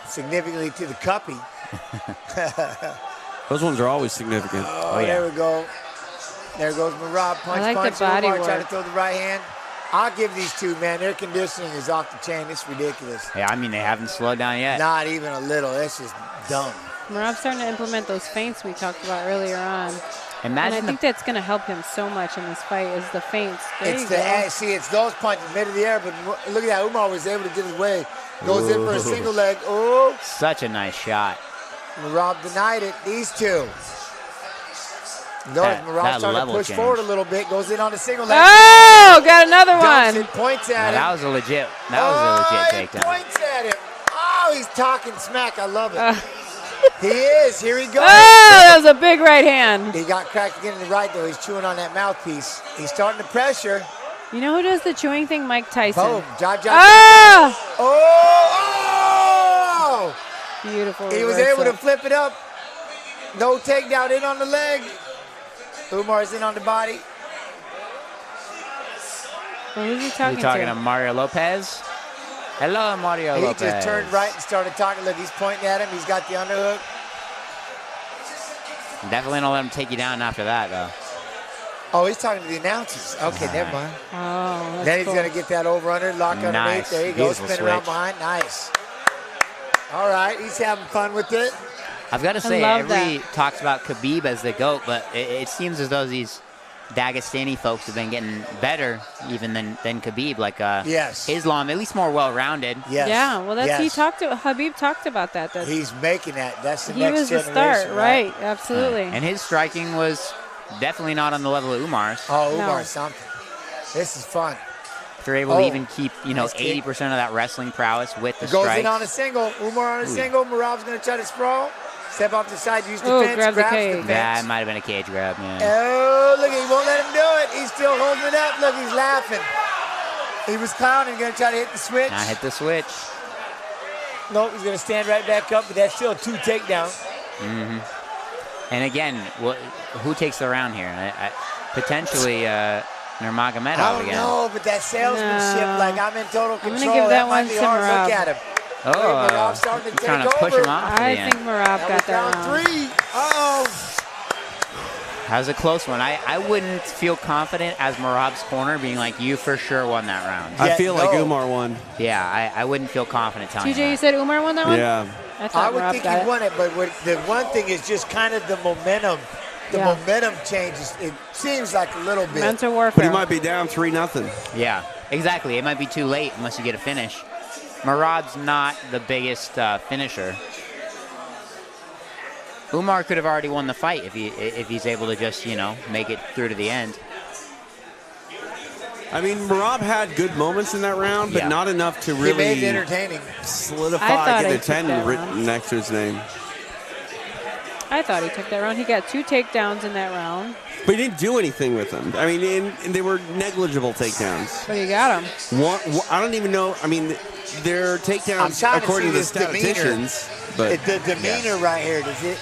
Significantly to the cuppy. Those ones are always significant. Oh, yeah. There we go. There goes Merab. Punch. The body work. Trying to throw the right hand. I'll give these two, man. Their conditioning is off the chain. It's ridiculous. Yeah, I mean, they haven't slowed down yet. Not even a little. That's just dumb. Merab's starting to implement those feints we talked about earlier on. And I think that's going to help him so much in this fight is the feints. It's those punches mid of the air, but look at that. Umar was able to get his way. Goes in for a single leg. Oh. Such a nice shot. Merab denied it. These two. Notice Merab's trying to push forward a little bit. Goes in on the single leg. Oh, got another one. Points at him. That was a legit takedown. Points at him. Oh, Oh, he's talking smack. I love it. He is. Here he goes. Oh, that was a big right hand. He got cracked again in the right, though. He's chewing on that mouthpiece. He's starting to pressure. You know who does the chewing thing? Mike Tyson. Boom. Jab. Oh! Beautiful. He was able to flip it up. No takedown in on the leg. Umar's in on the body. Well, who's he talking to Mario Lopez? Hello, Mario Lopez. He just turned right and started talking. Look, he's pointing at him. He's got the underhook. Definitely don't let him take you down after that, though. Oh, he's talking to the announcers. Okay, never mind. Oh, then he's going to get that over-under, lock underneath. There you go, spin around behind. Nice. All right, he's having fun with it. I've got to say, everybody talks about Khabib as the GOAT, but it seems as though these Dagestani folks have been getting better even than Khabib. Like Islam, at least more well-rounded. Yes. Yeah, well, that's Habib talked about that. He's making that. That's the he next was generation. The start, right? Absolutely. And his striking was definitely not on the level of Umar's. Oh, Umar's something. This is fun. If they're able to even keep, 80% of that wrestling prowess with the strikes. Goes in on a single. Umar on a single. Marab's going to try to sprawl. Step off the side, use the fence, grabs the grabs cage. the fence. That might have been a cage grab, yeah. Oh, look, he won't let him do it. He's still holding it up. Look, he's laughing. He was clowning, going to try to hit the switch. Not hit the switch. Nope, he's going to stand right back up, but that's still 2 takedowns. Mm-hmm. And again, who takes the round here? Potentially Nurmagomedov again. I don't know, but that salesmanship, like I'm in total control. I'm going to give that one might be to hard. Marab. Look at him. Oh, trying to push him off. I think Marab got that round. 3. Oh. That was a close one. I wouldn't feel confident as Marab's corner being like, you for sure won that round. I feel like Umar won. Yeah, I wouldn't feel confident telling you TJ, you said Umar won that one? Yeah. I would think he won it, but the one thing is just kind of the momentum. The momentum changes. It seems like a little bit. Mental warfare. But he might be down 3-0. Yeah, exactly. It might be too late unless you get a finish. Marab's not the biggest finisher. Umar could have already won the fight if he's able to just, make it through to the end. I mean, Marab had good moments in that round, but not enough to really made it entertaining. Solidify, get a 10 written next to his name. I thought he took that round. He got 2 takedowns in that round. But he didn't do anything with them. I mean, and they were negligible takedowns. But he got them. I don't even know. I mean, they're takedowns according to the statisticians. But the demeanor right here, does it?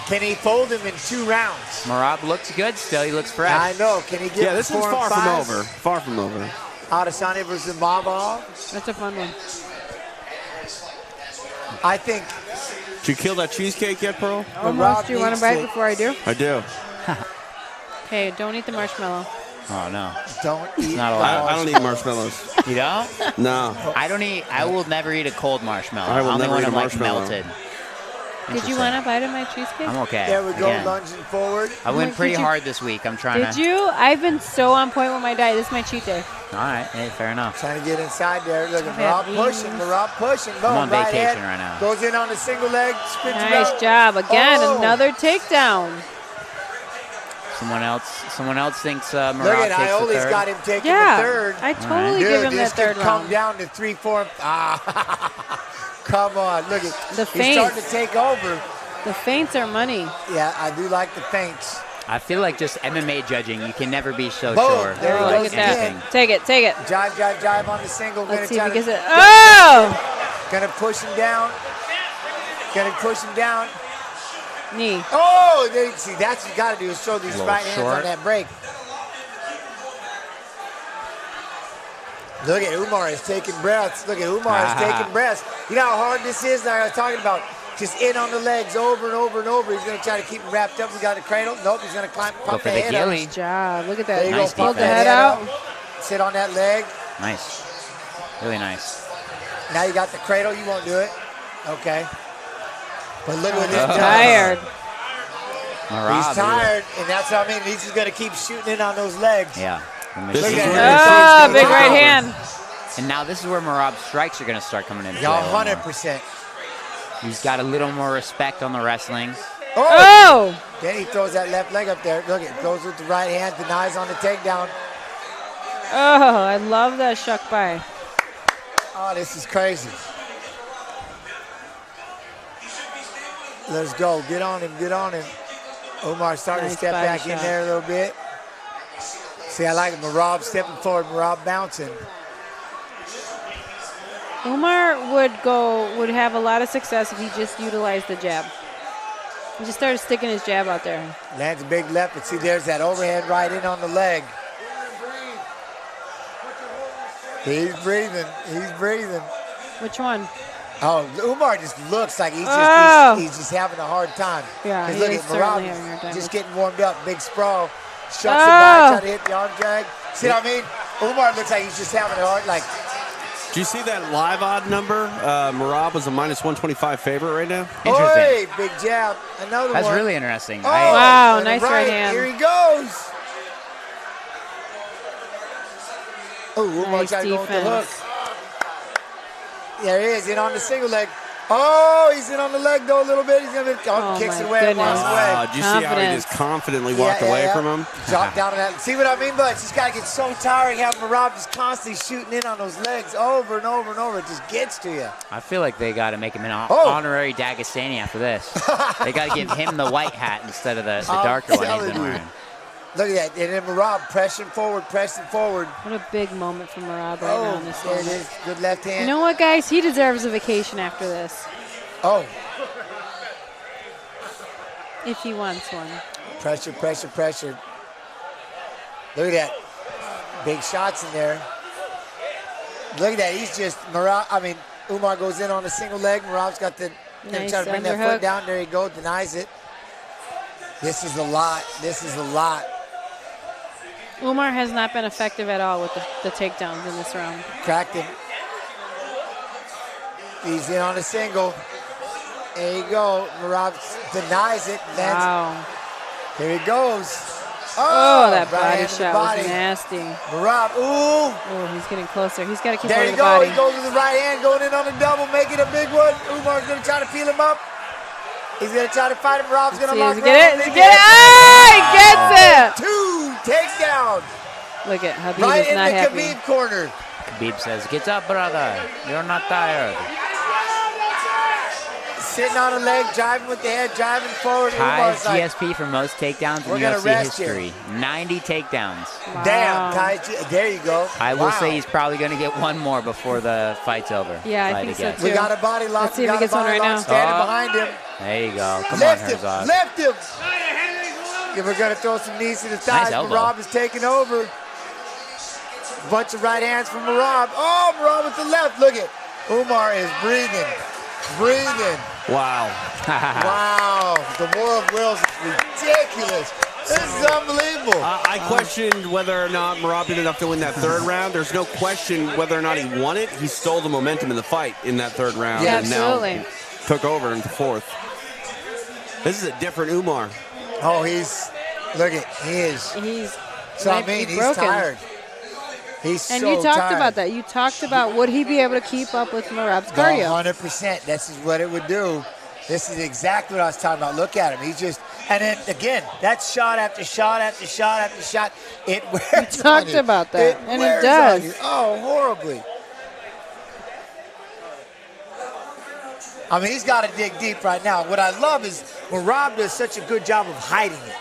Can he fold him in 2 rounds? Marab looks good still. He looks fresh. I know. Can he get this one's far from over. Far from over. Adesanya versus Mavov. That's a fun one. I think. Did you kill that cheesecake yet, Pearl? Almost. Do you want to bite before I do? I do. Hey, don't eat the marshmallow. Oh, no. Don't eat. Not allowed. I don't eat marshmallows. You don't? No. I will never eat a cold marshmallow. I will only never want eat a them marshmallow. melted. Did you want to bite of my cheesecake? I'm okay. There we go, Again. lunging forward. I went pretty hard this week. I'm trying Did you? I've been so on point with my diet. This is my cheat day. All right. Hey, fair enough. Trying to get inside there. Look at Rob pushing. Rob pushing. Boom, I'm on right vacation head. right now. Goes in on the single leg. Spins Nice job. Again, another takedown. Someone else thinks Marab Look at takes the Ioli's third. got him taking the third. I totally give him that third round. Come down to 3, 4. Come on. Look at the he's feints. starting to take over. The feints are money. Yeah, I do like the feints. I feel like just MMA judging, you can never be so Boom. sure. There he Look goes at that. again. Take it. Jive on the single. Let's see gonna if he gets it. Oh! Oh! Gonna push him down. Knee. Oh! See, that's what you got to do is throw these right hands short. on that break. Look at Umar is taking breaths. You know how hard this is that I was talking about? Just in on the legs over and over and over. He's going to try to keep him wrapped up. He got the cradle. Nope, he's going to pump the head up. Nice job. Look at that. There you Nice go. Pump the defense. head out. Sit on that leg. Nice. Really nice. Now you got the cradle. You won't do it. Okay. But look at this. Tired. Marab, He's tired, and that's what I mean. He's just going to keep shooting in on those legs. Yeah. Look at Oh, big right hand. And now this is where Marab's strikes are going to start coming in. Y'all 100%. He's got a little more respect on the wrestling. Oh! Then he throws that left leg up there. Look, it goes with the right hand, denies on the takedown. Oh, I love that shuck by. Oh, this is crazy. Let's go. Get on him. Get on him. Umar starting to step back in there a little bit. See, I like it. Merab stepping forward. Merab bouncing. Umar would have a lot of success if he just utilized the jab. He just started sticking his jab out there. Lands a big left, but see, there's that overhead right in on the leg. He's breathing. He's breathing. Which one? Oh, Umar just looks like he's just having a hard time. Yeah, he's look at Merab just getting warmed up. Big sprawl. Shucks the back, trying to hit the arm drag. See what I mean? Umar looks like he's just having a hard, like. Do you see that live odd number? Merab was a -125 favorite right now. Interesting. Hey, big jab. Another one. That's really interesting. Oh, wow, nice right hand. Here he goes. Oh, Umar trying to go with the hook. There he is, in on the single leg. Oh, he's in on the leg though a little bit. He's gonna kicks it away, walks away. Did you see how he just confidently walked away from him? Drop down on that. See what I mean, bud? Just gotta get so tiring having Merab just constantly shooting in on those legs over and over and over. It just gets to you. I feel like they got to make him an honorary Dagestani after this. They got to give him the white hat instead of the darker one he's been wearing. Look at that. And then Merab pressing forward, pressing forward. What a big moment for Merab right now in this there one. it is. Good left hand. You know what, guys? He deserves a vacation after this. Oh. If he wants one. Pressure, pressure, pressure. Look at that. Big shots in there. Look at that. He's just, Umar goes in on a single leg. Merab's got the, nice trying to bring that foot down. There you go. Denies it. This is a lot. This is a lot. Umar has not been effective at all with the takedowns in this round. Cracked him. He's in on a single. There you go. Merab denies it. Wow. Here he goes. Oh, that body shot was nasty. Merab, ooh. Oh, he's getting closer. He's got to keep there going you to the go. body. He goes to the right hand, going in on the double, making a big one. Umar's going to try to peel him up. He's going to try to fight him. Merab's going to lock him. Get it? Get it? Oh, he gets it. 2 takedown. Look at Khabib right is not in the happy. Khabib corner. Khabib says, "Get up, brother. You're not tired." Sitting on a leg, driving with the head, driving forward. Ties GSP for most takedowns in UFC history. 90 takedowns. Wow. Damn, Ties. There you go. I will say he's probably going to get one more before the fight's over. Yeah, I think so too. We got a body lock. Let's see if he gets one right now. Standing behind him. There you go. Come Left on, Herzog. Left him. If we're going to throw some knees to the thighs, Merab is taking over. Bunch of right hands from Merab. Oh, Merab with the left. Look at Umar is breathing. Breathing. Wow. Wow. The war of wills is ridiculous. This is unbelievable. I questioned whether or not Merab did enough to win that third round. There's no question whether or not he won it. He stole the momentum in the fight in that third round. Yeah, and absolutely. Now took over in the fourth. This is a different Umar. Oh, look at, he is. He's he's tired. He's and so you talked tired. about that. You talked about would he be able to keep up with Merab's cardio? 100%. This is what it would do. This is exactly what I was talking about. Look at him. He's just, and then again, that's shot after shot after shot after shot. It wears You talked about that, and it does. Oh, horribly. I mean, he's got to dig deep right now. What I love is Merab does such a good job of hiding it.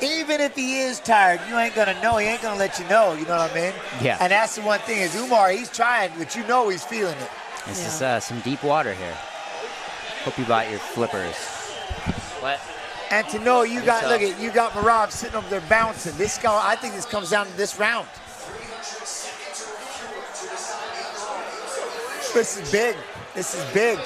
Even if he is tired, you ain't going to know. He ain't going to let you know. You know what I mean? Yeah. And that's the one thing is Umar, he's trying, but you know he's feeling it. This is some deep water here. Hope you bought your flippers. What? And to know you got, look at, you got Merab sitting over there bouncing. This guy, I think this comes down to this round. This is big. This is big.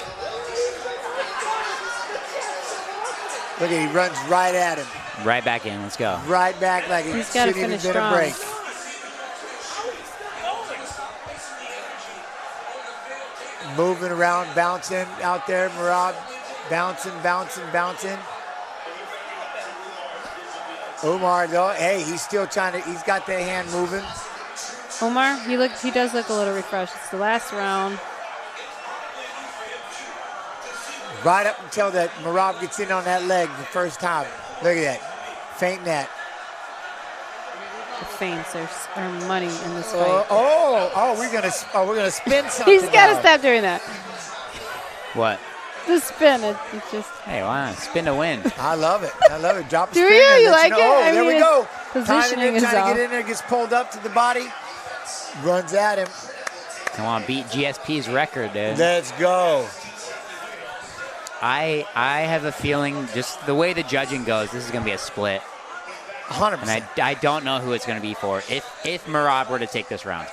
Look at, he runs right at him. Right back in. Let's go. Right back like it shouldn't even been a break. Moving around, bouncing out there. Merab bouncing, bouncing, bouncing. Umar, though, hey, he's still trying to, he's got that hand moving. Umar, he does look a little refreshed. It's the last round. Right up until that Merab gets in on that leg the first time. Look at that. Fainting that. feints are money in this fight. We're gonna spin something. He's got to stop doing that. What? The spin. It's just. Hey, why not? Spin to win. I love it. Drop a Do spin. you like it? Oh, there we go. Positioning is trying to get in there, gets pulled up to the body, runs at him. Come on, beat GSP's record, dude. Let's go. I have a feeling, just the way the judging goes, this is going to be a split. 100%. And I don't know who it's going to be for if Merab were to take this round.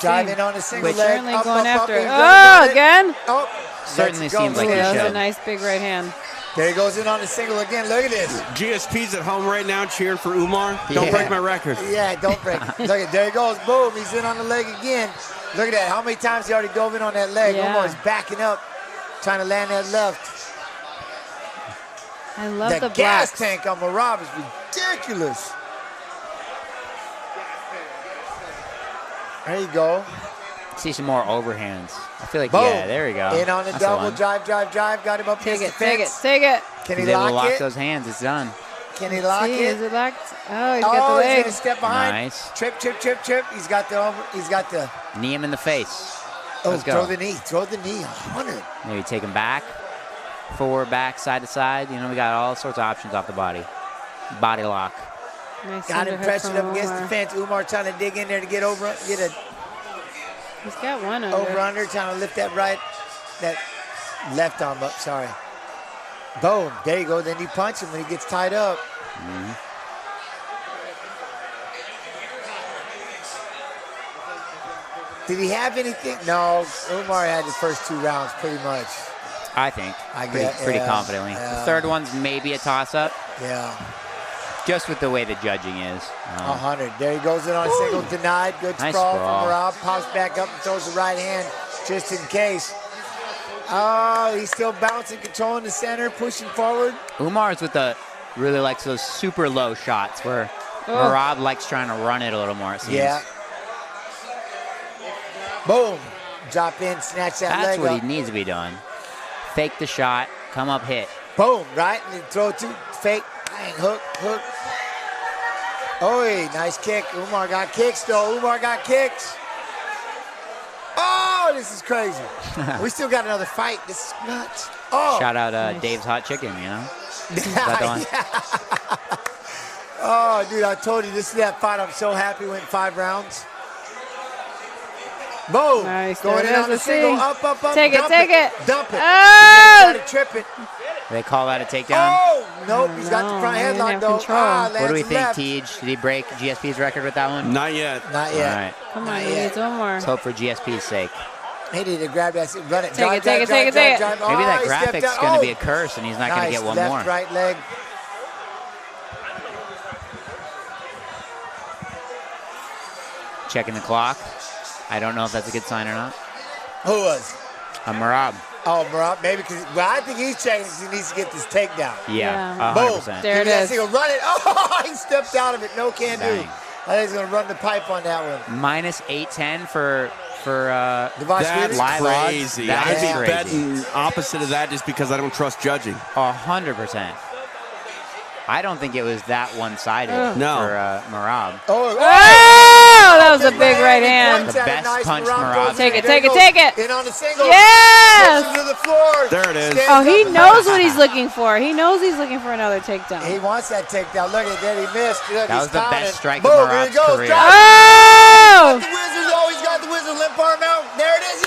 Drive in on a single leg. Certainly up, going up, after up, it. Oh, again? Oh, certainly seems like he that was should. a nice big right hand. There he goes in on the single again. Look at this. GSP's at home right now cheering for Umar. Don't break my record. Yeah, don't break it. Look at there he goes. Boom. He's in on the leg again. Look at that. How many times he already dove in on that leg? Yeah. Umar's backing up, trying to land that left. I love the That gas blocks. tank on Merab is ridiculous. There you go. See some more overhands. I feel like, Boom. yeah, there we go. In on the That's double, one. drive. Got him up Take against it, the take it, fence. take it. Can He's he able to lock lock it? those hands. It's done. Can he lock See, it? is it locked? Oh, he's got the He's leg. gonna step behind. Nice. Trip. He's got the. Knee him in the face. Oh, Let's go. throw the knee. 100. Maybe take him back, forward, back, side to side. You know, we got all sorts of options off the body. Body lock. Nice Got him underhook pressured from up against the Umar. fence. Umar trying to dig in there to get over, get a He's got one under. over-under, trying to lift that left arm up, sorry. Boom, there you go. Then you punch him when he gets tied up. Mm-hmm. Did he have anything? No, Umar had the first 2 rounds pretty much. I think. Pretty confidently. Yeah. The third one's maybe a toss-up. Yeah. Just with the way the judging is. 100. There he goes in on a single, denied. Good Nice sprawl sprawl. from Merab. Pops back up and throws the right hand just in case. Oh, he's still bouncing, controlling the center, pushing forward. Umar's with the really likes those super low shots where Merab likes trying to run it a little more, it seems. Yeah. Boom. Drop in, snatch that leg That's what up. he needs to be doing. Fake the shot, come up, hit. Boom, right? And then throw it to fake. Bang, hook. Oh, nice kick. Umar got kicks, though. Umar got kicks. Oh, this is crazy. We still got another fight. This is nuts. Oh. Shout out Dave's Hot Chicken, you know? Is that the one? Oh, dude, I told you, this is that fight. I'm so happy we went 5 rounds. Boom. Nice. Going in on the single. Up. Take it. Dump it. Oh! He's tripping. They call that a takedown? Oh, nope. He's got the front headlock, though. What do we think, Tej? Did he break GSP's record with that one? Not yet. Not yet. All right. Come on, he needs one more. Let's hope for GSP's sake. He need to grab that, run it. Take it. Maybe that he stepped graphic's out. going to be a curse and he's not going to Nice. get one Left, more. right leg. Checking the clock. I don't know if that's a good sign or not. Who was? Merab. Oh, Merab, maybe because I think he's checking because he needs to get this takedown. Yeah, Boom. 100%. There it is. He'll run it. Oh, he stepped out of it. No can do. Dang. I think he's going to run the pipe on that one. Minus 810 for That's live crazy. odds. That I'd is be crazy. betting opposite of that just because I don't trust judging. 100%. I don't think it was that one-sided No. for Merab. Oh, that was a big right hand. The best punch Merab. Take it. In on the single. Yes! Pushes to the floor. There it is. Oh, he knows what he's looking for. He knows he's looking for another takedown. He wants that takedown. Look at that. He missed. Look, That was the best strike of Boom, here he Merab's goes. career. Oh! The Wizards. Oh, he's got the Wizard limp arm out. There it is.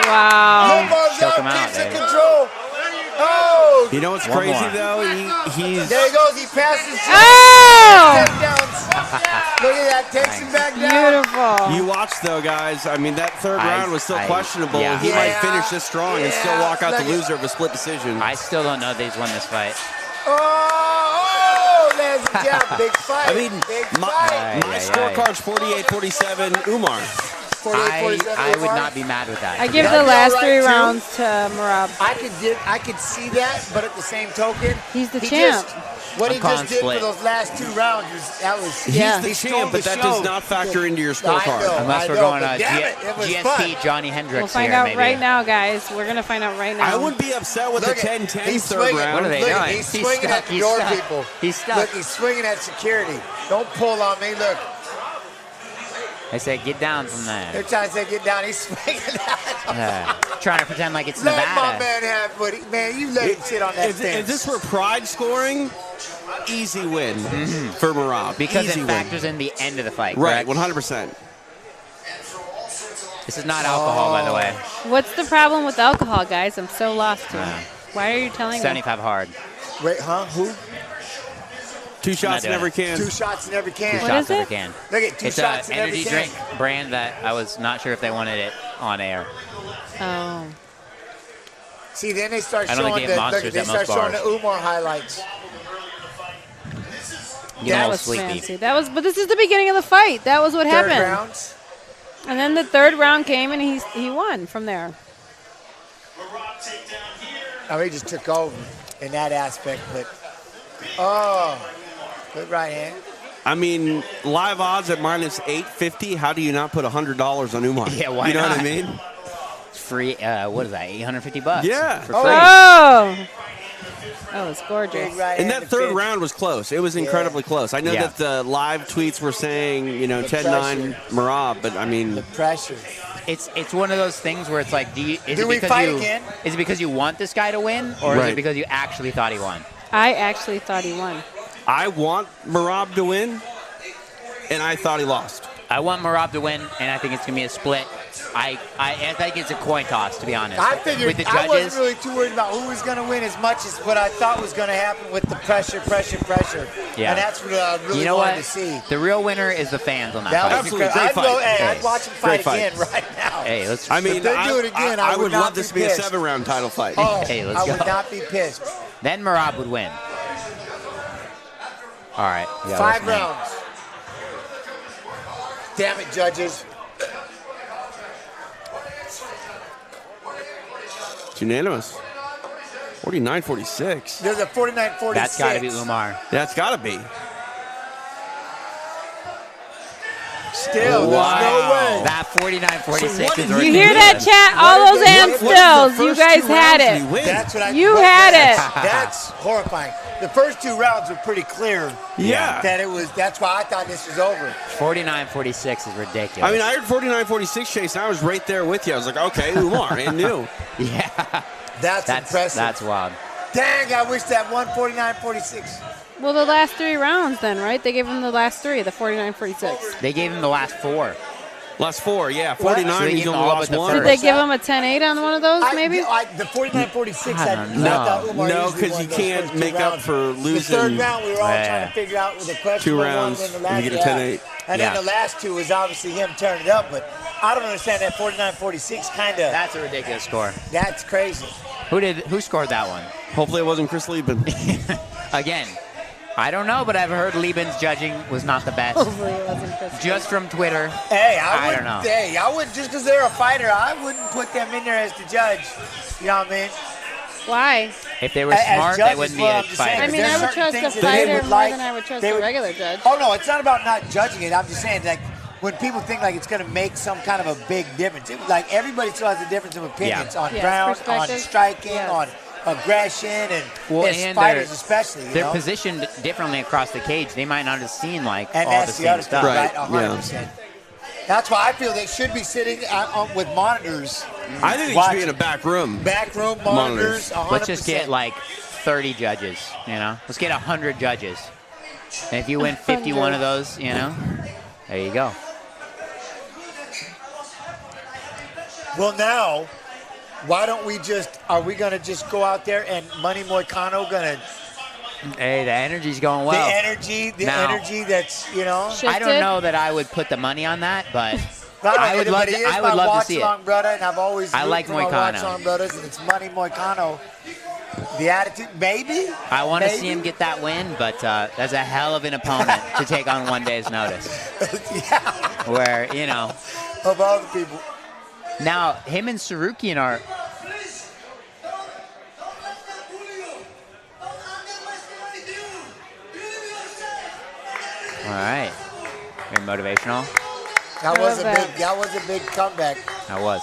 Wow. Limp arms Shook out. him out, Keeps it dude. control. Oh! You know what's One crazy, more. though? He's... There he goes. He passes. Oh! Takedowns. Look at that. Takes him back down. Beautiful. You watch, though, guys. I mean, that third round was still questionable. yeah. He might Yeah. finish this strong and still walk out the Look at- loser of a split decision. I still don't know that he's won this fight. Oh, there's a jab. Big fight. I mean, Big my fight. scorecard's 48-47, Umar. I would not be mad with that. I give That'd the be last all right, 3 too. rounds to Merab. I could see that, but at the same token, He's the he champ. What he I'm calling just did split. for those last 2 rounds was He's Yeah. the He stole champ, but the that show. does not factor into your I scorecard. know. Unless we're know, going but damn it, it was GSP fun. Johnny Hendricks We'll find here, out maybe. right now, guys. We're going to find out right now. I wouldn't be upset with Look the at- 10-10 he's third swinging. round. What are they Look, doing? he's He's swinging stuck, at the he's door stuck. people. He's stuck. Look, he's swinging at security. Don't pull on me. Look. They say get down from there. They're trying to say get down. He's swinging down. Trying to pretend like it's let Nevada. my man have footy. Man, you let him sit on that fence. Is this for pride scoring? Easy win for Merab. Because Easy it factors in the end of the fight, right, correct? 100%. This is not alcohol, by the way. What's the problem with alcohol, guys? I'm so lost here. Why are you telling me? 75 hard. Wait, huh? Who? 2 shots in every can. 2 shots in every can. 2 shots in every can. Look at 2 shots in every can. It's an energy drink brand that I was not sure if they wanted it on air. Oh. See, then they start I don't showing think they have monsters they at start most showing bars. the Umar highlights. That was fancy. But this is the beginning of the fight. That was what happened. Third rounds. And then the third round came, and he won from there. Oh, he just took over in that aspect, but good right hand. I mean, live odds at -850. How do you not put $100 on Umar? Yeah, why You know not? what I mean? It's free. What is that? $850. Yeah. For free. Oh, it's gorgeous. And that third round was close. It was incredibly close. I know that the live tweets were saying, 10-9 Merab, but I mean, the pressure. It's one of those things where it's like, Do we fight again? Is it because you want this guy to win, or is Right. it because you actually thought he won? I actually thought he won. I want Merab to win, and I thought he lost. I want Merab to win, and I think it's going to be a split. I think it's a coin toss, to be honest. I figured with the I judges, wasn't really too worried about who was going to win as much as what I thought was going to happen with the pressure. Yeah. And that's what I really wanted to see. The real winner is the fans on that That fight. was Absolutely, great fight. I'd watch him fight again right now. Hey, let's. I mean, if they do it again, I would not love this to be a pissed. 7-round title fight. Oh, Hey, let's I go. would not be pissed. Then Merab would win. All right. 5 rounds. Damn it, judges. It's unanimous. 49-46. There's a 49-46. That's got to be Umar. That's got to be. Still, there's no way. That 49-46 is You hear that, chat? All those hand stills. You guys had it. That's what You had it. That's horrifying. The first 2 rounds were pretty clear. Yeah. That it was. That's why I thought this was over. 49-46 is ridiculous. I mean, I heard 49-46, Chase, and I was right there with you. I was like, okay, Umar, and new. Yeah. That's impressive. That's wild. Dang, I wish that 149-46. Well, the last 3 rounds then, right? They gave him the last 3, the 49-46. They gave him the last 4. Last 4, yeah. 49, So they he's gave only all lost but the 1. Did they give him a 10-8 on one of those, maybe? The 49-46, I I don't thought know. Umar No, usually because won you those can't first 2 make up rounds. for losing. The third round, we were all trying to figure out with the question. 2 rounds, you get a 10-8. And then the last 2 was obviously him turning it up, but I don't understand that 49-46 kind of. That's a ridiculous score. That's crazy. Who scored that one? Hopefully it wasn't Chris Lieben. Again, I don't know, but I've heard Lieben's judging was not the best. Hopefully it wasn't Chris. Just from Twitter. Hey, I don't know. Hey, I wouldn't, just because they're a fighter, I wouldn't put them in there as the judge. You know what I mean? Why? If they were As smart, judges, they wouldn't be well, a I'm just saying, fighter. I mean, there's I would certain trust things a that they fighter would more like- than I would trust they a would- regular judge. Oh, no, it's not about not judging it. I'm just saying, like, when people think like it's going to make some kind of a big difference, like everybody still has a difference of opinions on Yes, ground, on perspective. striking, Yes. on aggression, and as and fighters especially. You they're know? positioned differently across the cage. They might not have seen like And all that's the the other same thing, stuff. right? 100%. That's why I feel they should be sitting with monitors. I think they should be in a back room. Back room monitors. 100%. Let's just get like 30 judges, Let's get 100 judges. And if you win 51 of those, there you go. Well, now, why don't we are we going to just go out there and Money Moicano going to. Hey, the energy's going well. The energy that's, I don't know that I would put the money on that, but I would love to see it. Brother, and I've always I like my Moicano. watch-along brothers, and it's Money Moicano. The attitude, maybe. I want to see him get that win, but that's a hell of an opponent to take on 1 day's notice. Yeah. Where, Of all the people. Now, him and Sarukian are... All right. Very motivational. That was a big comeback. That was.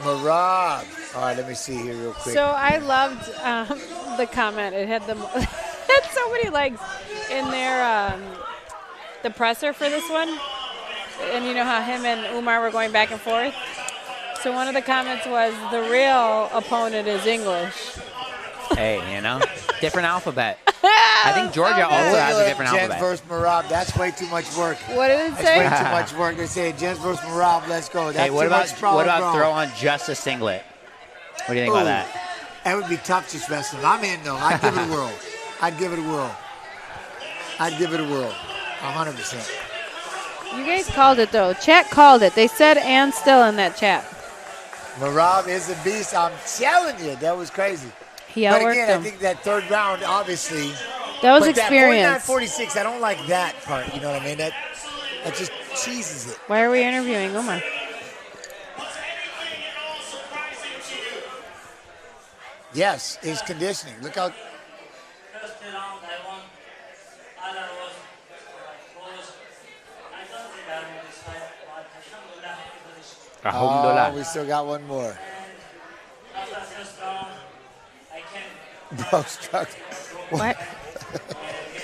Marab. All right, let me see here real quick. So I loved the comment. It had had so many legs in their the presser for this one. And you know how him and Umar were going back and forth? So one of the comments was, the real opponent is English. Hey, you know, different alphabet. I think Georgia also has a different Jens alphabet. versus Marab. That's way too much work. What did it say? That's way too much work. They say Jens versus Marab. Let's go. That's Hey, what too about much problem. throw on just a singlet? What do you think about that? That would be tough just wrestling. I'm in though. I'd give it a whirl. I'd give it a whirl. I'd give it a whirl. 100%. You guys called it though. Chat called it. They said and still in that chat. Marab is a beast. I'm telling you, that was crazy. He but outworked again, him. I think that third round, obviously. That was but experience. That 49-46, I don't like that part. You know what I mean? That just cheeses it. Why are we interviewing Umar? Yes, his conditioning. Look how. Oh, we still got one more. Bro, struggling. What?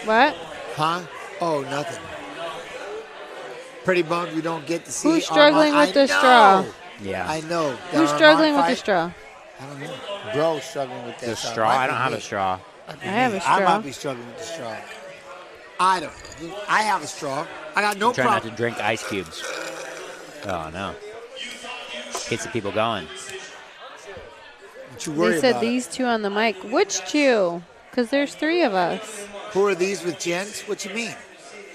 What? Huh? Oh, nothing. Pretty bummed we don't get to see. Who's struggling with the straw? Yeah. I know. Who's struggling with the straw? I don't know. Bro, struggling with that The straw? I don't have a straw. I have a straw. I might be struggling with the straw. I don't. I have a straw. I got no Try problem. not to drink ice cubes. Oh, no. Gets the people going. Don't you worry They said about these two on the mic. Which two? Because there's three of us. it. Who are these with Jens? What you mean?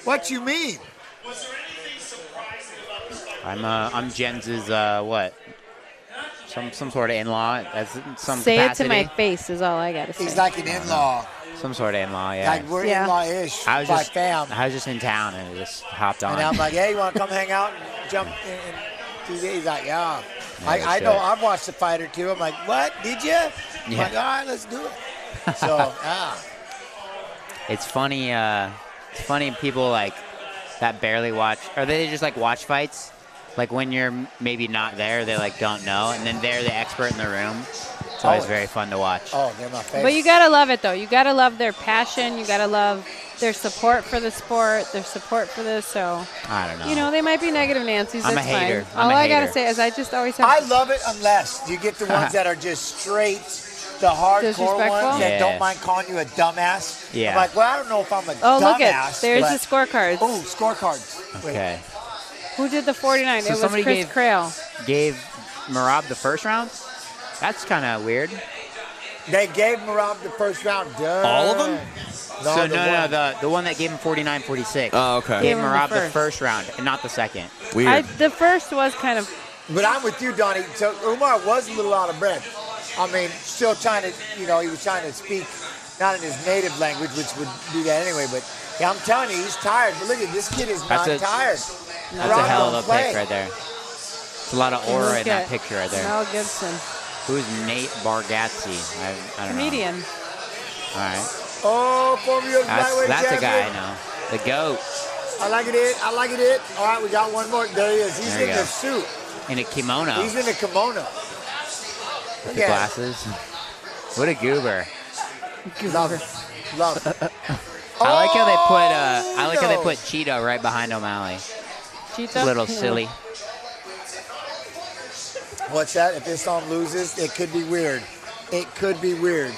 What you mean? I'm Jens's what? Some sort of in-law. That's some Say capacity. it to my face is all I got to say. He's like an in-law. Some sort of in-law, yeah. Like we're in-law-ish I was by just fam. I was just in town and just hopped on. And I'm like, hey, you want to come hang out and jump in 2 days? He's like, yeah. I shit. know. I've watched the fight or two. I'm like, what? Did you? I'm like, all right, let's do it. So, yeah. It's funny. It's funny people like that barely watch, or they just like watch fights. Like when you're maybe not there, they like don't know, and then they're the expert in the room. It's always very fun to watch. Oh, they're my favorite. But you got to love it, though. You got to love their passion. You got to love their support for the sport, their support for this. So, I don't know. you know, they might be negative Nancy's. I'm That's a hater. fine. All I got to say is I just always have I love it unless you get the ones that are just straight, the hardcore Disrespectful? ones that Yeah. don't mind calling you a dumbass. Yeah. I'm like, well, I don't know if I'm a Oh, dumbass. look at there's the but- scorecards. Oh, scorecards. Wait. Okay. Who did the 49? So it was somebody Chris Crail. gave Marab the first round? That's kind of weird. They gave Marab the first round. Duh. All of them? No, So the the one that gave him 49-46. Oh, okay. Gave Gave him Marab the the first. first round and not the second. Weird. The first was kind of. But I'm with you, Donnie. So Umar was a little out of breath. I mean, still trying to, he was trying to speak not in his native language, which would do that anyway. But yeah, I'm telling you, he's tired. But look at this kid is not tired. That's a hell of a pick right there. It's a lot of aura in that picture right there. Mel Gibson. Who's Nate Bargatze? I don't Comedian. know. All right. Oh, former UFC lightweight That's a guy I champion. know. The GOAT. I like it. I like it. All right, we got one more. There he is. He's There in you the go. suit. In a kimono. He's in the kimono. With Look the at glasses. What a goober. him. Love it. Love it. I like how they put Cheeto right behind O'Malley. Cheetah? A little silly. What's that? If Islam loses, it could be weird. It could be weird.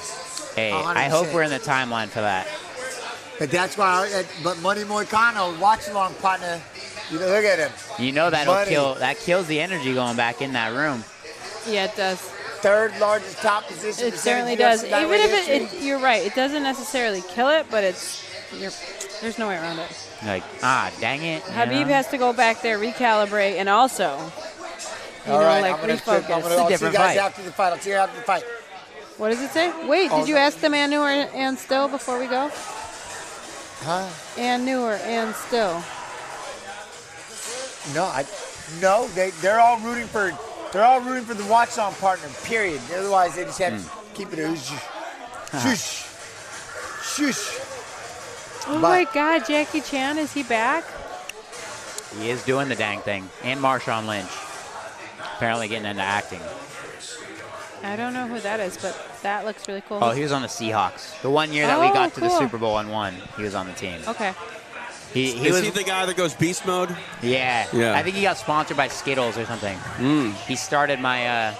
Hey, 100%. I hope we're in the timeline for that. But that's why. But Money Moicano, watch along partner. Look at him. You know that'll Money. kills the energy going back in that room. Yeah, it does. Third largest top position. It certainly does. Even if you're right, it doesn't necessarily kill it, but there's no way around it. Like, dang it. Habib has to go back there, recalibrate, and also, All right, I'm refocus. I'll see you guys after the fight. I'll see you after the fight. What does it say? Wait, did you ask them and Newer and Still before we go? Huh? And Newer and Still. No, they're all rooting for the watch on partner. Period. Otherwise, they just have to keep it a shush, shush. Oh my God, Jackie Chan, is he back? He is doing the dang thing. And Marshawn Lynch. Apparently getting into acting. I don't know who that is, but that looks really cool. Oh, he was on the Seahawks. The one year that we got to the Super Bowl and won, he was on the team. Okay. Is he the guy that goes beast mode? Yeah. Yeah. I think he got sponsored by Skittles or something. He started my,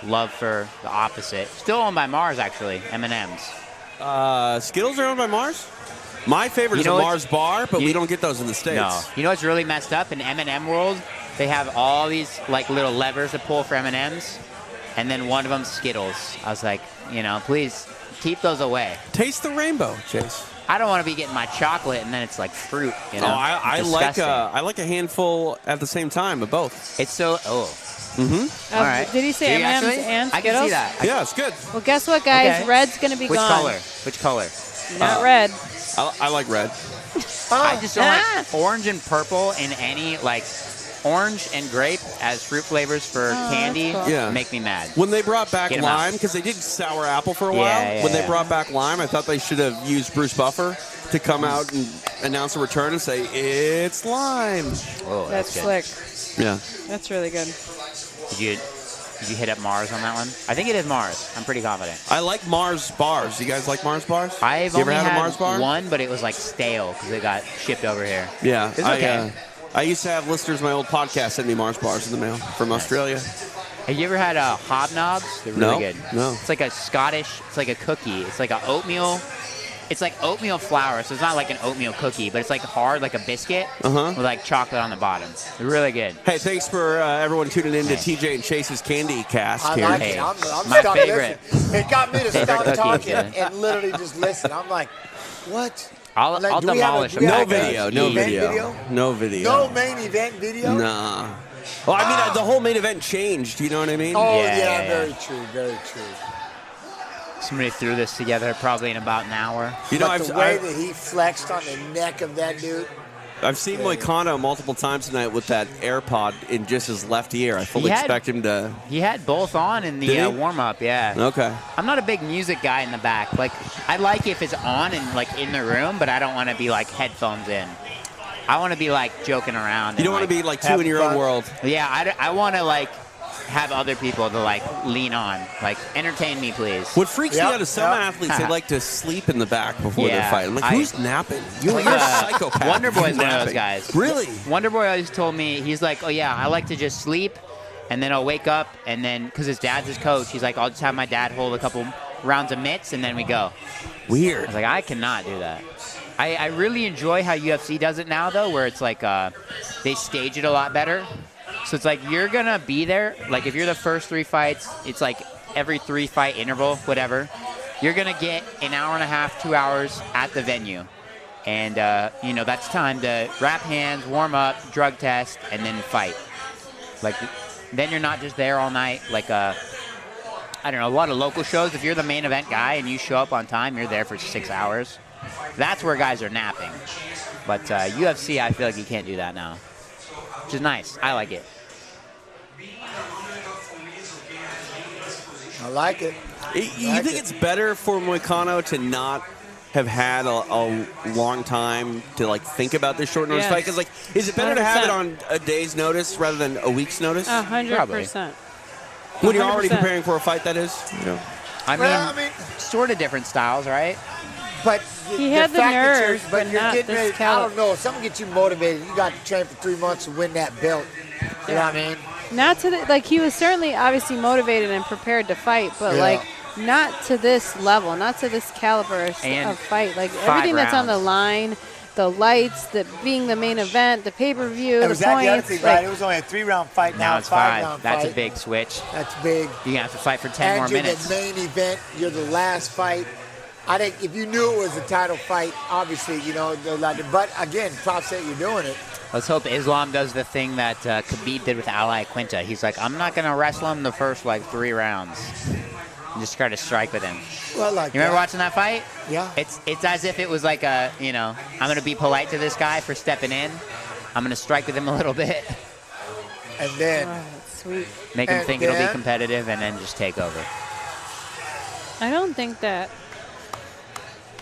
love for the opposite. Still owned by Mars, actually. M&M's. Skittles are owned by Mars? My favorite is a Mars bar, but we don't get those in the States. No. You know what's really messed up? In M&M world, they have all these like little levers to pull for M&M's, and then one of them's Skittles. I was like, please keep those away. Taste the rainbow, Chase. I don't want to be getting my chocolate and then it's like fruit. I like a handful at the same time of both. It's so All right. Did he say M&M's and Skittles? I can see that. Yeah, it's good. Well, guess what, guys? Okay. Red's going to be gone. Which color? Not red. I like red. I just don't like orange and purple in any, like, orange and grape as fruit flavors for candy make me mad. When they brought back lime, because they did sour apple for a while, when they brought back lime, I thought they should have used Bruce Buffer to come out and announce a return and say, it's lime. Oh, that's slick. Yeah. That's really good. Did you hit up Mars on that one? I think it is Mars. I'm pretty confident. I like Mars bars. You guys like Mars bars? I've you only ever had a Mars had bar? one, but it was like stale because it got shipped over here. Yeah. It's okay. I used to have listeners of my old podcast send me Mars bars in the mail from Australia. Have you ever had hobnobs? They're really good. No. It's like a Scottish, it's like a cookie. It's like an oatmeal. It's like oatmeal flour, so it's not like an oatmeal cookie, but it's like hard, like a biscuit with like chocolate on the bottom. They're really good. Hey, thanks for everyone tuning in to TJ and Chase's Candy Cast I here. like it. I'm my stuck favorite. listening. It got me to stop cookie, talking yeah. and literally just listen. I'm like, what? I'll demolish them. No video. No video. No video. No main event video? Nah. Well, I mean, the whole main event changed. You know what I mean? Oh, yeah. Very true. Very true. Somebody threw this together probably in about an hour. You know, but the way that he flexed on the neck of that dude. I've seen Moicano multiple times tonight with that AirPod in just his left ear. I fully expect him to. He had both on in the warm-up, yeah. Okay. I'm not a big music guy in the back. Like, I like if it's on and like in the room, but I don't want to be like headphones in. I want to be like joking around. You don't want to be like two in your own world. Yeah, I want to like have other people to like lean on, like entertain me, please. What freaks me out is some athletes they like to sleep in the back before their fight. I'm like, who's napping? You're a psychopath. Wonder Boy's one of those guys. Really? Wonder Boy always told me, he's like, oh yeah, I like to just sleep, and then I'll wake up, and then because his dad's his coach, he's like, I'll just have my dad hold a couple rounds of mitts, and then we go. Weird. I was like, I cannot do that. I really enjoy how UFC does it now, though, where it's like they stage it a lot better. So it's like you're going to be there. Like if you're the first 3 fights, it's like every 3-fight interval, whatever. You're going to get an hour and a half, 2 hours at the venue. And, that's time to wrap hands, warm up, drug test, and then fight. Like then you're not just there all night. Like, I don't know, a lot of local shows, if you're the main event guy and you show up on time, you're there for 6 hours. That's where guys are napping. But UFC, I feel like you can't do that now, which is nice. I like it. I like it. You think it's better for Moicano to not have had a long time to like think about this short notice fight? Because like, is it better 100%. To have it on a day's notice rather than a week's notice? 100%. When you're already preparing for a fight, that is. I mean, sort of different styles, right? But he had the nerve, but you're not getting this ready. caliber. I don't know. If something gets you motivated, you got to train for 3 months to win that belt. You know what I mean? Not to like he was certainly obviously motivated and prepared to fight, but like not to this level, not to this caliber of fight. Like everything that's on the line, the lights, being the main event, the pay-per-view, the points. The other thing, right? It was only a 3-round fight. Now it's 5-round fight. That's a big switch. That's big. You're gonna have to fight for 10 more minutes. You're the main event. You're the last fight. I think if you knew it was a title fight, obviously, but again, props that you're doing it. Let's hope Islam does the thing that Khabib did with Ali Quinta. He's like, I'm not going to wrestle him the first, 3 rounds. And just try to strike with him. Well, you remember watching that fight? Yeah. It's as if it was like I'm going to be polite to this guy for stepping in. I'm going to strike with him a little bit. And then. That's sweet. Make him think it'll be competitive and then just take over. I don't think that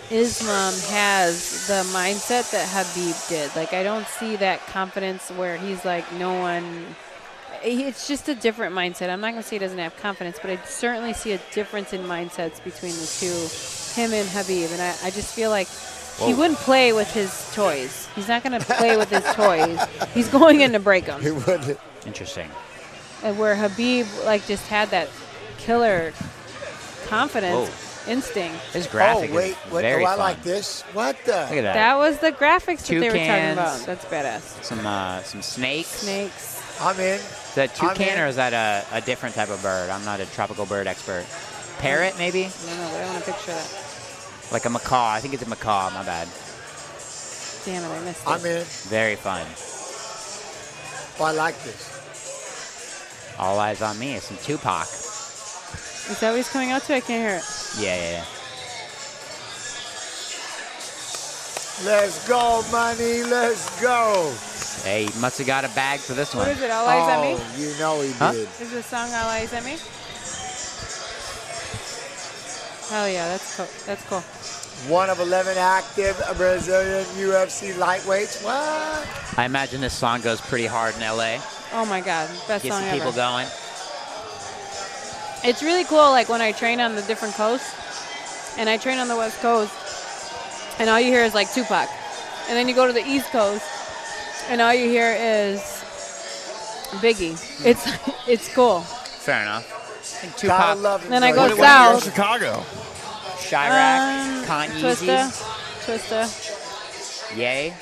Islam has the mindset that Khabib did. Like, I don't see that confidence where he's like, no one. it's just a different mindset. I'm not going to say he doesn't have confidence, but I certainly see a difference in mindsets between the two, him and Khabib. And I just feel like he wouldn't play with his toys. He's not going to play with his toys. He's going in to break them. He wouldn't. Interesting. And where Khabib like just had that killer confidence instinct. His graphic is very fun. I like this. What the? Look at that. That was the graphics that they were talking Toucans. about. That's badass. Some snakes. Snakes. I'm in. Is that toucan or is that a different type of bird? I'm not a tropical bird expert. Parrot, maybe? No, but I want to picture that. Like a macaw. I think it's a macaw. My bad. Damn it, I missed it. I'm in. Very fun. Oh, I like this. All eyes on me. It's some Tupac. Is that what he's coming out to? I can't hear it. Yeah. Let's go, money. Let's go. Hey, he must have got a bag for this one. What is it, All Eyes on Me? Oh, you know he did. Is the song All Eyes on Me? Hell yeah, that's cool. One of 11 active Brazilian UFC lightweights. What? I imagine this song goes pretty hard in LA. Oh my God, best Get song some ever. people going. It's really cool, like when I train on the different coasts, and I train on the West Coast, and all you hear is like Tupac. And then you go to the East Coast, and all you hear is Biggie. It's cool. Fair enough. I think Tupac. Then I go south. Chicago. Chirac, Kanye, Twista. Yay.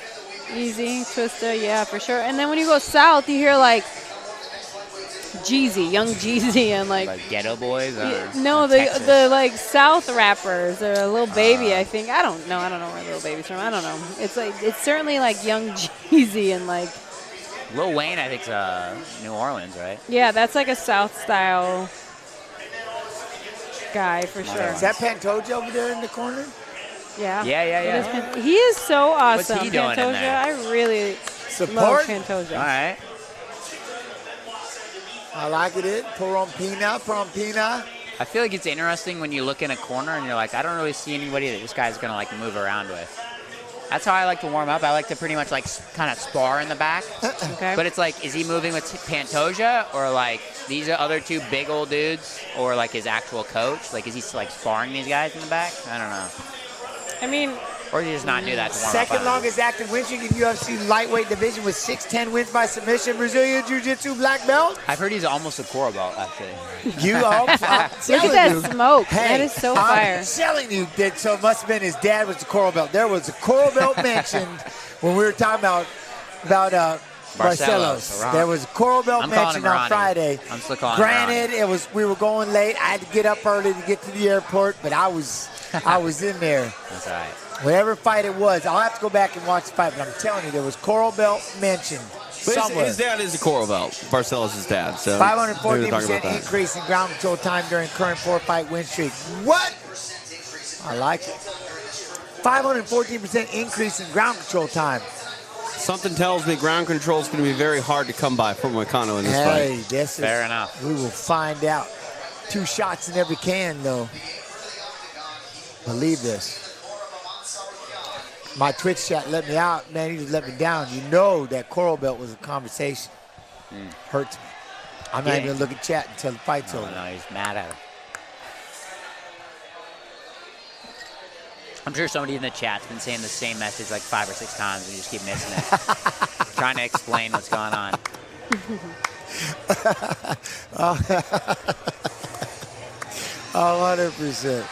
Easy, Twista, yeah, for sure. And then when you go south, you hear like Jeezy, Young Jeezy, and like Ghetto Boys. No, the like South rappers or a Lil Baby. I think I don't know where Lil Baby's from. I don't know. It's certainly like Young Jeezy and like Lil Wayne. I think's New Orleans, right? Yeah, that's like a South style guy for sure. Is that Pantoja over there in the corner? Yeah. Yeah. He is so awesome. What's he doing in Pantoja, there? I really love Pantoja. All right. I like it. Pompina. I feel like it's interesting when you look in a corner and you're like, I don't really see anybody that this guy's going to like move around with. That's how I like to warm up. I like to pretty much like kind of spar in the back. Okay. But it's like, is he moving with Pantoja or like these are other two big old dudes or like his actual coach? Like, is he like sparring these guys in the back? I don't know. I mean, or do you just not do that to warm up? Second longest active win streak in UFC lightweight division with 6-10 wins by submission. Brazilian Jiu-Jitsu black belt. I've heard he's almost a coral belt, actually. Look at that smoke. That is so fire. I'm telling you that. So it must have been his dad was the coral belt. There was a coral belt mentioned when we were talking about Barcelos. There was a coral belt mentioned on Friday. I'm still calling Granted, we were going late. I had to get up early to get to the airport, but I was in there. That's all right. Whatever fight it was, I'll have to go back and watch the fight, but I'm telling you, there was coral belt mentioned somewhere. His dad is a coral belt, Barcelos' dad. So 514% increase in ground control time during current 4-fight win streak. What? I like it. 514% increase in ground control time. Something tells me ground control is going to be very hard to come by for Moicano in this fight. This fair enough. We will find out. 2 shots in every can, though. Believe this. My Twitch chat let me out. Man, he just let me down. You know that coral belt was a conversation. Hurts me. I'm not even going to look at chat until the fight's over. No, he's mad at her. I'm sure somebody in the chat's been saying the same message like 5 or 6 times and you just keep missing it. Trying to explain what's going on. 100%.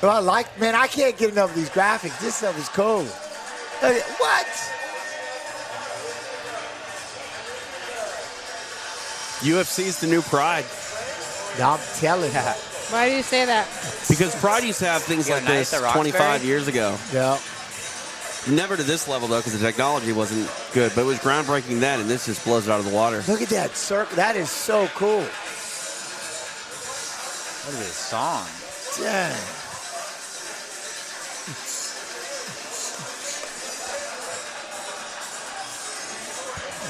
Well, I can't get enough of these graphics. This stuff is cool. What? UFC's the new Pride. I'm telling you. Why do you say that? Because Pride used to have things like this 25 years ago. Yeah. Never to this level, though, because the technology wasn't good. But it was groundbreaking then, and this just blows it out of the water. Look at that circle. That is so cool. Look at this song. Dang.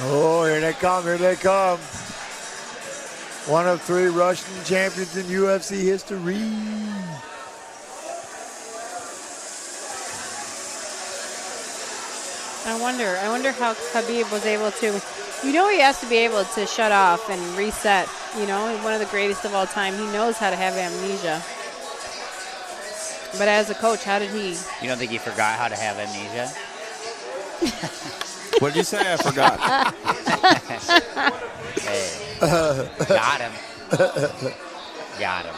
Oh, here they come, here they come. One of 3 Russian champions in UFC history. I wonder how Khabib was able to. You know, he has to be able to shut off and reset. You know, one of the greatest of all time. He knows how to have amnesia. But as a coach, how did he? You don't think he forgot how to have amnesia? What did you say? I forgot. Hey, got him. Got him.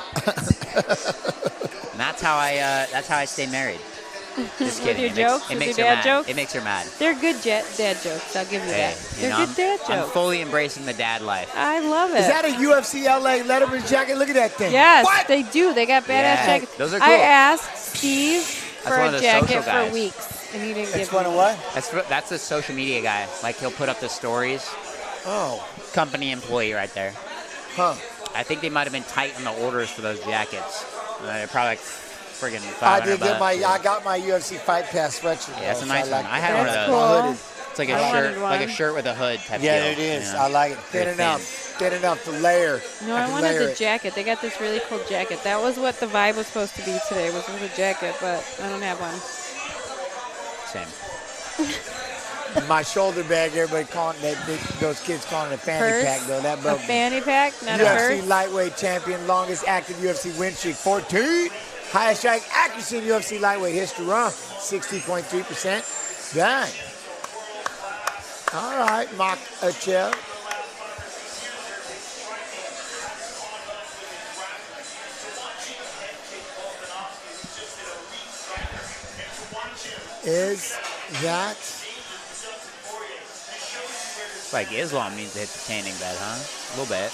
And that's how I stay married. Just kidding. With your jokes? It With makes your her dad mad. jokes? It makes her mad. They're good dad jokes. I'll give you that. You They're know, good dad I'm jokes. fully embracing the dad life. I love it. Is that a UFC LA Letterman jacket? Look at that thing. Yes, What? they do. They got badass Yeah, jackets. those are I cool. asked Steve That's for one a of the jacket social for guys. weeks, and he didn't That's give one me of what? That's a social media guy. Like, he'll put up the stories. Oh. Company employee right there. Huh. I think they might have been tight on the orders for those jackets. They're probably like friggin' $500. I did get I got my UFC Fight Pass sweatshirt. Yeah, that's a so nice one. I had one of those. Cool. It's like a I wanted shirt, one. like a shirt with a hood type Yeah, deal. it is. You know? I like it. Very Thin enough to layer. No, I I can wanted layer the it. jacket. They got this really cool jacket. That was what the vibe was supposed to be today, was with a jacket, but I don't have one. Same. My shoulder bag, everybody calling those kids calling it a fanny Purse? pack, though. That A broke me. fanny pack, not a UFC purse? lightweight champion, longest active UFC win streak, 14. Highest strike accuracy in UFC lightweight history, 60.3%. Dang. All right, Makhachev. Is that? It's like Islam needs to hit the tanning bed, huh? A little bit.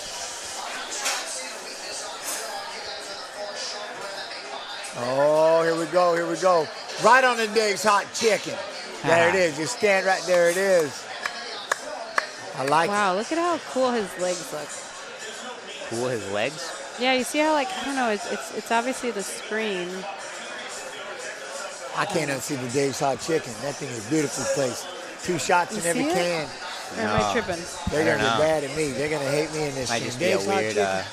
Oh, here we go, here we go. Right on the Dave's hot chicken. There it is. Just stand right there. It is. I like Wow, look at how cool his legs look. Cool his legs? Yeah, you see how, like, I don't know, it's obviously the screen. I can't unsee the Dave's hot chicken. That thing is beautifully placed. 2 shots You in every see it? can. Or am I tripping? They're I going don't to get know. mad at me. They're going to hate me in this Might thing. just be a Dave's hot weird, chicken.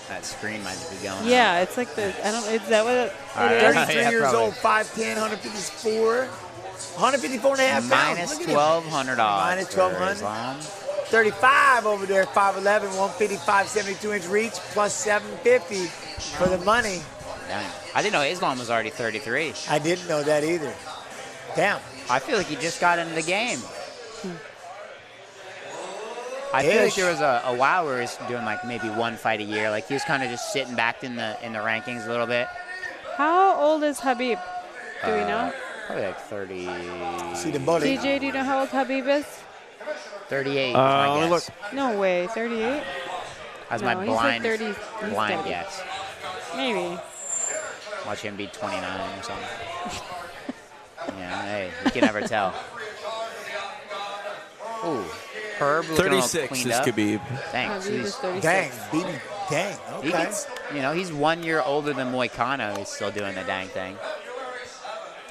that screen might just be going Yeah, it's like the, I don't, is that what it All is? right. 33 Yeah, years probably. old, 5'10", 154. 154 and a half pounds. Minus Look at him. $1,200. Minus 1,200. 35 over there, 5'11", 155, 72-inch reach, plus 750 for the money. Dang. I didn't know Islam was already 33. I didn't know that either. Damn. I feel like he just got into the game. I feel like there was a while where he was doing like maybe 1 fight a year. Like he was kind of just sitting back in the rankings a little bit. How old is Habib? Do we know? Probably like 30. See the bullet. DJ, do you know how old Habib is? 38. Let me look. No way, 38? That's No, my he said blind 30. He's blind 30. guess. Maybe. Watch him be 29 or something. Yeah, hey, you can never tell. Ooh, Herb looking all 36 cleaned is up. Khabib. Thanks. Habib is 36. Dang, BB, dang. He Okay. gets, you know, he's 1 year older than Moicano. He's still doing the dang thing.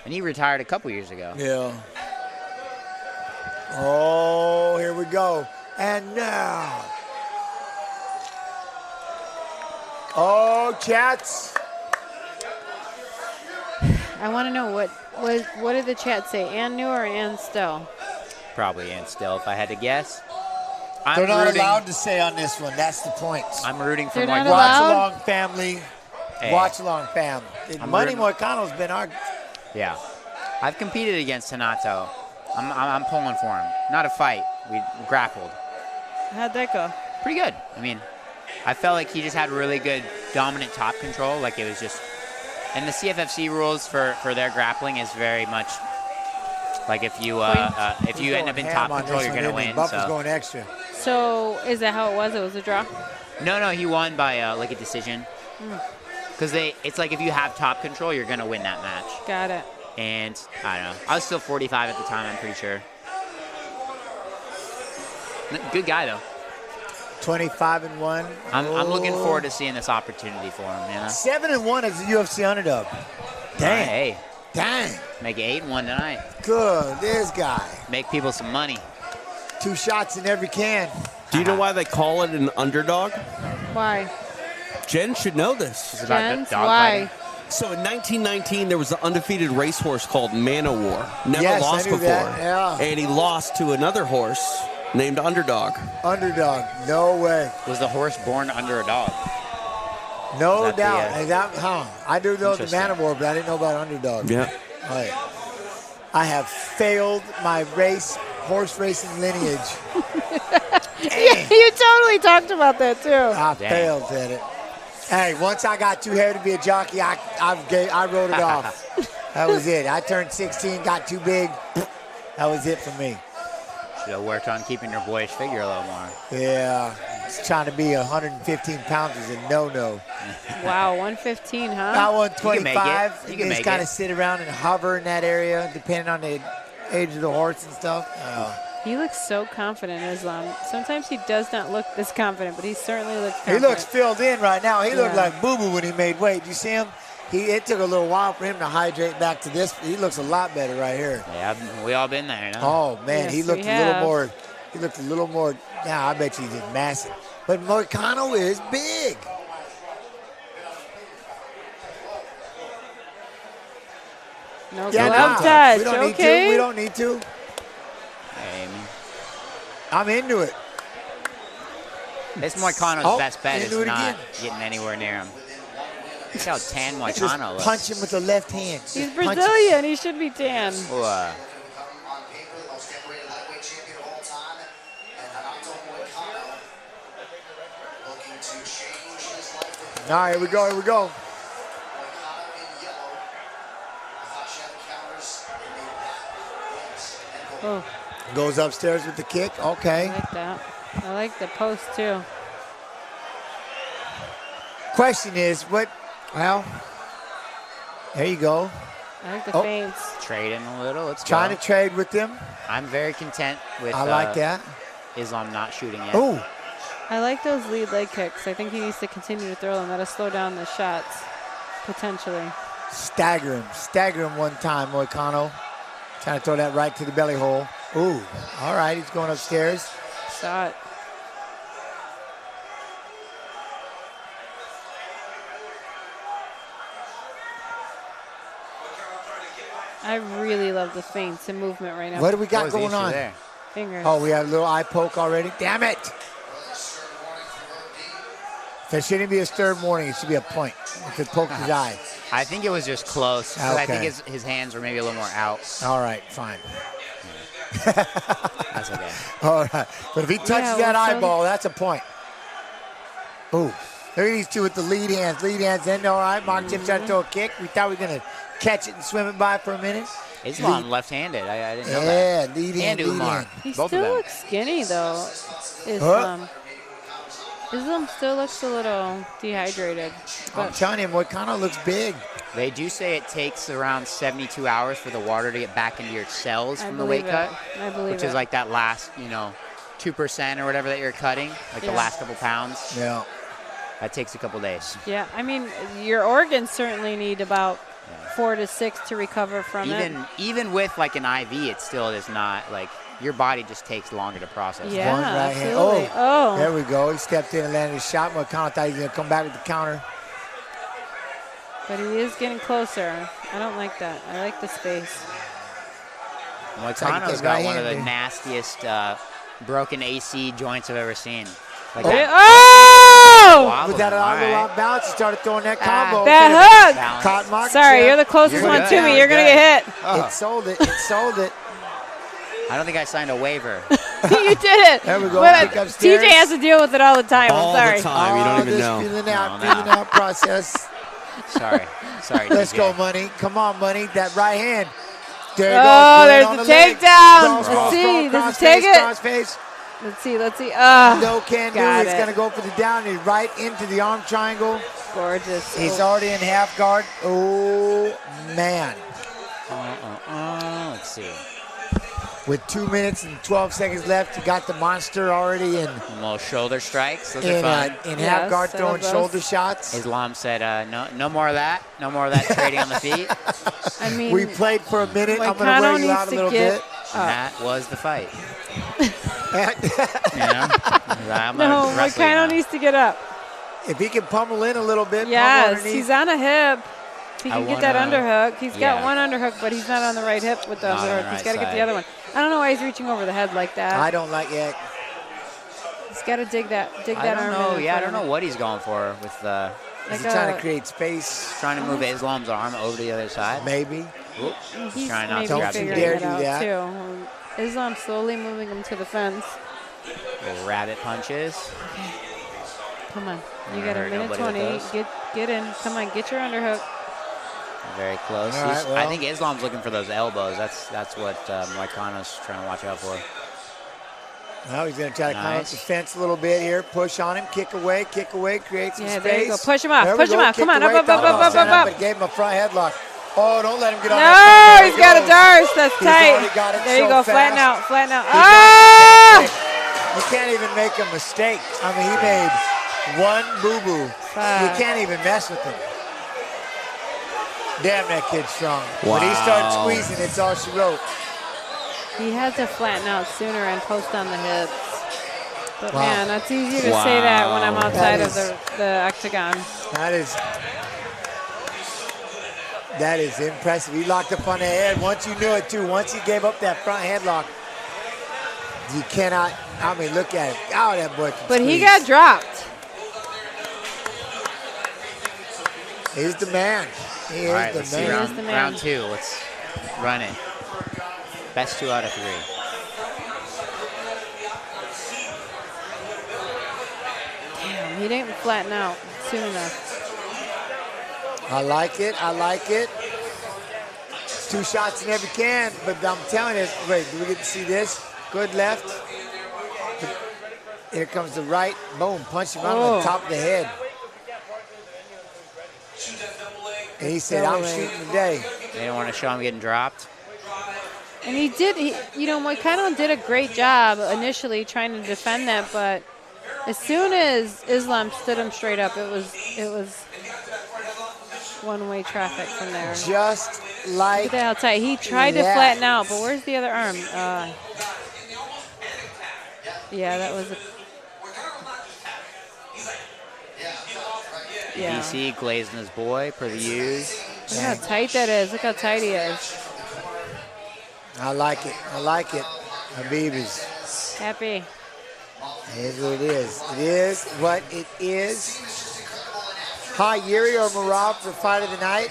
And he retired a couple years ago. Yeah. Oh, here we go. And now. Oh, chats. I want to know what did the chat say? And new or and still? Probably and still, if I had to guess. I'm They're not rooting, allowed to say on this one. That's the point. I'm rooting for They're not Moicano. Watch allowed? along, family. Hey. Watch along, fam. I'm Money rooting- Moicano's been our. Yeah. I've competed against Tanato. I'm pulling for him. Not a fight. We grappled. How'd that go? Pretty good. I mean, I felt like he just had really good dominant top control. Like it was just, and the CFFC rules for their grappling is very much like if you end up in top control, you're gonna win. Buff was So. going extra. So is that how it was? It was a draw? No, he won by like a decision. Because it's like if you have top control, you're gonna win that match. Got it. And I don't know. I was still 45 at the time. I'm pretty sure. Good guy though. 25-1. I'm looking forward to seeing this opportunity for him. You know. 7-1 as a UFC underdog. Dang. Hey, Dang. make it 8-1 tonight. Good. This guy. Make people some money. 2 shots in every can. Do you know why they call it an underdog? Why? Jen should know this. It's about Jens? dog Why? fighting. So in 1919, there was an undefeated racehorse called Man O' War. Never lost before. Yeah. And he lost to another horse named Underdog. Underdog. No way. Was the horse born under a dog? No doubt. I do know the Man O' War, but I didn't know about Underdog. Yeah. Right. I have failed my horse racing lineage. Yeah, you totally talked about that too. I failed at it. Hey, once I got too hairy to be a jockey, I wrote it off. That was it. I turned 16, got too big. That was it for me. Should have worked on keeping your boyish figure a little more. Yeah. Trying to be 115 pounds is a no-no. Wow, 115, huh? About 125. You can just kind of sit around and hover in that area, depending on the age of the horse and stuff. He looks so confident, Islam. Sometimes he does not look this confident, but he certainly looks confident. He looks filled in right now. He looked like boo-boo when he made weight. Did you see him? It took a little while for him to hydrate back to this. He looks a lot better right here. Yeah, we all been there, you know? Oh, man, he looked a little more. He looked a little more. Now, I bet you he's massive. But Moicano is big. No glove touch. We don't need to. We don't need to. I'm into it. This Moicano's best bet is not getting anywhere near him. Look how tan Moicano looks. Punch him with the left hand. He's Brazilian. He should be tan. Ooh, All right, here we go. Here we go. Oh. Goes upstairs with the kick. Okay. I like that. I like the post, too. Question is, well, there you go. I like the feints. Trading a little. Let's Trying go. to trade with them. I'm very content with I like that. Islam not shooting yet. Oh. I like those lead leg kicks. I think he needs to continue to throw them. That'll slow down the shots, potentially. Stagger him one time, Moicano. Trying to throw that right to the belly hole. Ooh, all right, he's going upstairs. Saw it. I really love the feints and movement right now. What do we got going on? There? Fingers. Oh, we have a little eye poke already. Damn it. There shouldn't be a stirred warning. It should be a point. If it poked his eye. I think it was just close. Okay. I think his hands were maybe a little more out. All right, fine. That's okay. All right. But if he touches that eyeball, that's a point. Ooh. Look at these two with the lead hands. Lead hands in. All right, Mark Jim tried to throw a kick. We thought we were going to catch it and swim it by for a minute. Islam left-handed. I didn't know that. Yeah, lead hand, lead hand. He still looks skinny, though. Islam still looks a little dehydrated. I'm telling you, Moicano looks big. They do say it takes around 72 hours for the water to get back into your cells from the weight cut. I believe which is like that last, 2% or whatever that you're cutting, like the last couple pounds. Yeah. That takes a couple days. Yeah, I mean, your organs certainly need about 4 to 6 to recover from it. Even with like an IV, it still is not like your body just takes longer to process. Yeah, One right absolutely. hand. Oh, there we go. He stepped in and landed a shot. Moicano thought he was going to come back with the counter. But he is getting closer. I don't like that. I like the space. Moicano's got one of the nastiest broken AC joints I've ever seen. Like With that little off balance, he started throwing that combo. Bad hook. Caught Mark. Sorry, you're the closest one to me. You're going to get hit. It sold it. It sold it. I don't think I signed a waiver. You did it. There we go. But TJ has to deal with it all the time. I'm sorry. All the time. You don't even know. Feeling out process. Sorry. Let's TJ. go, Money. Come on, Money. That right hand. There you Oh, go. there's the takedown. Let's see. Does he take it? Crossface. Let's see. No can do. Got He's it. going to go for the down. He's right into the arm triangle. Gorgeous. He's already in half guard. Oh, man. Let's see. With 2 minutes and 12 seconds left, you got the monster already in. Little shoulder strikes. Those are fun. In half guard, throwing shoulder shots. Islam said, no more of that. No more of that trading on the feet. I mean, we played for a minute. I'm going to wear you out a little bit. And that was the fight. No, Moicano needs to get up. If he can pummel in a little bit. Yes, he's on a hip. He can get that underhook. He's got one underhook, but he's not on the right hip with the underhook. He's got to get the other one. I don't know why he's reaching over the head like that. I don't like it. He's got to dig that arm in. Yeah, I don't know what he's going for with the. Is he trying to create space? Trying to move Islam's arm over to the other side? Maybe. He's trying not to grab dare do that. Too. Islam slowly moving him to the fence. Little rabbit punches. Okay. Come on. You got a minute 20. Get in. Come on, get your underhook. Very close. Right, well. I think Islam's looking for those elbows. That's what Moicano's trying to watch out for. Now he's going to try to climb up the fence a little bit here. Push on him. Kick away, create some space. There you go. Push him off. Push him off. Come on. Up. But gave him a front headlock. Oh, don't let him get on that. No, he's got a Darce. That's tight. There you go. Flatten out. Ah! You can't even make a mistake. I mean, he made one boo-boo. You can't even mess with him. Damn, that kid's strong. Wow. When he started squeezing, it's all she wrote. He had to flatten out sooner and post on the hips. But man, that's easier to say that when I'm outside of the octagon. That is impressive. He locked up on the head. Once you knew it, too. Once he gave up that front headlock, you cannot. I mean, look at him. Oh, that boy can But squeeze. he got dropped. He's the man. He is the man. Round two. Let's run it. Best 2 out of 3. Damn, he didn't flatten out soon enough. I like it. 2 shots in every can, but I'm telling you, wait, do we get to see this? Good left. Here comes the right. Boom, punch him on the top of the head. And he said, I'm shooting today. They didn't want to show him getting dropped. And he did, Moicano did a great job initially trying to defend that, but as soon as Islam stood him straight up, it was one-way traffic from there. Just like Look at how tight. He tried to flatten out, but where's the other arm? Yeah, that was DC glazing his boy per the use. Look how tight that is. Look how tight he is. I like it. Habib is happy. It is what it is. It is what it is. Hi, Yuri or Marab for fight of the night?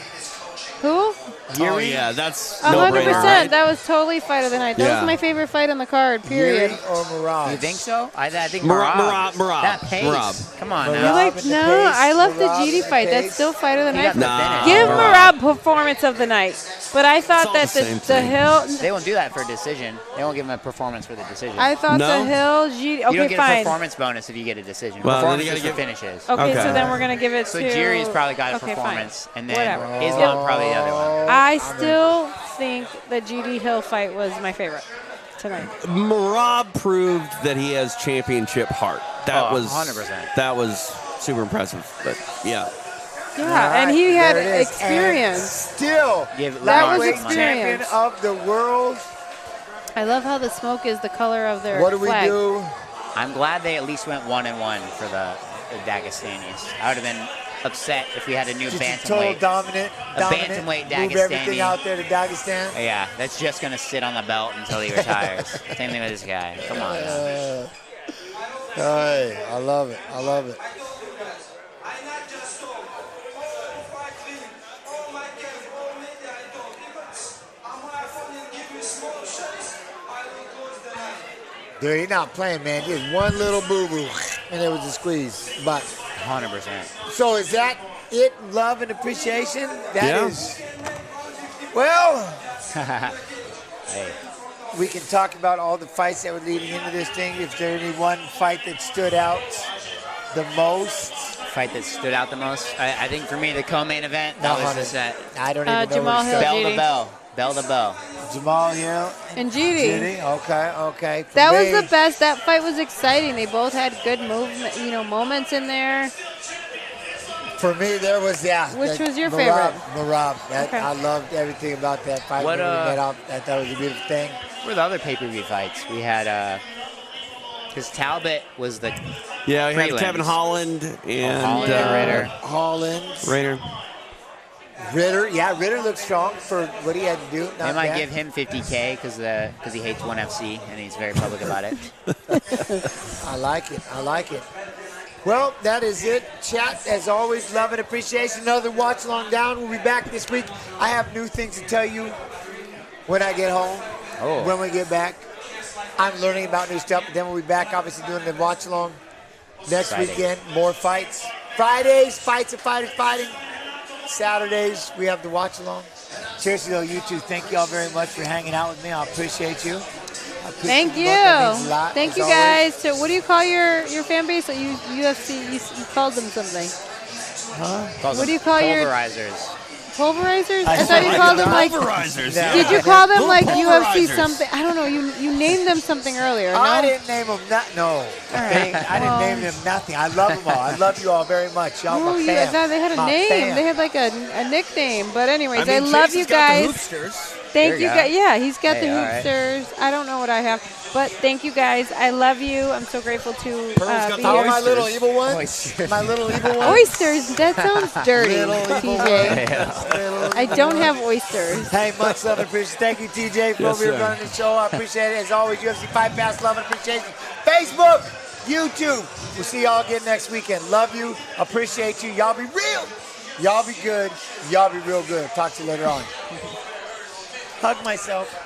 Who? Yuri. Oh, yeah, that's 100%. Right? That was totally fight of the night. That was my favorite fight on the card, period. Yuri or Marab? You think so? I think Marab. That pace. Come on Marab now. I love the GD fight. That's still fight of the night. Nah. Give Marab performance of the night. But I thought that the Hill. They won't do that for a decision. They won't give him a performance for the decision. I thought the Hill GD. Okay, you don't get fine. a performance bonus if you get a decision. Well, performance is for finishes. Okay, so then we're going to give it so to. So Jiri's probably got a performance. Fine. And then Whatever. Islam probably the other one. I still think the GD Hill fight was my favorite tonight. Marab proved that he has championship heart. That was 100%. That was super impressive. But yeah. Yeah, and he had experience. Still, that was experience. Champion of the world. I love how the smoke is the color of their What do flag. we do? I'm glad they at least went 1-1 for the Dagestanis. I would have been upset if we had a new bantamweight. Total dominant. Bantamweight Dagestani. Move everything out there to Dagestan. Yeah, that's just going to sit on the belt until he retires. Same thing with this guy. Come on now. Hey, I love it. I love it. Dude, he's not playing, man. Just one little boo-boo, and it was a squeeze. But 100%. So is that it? Love and appreciation? That is. Well, hey. We can talk about all the fights that were leading into this thing. If there any one fight that stood out the most. Fight that stood out the most? I think for me, the co-main event, that was the set. I don't even know Jamal Hill, Bell to bell. Bell to bell. Jamal Hill and GD. Okay. That was the best. That fight was exciting. They both had good movement, moments in there. For me, there was Which was your favorite? Marab. I loved everything about that fight. What, I thought it was a beautiful thing. What were the other pay-per-view fights? We had because Talbot was the we had Kevin Holland and Rainer. Holland. Rainer. Ritter looks strong for what he had to do. They might give him $50K because he hates ONE FC and he's very public about it. I like it. Well, that is it. Chat, as always, love and appreciation. Another watch along down. We'll be back this week. I have new things to tell you when I get home, when we get back. I'm learning about new stuff, but then we'll be back, obviously, doing the watch along next weekend. More fights. Fridays, fights and fighters fighting. Saturdays, we have the watch along. Seriously, though, you two, thank you all very much for hanging out with me. I appreciate you. Thank you. Thank you guys. So what do you call your fan base? UFC, you called them something. Huh? What do you call Pulverizers. Pulverizers? I thought you called them like Pulverizers. Did you call them like UFC something? I don't know. You named them something earlier. No? I didn't name them. No. All right. I didn't name them nothing. I love them all. I love you all very much. Y'all my fam. They had a name. Fam. They had like a nickname. But anyways, I mean, love you guys. Got the hoopsters. Thank you guys. Yeah, he's got the hoopsters. Right. I don't know what I have. But thank you guys. I love you. I'm so grateful to be here. My little evil ones. My little evil ones. Oysters. That sounds dirty, TJ. I don't have oysters. Hey, much love and appreciation. Thank you, TJ, for over here running the show. I appreciate it. As always, UFC Fight Pass, love and appreciation. Facebook, YouTube. We'll see y'all again next weekend. Love you. Appreciate you. Y'all be real. Y'all be good. Y'all be real good. Talk to you later on. Hug myself.